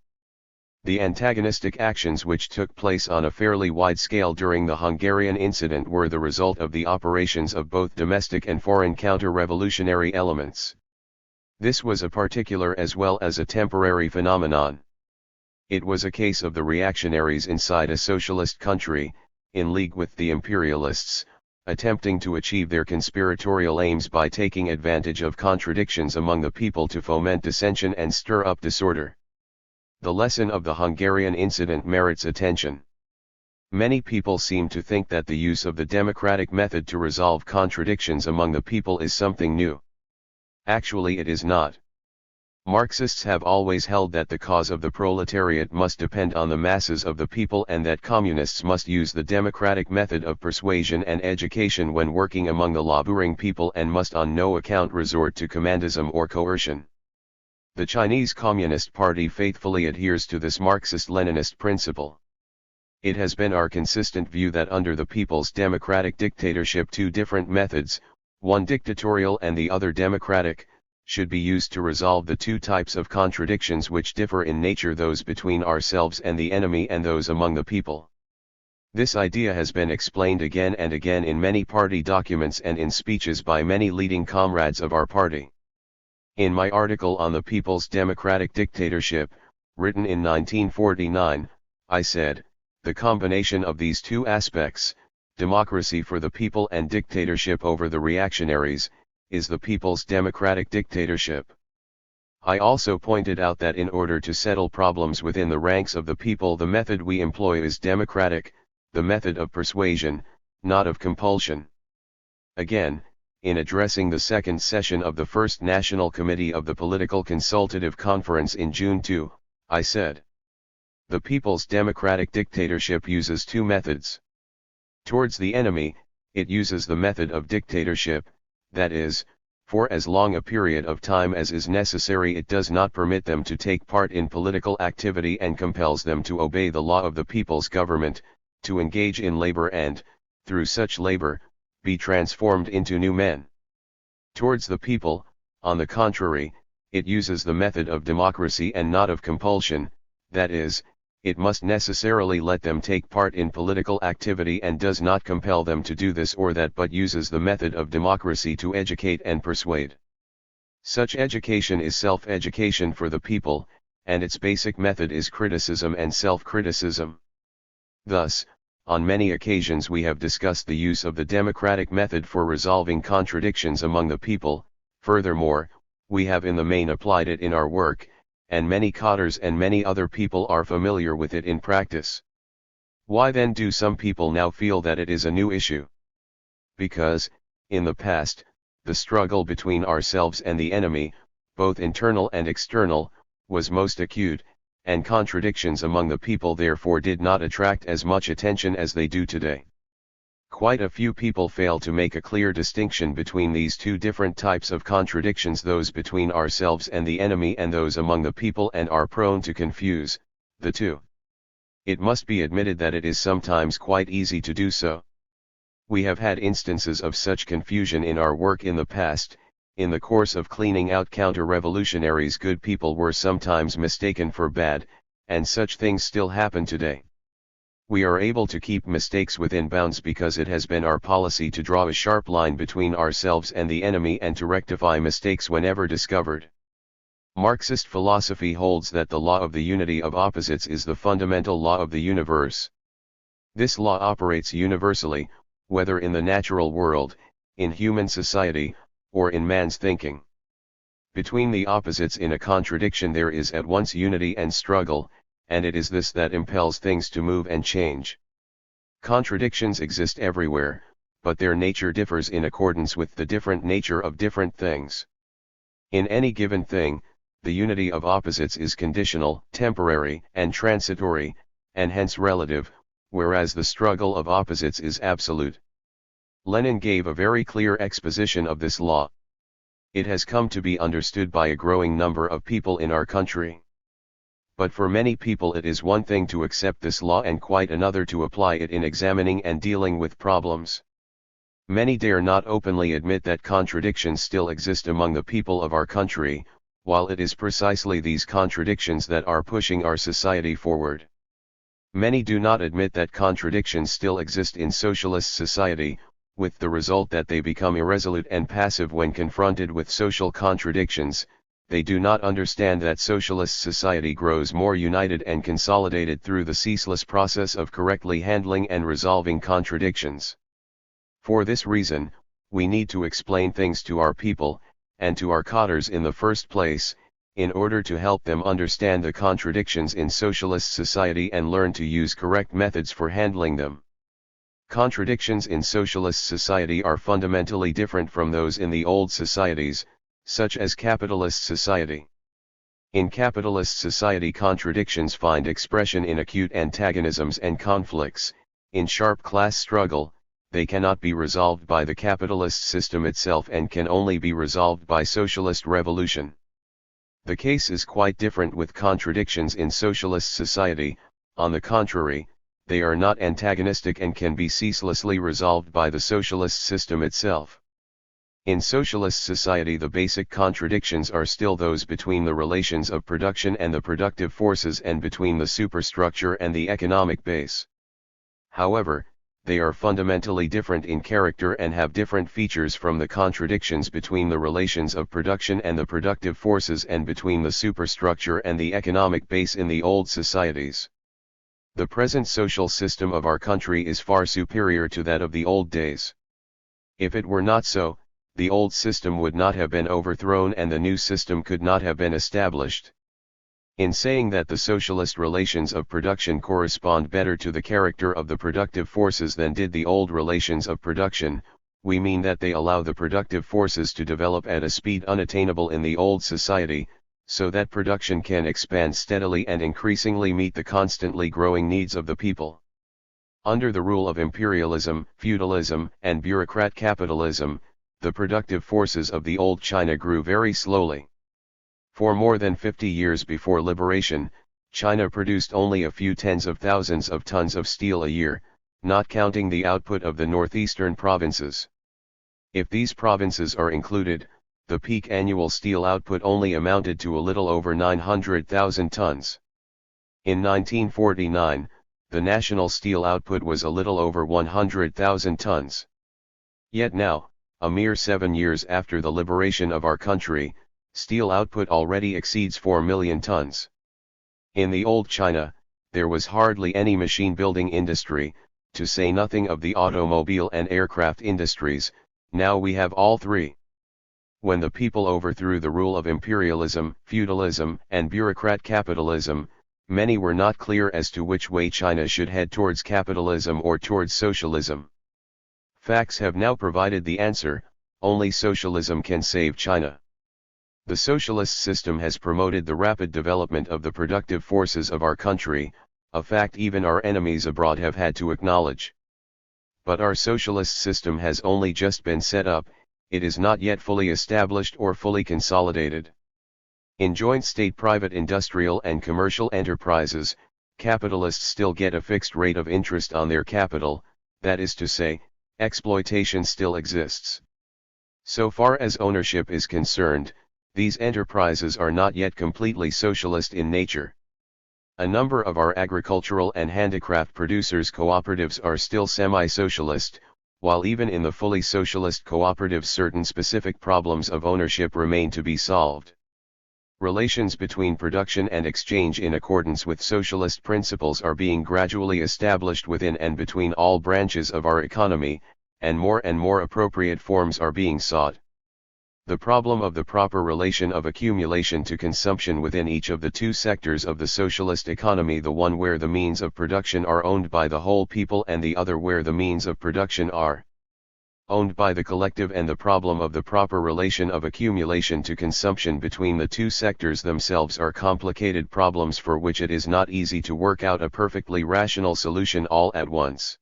The antagonistic actions which took place on a fairly wide scale during the Hungarian incident were the result of the operations of both domestic and foreign counter-revolutionary elements. This was a particular as well as a temporary phenomenon. It was a case of the reactionaries inside a socialist country, in league with the imperialists, attempting to achieve their conspiratorial aims by taking advantage of contradictions among the people to foment dissension and stir up disorder. The lesson of the Hungarian incident merits attention. Many people seem to think that the use of the democratic method to resolve contradictions among the people is something new. Actually, it is not. Marxists have always held that the cause of the proletariat must depend on the masses of the people and that communists must use the democratic method of persuasion and education when working among the laboring people and must on no account resort to commandism or coercion. The Chinese Communist Party faithfully adheres to this Marxist-Leninist principle. It has been our consistent view that under the people's democratic dictatorship two different methods, one dictatorial and the other democratic, should be used to resolve the two types of contradictions which differ in nature, those between ourselves and the enemy and those among the people. This idea has been explained again and again in many party documents and in speeches by many leading comrades of our party. In my article on the People's Democratic Dictatorship, written in 1949, I said, the combination of these two aspects, democracy for the people and dictatorship over the reactionaries, is the People's Democratic Dictatorship. I also pointed out that in order to settle problems within the ranks of the people, the method we employ is democratic, the method of persuasion, not of compulsion. Again, in addressing the second session of the First National Committee of the Political Consultative Conference in June 2, I said, the People's Democratic Dictatorship uses two methods. Towards the enemy, it uses the method of dictatorship, that is, for as long a period of time as is necessary it does not permit them to take part in political activity and compels them to obey the law of the people's government, to engage in labor and, through such labor, be transformed into new men. Towards the people, on the contrary, it uses the method of democracy and not of compulsion, that is, it must necessarily let them take part in political activity and does not compel them to do this or that, but uses the method of democracy to educate and persuade. Such education is self-education for the people, and its basic method is criticism and self-criticism. Thus, on many occasions we have discussed the use of the democratic method for resolving contradictions among the people. Furthermore, we have in the main applied it in our work, and many cadres and many other people are familiar with it in practice. Why then do some people now feel that it is a new issue? Because, in the past, the struggle between ourselves and the enemy, both internal and external, was most acute, and contradictions among the people therefore did not attract as much attention as they do today. Quite a few people fail to make a clear distinction between these two different types of contradictions, those between ourselves and the enemy and those among the people, and are prone to confuse the two. It must be admitted that it is sometimes quite easy to do so. We have had instances of such confusion in our work in the past. In the course of cleaning out counter-revolutionaries, good people were sometimes mistaken for bad, and such things still happen today. We are able to keep mistakes within bounds because it has been our policy to draw a sharp line between ourselves and the enemy and to rectify mistakes whenever discovered. Marxist philosophy holds that the law of the unity of opposites is the fundamental law of the universe. This law operates universally, whether in the natural world, in human society, or in man's thinking. Between the opposites in a contradiction there is at once unity and struggle, and it is this that impels things to move and change. Contradictions exist everywhere, but their nature differs in accordance with the different nature of different things. In any given thing, the unity of opposites is conditional, temporary, and transitory, and hence relative, whereas the struggle of opposites is absolute. Lenin gave a very clear exposition of this law. It has come to be understood by a growing number of people in our country. But for many people it is one thing to accept this law and quite another to apply it in examining and dealing with problems. Many dare not openly admit that contradictions still exist among the people of our country, while it is precisely these contradictions that are pushing our society forward. Many do not admit that contradictions still exist in socialist society, with the result that they become irresolute and passive when confronted with social contradictions. They do not understand that socialist society grows more united and consolidated through the ceaseless process of correctly handling and resolving contradictions. For this reason, we need to explain things to our people, and to our cadres in the first place, in order to help them understand the contradictions in socialist society and learn to use correct methods for handling them. Contradictions in socialist society are fundamentally different from those in the old societies, such as capitalist society. In capitalist society, contradictions find expression in acute antagonisms and conflicts. In sharp class struggle, they cannot be resolved by the capitalist system itself and can only be resolved by socialist revolution. The case is quite different with contradictions in socialist society. On the contrary, they are not antagonistic and can be ceaselessly resolved by the socialist system itself. In socialist society, the basic contradictions are still those between the relations of production and the productive forces and between the superstructure and the economic base. However, they are fundamentally different in character and have different features from the contradictions between the relations of production and the productive forces and between the superstructure and the economic base in the old societies. The present social system of our country is far superior to that of the old days. If it were not so, the old system would not have been overthrown and the new system could not have been established. In saying that the socialist relations of production correspond better to the character of the productive forces than did the old relations of production, we mean that they allow the productive forces to develop at a speed unattainable in the old society, so that production can expand steadily and increasingly meet the constantly growing needs of the people. Under the rule of imperialism, feudalism, and bureaucrat capitalism, the productive forces of the old China grew very slowly. For more than 50 years before liberation, China produced only a few tens of thousands of tons of steel a year, not counting the output of the northeastern provinces. If these provinces are included, the peak annual steel output only amounted to a little over 900,000 tons. In 1949, the national steel output was a little over 100,000 tons. Yet now, a mere 7 years after the liberation of our country, steel output already exceeds 4 million tons. In the old China, there was hardly any machine building industry, to say nothing of the automobile and aircraft industries. Now we have all three. When the people overthrew the rule of imperialism, feudalism, and bureaucrat capitalism, many were not clear as to which way China should head, towards capitalism or towards socialism. Facts have now provided the answer: only socialism can save China. The socialist system has promoted the rapid development of the productive forces of our country, a fact even our enemies abroad have had to acknowledge. But our socialist system has only just been set up. It is not yet fully established or fully consolidated. In joint state-private industrial and commercial enterprises, capitalists still get a fixed rate of interest on their capital, that is to say, Exploitation still exists. So far as ownership is concerned, these enterprises are not yet completely socialist in nature. A number of our agricultural and handicraft producers cooperatives are still semi-socialist, while even in the fully socialist cooperatives certain specific problems of ownership remain to be solved. Relations between production and exchange in accordance with socialist principles are being gradually established within and between all branches of our economy, and more appropriate forms are being sought. The problem of the proper relation of accumulation to consumption within each of the two sectors of the socialist economy, the one where the means of production are owned by the whole people and the other where the means of production are owned by the collective, and the problem of the proper relation of accumulation to consumption between the two sectors themselves are complicated problems for which it is not easy to work out a perfectly rational solution all at once.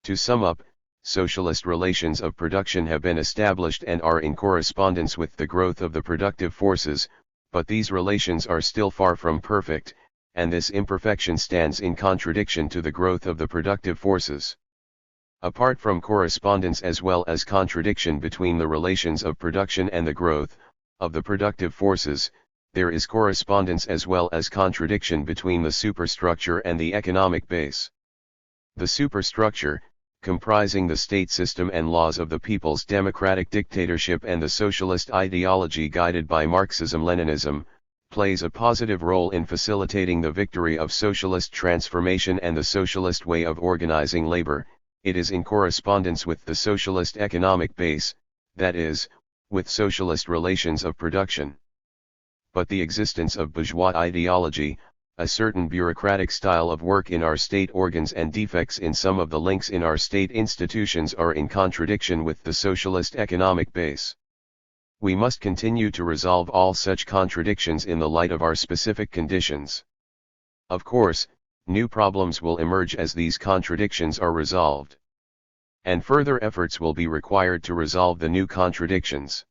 To sum up, socialist relations of production have been established and are in correspondence with the growth of the productive forces, but these relations are still far from perfect, and this imperfection stands in contradiction to the growth of the productive forces. Apart from correspondence as well as contradiction between the relations of production and the growth of the productive forces, there is correspondence as well as contradiction between the superstructure and the economic base. The superstructure, comprising the state system and laws of the people's democratic dictatorship and the socialist ideology guided by Marxism-Leninism, plays a positive role in facilitating the victory of socialist transformation and the socialist way of organizing labor. It is in correspondence with the socialist economic base, that is, with socialist relations of production. But the existence of bourgeois ideology, a certain bureaucratic style of work in our state organs and defects in some of the links in our state institutions are in contradiction with the socialist economic base. We must continue to resolve all such contradictions in the light of our specific conditions. Of course, new problems will emerge as these contradictions are resolved. And further efforts will be required to resolve the new contradictions.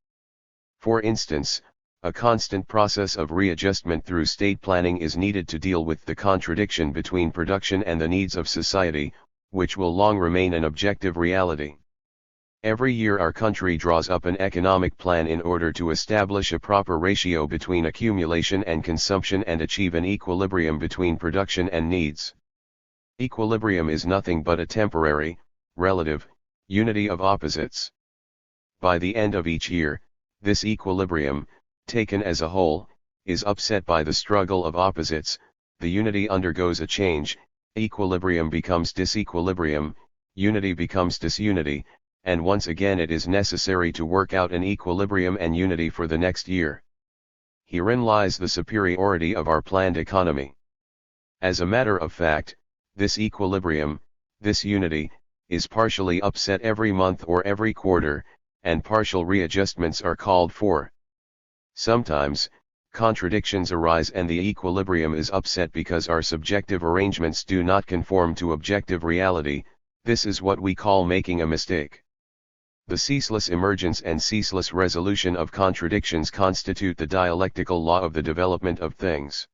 For instance, a constant process of readjustment through state planning is needed to deal with the contradiction between production and the needs of society, which will long remain an objective reality. Every year our country draws up an economic plan in order to establish a proper ratio between accumulation and consumption and achieve an equilibrium between production and needs. Equilibrium is nothing but a temporary, relative, unity of opposites. By the end of each year, this equilibrium, taken as a whole, is upset by the struggle of opposites, the unity undergoes a change, equilibrium becomes disequilibrium, unity becomes disunity, and once again it is necessary to work out an equilibrium and unity for the next year. Herein lies the superiority of our planned economy. As a matter of fact, this equilibrium, this unity, is partially upset every month or every quarter, and partial readjustments are called for. Sometimes, contradictions arise and the equilibrium is upset because our subjective arrangements do not conform to objective reality. This is what we call making a mistake. The ceaseless emergence and ceaseless resolution of contradictions constitute the dialectical law of the development of things.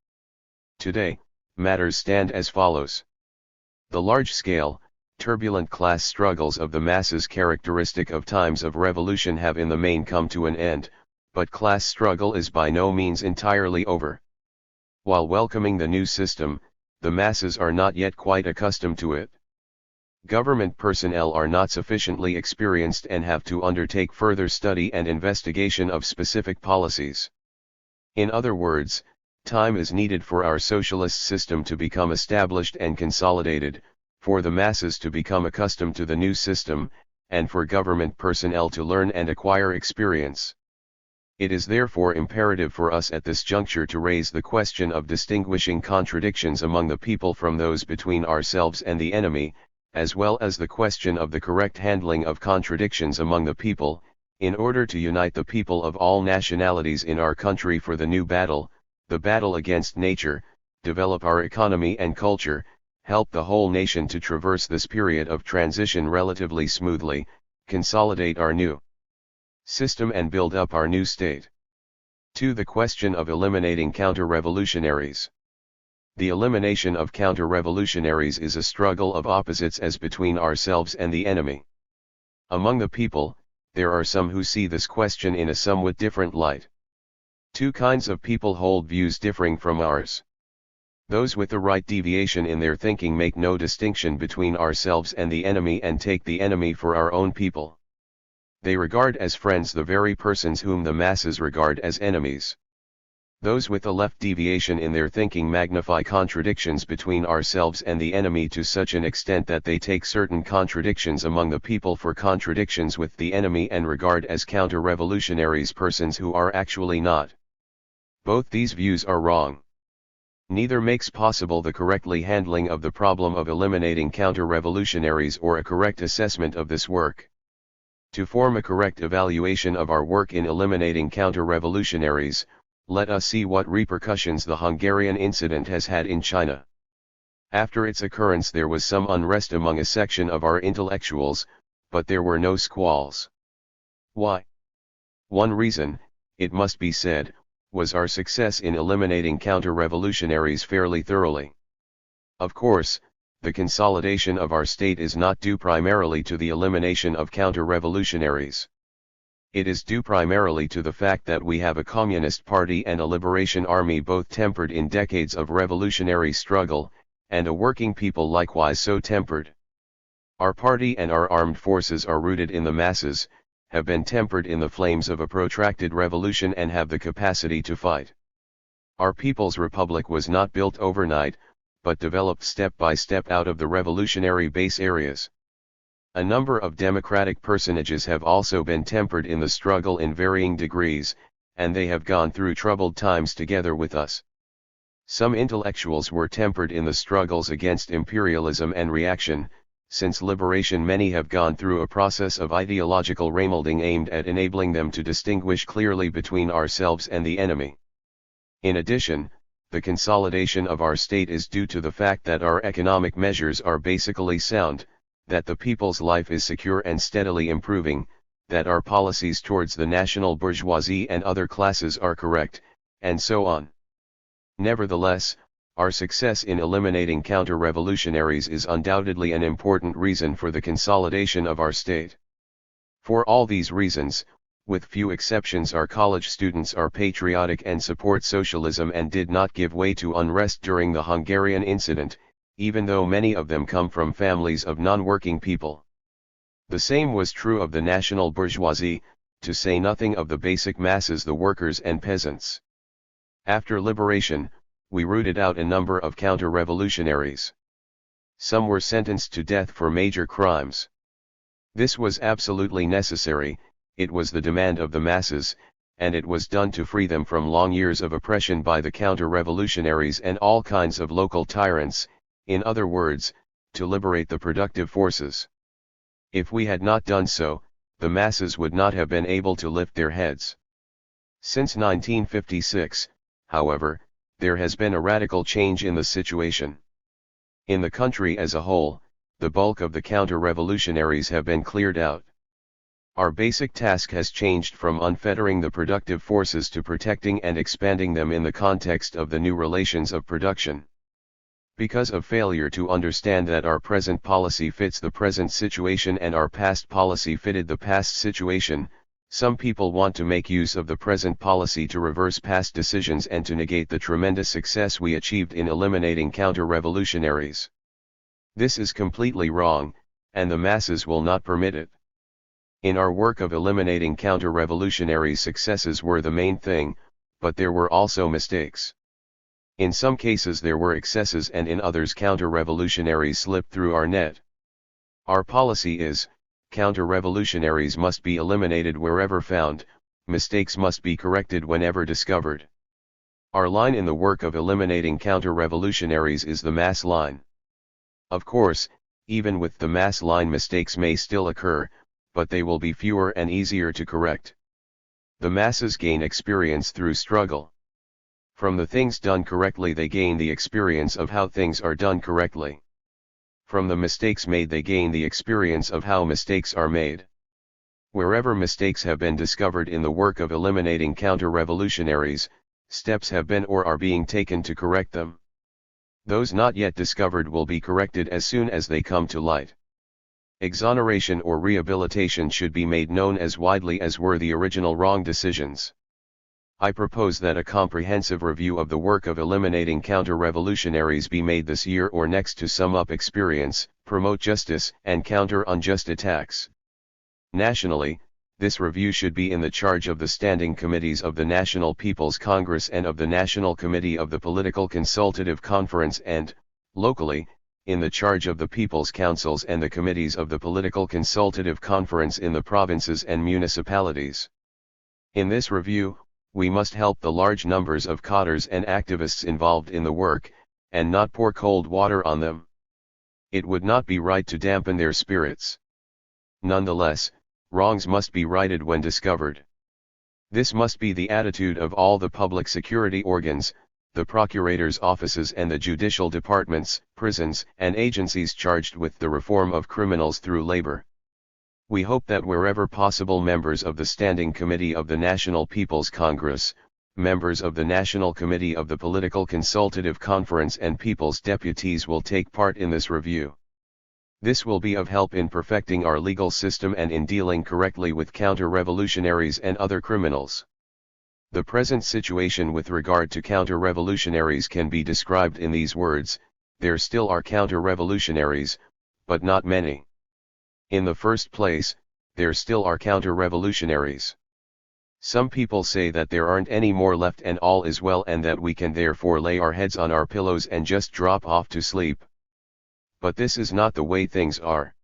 Today, matters stand as follows. The large-scale, turbulent class struggles of the masses characteristic of times of revolution have in the main come to an end, but class struggle is by no means entirely over. While welcoming the new system, the masses are not yet quite accustomed to it. Government personnel are not sufficiently experienced and have to undertake further study and investigation of specific policies. In other words, time is needed for our socialist system to become established and consolidated, for the masses to become accustomed to the new system, and for government personnel to learn and acquire experience. It is therefore imperative for us at this juncture to raise the question of distinguishing contradictions among the people from those between ourselves and the enemy, as well as the question of the correct handling of contradictions among the people, in order to unite the people of all nationalities in our country for the new battle, the battle against nature, develop our economy and culture, help the whole nation to traverse this period of transition relatively smoothly, consolidate our new system and build up our new state. 2. The question of eliminating counter-revolutionaries. The elimination of counter-revolutionaries is a struggle of opposites as between ourselves and the enemy. Among the people, there are some who see this question in a somewhat different light. Two kinds of people hold views differing from ours. Those with the right deviation in their thinking make no distinction between ourselves and the enemy and take the enemy for our own people. They regard as friends the very persons whom the masses regard as enemies. Those with a left deviation in their thinking magnify contradictions between ourselves and the enemy to such an extent that they take certain contradictions among the people for contradictions with the enemy and regard as counter-revolutionaries persons who are actually not. Both these views are wrong. Neither makes possible the correctly handling of the problem of eliminating counter-revolutionaries or a correct assessment of this work. To form a correct evaluation of our work in eliminating counter-revolutionaries, let us see what repercussions the Hungarian incident has had in China. After its occurrence there was some unrest among a section of our intellectuals, but there were no squalls. Why? One reason, it must be said, was our success in eliminating counter-revolutionaries fairly thoroughly. Of course, the consolidation of our state is not due primarily to the elimination of counter-revolutionaries. It is due primarily to the fact that we have a communist party and a liberation army both tempered in decades of revolutionary struggle, and a working people likewise so tempered. Our party and our armed forces are rooted in the masses, have been tempered in the flames of a protracted revolution and have the capacity to fight. Our People's Republic was not built overnight, but developed step by step out of the revolutionary base areas. A number of democratic personages have also been tempered in the struggle in varying degrees, and they have gone through troubled times together with us. Some intellectuals were tempered in the struggles against imperialism and reaction. Since liberation many have gone through a process of ideological remolding aimed at enabling them to distinguish clearly between ourselves and the enemy. In addition, the consolidation of our state is due to the fact that our economic measures are basically sound, that the people's life is secure and steadily improving, that our policies towards the national bourgeoisie and other classes are correct, and so on. Nevertheless, our success in eliminating counter-revolutionaries is undoubtedly an important reason for the consolidation of our state. For all these reasons, with few exceptions, our college students are patriotic and support socialism and did not give way to unrest during the Hungarian incident, even though many of them come from families of non-working people. The same was true of the national bourgeoisie, to say nothing of the basic masses, the workers and peasants. After liberation, we rooted out a number of counter-revolutionaries. Some were sentenced to death for major crimes. This was absolutely necessary, it was the demand of the masses, and it was done to free them from long years of oppression by the counter-revolutionaries and all kinds of local tyrants, in other words, to liberate the productive forces. If we had not done so, the masses would not have been able to lift their heads. Since 1956, however, there has been a radical change in the situation. In the country as a whole, the bulk of the counter-revolutionaries have been cleared out. Our basic task has changed from unfettering the productive forces to protecting and expanding them in the context of the new relations of production. Because of failure to understand that our present policy fits the present situation and our past policy fitted the past situation, some people want to make use of the present policy to reverse past decisions and to negate the tremendous success we achieved in eliminating counter-revolutionaries. This is completely wrong, and the masses will not permit it. In our work of eliminating counter-revolutionaries, successes were the main thing, but there were also mistakes. In some cases there were excesses and in others counter-revolutionaries slipped through our net. Our policy is, counter-revolutionaries must be eliminated wherever found, mistakes must be corrected whenever discovered. Our line in the work of eliminating counter-revolutionaries is the mass line. Of course, even with the mass line mistakes may still occur, but they will be fewer and easier to correct. The masses gain experience through struggle. From the things done correctly they gain the experience of how things are done correctly. From the mistakes made they gain the experience of how mistakes are made. Wherever mistakes have been discovered in the work of eliminating counter-revolutionaries, steps have been or are being taken to correct them. Those not yet discovered will be corrected as soon as they come to light. Exoneration or rehabilitation should be made known as widely as were the original wrong decisions. I propose that a comprehensive review of the work of eliminating counter-revolutionaries be made this year or next to sum up experience, promote justice, and counter unjust attacks. Nationally, this review should be in the charge of the standing committees of the National People's Congress and of the National Committee of the Political Consultative Conference and, locally, in the charge of the People's Councils and the committees of the Political Consultative Conference in the provinces and municipalities. In this review, we must help the large numbers of cadres and activists involved in the work, and not pour cold water on them. It would not be right to dampen their spirits. Nonetheless, wrongs must be righted when discovered. This must be the attitude of all the public security organs, the procurators' offices and the judicial departments, prisons, and agencies charged with the reform of criminals through labor. We hope that wherever possible members of the Standing Committee of the National People's Congress, members of the National Committee of the Political Consultative Conference and People's Deputies will take part in this review. This will be of help in perfecting our legal system and in dealing correctly with counter-revolutionaries and other criminals. The present situation with regard to counter-revolutionaries can be described in these words: there still are counter-revolutionaries, but not many. In the first place, there still are counter-revolutionaries. Some people say that there aren't any more left and all is well and that we can therefore lay our heads on our pillows and just drop off to sleep. But this is not the way things are.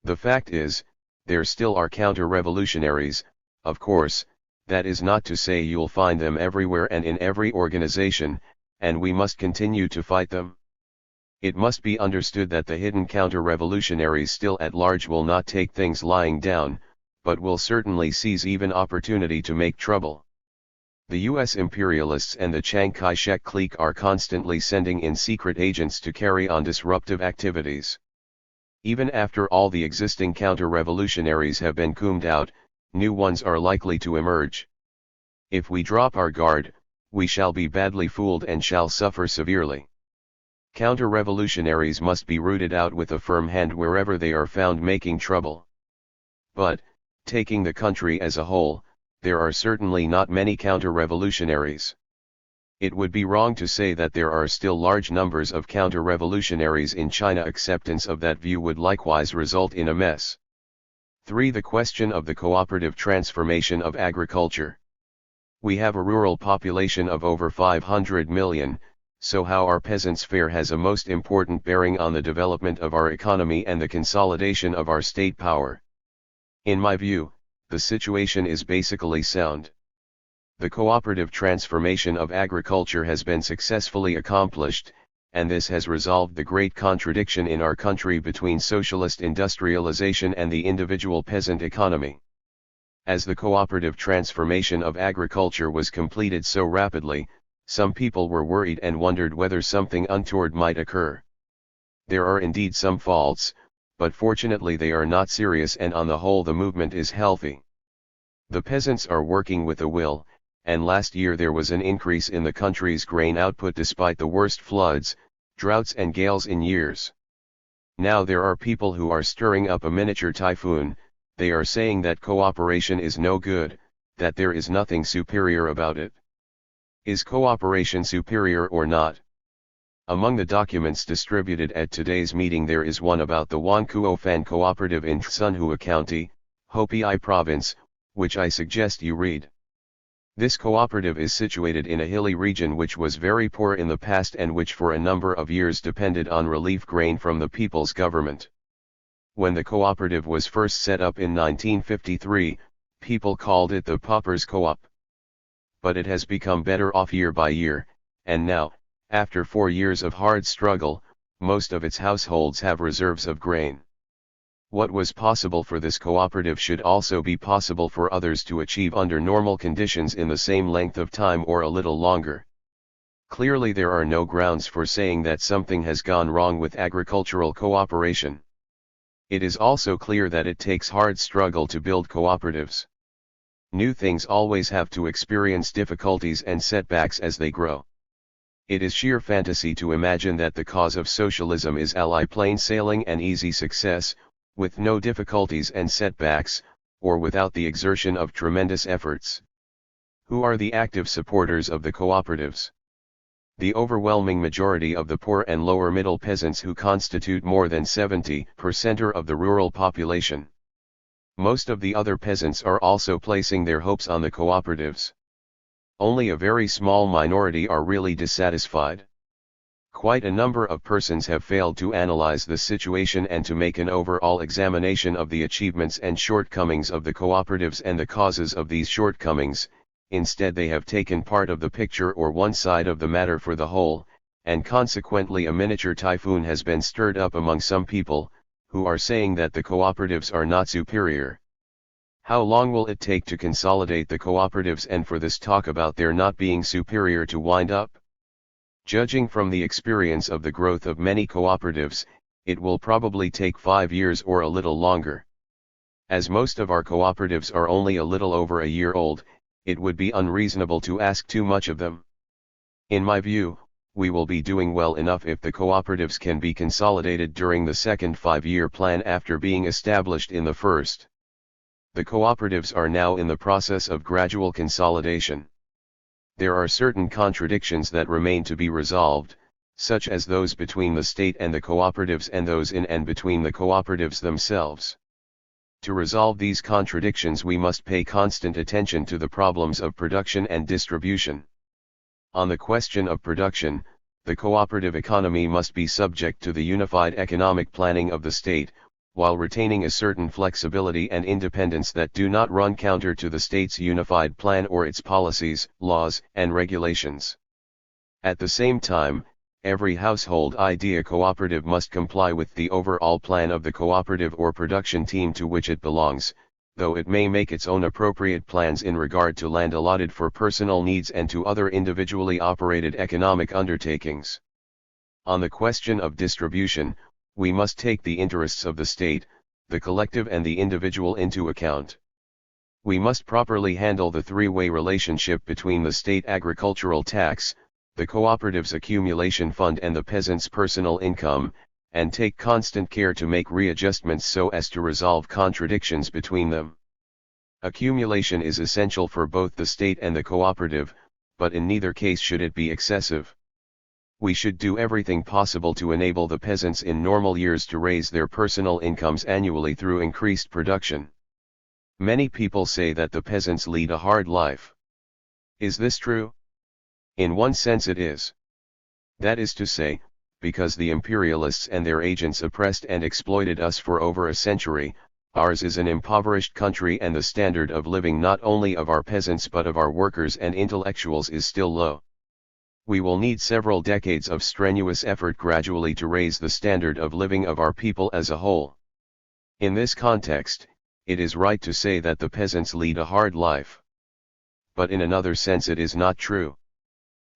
The fact is, there still are counter-revolutionaries. Of course, that is not to say you'll find them everywhere and in every organization, and we must continue to fight them. It must be understood that the hidden counter-revolutionaries still at large will not take things lying down, but will certainly seize even opportunity to make trouble. The U.S. imperialists and the Chiang Kai-shek clique are constantly sending in secret agents to carry on disruptive activities. Even after all the existing counter-revolutionaries have been combed out, new ones are likely to emerge. If we drop our guard, we shall be badly fooled and shall suffer severely. Counter-revolutionaries must be rooted out with a firm hand wherever they are found making trouble. But, taking the country as a whole, there are certainly not many counter-revolutionaries. It would be wrong to say that there are still large numbers of counter-revolutionaries in China. Acceptance of that view would likewise result in a mess. 3. The question of the cooperative transformation of agriculture. We have a rural population of over 500 million, so how our peasants fare has a most important bearing on the development of our economy and the consolidation of our state power. In my view, the situation is basically sound. The cooperative transformation of agriculture has been successfully accomplished, and this has resolved the great contradiction in our country between socialist industrialization and the individual peasant economy. As the cooperative transformation of agriculture was completed so rapidly, some people were worried and wondered whether something untoward might occur. There are indeed some faults, but fortunately they are not serious, and on the whole the movement is healthy. The peasants are working with a will, and last year there was an increase in the country's grain output despite the worst floods, droughts and gales in years. Now there are people who are stirring up a miniature typhoon. They are saying that cooperation is no good, that there is nothing superior about it. Is cooperation superior or not? Among the documents distributed at today's meeting there is one about the Wankuo-Fan Cooperative in Sunhua County, Hopi Province, which I suggest you read. This cooperative is situated in a hilly region which was very poor in the past and which for a number of years depended on relief grain from the people's government. When the cooperative was first set up in 1953, people called it the Paupers Co-op. But it has become better off year by year, and now, after 4 years of hard struggle, most of its households have reserves of grain. What was possible for this cooperative should also be possible for others to achieve under normal conditions in the same length of time or a little longer. Clearly there are no grounds for saying that something has gone wrong with agricultural cooperation. It is also clear that it takes hard struggle to build cooperatives. New things always have to experience difficulties and setbacks as they grow. It is sheer fantasy to imagine that the cause of socialism is plain sailing and easy success, with no difficulties and setbacks, or without the exertion of tremendous efforts. Who are the active supporters of the cooperatives? The overwhelming majority of the poor and lower middle peasants who constitute more than 70% of the rural population. Most of the other peasants are also placing their hopes on the cooperatives. Only a very small minority are really dissatisfied. Quite a number of persons have failed to analyze the situation and to make an overall examination of the achievements and shortcomings of the cooperatives and the causes of these shortcomings. Instead, they have taken part of the picture or one side of the matter for the whole, and consequently a miniature typhoon has been stirred up among some people, who are saying that the cooperatives are not superior. How long will it take to consolidate the cooperatives and for this talk about their not being superior to wind up? Judging from the experience of the growth of many cooperatives, it will probably take 5 years or a little longer. As most of our cooperatives are only a little over a year old, it would be unreasonable to ask too much of them. In my view, we will be doing well enough if the cooperatives can be consolidated during the second 5-year plan after being established in the first. The cooperatives are now in the process of gradual consolidation. There are certain contradictions that remain to be resolved, such as those between the state and the cooperatives and those in and between the cooperatives themselves. To resolve these contradictions, we must pay constant attention to the problems of production and distribution. On the question of production, the cooperative economy must be subject to the unified economic planning of the state, while retaining a certain flexibility and independence that do not run counter to the state's unified plan or its policies, laws, and regulations. At the same time, every household idea cooperative must comply with the overall plan of the cooperative or production team to which it belongs, though it may make its own appropriate plans in regard to land allotted for personal needs and to other individually operated economic undertakings. On the question of distribution, we must take the interests of the state, the collective and the individual into account. We must properly handle the three-way relationship between the state agricultural tax, the cooperative's accumulation fund and the peasant's personal income, and take constant care to make readjustments so as to resolve contradictions between them. Accumulation is essential for both the state and the cooperative, but in neither case should it be excessive. We should do everything possible to enable the peasants in normal years to raise their personal incomes annually through increased production. Many people say that the peasants lead a hard life. Is this true? In one sense it is. That is to say, because the imperialists and their agents oppressed and exploited us for over a century, ours is an impoverished country and the standard of living not only of our peasants but of our workers and intellectuals is still low. We will need several decades of strenuous effort gradually to raise the standard of living of our people as a whole. In this context, it is right to say that the peasants lead a hard life. But in another sense it is not true.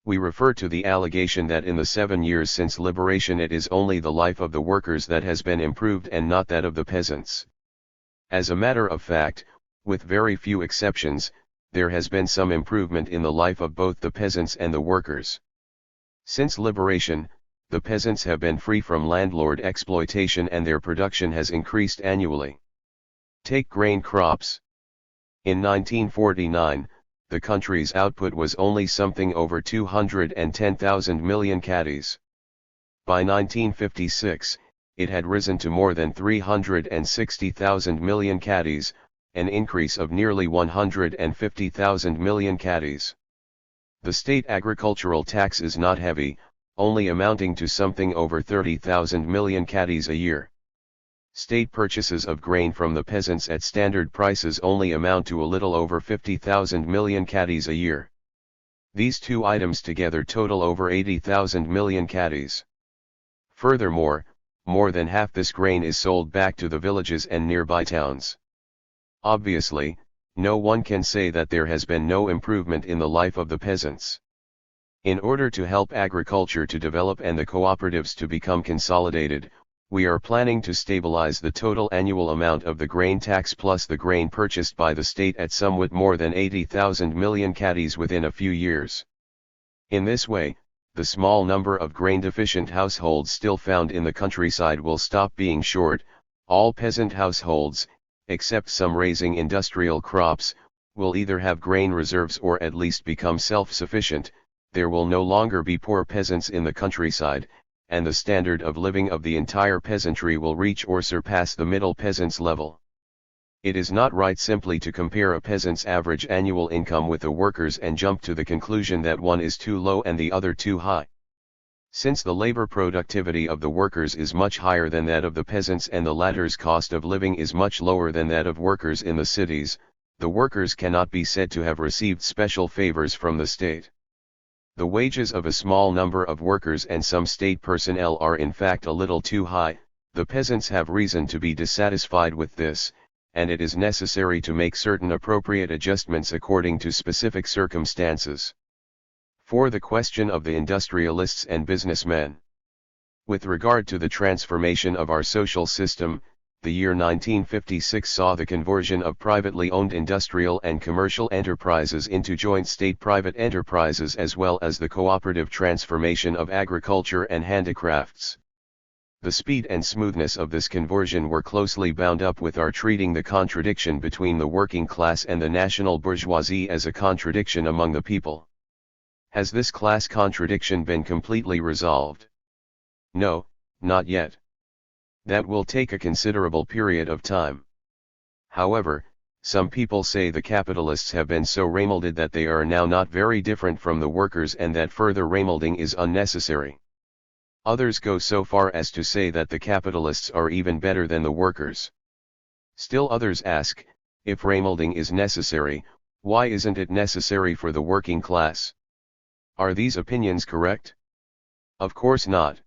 We refer to the allegation that in the 7 years since liberation it is only the life of the workers that has been improved and not that of the peasants. As a matter of fact, with very few exceptions, there has been some improvement in the life of both the peasants and the workers. Since liberation, the peasants have been free from landlord exploitation and their production has increased annually. Take grain crops. In 1949, the country's output was only something over 210,000 million caddies. By 1956, it had risen to more than 360,000 million caddies, an increase of nearly 150,000 million caddies. The state agricultural tax is not heavy, only amounting to something over 30,000 million caddies a year. State purchases of grain from the peasants at standard prices only amount to a little over 50,000 million caddies a year. These two items together total over 80,000 million caddies. Furthermore, more than half this grain is sold back to the villages and nearby towns. Obviously, no one can say that there has been no improvement in the life of the peasants. In order to help agriculture to develop and the cooperatives to become consolidated, we are planning to stabilize the total annual amount of the grain tax plus the grain purchased by the state at somewhat more than 80,000 million caddies within a few years. In this way, the small number of grain-deficient households still found in the countryside will stop being short, All peasant households, except some raising industrial crops, will either have grain reserves or at least become self-sufficient. There will no longer be poor peasants in the countryside, and the standard of living of the entire peasantry will reach or surpass the middle peasant's level. It is not right simply to compare a peasant's average annual income with a worker's and jump to the conclusion that one is too low and the other too high. Since the labor productivity of the workers is much higher than that of the peasants and the latter's cost of living is much lower than that of workers in the cities, the workers cannot be said to have received special favors from the state. The wages of a small number of workers and some state personnel are in fact a little too high. The peasants have reason to be dissatisfied with this, and it is necessary to make certain appropriate adjustments according to specific circumstances. For the question of the industrialists and businessmen. With regard to the transformation of our social system, the year 1956 saw the conversion of privately owned industrial and commercial enterprises into joint state-private enterprises as well as the cooperative transformation of agriculture and handicrafts. The speed and smoothness of this conversion were closely bound up with our treating the contradiction between the working class and the national bourgeoisie as a contradiction among the people. Has this class contradiction been completely resolved? No, not yet. That will take a considerable period of time. However, some people say the capitalists have been so remolded that they are now not very different from the workers and that further remolding is unnecessary. Others go so far as to say that the capitalists are even better than the workers. Still others ask, if remolding is necessary, why isn't it necessary for the working class? Are these opinions correct? Of course not.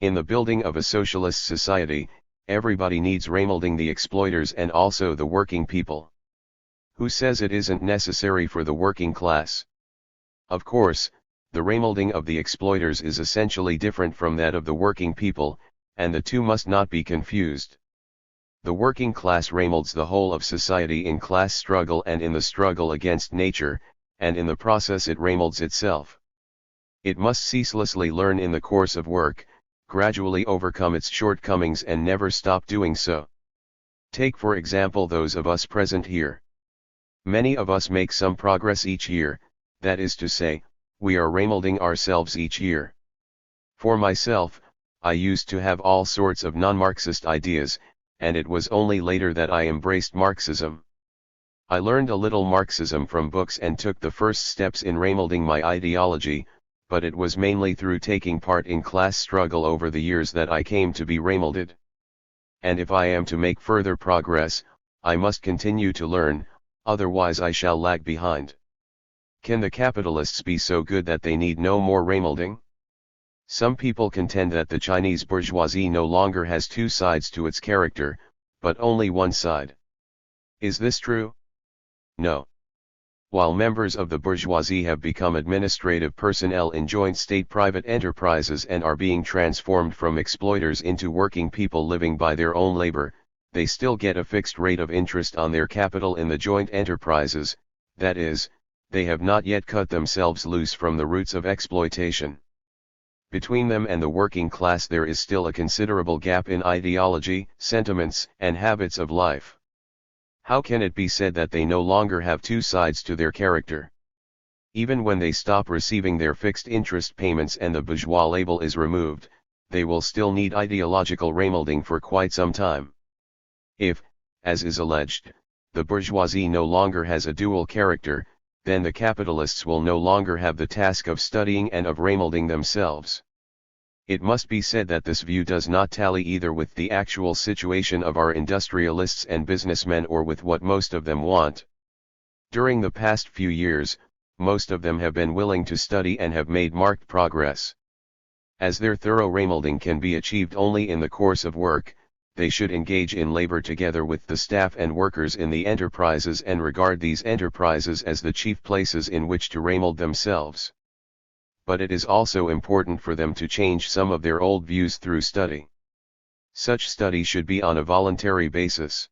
In the building of a socialist society, everybody needs remolding, the exploiters and also the working people. Who says it isn't necessary for the working class? Of course, the remolding of the exploiters is essentially different from that of the working people, and the two must not be confused. The working class remolds the whole of society in class struggle and in the struggle against nature, and in the process it remolds itself. It must ceaselessly learn in the course of work, gradually overcome its shortcomings and never stop doing so. Take for example those of us present here. Many of us make some progress each year, that is to say, we are remolding ourselves each year. For myself, I used to have all sorts of non-Marxist ideas, and it was only later that I embraced Marxism. I learned a little Marxism from books and took the first steps in remolding my ideology, but it was mainly through taking part in class struggle over the years that I came to be remolded. And if I am to make further progress, I must continue to learn, otherwise I shall lag behind. Can the capitalists be so good that they need no more remolding? Some people contend that the Chinese bourgeoisie no longer has two sides to its character, but only one side. Is this true? No. While members of the bourgeoisie have become administrative personnel in joint state-private enterprises and are being transformed from exploiters into working people living by their own labor, they still get a fixed rate of interest on their capital in the joint enterprises, that is, they have not yet cut themselves loose from the roots of exploitation. Between them and the working class there is still a considerable gap in ideology, sentiments, and habits of life. How can it be said that they no longer have two sides to their character? Even when they stop receiving their fixed interest payments and the bourgeois label is removed, they will still need ideological remolding for quite some time. If, as is alleged, the bourgeoisie no longer has a dual character, then the capitalists will no longer have the task of studying and of remolding themselves. It must be said that this view does not tally either with the actual situation of our industrialists and businessmen or with what most of them want. During the past few years, most of them have been willing to study and have made marked progress. As their thorough remolding can be achieved only in the course of work, they should engage in labor together with the staff and workers in the enterprises and regard these enterprises as the chief places in which to remold themselves. But it is also important for them to change some of their old views through study. Such study should be on a voluntary basis.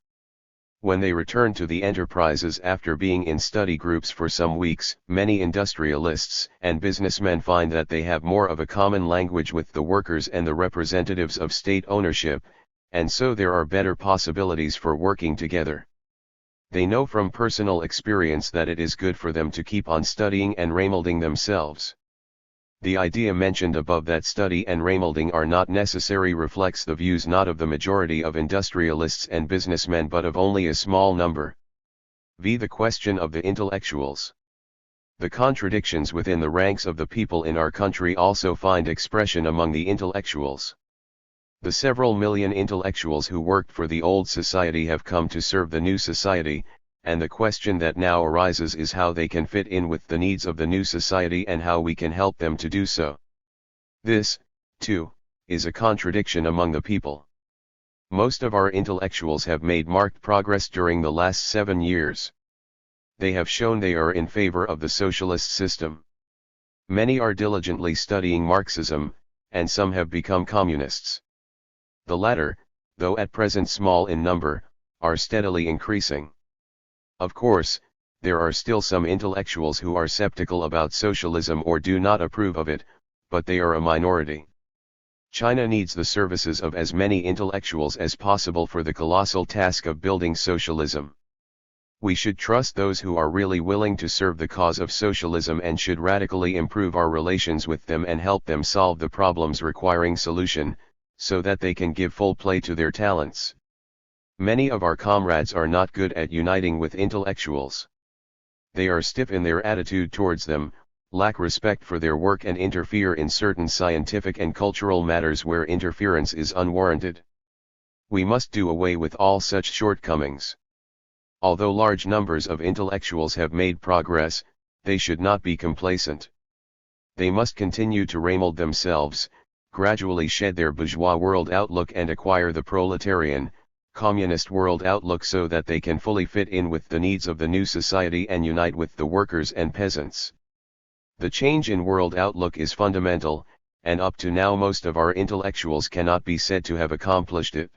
When they return to the enterprises after being in study groups for some weeks, many industrialists and businessmen find that they have more of a common language with the workers and the representatives of state ownership, and so there are better possibilities for working together. They know from personal experience that it is good for them to keep on studying and remolding themselves. The idea mentioned above that study and remolding are not necessary reflects the views not of the majority of industrialists and businessmen but of only a small number. The question of the intellectuals. The contradictions within the ranks of the people in our country also find expression among the intellectuals. The several million intellectuals who worked for the old society have come to serve the new society, and the question that now arises is how they can fit in with the needs of the new society and how we can help them to do so. This, too, is a contradiction among the people. Most of our intellectuals have made marked progress during the last 7 years. They have shown they are in favor of the socialist system. Many are diligently studying Marxism, and some have become communists. The latter, though at present small in number, are steadily increasing. Of course, there are still some intellectuals who are skeptical about socialism or do not approve of it, but they are a minority. China needs the services of as many intellectuals as possible for the colossal task of building socialism. We should trust those who are really willing to serve the cause of socialism and should radically improve our relations with them and help them solve the problems requiring solution, so that they can give full play to their talents. Many of our comrades are not good at uniting with intellectuals. They are stiff in their attitude towards them, lack respect for their work and interfere in certain scientific and cultural matters where interference is unwarranted. We must do away with all such shortcomings. Although large numbers of intellectuals have made progress, they should not be complacent. They must continue to remold themselves, gradually shed their bourgeois world outlook and acquire the proletarian, communist world outlook so that they can fully fit in with the needs of the new society and unite with the workers and peasants. The change in world outlook is fundamental, and up to now most of our intellectuals cannot be said to have accomplished it.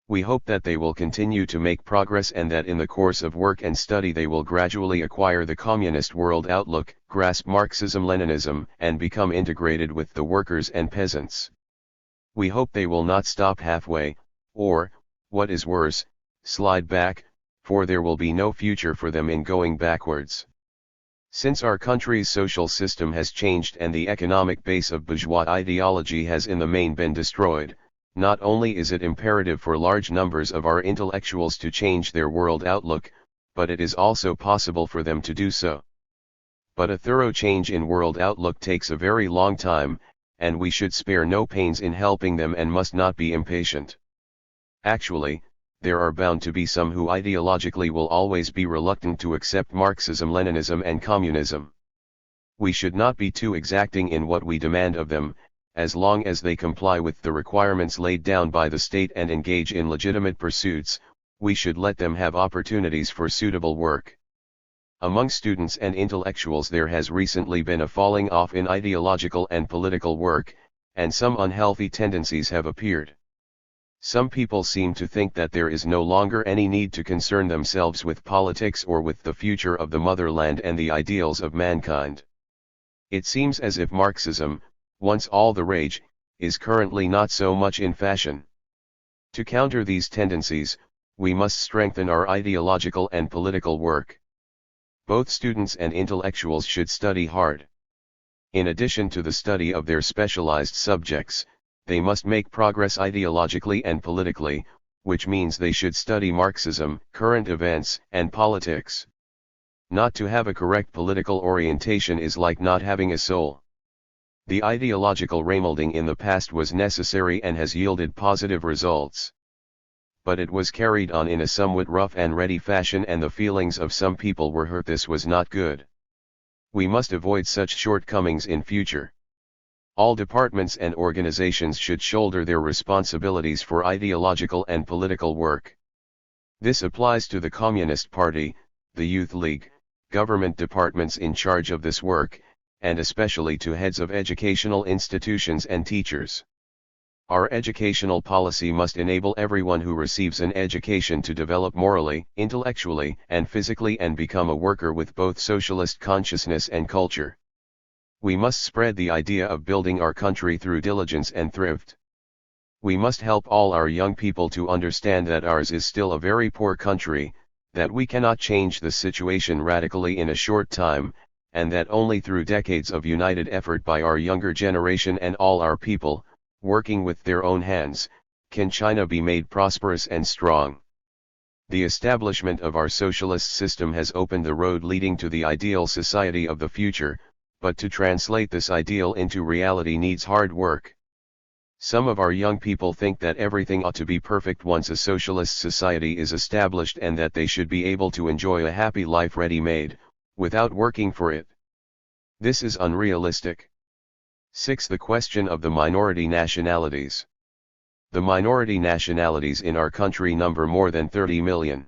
We hope that they will continue to make progress and that in the course of work and study they will gradually acquire the communist world outlook, grasp Marxism-Leninism, and become integrated with the workers and peasants. We hope they will not stop halfway, or, what is worse, slide back, for there will be no future for them in going backwards. Since our country's social system has changed and the economic base of bourgeois ideology has in the main been destroyed, not only is it imperative for large numbers of our intellectuals to change their world outlook, but it is also possible for them to do so. But a thorough change in world outlook takes a very long time, and we should spare no pains in helping them and must not be impatient. Actually, there are bound to be some who ideologically will always be reluctant to accept Marxism-Leninism and communism. We should not be too exacting in what we demand of them, as long as they comply with the requirements laid down by the state and engage in legitimate pursuits, we should let them have opportunities for suitable work. Among students and intellectuals there has recently been a falling off in ideological and political work, and some unhealthy tendencies have appeared. Some people seem to think that there is no longer any need to concern themselves with politics or with the future of the motherland and the ideals of mankind. It seems as if Marxism, once all the rage, is currently not so much in fashion. To counter these tendencies, we must strengthen our ideological and political work. Both students and intellectuals should study hard. In addition to the study of their specialized subjects, they must make progress ideologically and politically, which means they should study Marxism, current events, and politics. Not to have a correct political orientation is like not having a soul. The ideological remolding in the past was necessary and has yielded positive results. But it was carried on in a somewhat rough and ready fashion and the feelings of some people were hurt. This was not good. We must avoid such shortcomings in future. All departments and organizations should shoulder their responsibilities for ideological and political work. This applies to the Communist Party, the Youth League, government departments in charge of this work, and especially to heads of educational institutions and teachers. Our educational policy must enable everyone who receives an education to develop morally, intellectually, and physically and become a worker with both socialist consciousness and culture. We must spread the idea of building our country through diligence and thrift. We must help all our young people to understand that ours is still a very poor country, that we cannot change the situation radically in a short time, and that only through decades of united effort by our younger generation and all our people, working with their own hands, can China be made prosperous and strong. The establishment of our socialist system has opened the road leading to the ideal society of the future, but to translate this ideal into reality needs hard work. Some of our young people think that everything ought to be perfect once a socialist society is established and that they should be able to enjoy a happy life ready-made, without working for it. This is unrealistic. 6. The question of the minority nationalities. The minority nationalities in our country number more than 30 million.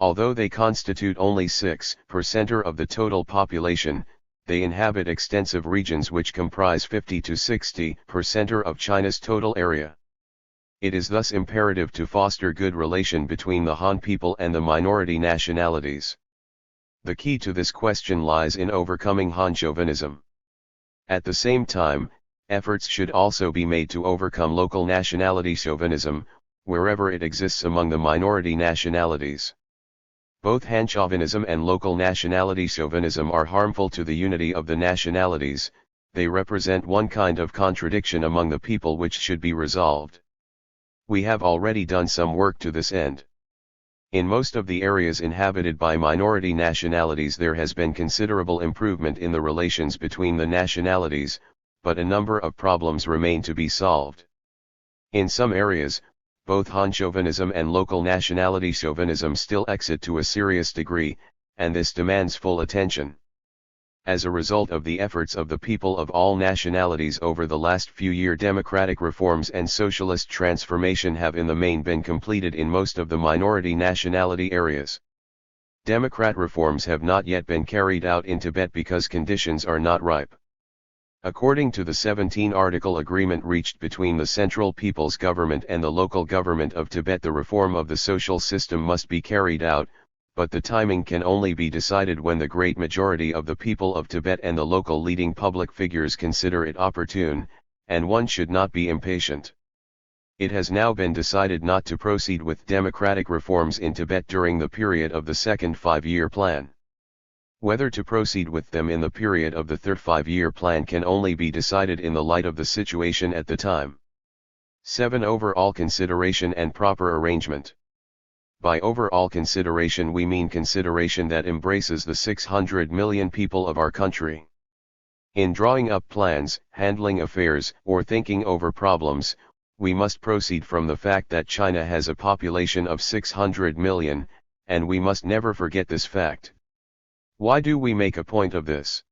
Although they constitute only 6% of the total population, they inhabit extensive regions which comprise 50 to 60% of China's total area. It is thus imperative to foster good relation between the Han people and the minority nationalities. The key to this question lies in overcoming Han chauvinism. At the same time, efforts should also be made to overcome local nationality chauvinism, wherever it exists among the minority nationalities. Both Han chauvinism and local nationality chauvinism are harmful to the unity of the nationalities. They represent one kind of contradiction among the people which should be resolved. We have already done some work to this end. In most of the areas inhabited by minority nationalities there has been considerable improvement in the relations between the nationalities, but a number of problems remain to be solved. In some areas, both Han chauvinism and local nationality chauvinism still exist to a serious degree, and this demands full attention. As a result of the efforts of the people of all nationalities over the last few years, democratic reforms and socialist transformation have in the main been completed in most of the minority nationality areas. Democrat reforms have not yet been carried out in Tibet because conditions are not ripe. According to the 17-article agreement reached between the Central People's Government and the local government of Tibet, the reform of the social system must be carried out, but the timing can only be decided when the great majority of the people of Tibet and the local leading public figures consider it opportune, and one should not be impatient. It has now been decided not to proceed with democratic reforms in Tibet during the period of the second five-year plan. Whether to proceed with them in the period of the third five-year plan can only be decided in the light of the situation at the time. 7. Overall consideration and proper arrangement. By overall consideration we mean consideration that embraces the 600 million people of our country. In drawing up plans, handling affairs, or thinking over problems, we must proceed from the fact that China has a population of 600 million, and we must never forget this fact. Why do we make a point of this?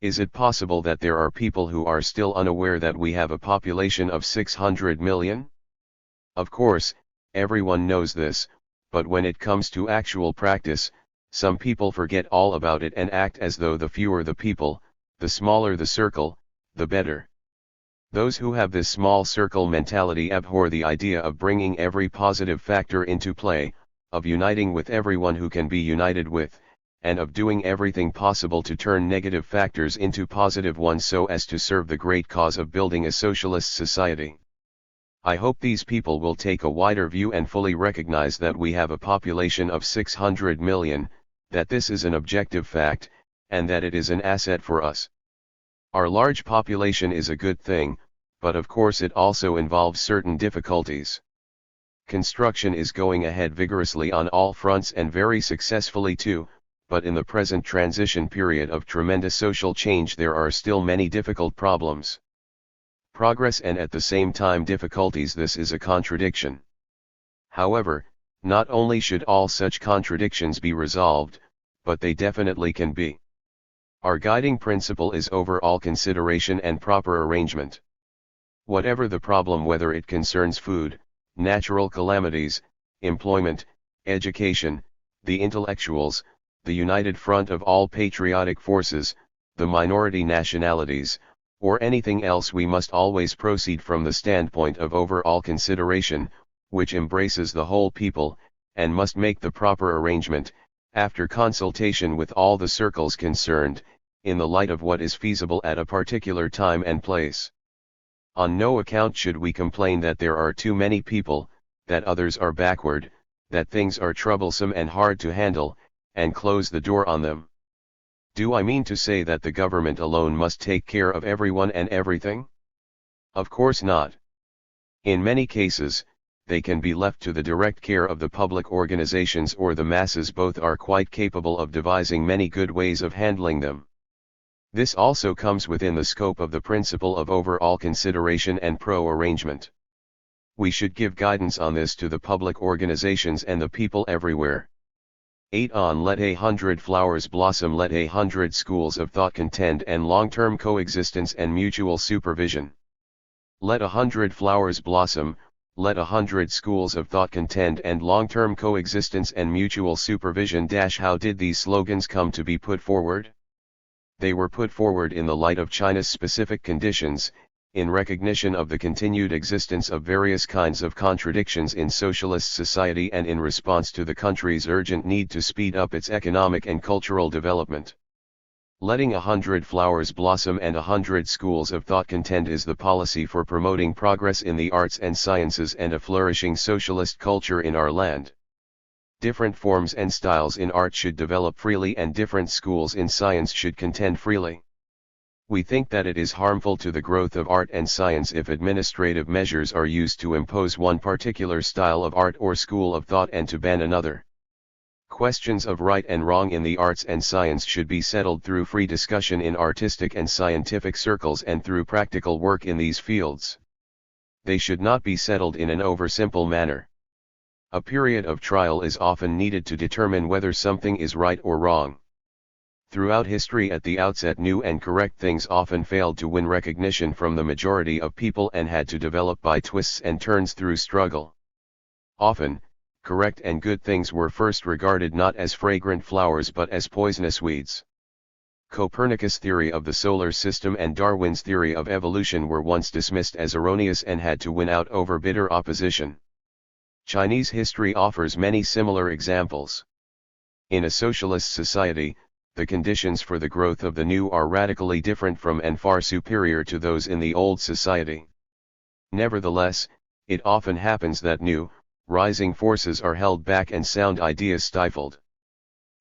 Is it possible that there are people who are still unaware that we have a population of 600 million? Of course, everyone knows this, but when it comes to actual practice, some people forget all about it and act as though the fewer the people, the smaller the circle, the better. Those who have this small circle mentality abhor the idea of bringing every positive factor into play, of uniting with everyone who can be united with, and of doing everything possible to turn negative factors into positive ones so as to serve the great cause of building a socialist society. I hope these people will take a wider view and fully recognize that we have a population of 600 million, that this is an objective fact, and that it is an asset for us. Our large population is a good thing, but of course it also involves certain difficulties. Construction is going ahead vigorously on all fronts and very successfully too, but in the present transition period of tremendous social change there are still many difficult problems. Progress and at the same time difficulties, this is a contradiction. However, not only should all such contradictions be resolved, but they definitely can be. Our guiding principle is overall consideration and proper arrangement. Whatever the problem, whether it concerns food, natural calamities, employment, education, the intellectuals, the united front of all patriotic forces, the minority nationalities, or anything else, we must always proceed from the standpoint of overall consideration, which embraces the whole people, and must make the proper arrangement, after consultation with all the circles concerned, in the light of what is feasible at a particular time and place. On no account should we complain that there are too many people, that others are backward, that things are troublesome and hard to handle, and close the door on them. Do I mean to say that the government alone must take care of everyone and everything? Of course not. In many cases, they can be left to the direct care of the public organizations, or the masses. Both are quite capable of devising many good ways of handling them. This also comes within the scope of the principle of overall consideration and pro-arrangement. We should give guidance on this to the public organizations and the people everywhere. 8. On let 100 flowers blossom. Let 100 schools of thought contend and long-term coexistence and mutual supervision. Let 100 flowers blossom, let 100 schools of thought contend and long-term coexistence and mutual supervision. How did these slogans come to be put forward? They were put forward in the light of China's specific conditions, in recognition of the continued existence of various kinds of contradictions in socialist society, and in response to the country's urgent need to speed up its economic and cultural development. Letting 100 flowers blossom and 100 schools of thought contend is the policy for promoting progress in the arts and sciences and a flourishing socialist culture in our land. Different forms and styles in art should develop freely, and different schools in science should contend freely. We think that it is harmful to the growth of art and science if administrative measures are used to impose one particular style of art or school of thought and to ban another. Questions of right and wrong in the arts and science should be settled through free discussion in artistic and scientific circles and through practical work in these fields. They should not be settled in an oversimple manner. A period of trial is often needed to determine whether something is right or wrong. Throughout history, at the outset, new and correct things often failed to win recognition from the majority of people and had to develop by twists and turns through struggle. Often, correct and good things were first regarded not as fragrant flowers but as poisonous weeds. Copernicus' theory of the solar system and Darwin's theory of evolution were once dismissed as erroneous and had to win out over bitter opposition. Chinese history offers many similar examples. In a socialist society, the conditions for the growth of the new are radically different from and far superior to those in the old society. Nevertheless, it often happens that new, rising forces are held back and sound ideas stifled.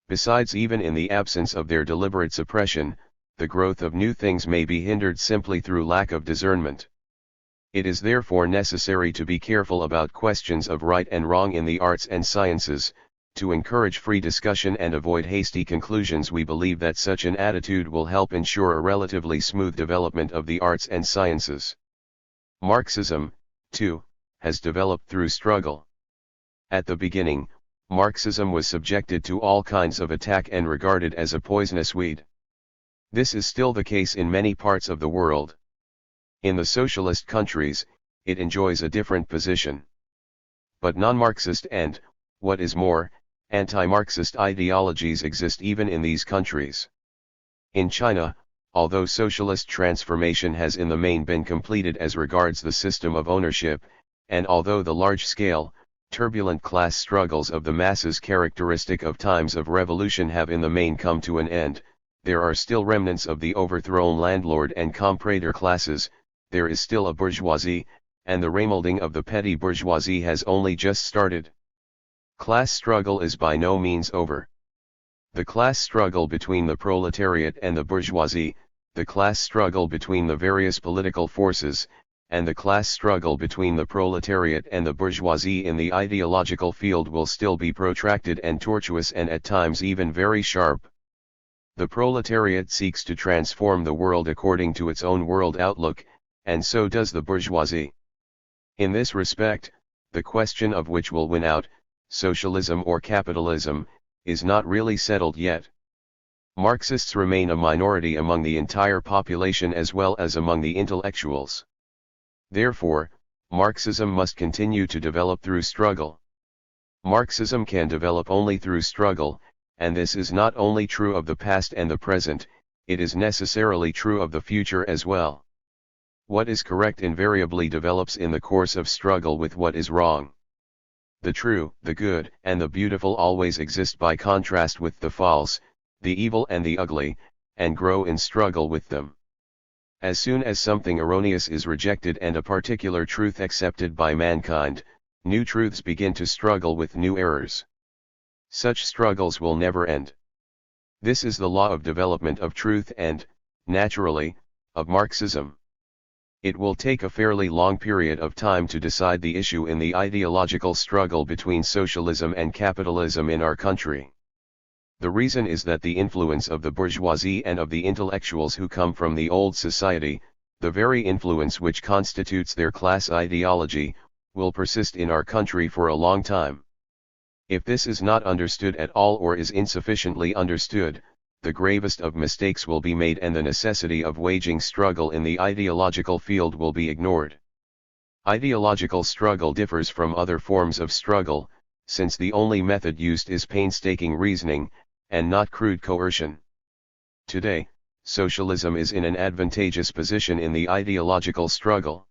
Besides, even in the absence of their deliberate suppression, the growth of new things may be hindered simply through lack of discernment. It is therefore necessary to be careful about questions of right and wrong in the arts and sciences, to encourage free discussion and avoid hasty conclusions. We believe that such an attitude will help ensure a relatively smooth development of the arts and sciences. Marxism, too, has developed through struggle. At the beginning, Marxism was subjected to all kinds of attack and regarded as a poisonous weed. This is still the case in many parts of the world. In the socialist countries, it enjoys a different position. But non-Marxist and, what is more, anti-Marxist ideologies exist even in these countries. In China, although socialist transformation has in the main been completed as regards the system of ownership, and although the large-scale, turbulent class struggles of the masses characteristic of times of revolution have in the main come to an end, there are still remnants of the overthrown landlord and comprador classes. There is still a bourgeoisie, and the remolding of the petty bourgeoisie has only just started. Class struggle is by no means over. The class struggle between the proletariat and the bourgeoisie, the class struggle between the various political forces, and the class struggle between the proletariat and the bourgeoisie in the ideological field will still be protracted and tortuous and at times even very sharp. The proletariat seeks to transform the world according to its own world outlook, and so does the bourgeoisie. In this respect, the question of which will win out, socialism or capitalism, is not really settled yet. Marxists remain a minority among the entire population as well as among the intellectuals. Therefore, Marxism must continue to develop through struggle. Marxism can develop only through struggle, and this is not only true of the past and the present, it is necessarily true of the future as well. What is correct invariably develops in the course of struggle with what is wrong. The true, the good, and the beautiful always exist by contrast with the false, the evil and the ugly, and grow in struggle with them. As soon as something erroneous is rejected and a particular truth accepted by mankind, new truths begin to struggle with new errors. Such struggles will never end. This is the law of development of truth and, naturally, of Marxism. It will take a fairly long period of time to decide the issue in the ideological struggle between socialism and capitalism in our country. The reason is that the influence of the bourgeoisie and of the intellectuals who come from the old society, the very influence which constitutes their class ideology, will persist in our country for a long time. If this is not understood at all or is insufficiently understood, the gravest of mistakes will be made and the necessity of waging struggle in the ideological field will be ignored. Ideological struggle differs from other forms of struggle, since the only method used is painstaking reasoning, and not crude coercion. Today, socialism is in an advantageous position in the ideological struggle.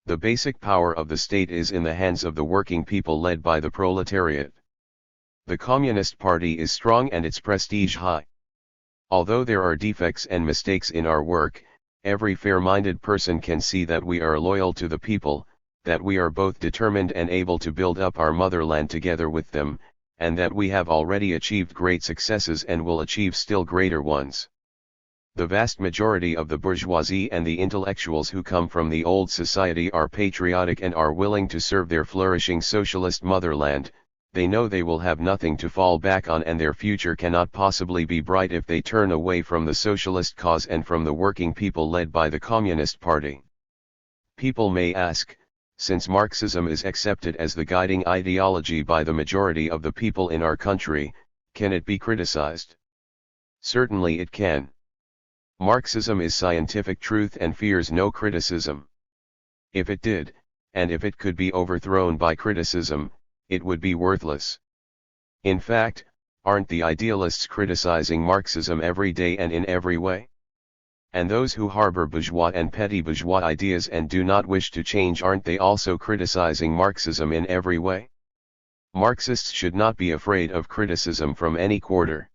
The basic power of the state is in the hands of the working people led by the proletariat. The Communist Party is strong and its prestige high. Although there are defects and mistakes in our work, every fair-minded person can see that we are loyal to the people, that we are both determined and able to build up our motherland together with them, and that we have already achieved great successes and will achieve still greater ones. The vast majority of the bourgeoisie and the intellectuals who come from the old society are patriotic and are willing to serve their flourishing socialist motherland. They know they will have nothing to fall back on and their future cannot possibly be bright if they turn away from the socialist cause and from the working people led by the Communist Party. People may ask, since Marxism is accepted as the guiding ideology by the majority of the people in our country, can it be criticized? Certainly it can. Marxism is scientific truth and fears no criticism. If it did, and if it could be overthrown by criticism, it would be worthless. In fact, aren't the idealists criticizing Marxism every day and in every way? And those who harbor bourgeois and petty bourgeois ideas and do not wish to change, aren't they also criticizing Marxism in every way? Marxists should not be afraid of criticism from any quarter.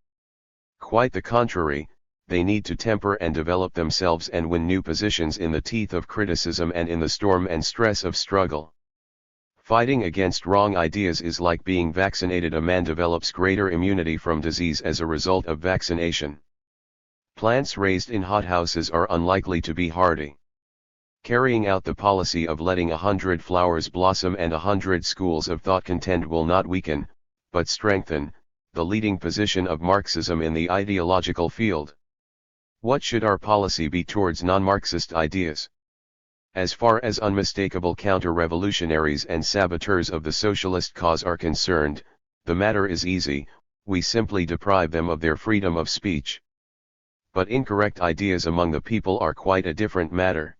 Quite the contrary, they need to temper and develop themselves and win new positions in the teeth of criticism and in the storm and stress of struggle. Fighting against wrong ideas is like being vaccinated. A man develops greater immunity from disease as a result of vaccination. Plants raised in hothouses are unlikely to be hardy. Carrying out the policy of letting 100 flowers blossom and 100 schools of thought contend will not weaken, but strengthen, the leading position of Marxism in the ideological field. What should our policy be towards non-Marxist ideas? As far as unmistakable counter-revolutionaries and saboteurs of the socialist cause are concerned, the matter is easy, we simply deprive them of their freedom of speech. But incorrect ideas among the people are quite a different matter.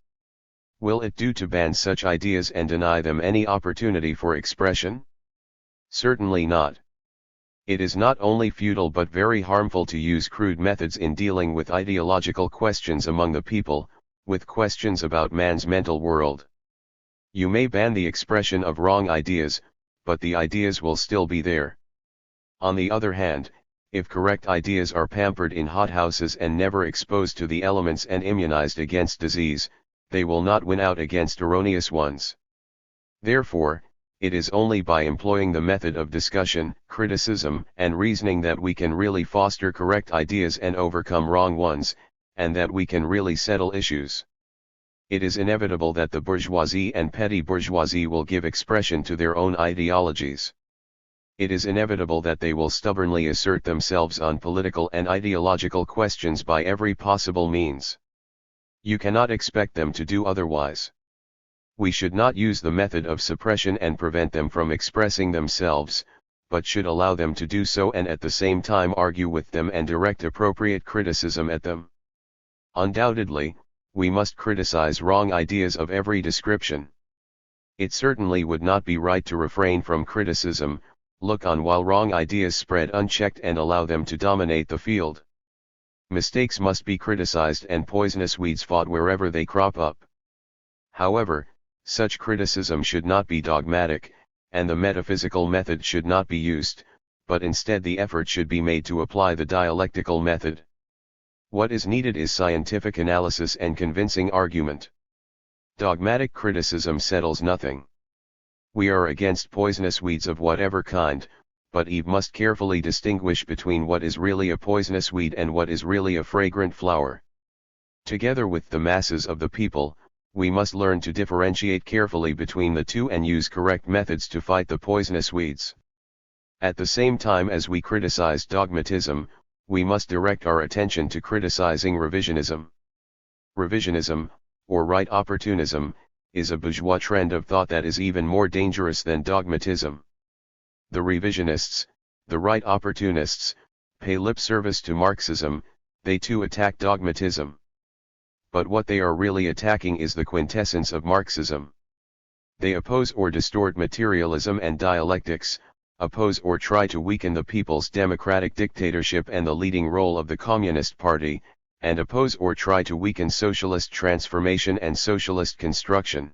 Will it do to ban such ideas and deny them any opportunity for expression? Certainly not. It is not only futile but very harmful to use crude methods in dealing with ideological questions among the people, with questions about man's mental world. You may ban the expression of wrong ideas, but the ideas will still be there. On the other hand, if correct ideas are pampered in hothouses and never exposed to the elements and immunized against disease, they will not win out against erroneous ones. Therefore, it is only by employing the method of discussion, criticism, and reasoning that we can really foster correct ideas and overcome wrong ones, and that we can really settle issues. It is inevitable that the bourgeoisie and petty bourgeoisie will give expression to their own ideologies. It is inevitable that they will stubbornly assert themselves on political and ideological questions by every possible means. You cannot expect them to do otherwise. We should not use the method of suppression and prevent them from expressing themselves, but should allow them to do so and at the same time argue with them and direct appropriate criticism at them. Undoubtedly, we must criticize wrong ideas of every description. It certainly would not be right to refrain from criticism, look on while wrong ideas spread unchecked and allow them to dominate the field. Mistakes must be criticized and poisonous weeds fought wherever they crop up. However, such criticism should not be dogmatic, and the metaphysical method should not be used, but instead the effort should be made to apply the dialectical method. What is needed is scientific analysis and convincing argument. Dogmatic criticism settles nothing. We are against poisonous weeds of whatever kind, but Eve must carefully distinguish between what is really a poisonous weed and what is really a fragrant flower. Together with the masses of the people, we must learn to differentiate carefully between the two and use correct methods to fight the poisonous weeds. At the same time as we criticize dogmatism, we must direct our attention to criticizing revisionism. Revisionism, or right opportunism, is a bourgeois trend of thought that is even more dangerous than dogmatism. The revisionists, the right opportunists, pay lip service to Marxism, they too attack dogmatism. But what they are really attacking is the quintessence of Marxism. They oppose or distort materialism and dialectics, oppose or try to weaken the people's democratic dictatorship and the leading role of the Communist Party, and oppose or try to weaken socialist transformation and socialist construction.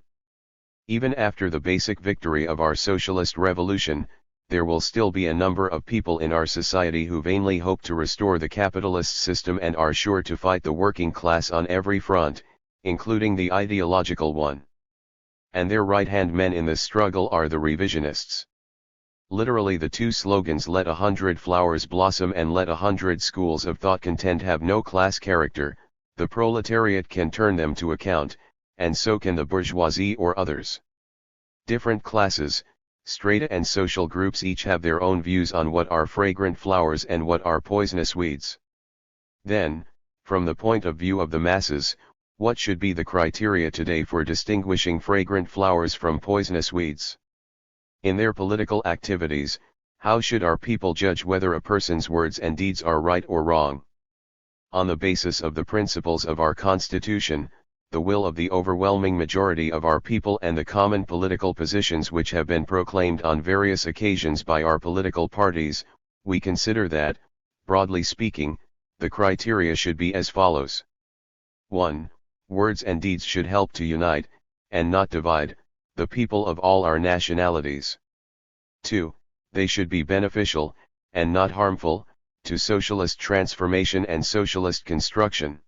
Even after the basic victory of our socialist revolution, there will still be a number of people in our society who vainly hope to restore the capitalist system and are sure to fight the working class on every front, including the ideological one. And their right-hand men in this struggle are the revisionists. Literally, the two slogans "Let 100 flowers blossom" and "Let 100 schools of thought contend" have no class character. The proletariat can turn them to account, and so can the bourgeoisie or others. Different classes, strata and social groups each have their own views on what are fragrant flowers and what are poisonous weeds. Then, from the point of view of the masses, what should be the criteria today for distinguishing fragrant flowers from poisonous weeds? In their political activities, how should our people judge whether a person's words and deeds are right or wrong? On the basis of the principles of our Constitution, the will of the overwhelming majority of our people and the common political positions which have been proclaimed on various occasions by our political parties, we consider that, broadly speaking, the criteria should be as follows. 1. Words and deeds should help to unite, and not divide, the people of all our nationalities. 2. They should be beneficial, and not harmful, to socialist transformation and socialist construction.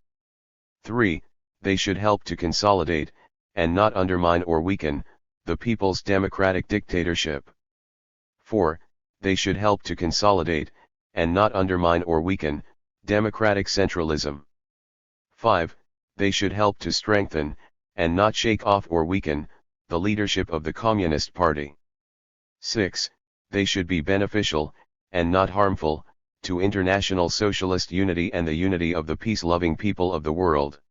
3. They should help to consolidate, and not undermine or weaken, the people's democratic dictatorship. 4. They should help to consolidate, and not undermine or weaken, democratic centralism. 5. They should help to strengthen, and not shake off or weaken, the leadership of the Communist Party. 6. They should be beneficial, and not harmful, to international socialist unity and the unity of the peace-loving people of the world.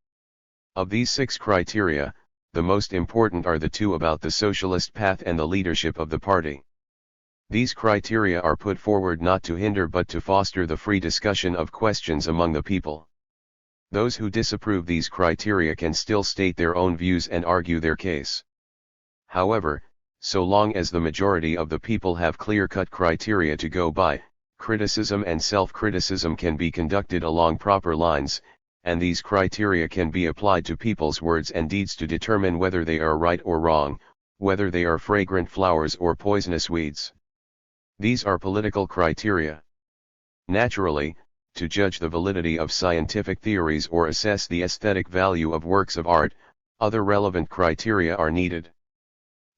Of these 6 criteria, the most important are the 2 about the socialist path and the leadership of the party. These criteria are put forward not to hinder but to foster the free discussion of questions among the people. Those who disapprove these criteria can still state their own views and argue their case. However, so long as the majority of the people have clear-cut criteria to go by, criticism and self-criticism can be conducted along proper lines, and these criteria can be applied to people's words and deeds to determine whether they are right or wrong, whether they are fragrant flowers or poisonous weeds. These are political criteria. Naturally, to judge the validity of scientific theories or assess the aesthetic value of works of art, other relevant criteria are needed.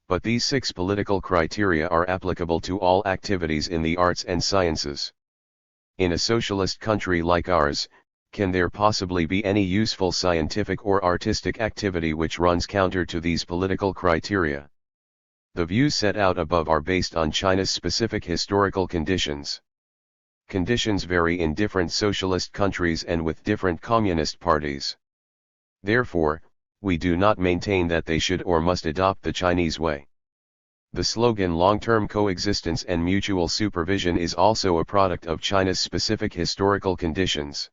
But these 6 political criteria are applicable to all activities in the arts and sciences. In a socialist country like ours, can there possibly be any useful scientific or artistic activity which runs counter to these political criteria? The views set out above are based on China's specific historical conditions. Conditions vary in different socialist countries and with different communist parties. Therefore, we do not maintain that they should or must adopt the Chinese way. The slogan "long-term coexistence and mutual supervision" is also a product of China's specific historical conditions.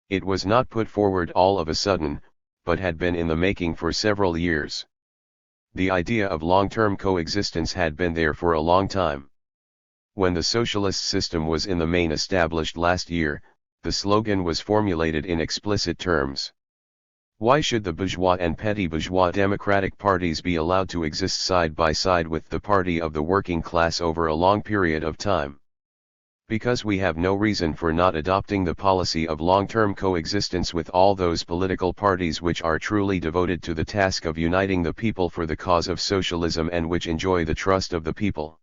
It was not put forward all of a sudden, but had been in the making for several years. The idea of long-term coexistence had been there for a long time. When the socialist system was in the main established last year, the slogan was formulated in explicit terms. Why should the bourgeois and petty bourgeois democratic parties be allowed to exist side by side with the party of the working class over a long period of time? Because we have no reason for not adopting the policy of long-term coexistence with all those political parties which are truly devoted to the task of uniting the people for the cause of socialism and which enjoy the trust of the people.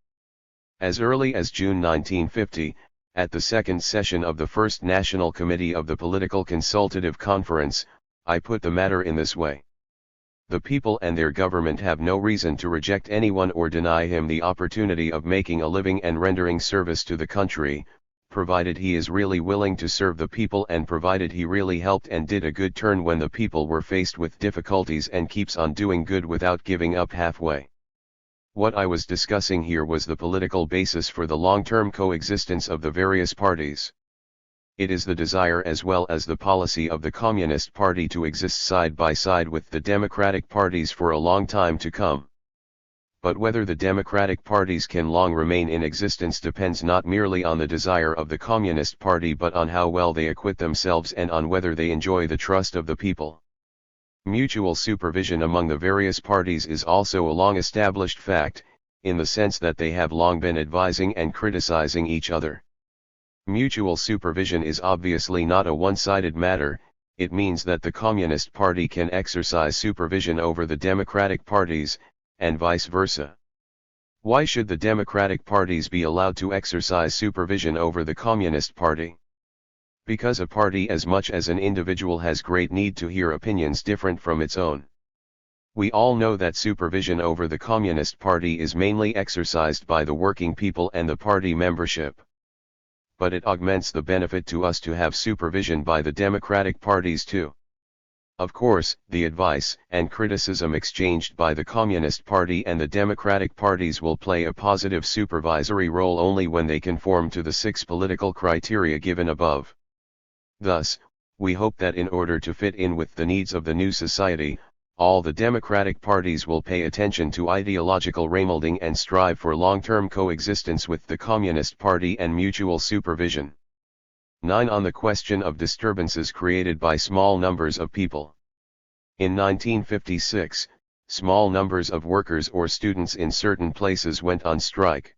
As early as June 1950, at the second session of the First National Committee of the Political Consultative Conference, I put the matter in this way. The people and their government have no reason to reject anyone or deny him the opportunity of making a living and rendering service to the country, provided he is really willing to serve the people and provided he really helped and did a good turn when the people were faced with difficulties and keeps on doing good without giving up halfway. What I was discussing here was the political basis for the long-term coexistence of the various parties. It is the desire as well as the policy of the Communist Party to exist side by side with the Democratic parties for a long time to come. But whether the Democratic parties can long remain in existence depends not merely on the desire of the Communist Party but on how well they acquit themselves and on whether they enjoy the trust of the people. Mutual supervision among the various parties is also a long-established fact, in the sense that they have long been advising and criticizing each other. Mutual supervision is obviously not a one-sided matter. It means that the Communist Party can exercise supervision over the Democratic parties, and vice versa. Why should the Democratic parties be allowed to exercise supervision over the Communist Party? Because a party as much as an individual has great need to hear opinions different from its own. We all know that supervision over the Communist Party is mainly exercised by the working people and the party membership. But it augments the benefit to us to have supervision by the Democratic parties too. Of course, the advice and criticism exchanged by the Communist Party and the Democratic parties will play a positive supervisory role only when they conform to the 6 political criteria given above. Thus, we hope that in order to fit in with the needs of the new society, all the Democratic parties will pay attention to ideological remolding and strive for long-term coexistence with the Communist Party and mutual supervision. 9. On the question of disturbances created by small numbers of people. In 1956, small numbers of workers or students in certain places went on strike.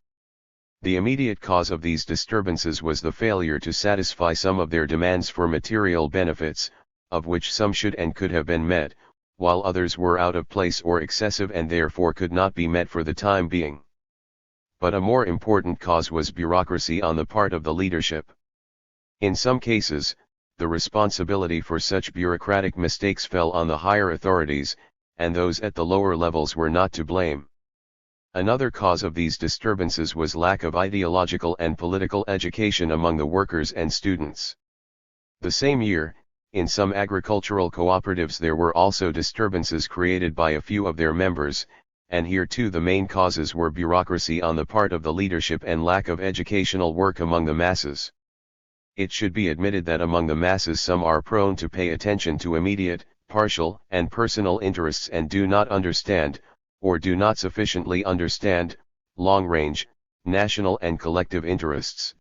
The immediate cause of these disturbances was the failure to satisfy some of their demands for material benefits, of which some should and could have been met, while others were out of place or excessive and therefore could not be met for the time being. But a more important cause was bureaucracy on the part of the leadership. In some cases, the responsibility for such bureaucratic mistakes fell on the higher authorities, and those at the lower levels were not to blame. Another cause of these disturbances was lack of ideological and political education among the workers and students. The same year, in some agricultural cooperatives there were also disturbances created by a few of their members, and here too the main causes were bureaucracy on the part of the leadership and lack of educational work among the masses. It should be admitted that among the masses some are prone to pay attention to immediate, partial, and personal interests and do not understand, or do not sufficiently understand, long-range, national and collective interests.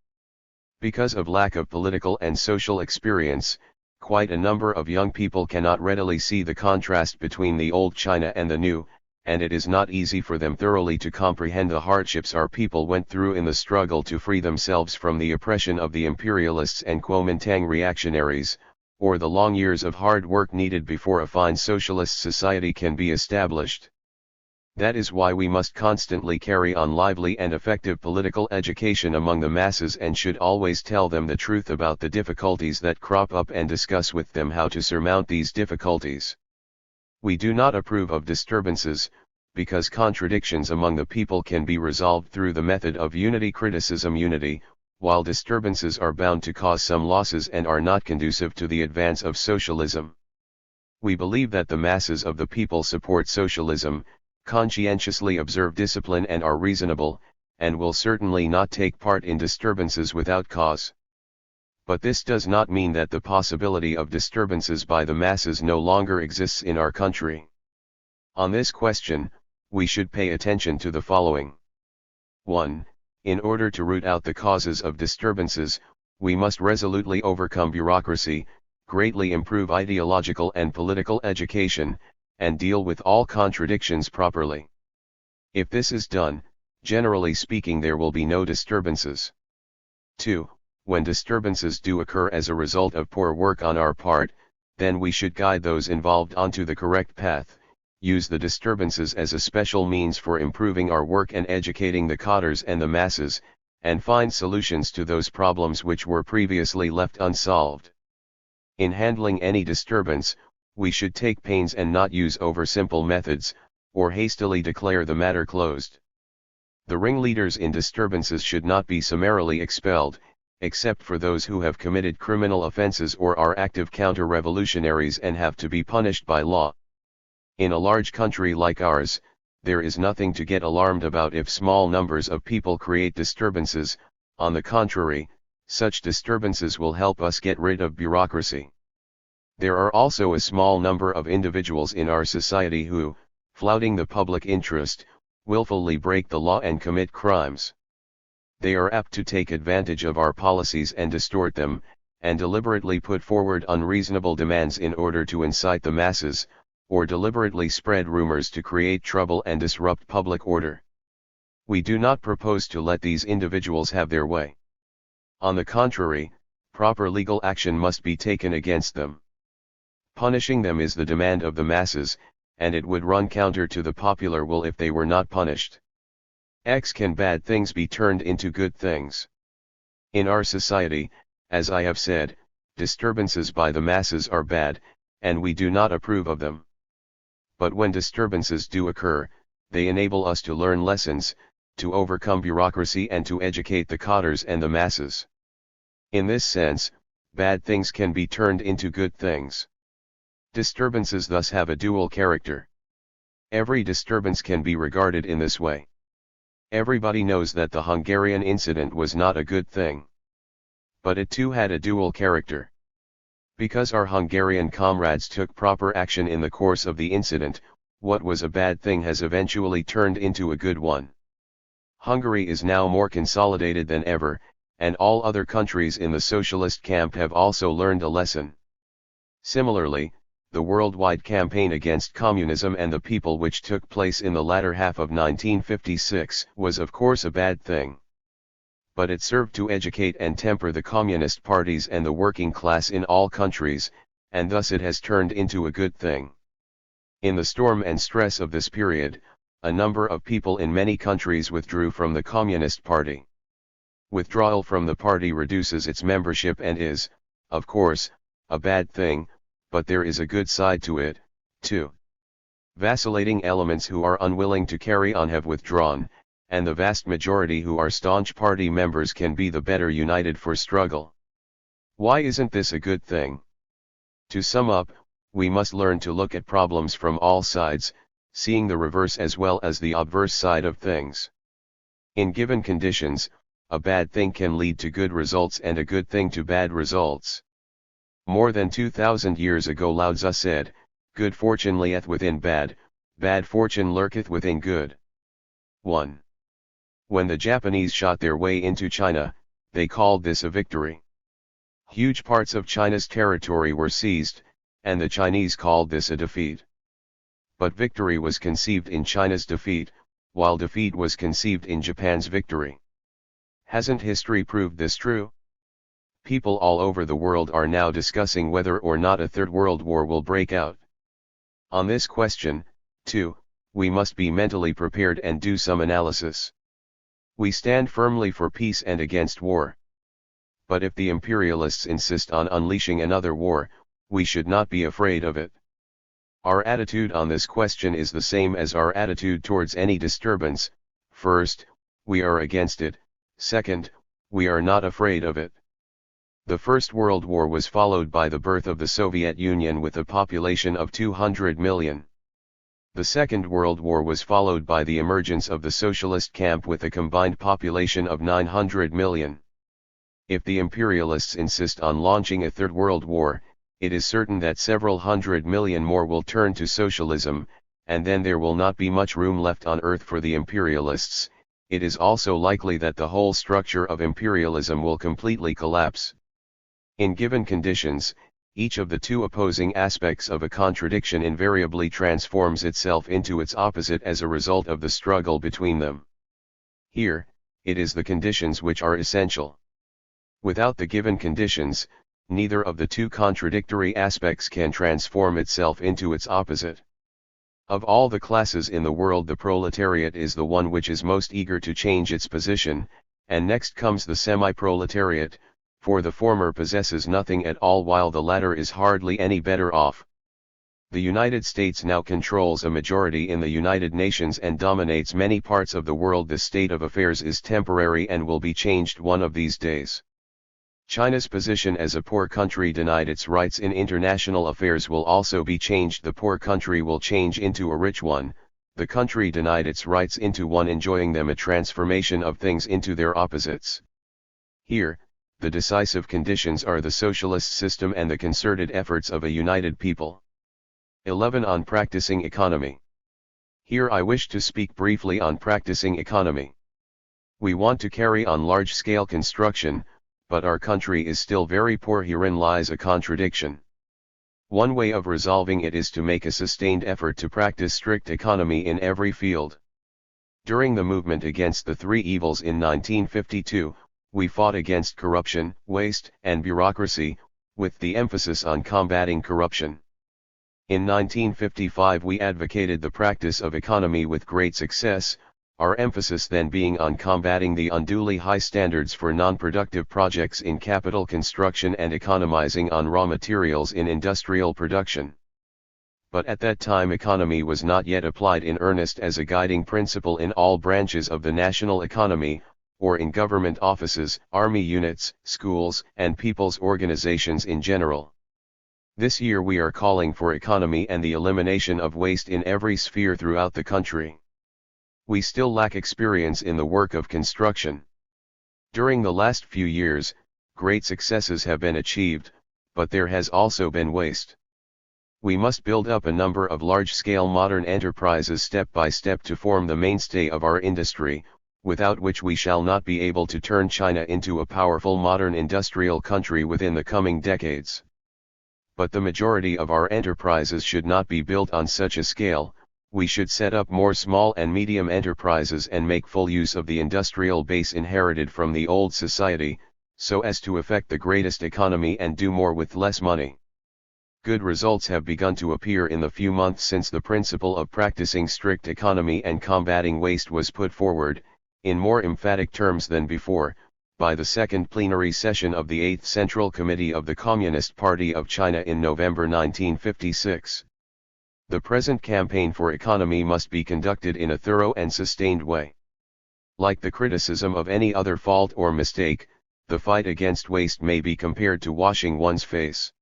Because of lack of political and social experience, quite a number of young people cannot readily see the contrast between the old China and the new, and it is not easy for them thoroughly to comprehend the hardships our people went through in the struggle to free themselves from the oppression of the imperialists and Kuomintang reactionaries, or the long years of hard work needed before a fine socialist society can be established. That is why we must constantly carry on lively and effective political education among the masses and should always tell them the truth about the difficulties that crop up and discuss with them how to surmount these difficulties. We do not approve of disturbances, because contradictions among the people can be resolved through the method of unity criticism unity, while disturbances are bound to cause some losses and are not conducive to the advance of socialism. We believe that the masses of the people support socialism, conscientiously observe discipline and are reasonable, and will certainly not take part in disturbances without cause. But this does not mean that the possibility of disturbances by the masses no longer exists in our country. On this question, we should pay attention to the following. 1. In order to root out the causes of disturbances, we must resolutely overcome bureaucracy, greatly improve ideological and political education, and deal with all contradictions properly. If this is done, generally speaking there will be no disturbances. 2. When disturbances do occur as a result of poor work on our part, then we should guide those involved onto the correct path, use the disturbances as a special means for improving our work and educating the cadres and the masses, and find solutions to those problems which were previously left unsolved. In handling any disturbance, we should take pains and not use oversimple methods, or hastily declare the matter closed. The ringleaders in disturbances should not be summarily expelled, except for those who have committed criminal offenses or are active counter-revolutionaries and have to be punished by law. In a large country like ours, there is nothing to get alarmed about if small numbers of people create disturbances. On the contrary, such disturbances will help us get rid of bureaucracy. There are also a small number of individuals in our society who, flouting the public interest, willfully break the law and commit crimes. They are apt to take advantage of our policies and distort them, and deliberately put forward unreasonable demands in order to incite the masses, or deliberately spread rumors to create trouble and disrupt public order. We do not propose to let these individuals have their way. On the contrary, proper legal action must be taken against them. Punishing them is the demand of the masses, and it would run counter to the popular will if they were not punished. Can bad things be turned into good things? In our society, as I have said, disturbances by the masses are bad, and we do not approve of them. But when disturbances do occur, they enable us to learn lessons, to overcome bureaucracy and to educate the cadres and the masses. In this sense, bad things can be turned into good things. Disturbances thus have a dual character. Every disturbance can be regarded in this way. Everybody knows that the Hungarian incident was not a good thing. But it too had a dual character. Because our Hungarian comrades took proper action in the course of the incident, what was a bad thing has eventually turned into a good one. Hungary is now more consolidated than ever, and all other countries in the socialist camp have also learned a lesson. Similarly, the worldwide campaign against communism and the people which took place in the latter half of 1956 was of course a bad thing. But it served to educate and temper the communist parties and the working class in all countries, and thus it has turned into a good thing. In the storm and stress of this period, a number of people in many countries withdrew from the Communist Party. Withdrawal from the party reduces its membership and is, of course, a bad thing, but there is a good side to it, too. Vacillating elements who are unwilling to carry on have withdrawn, and the vast majority who are staunch party members can be the better united for struggle. Why isn't this a good thing? To sum up, we must learn to look at problems from all sides, seeing the reverse as well as the obverse side of things. In given conditions, a bad thing can lead to good results and a good thing to bad results. More than 2,000 years ago Lao Tzu said, "Good fortune lieth within bad, bad fortune lurketh within good." 1. When the Japanese shot their way into China, they called this a victory. Huge parts of China's territory were seized, and the Chinese called this a defeat. But victory was conceived in China's defeat, while defeat was conceived in Japan's victory. Hasn't history proved this true? People all over the world are now discussing whether or not a third world war will break out. On this question, too, we must be mentally prepared and do some analysis. We stand firmly for peace and against war. But if the imperialists insist on unleashing another war, we should not be afraid of it. Our attitude on this question is the same as our attitude towards any disturbance. First, we are against it. Second, we are not afraid of it. The First World War was followed by the birth of the Soviet Union with a population of 200 million. The Second World War was followed by the emergence of the socialist camp with a combined population of 900 million. If the imperialists insist on launching a third world war, it is certain that several hundred million more will turn to socialism, and then there will not be much room left on earth for the imperialists. It is also likely that the whole structure of imperialism will completely collapse. In given conditions, each of the two opposing aspects of a contradiction invariably transforms itself into its opposite as a result of the struggle between them. Here, it is the conditions which are essential. Without the given conditions, neither of the two contradictory aspects can transform itself into its opposite. Of all the classes in the world, the proletariat is the one which is most eager to change its position, and next comes the semi-proletariat, for the former possesses nothing at all while the latter is hardly any better off. The United States now controls a majority in the United Nations and dominates many parts of the world. This state of affairs is temporary and will be changed one of these days. China's position as a poor country denied its rights in international affairs will also be changed. The poor country will change into a rich one, the country denied its rights into one enjoying them, a transformation of things into their opposites. Here, the decisive conditions are the socialist system and the concerted efforts of a united people. 11. On practicing economy. Here I wish to speak briefly on practicing economy. We want to carry on large-scale construction, but our country is still very poor. Herein lies a contradiction. One way of resolving it is to make a sustained effort to practice strict economy in every field. During the movement against the three evils in 1952, we fought against corruption, waste, and bureaucracy, with the emphasis on combating corruption. In 1955 we advocated the practice of economy with great success, our emphasis then being on combating the unduly high standards for non-productive projects in capital construction and economizing on raw materials in industrial production. But at that time economy was not yet applied in earnest as a guiding principle in all branches of the national economy, or in government offices, army units, schools, and people's organizations in general. This year we are calling for economy and the elimination of waste in every sphere throughout the country. We still lack experience in the work of construction. During the last few years, great successes have been achieved, but there has also been waste. We must build up a number of large-scale modern enterprises step by step to form the mainstay of our industry, without which we shall not be able to turn China into a powerful modern industrial country within the coming decades. But the majority of our enterprises should not be built on such a scale. We should set up more small and medium enterprises and make full use of the industrial base inherited from the old society, so as to effect the greatest economy and do more with less money. Good results have begun to appear in the few months since the principle of practicing strict economy and combating waste was put forward, in more emphatic terms than before, by the second plenary session of the 8th Central Committee of the Communist Party of China in November 1956. The present campaign for economy must be conducted in a thorough and sustained way. Like the criticism of any other fault or mistake, the fight against waste may be compared to washing one's face.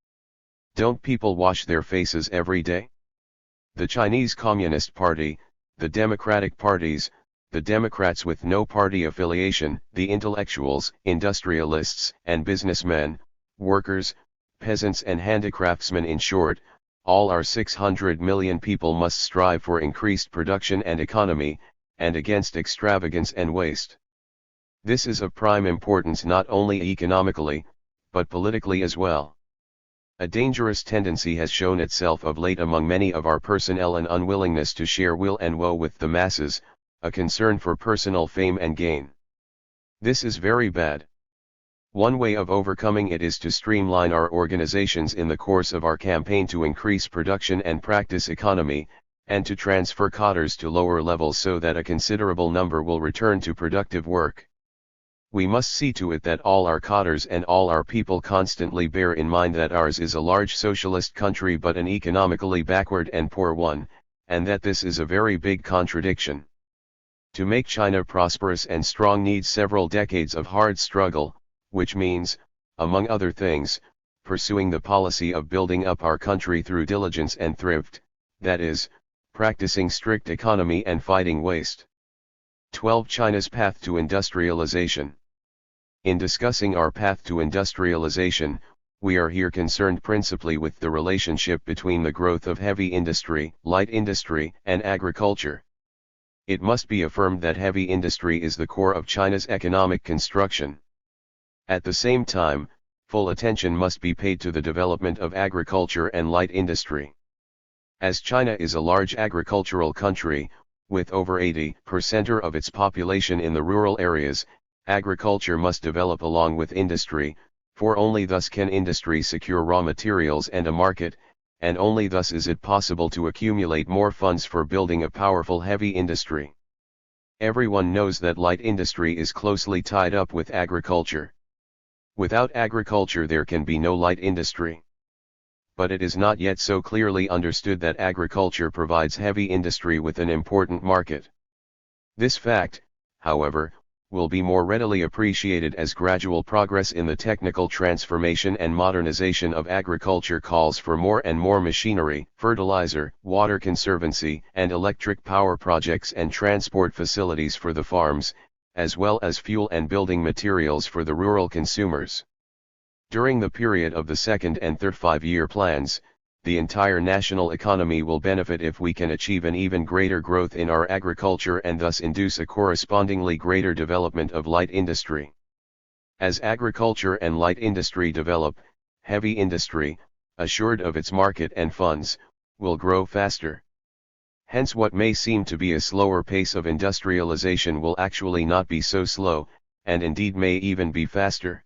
Don't people wash their faces every day? The Chinese Communist Party, the Democratic parties, the Democrats with no party affiliation, the intellectuals, industrialists, and businessmen, workers, peasants and handicraftsmen, in short, all our 600 million people must strive for increased production and economy, and against extravagance and waste. This is of prime importance not only economically, but politically as well. A dangerous tendency has shown itself of late among many of our personnel, an unwillingness to share will and woe with the masses, a concern for personal fame and gain. This is very bad. One way of overcoming it is to streamline our organizations in the course of our campaign to increase production and practice economy, and to transfer cadres to lower levels so that a considerable number will return to productive work. We must see to it that all our cadres and all our people constantly bear in mind that ours is a large socialist country but an economically backward and poor one, and that this is a very big contradiction. To make China prosperous and strong needs several decades of hard struggle, which means, among other things, pursuing the policy of building up our country through diligence and thrift, that is, practicing strict economy and fighting waste. 12. China's path to industrialization. In discussing our path to industrialization, we are here concerned principally with the relationship between the growth of heavy industry, light industry, and agriculture. It must be affirmed that heavy industry is the core of China's economic construction. At the same time, full attention must be paid to the development of agriculture and light industry. As China is a large agricultural country, with over 80% of its population in the rural areas, Agriculture must develop along with industry, for only thus can industry secure raw materials and a market, and only thus is it possible to accumulate more funds for building a powerful heavy industry. Everyone knows that light industry is closely tied up with agriculture. Without agriculture there can be no light industry. But it is not yet so clearly understood that agriculture provides heavy industry with an important market. This fact, however, will be more readily appreciated as gradual progress in the technical transformation and modernization of agriculture calls for more and more machinery, fertilizer, water conservancy, and electric power projects and transport facilities for the farms, as well as fuel and building materials for the rural consumers. During the period of the second and third five-year plans, the entire national economy will benefit if we can achieve an even greater growth in our agriculture and thus induce a correspondingly greater development of light industry. As agriculture and light industry develop, heavy industry, assured of its market and funds, will grow faster. Hence what may seem to be a slower pace of industrialization will actually not be so slow, and indeed may even be faster.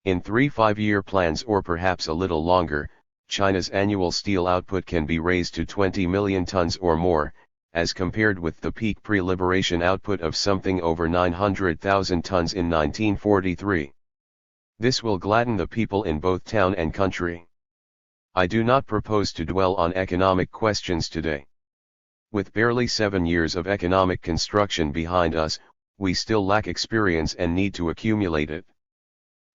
In 3 5-year plans or perhaps a little longer, China's annual steel output can be raised to 20 million tons or more, as compared with the peak pre-liberation output of something over 900,000 tons in 1943. This will gladden the people in both town and country. I do not propose to dwell on economic questions today. With barely 7 years of economic construction behind us, we still lack experience and need to accumulate it.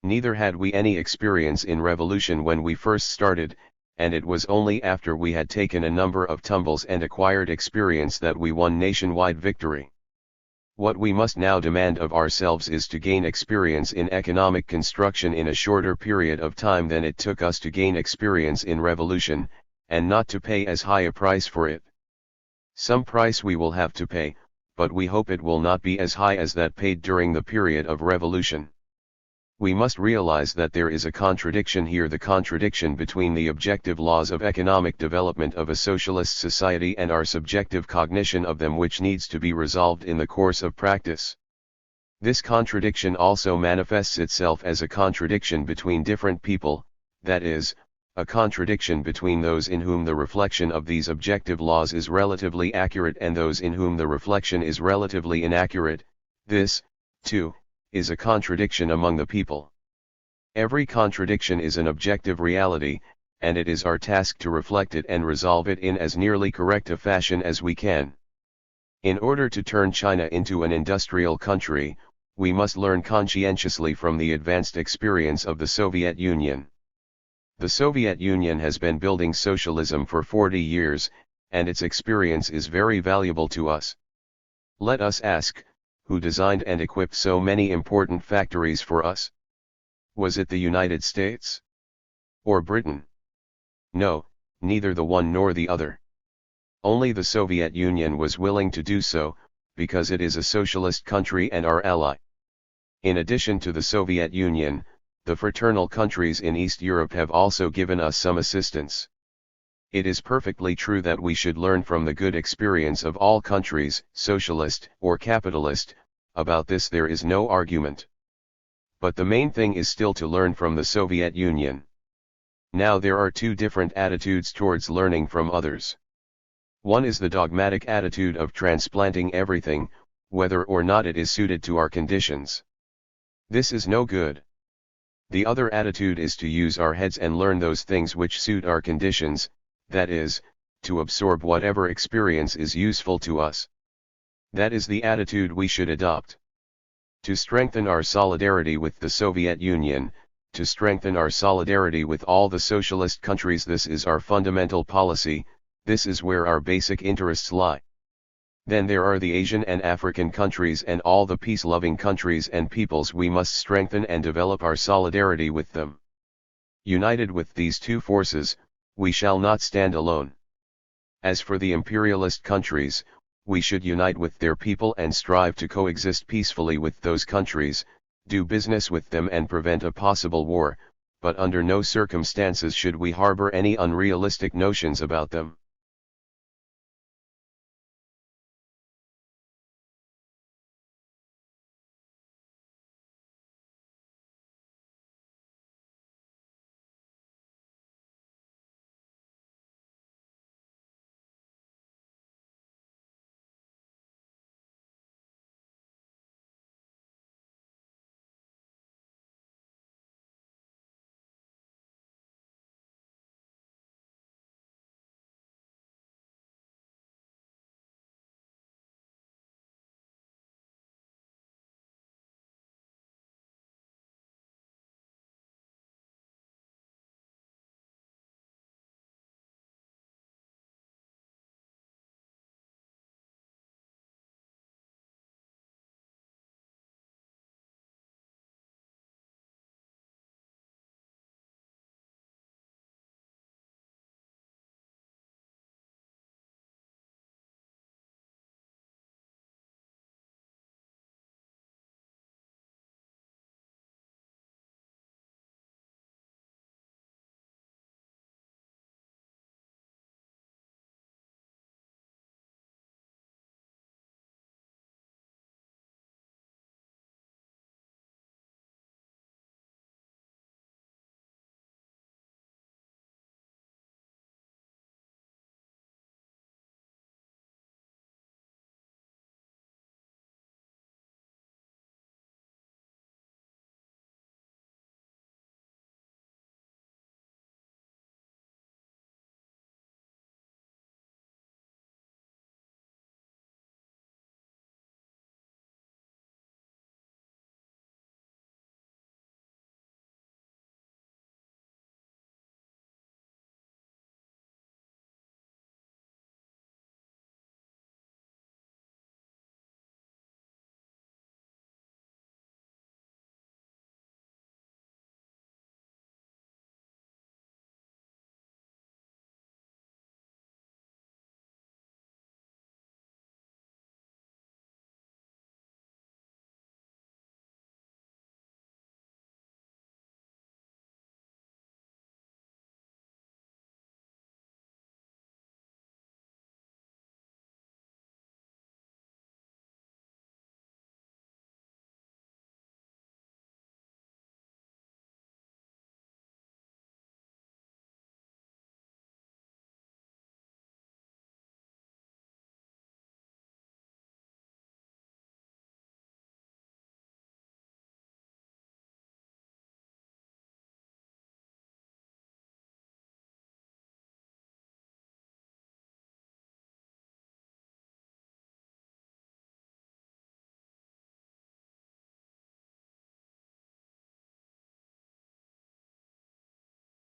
Neither had we any experience in revolution when we first started, and it was only after we had taken a number of tumbles and acquired experience that we won nationwide victory. What we must now demand of ourselves is to gain experience in economic construction in a shorter period of time than it took us to gain experience in revolution, and not to pay as high a price for it. Some price we will have to pay, but we hope it will not be as high as that paid during the period of revolution. We must realize that there is a contradiction here, the contradiction between the objective laws of economic development of a socialist society and our subjective cognition of them, which needs to be resolved in the course of practice. This contradiction also manifests itself as a contradiction between different people, that is, a contradiction between those in whom the reflection of these objective laws is relatively accurate and those in whom the reflection is relatively inaccurate. This, too, is a contradiction among the people. Every contradiction is an objective reality, and it is our task to reflect it and resolve it in as nearly correct a fashion as we can. In order to turn China into an industrial country, we must learn conscientiously from the advanced experience of the Soviet Union. The Soviet Union has been building socialism for 40 years, and its experience is very valuable to us. Let us ask, who designed and equipped so many important factories for us? Was it the United States? Or Britain? No, neither the one nor the other. Only the Soviet Union was willing to do so, because it is a socialist country and our ally. In addition to the Soviet Union, the fraternal countries in East Europe have also given us some assistance. It is perfectly true that we should learn from the good experience of all countries, socialist or capitalist. About this there is no argument. But the main thing is still to learn from the Soviet Union. Now there are two different attitudes towards learning from others. One is the dogmatic attitude of transplanting everything, whether or not it is suited to our conditions. This is no good. The other attitude is to use our heads and learn those things which suit our conditions, that is, to absorb whatever experience is useful to us. That is the attitude we should adopt. To strengthen our solidarity with the Soviet Union, to strengthen our solidarity with all the socialist countries, this is our fundamental policy, this is where our basic interests lie. Then there are the Asian and African countries and all the peace-loving countries and peoples. We must strengthen and develop our solidarity with them. United with these two forces, we shall not stand alone. As for the imperialist countries, we should unite with their people and strive to coexist peacefully with those countries, do business with them and prevent a possible war, but under no circumstances should we harbor any unrealistic notions about them.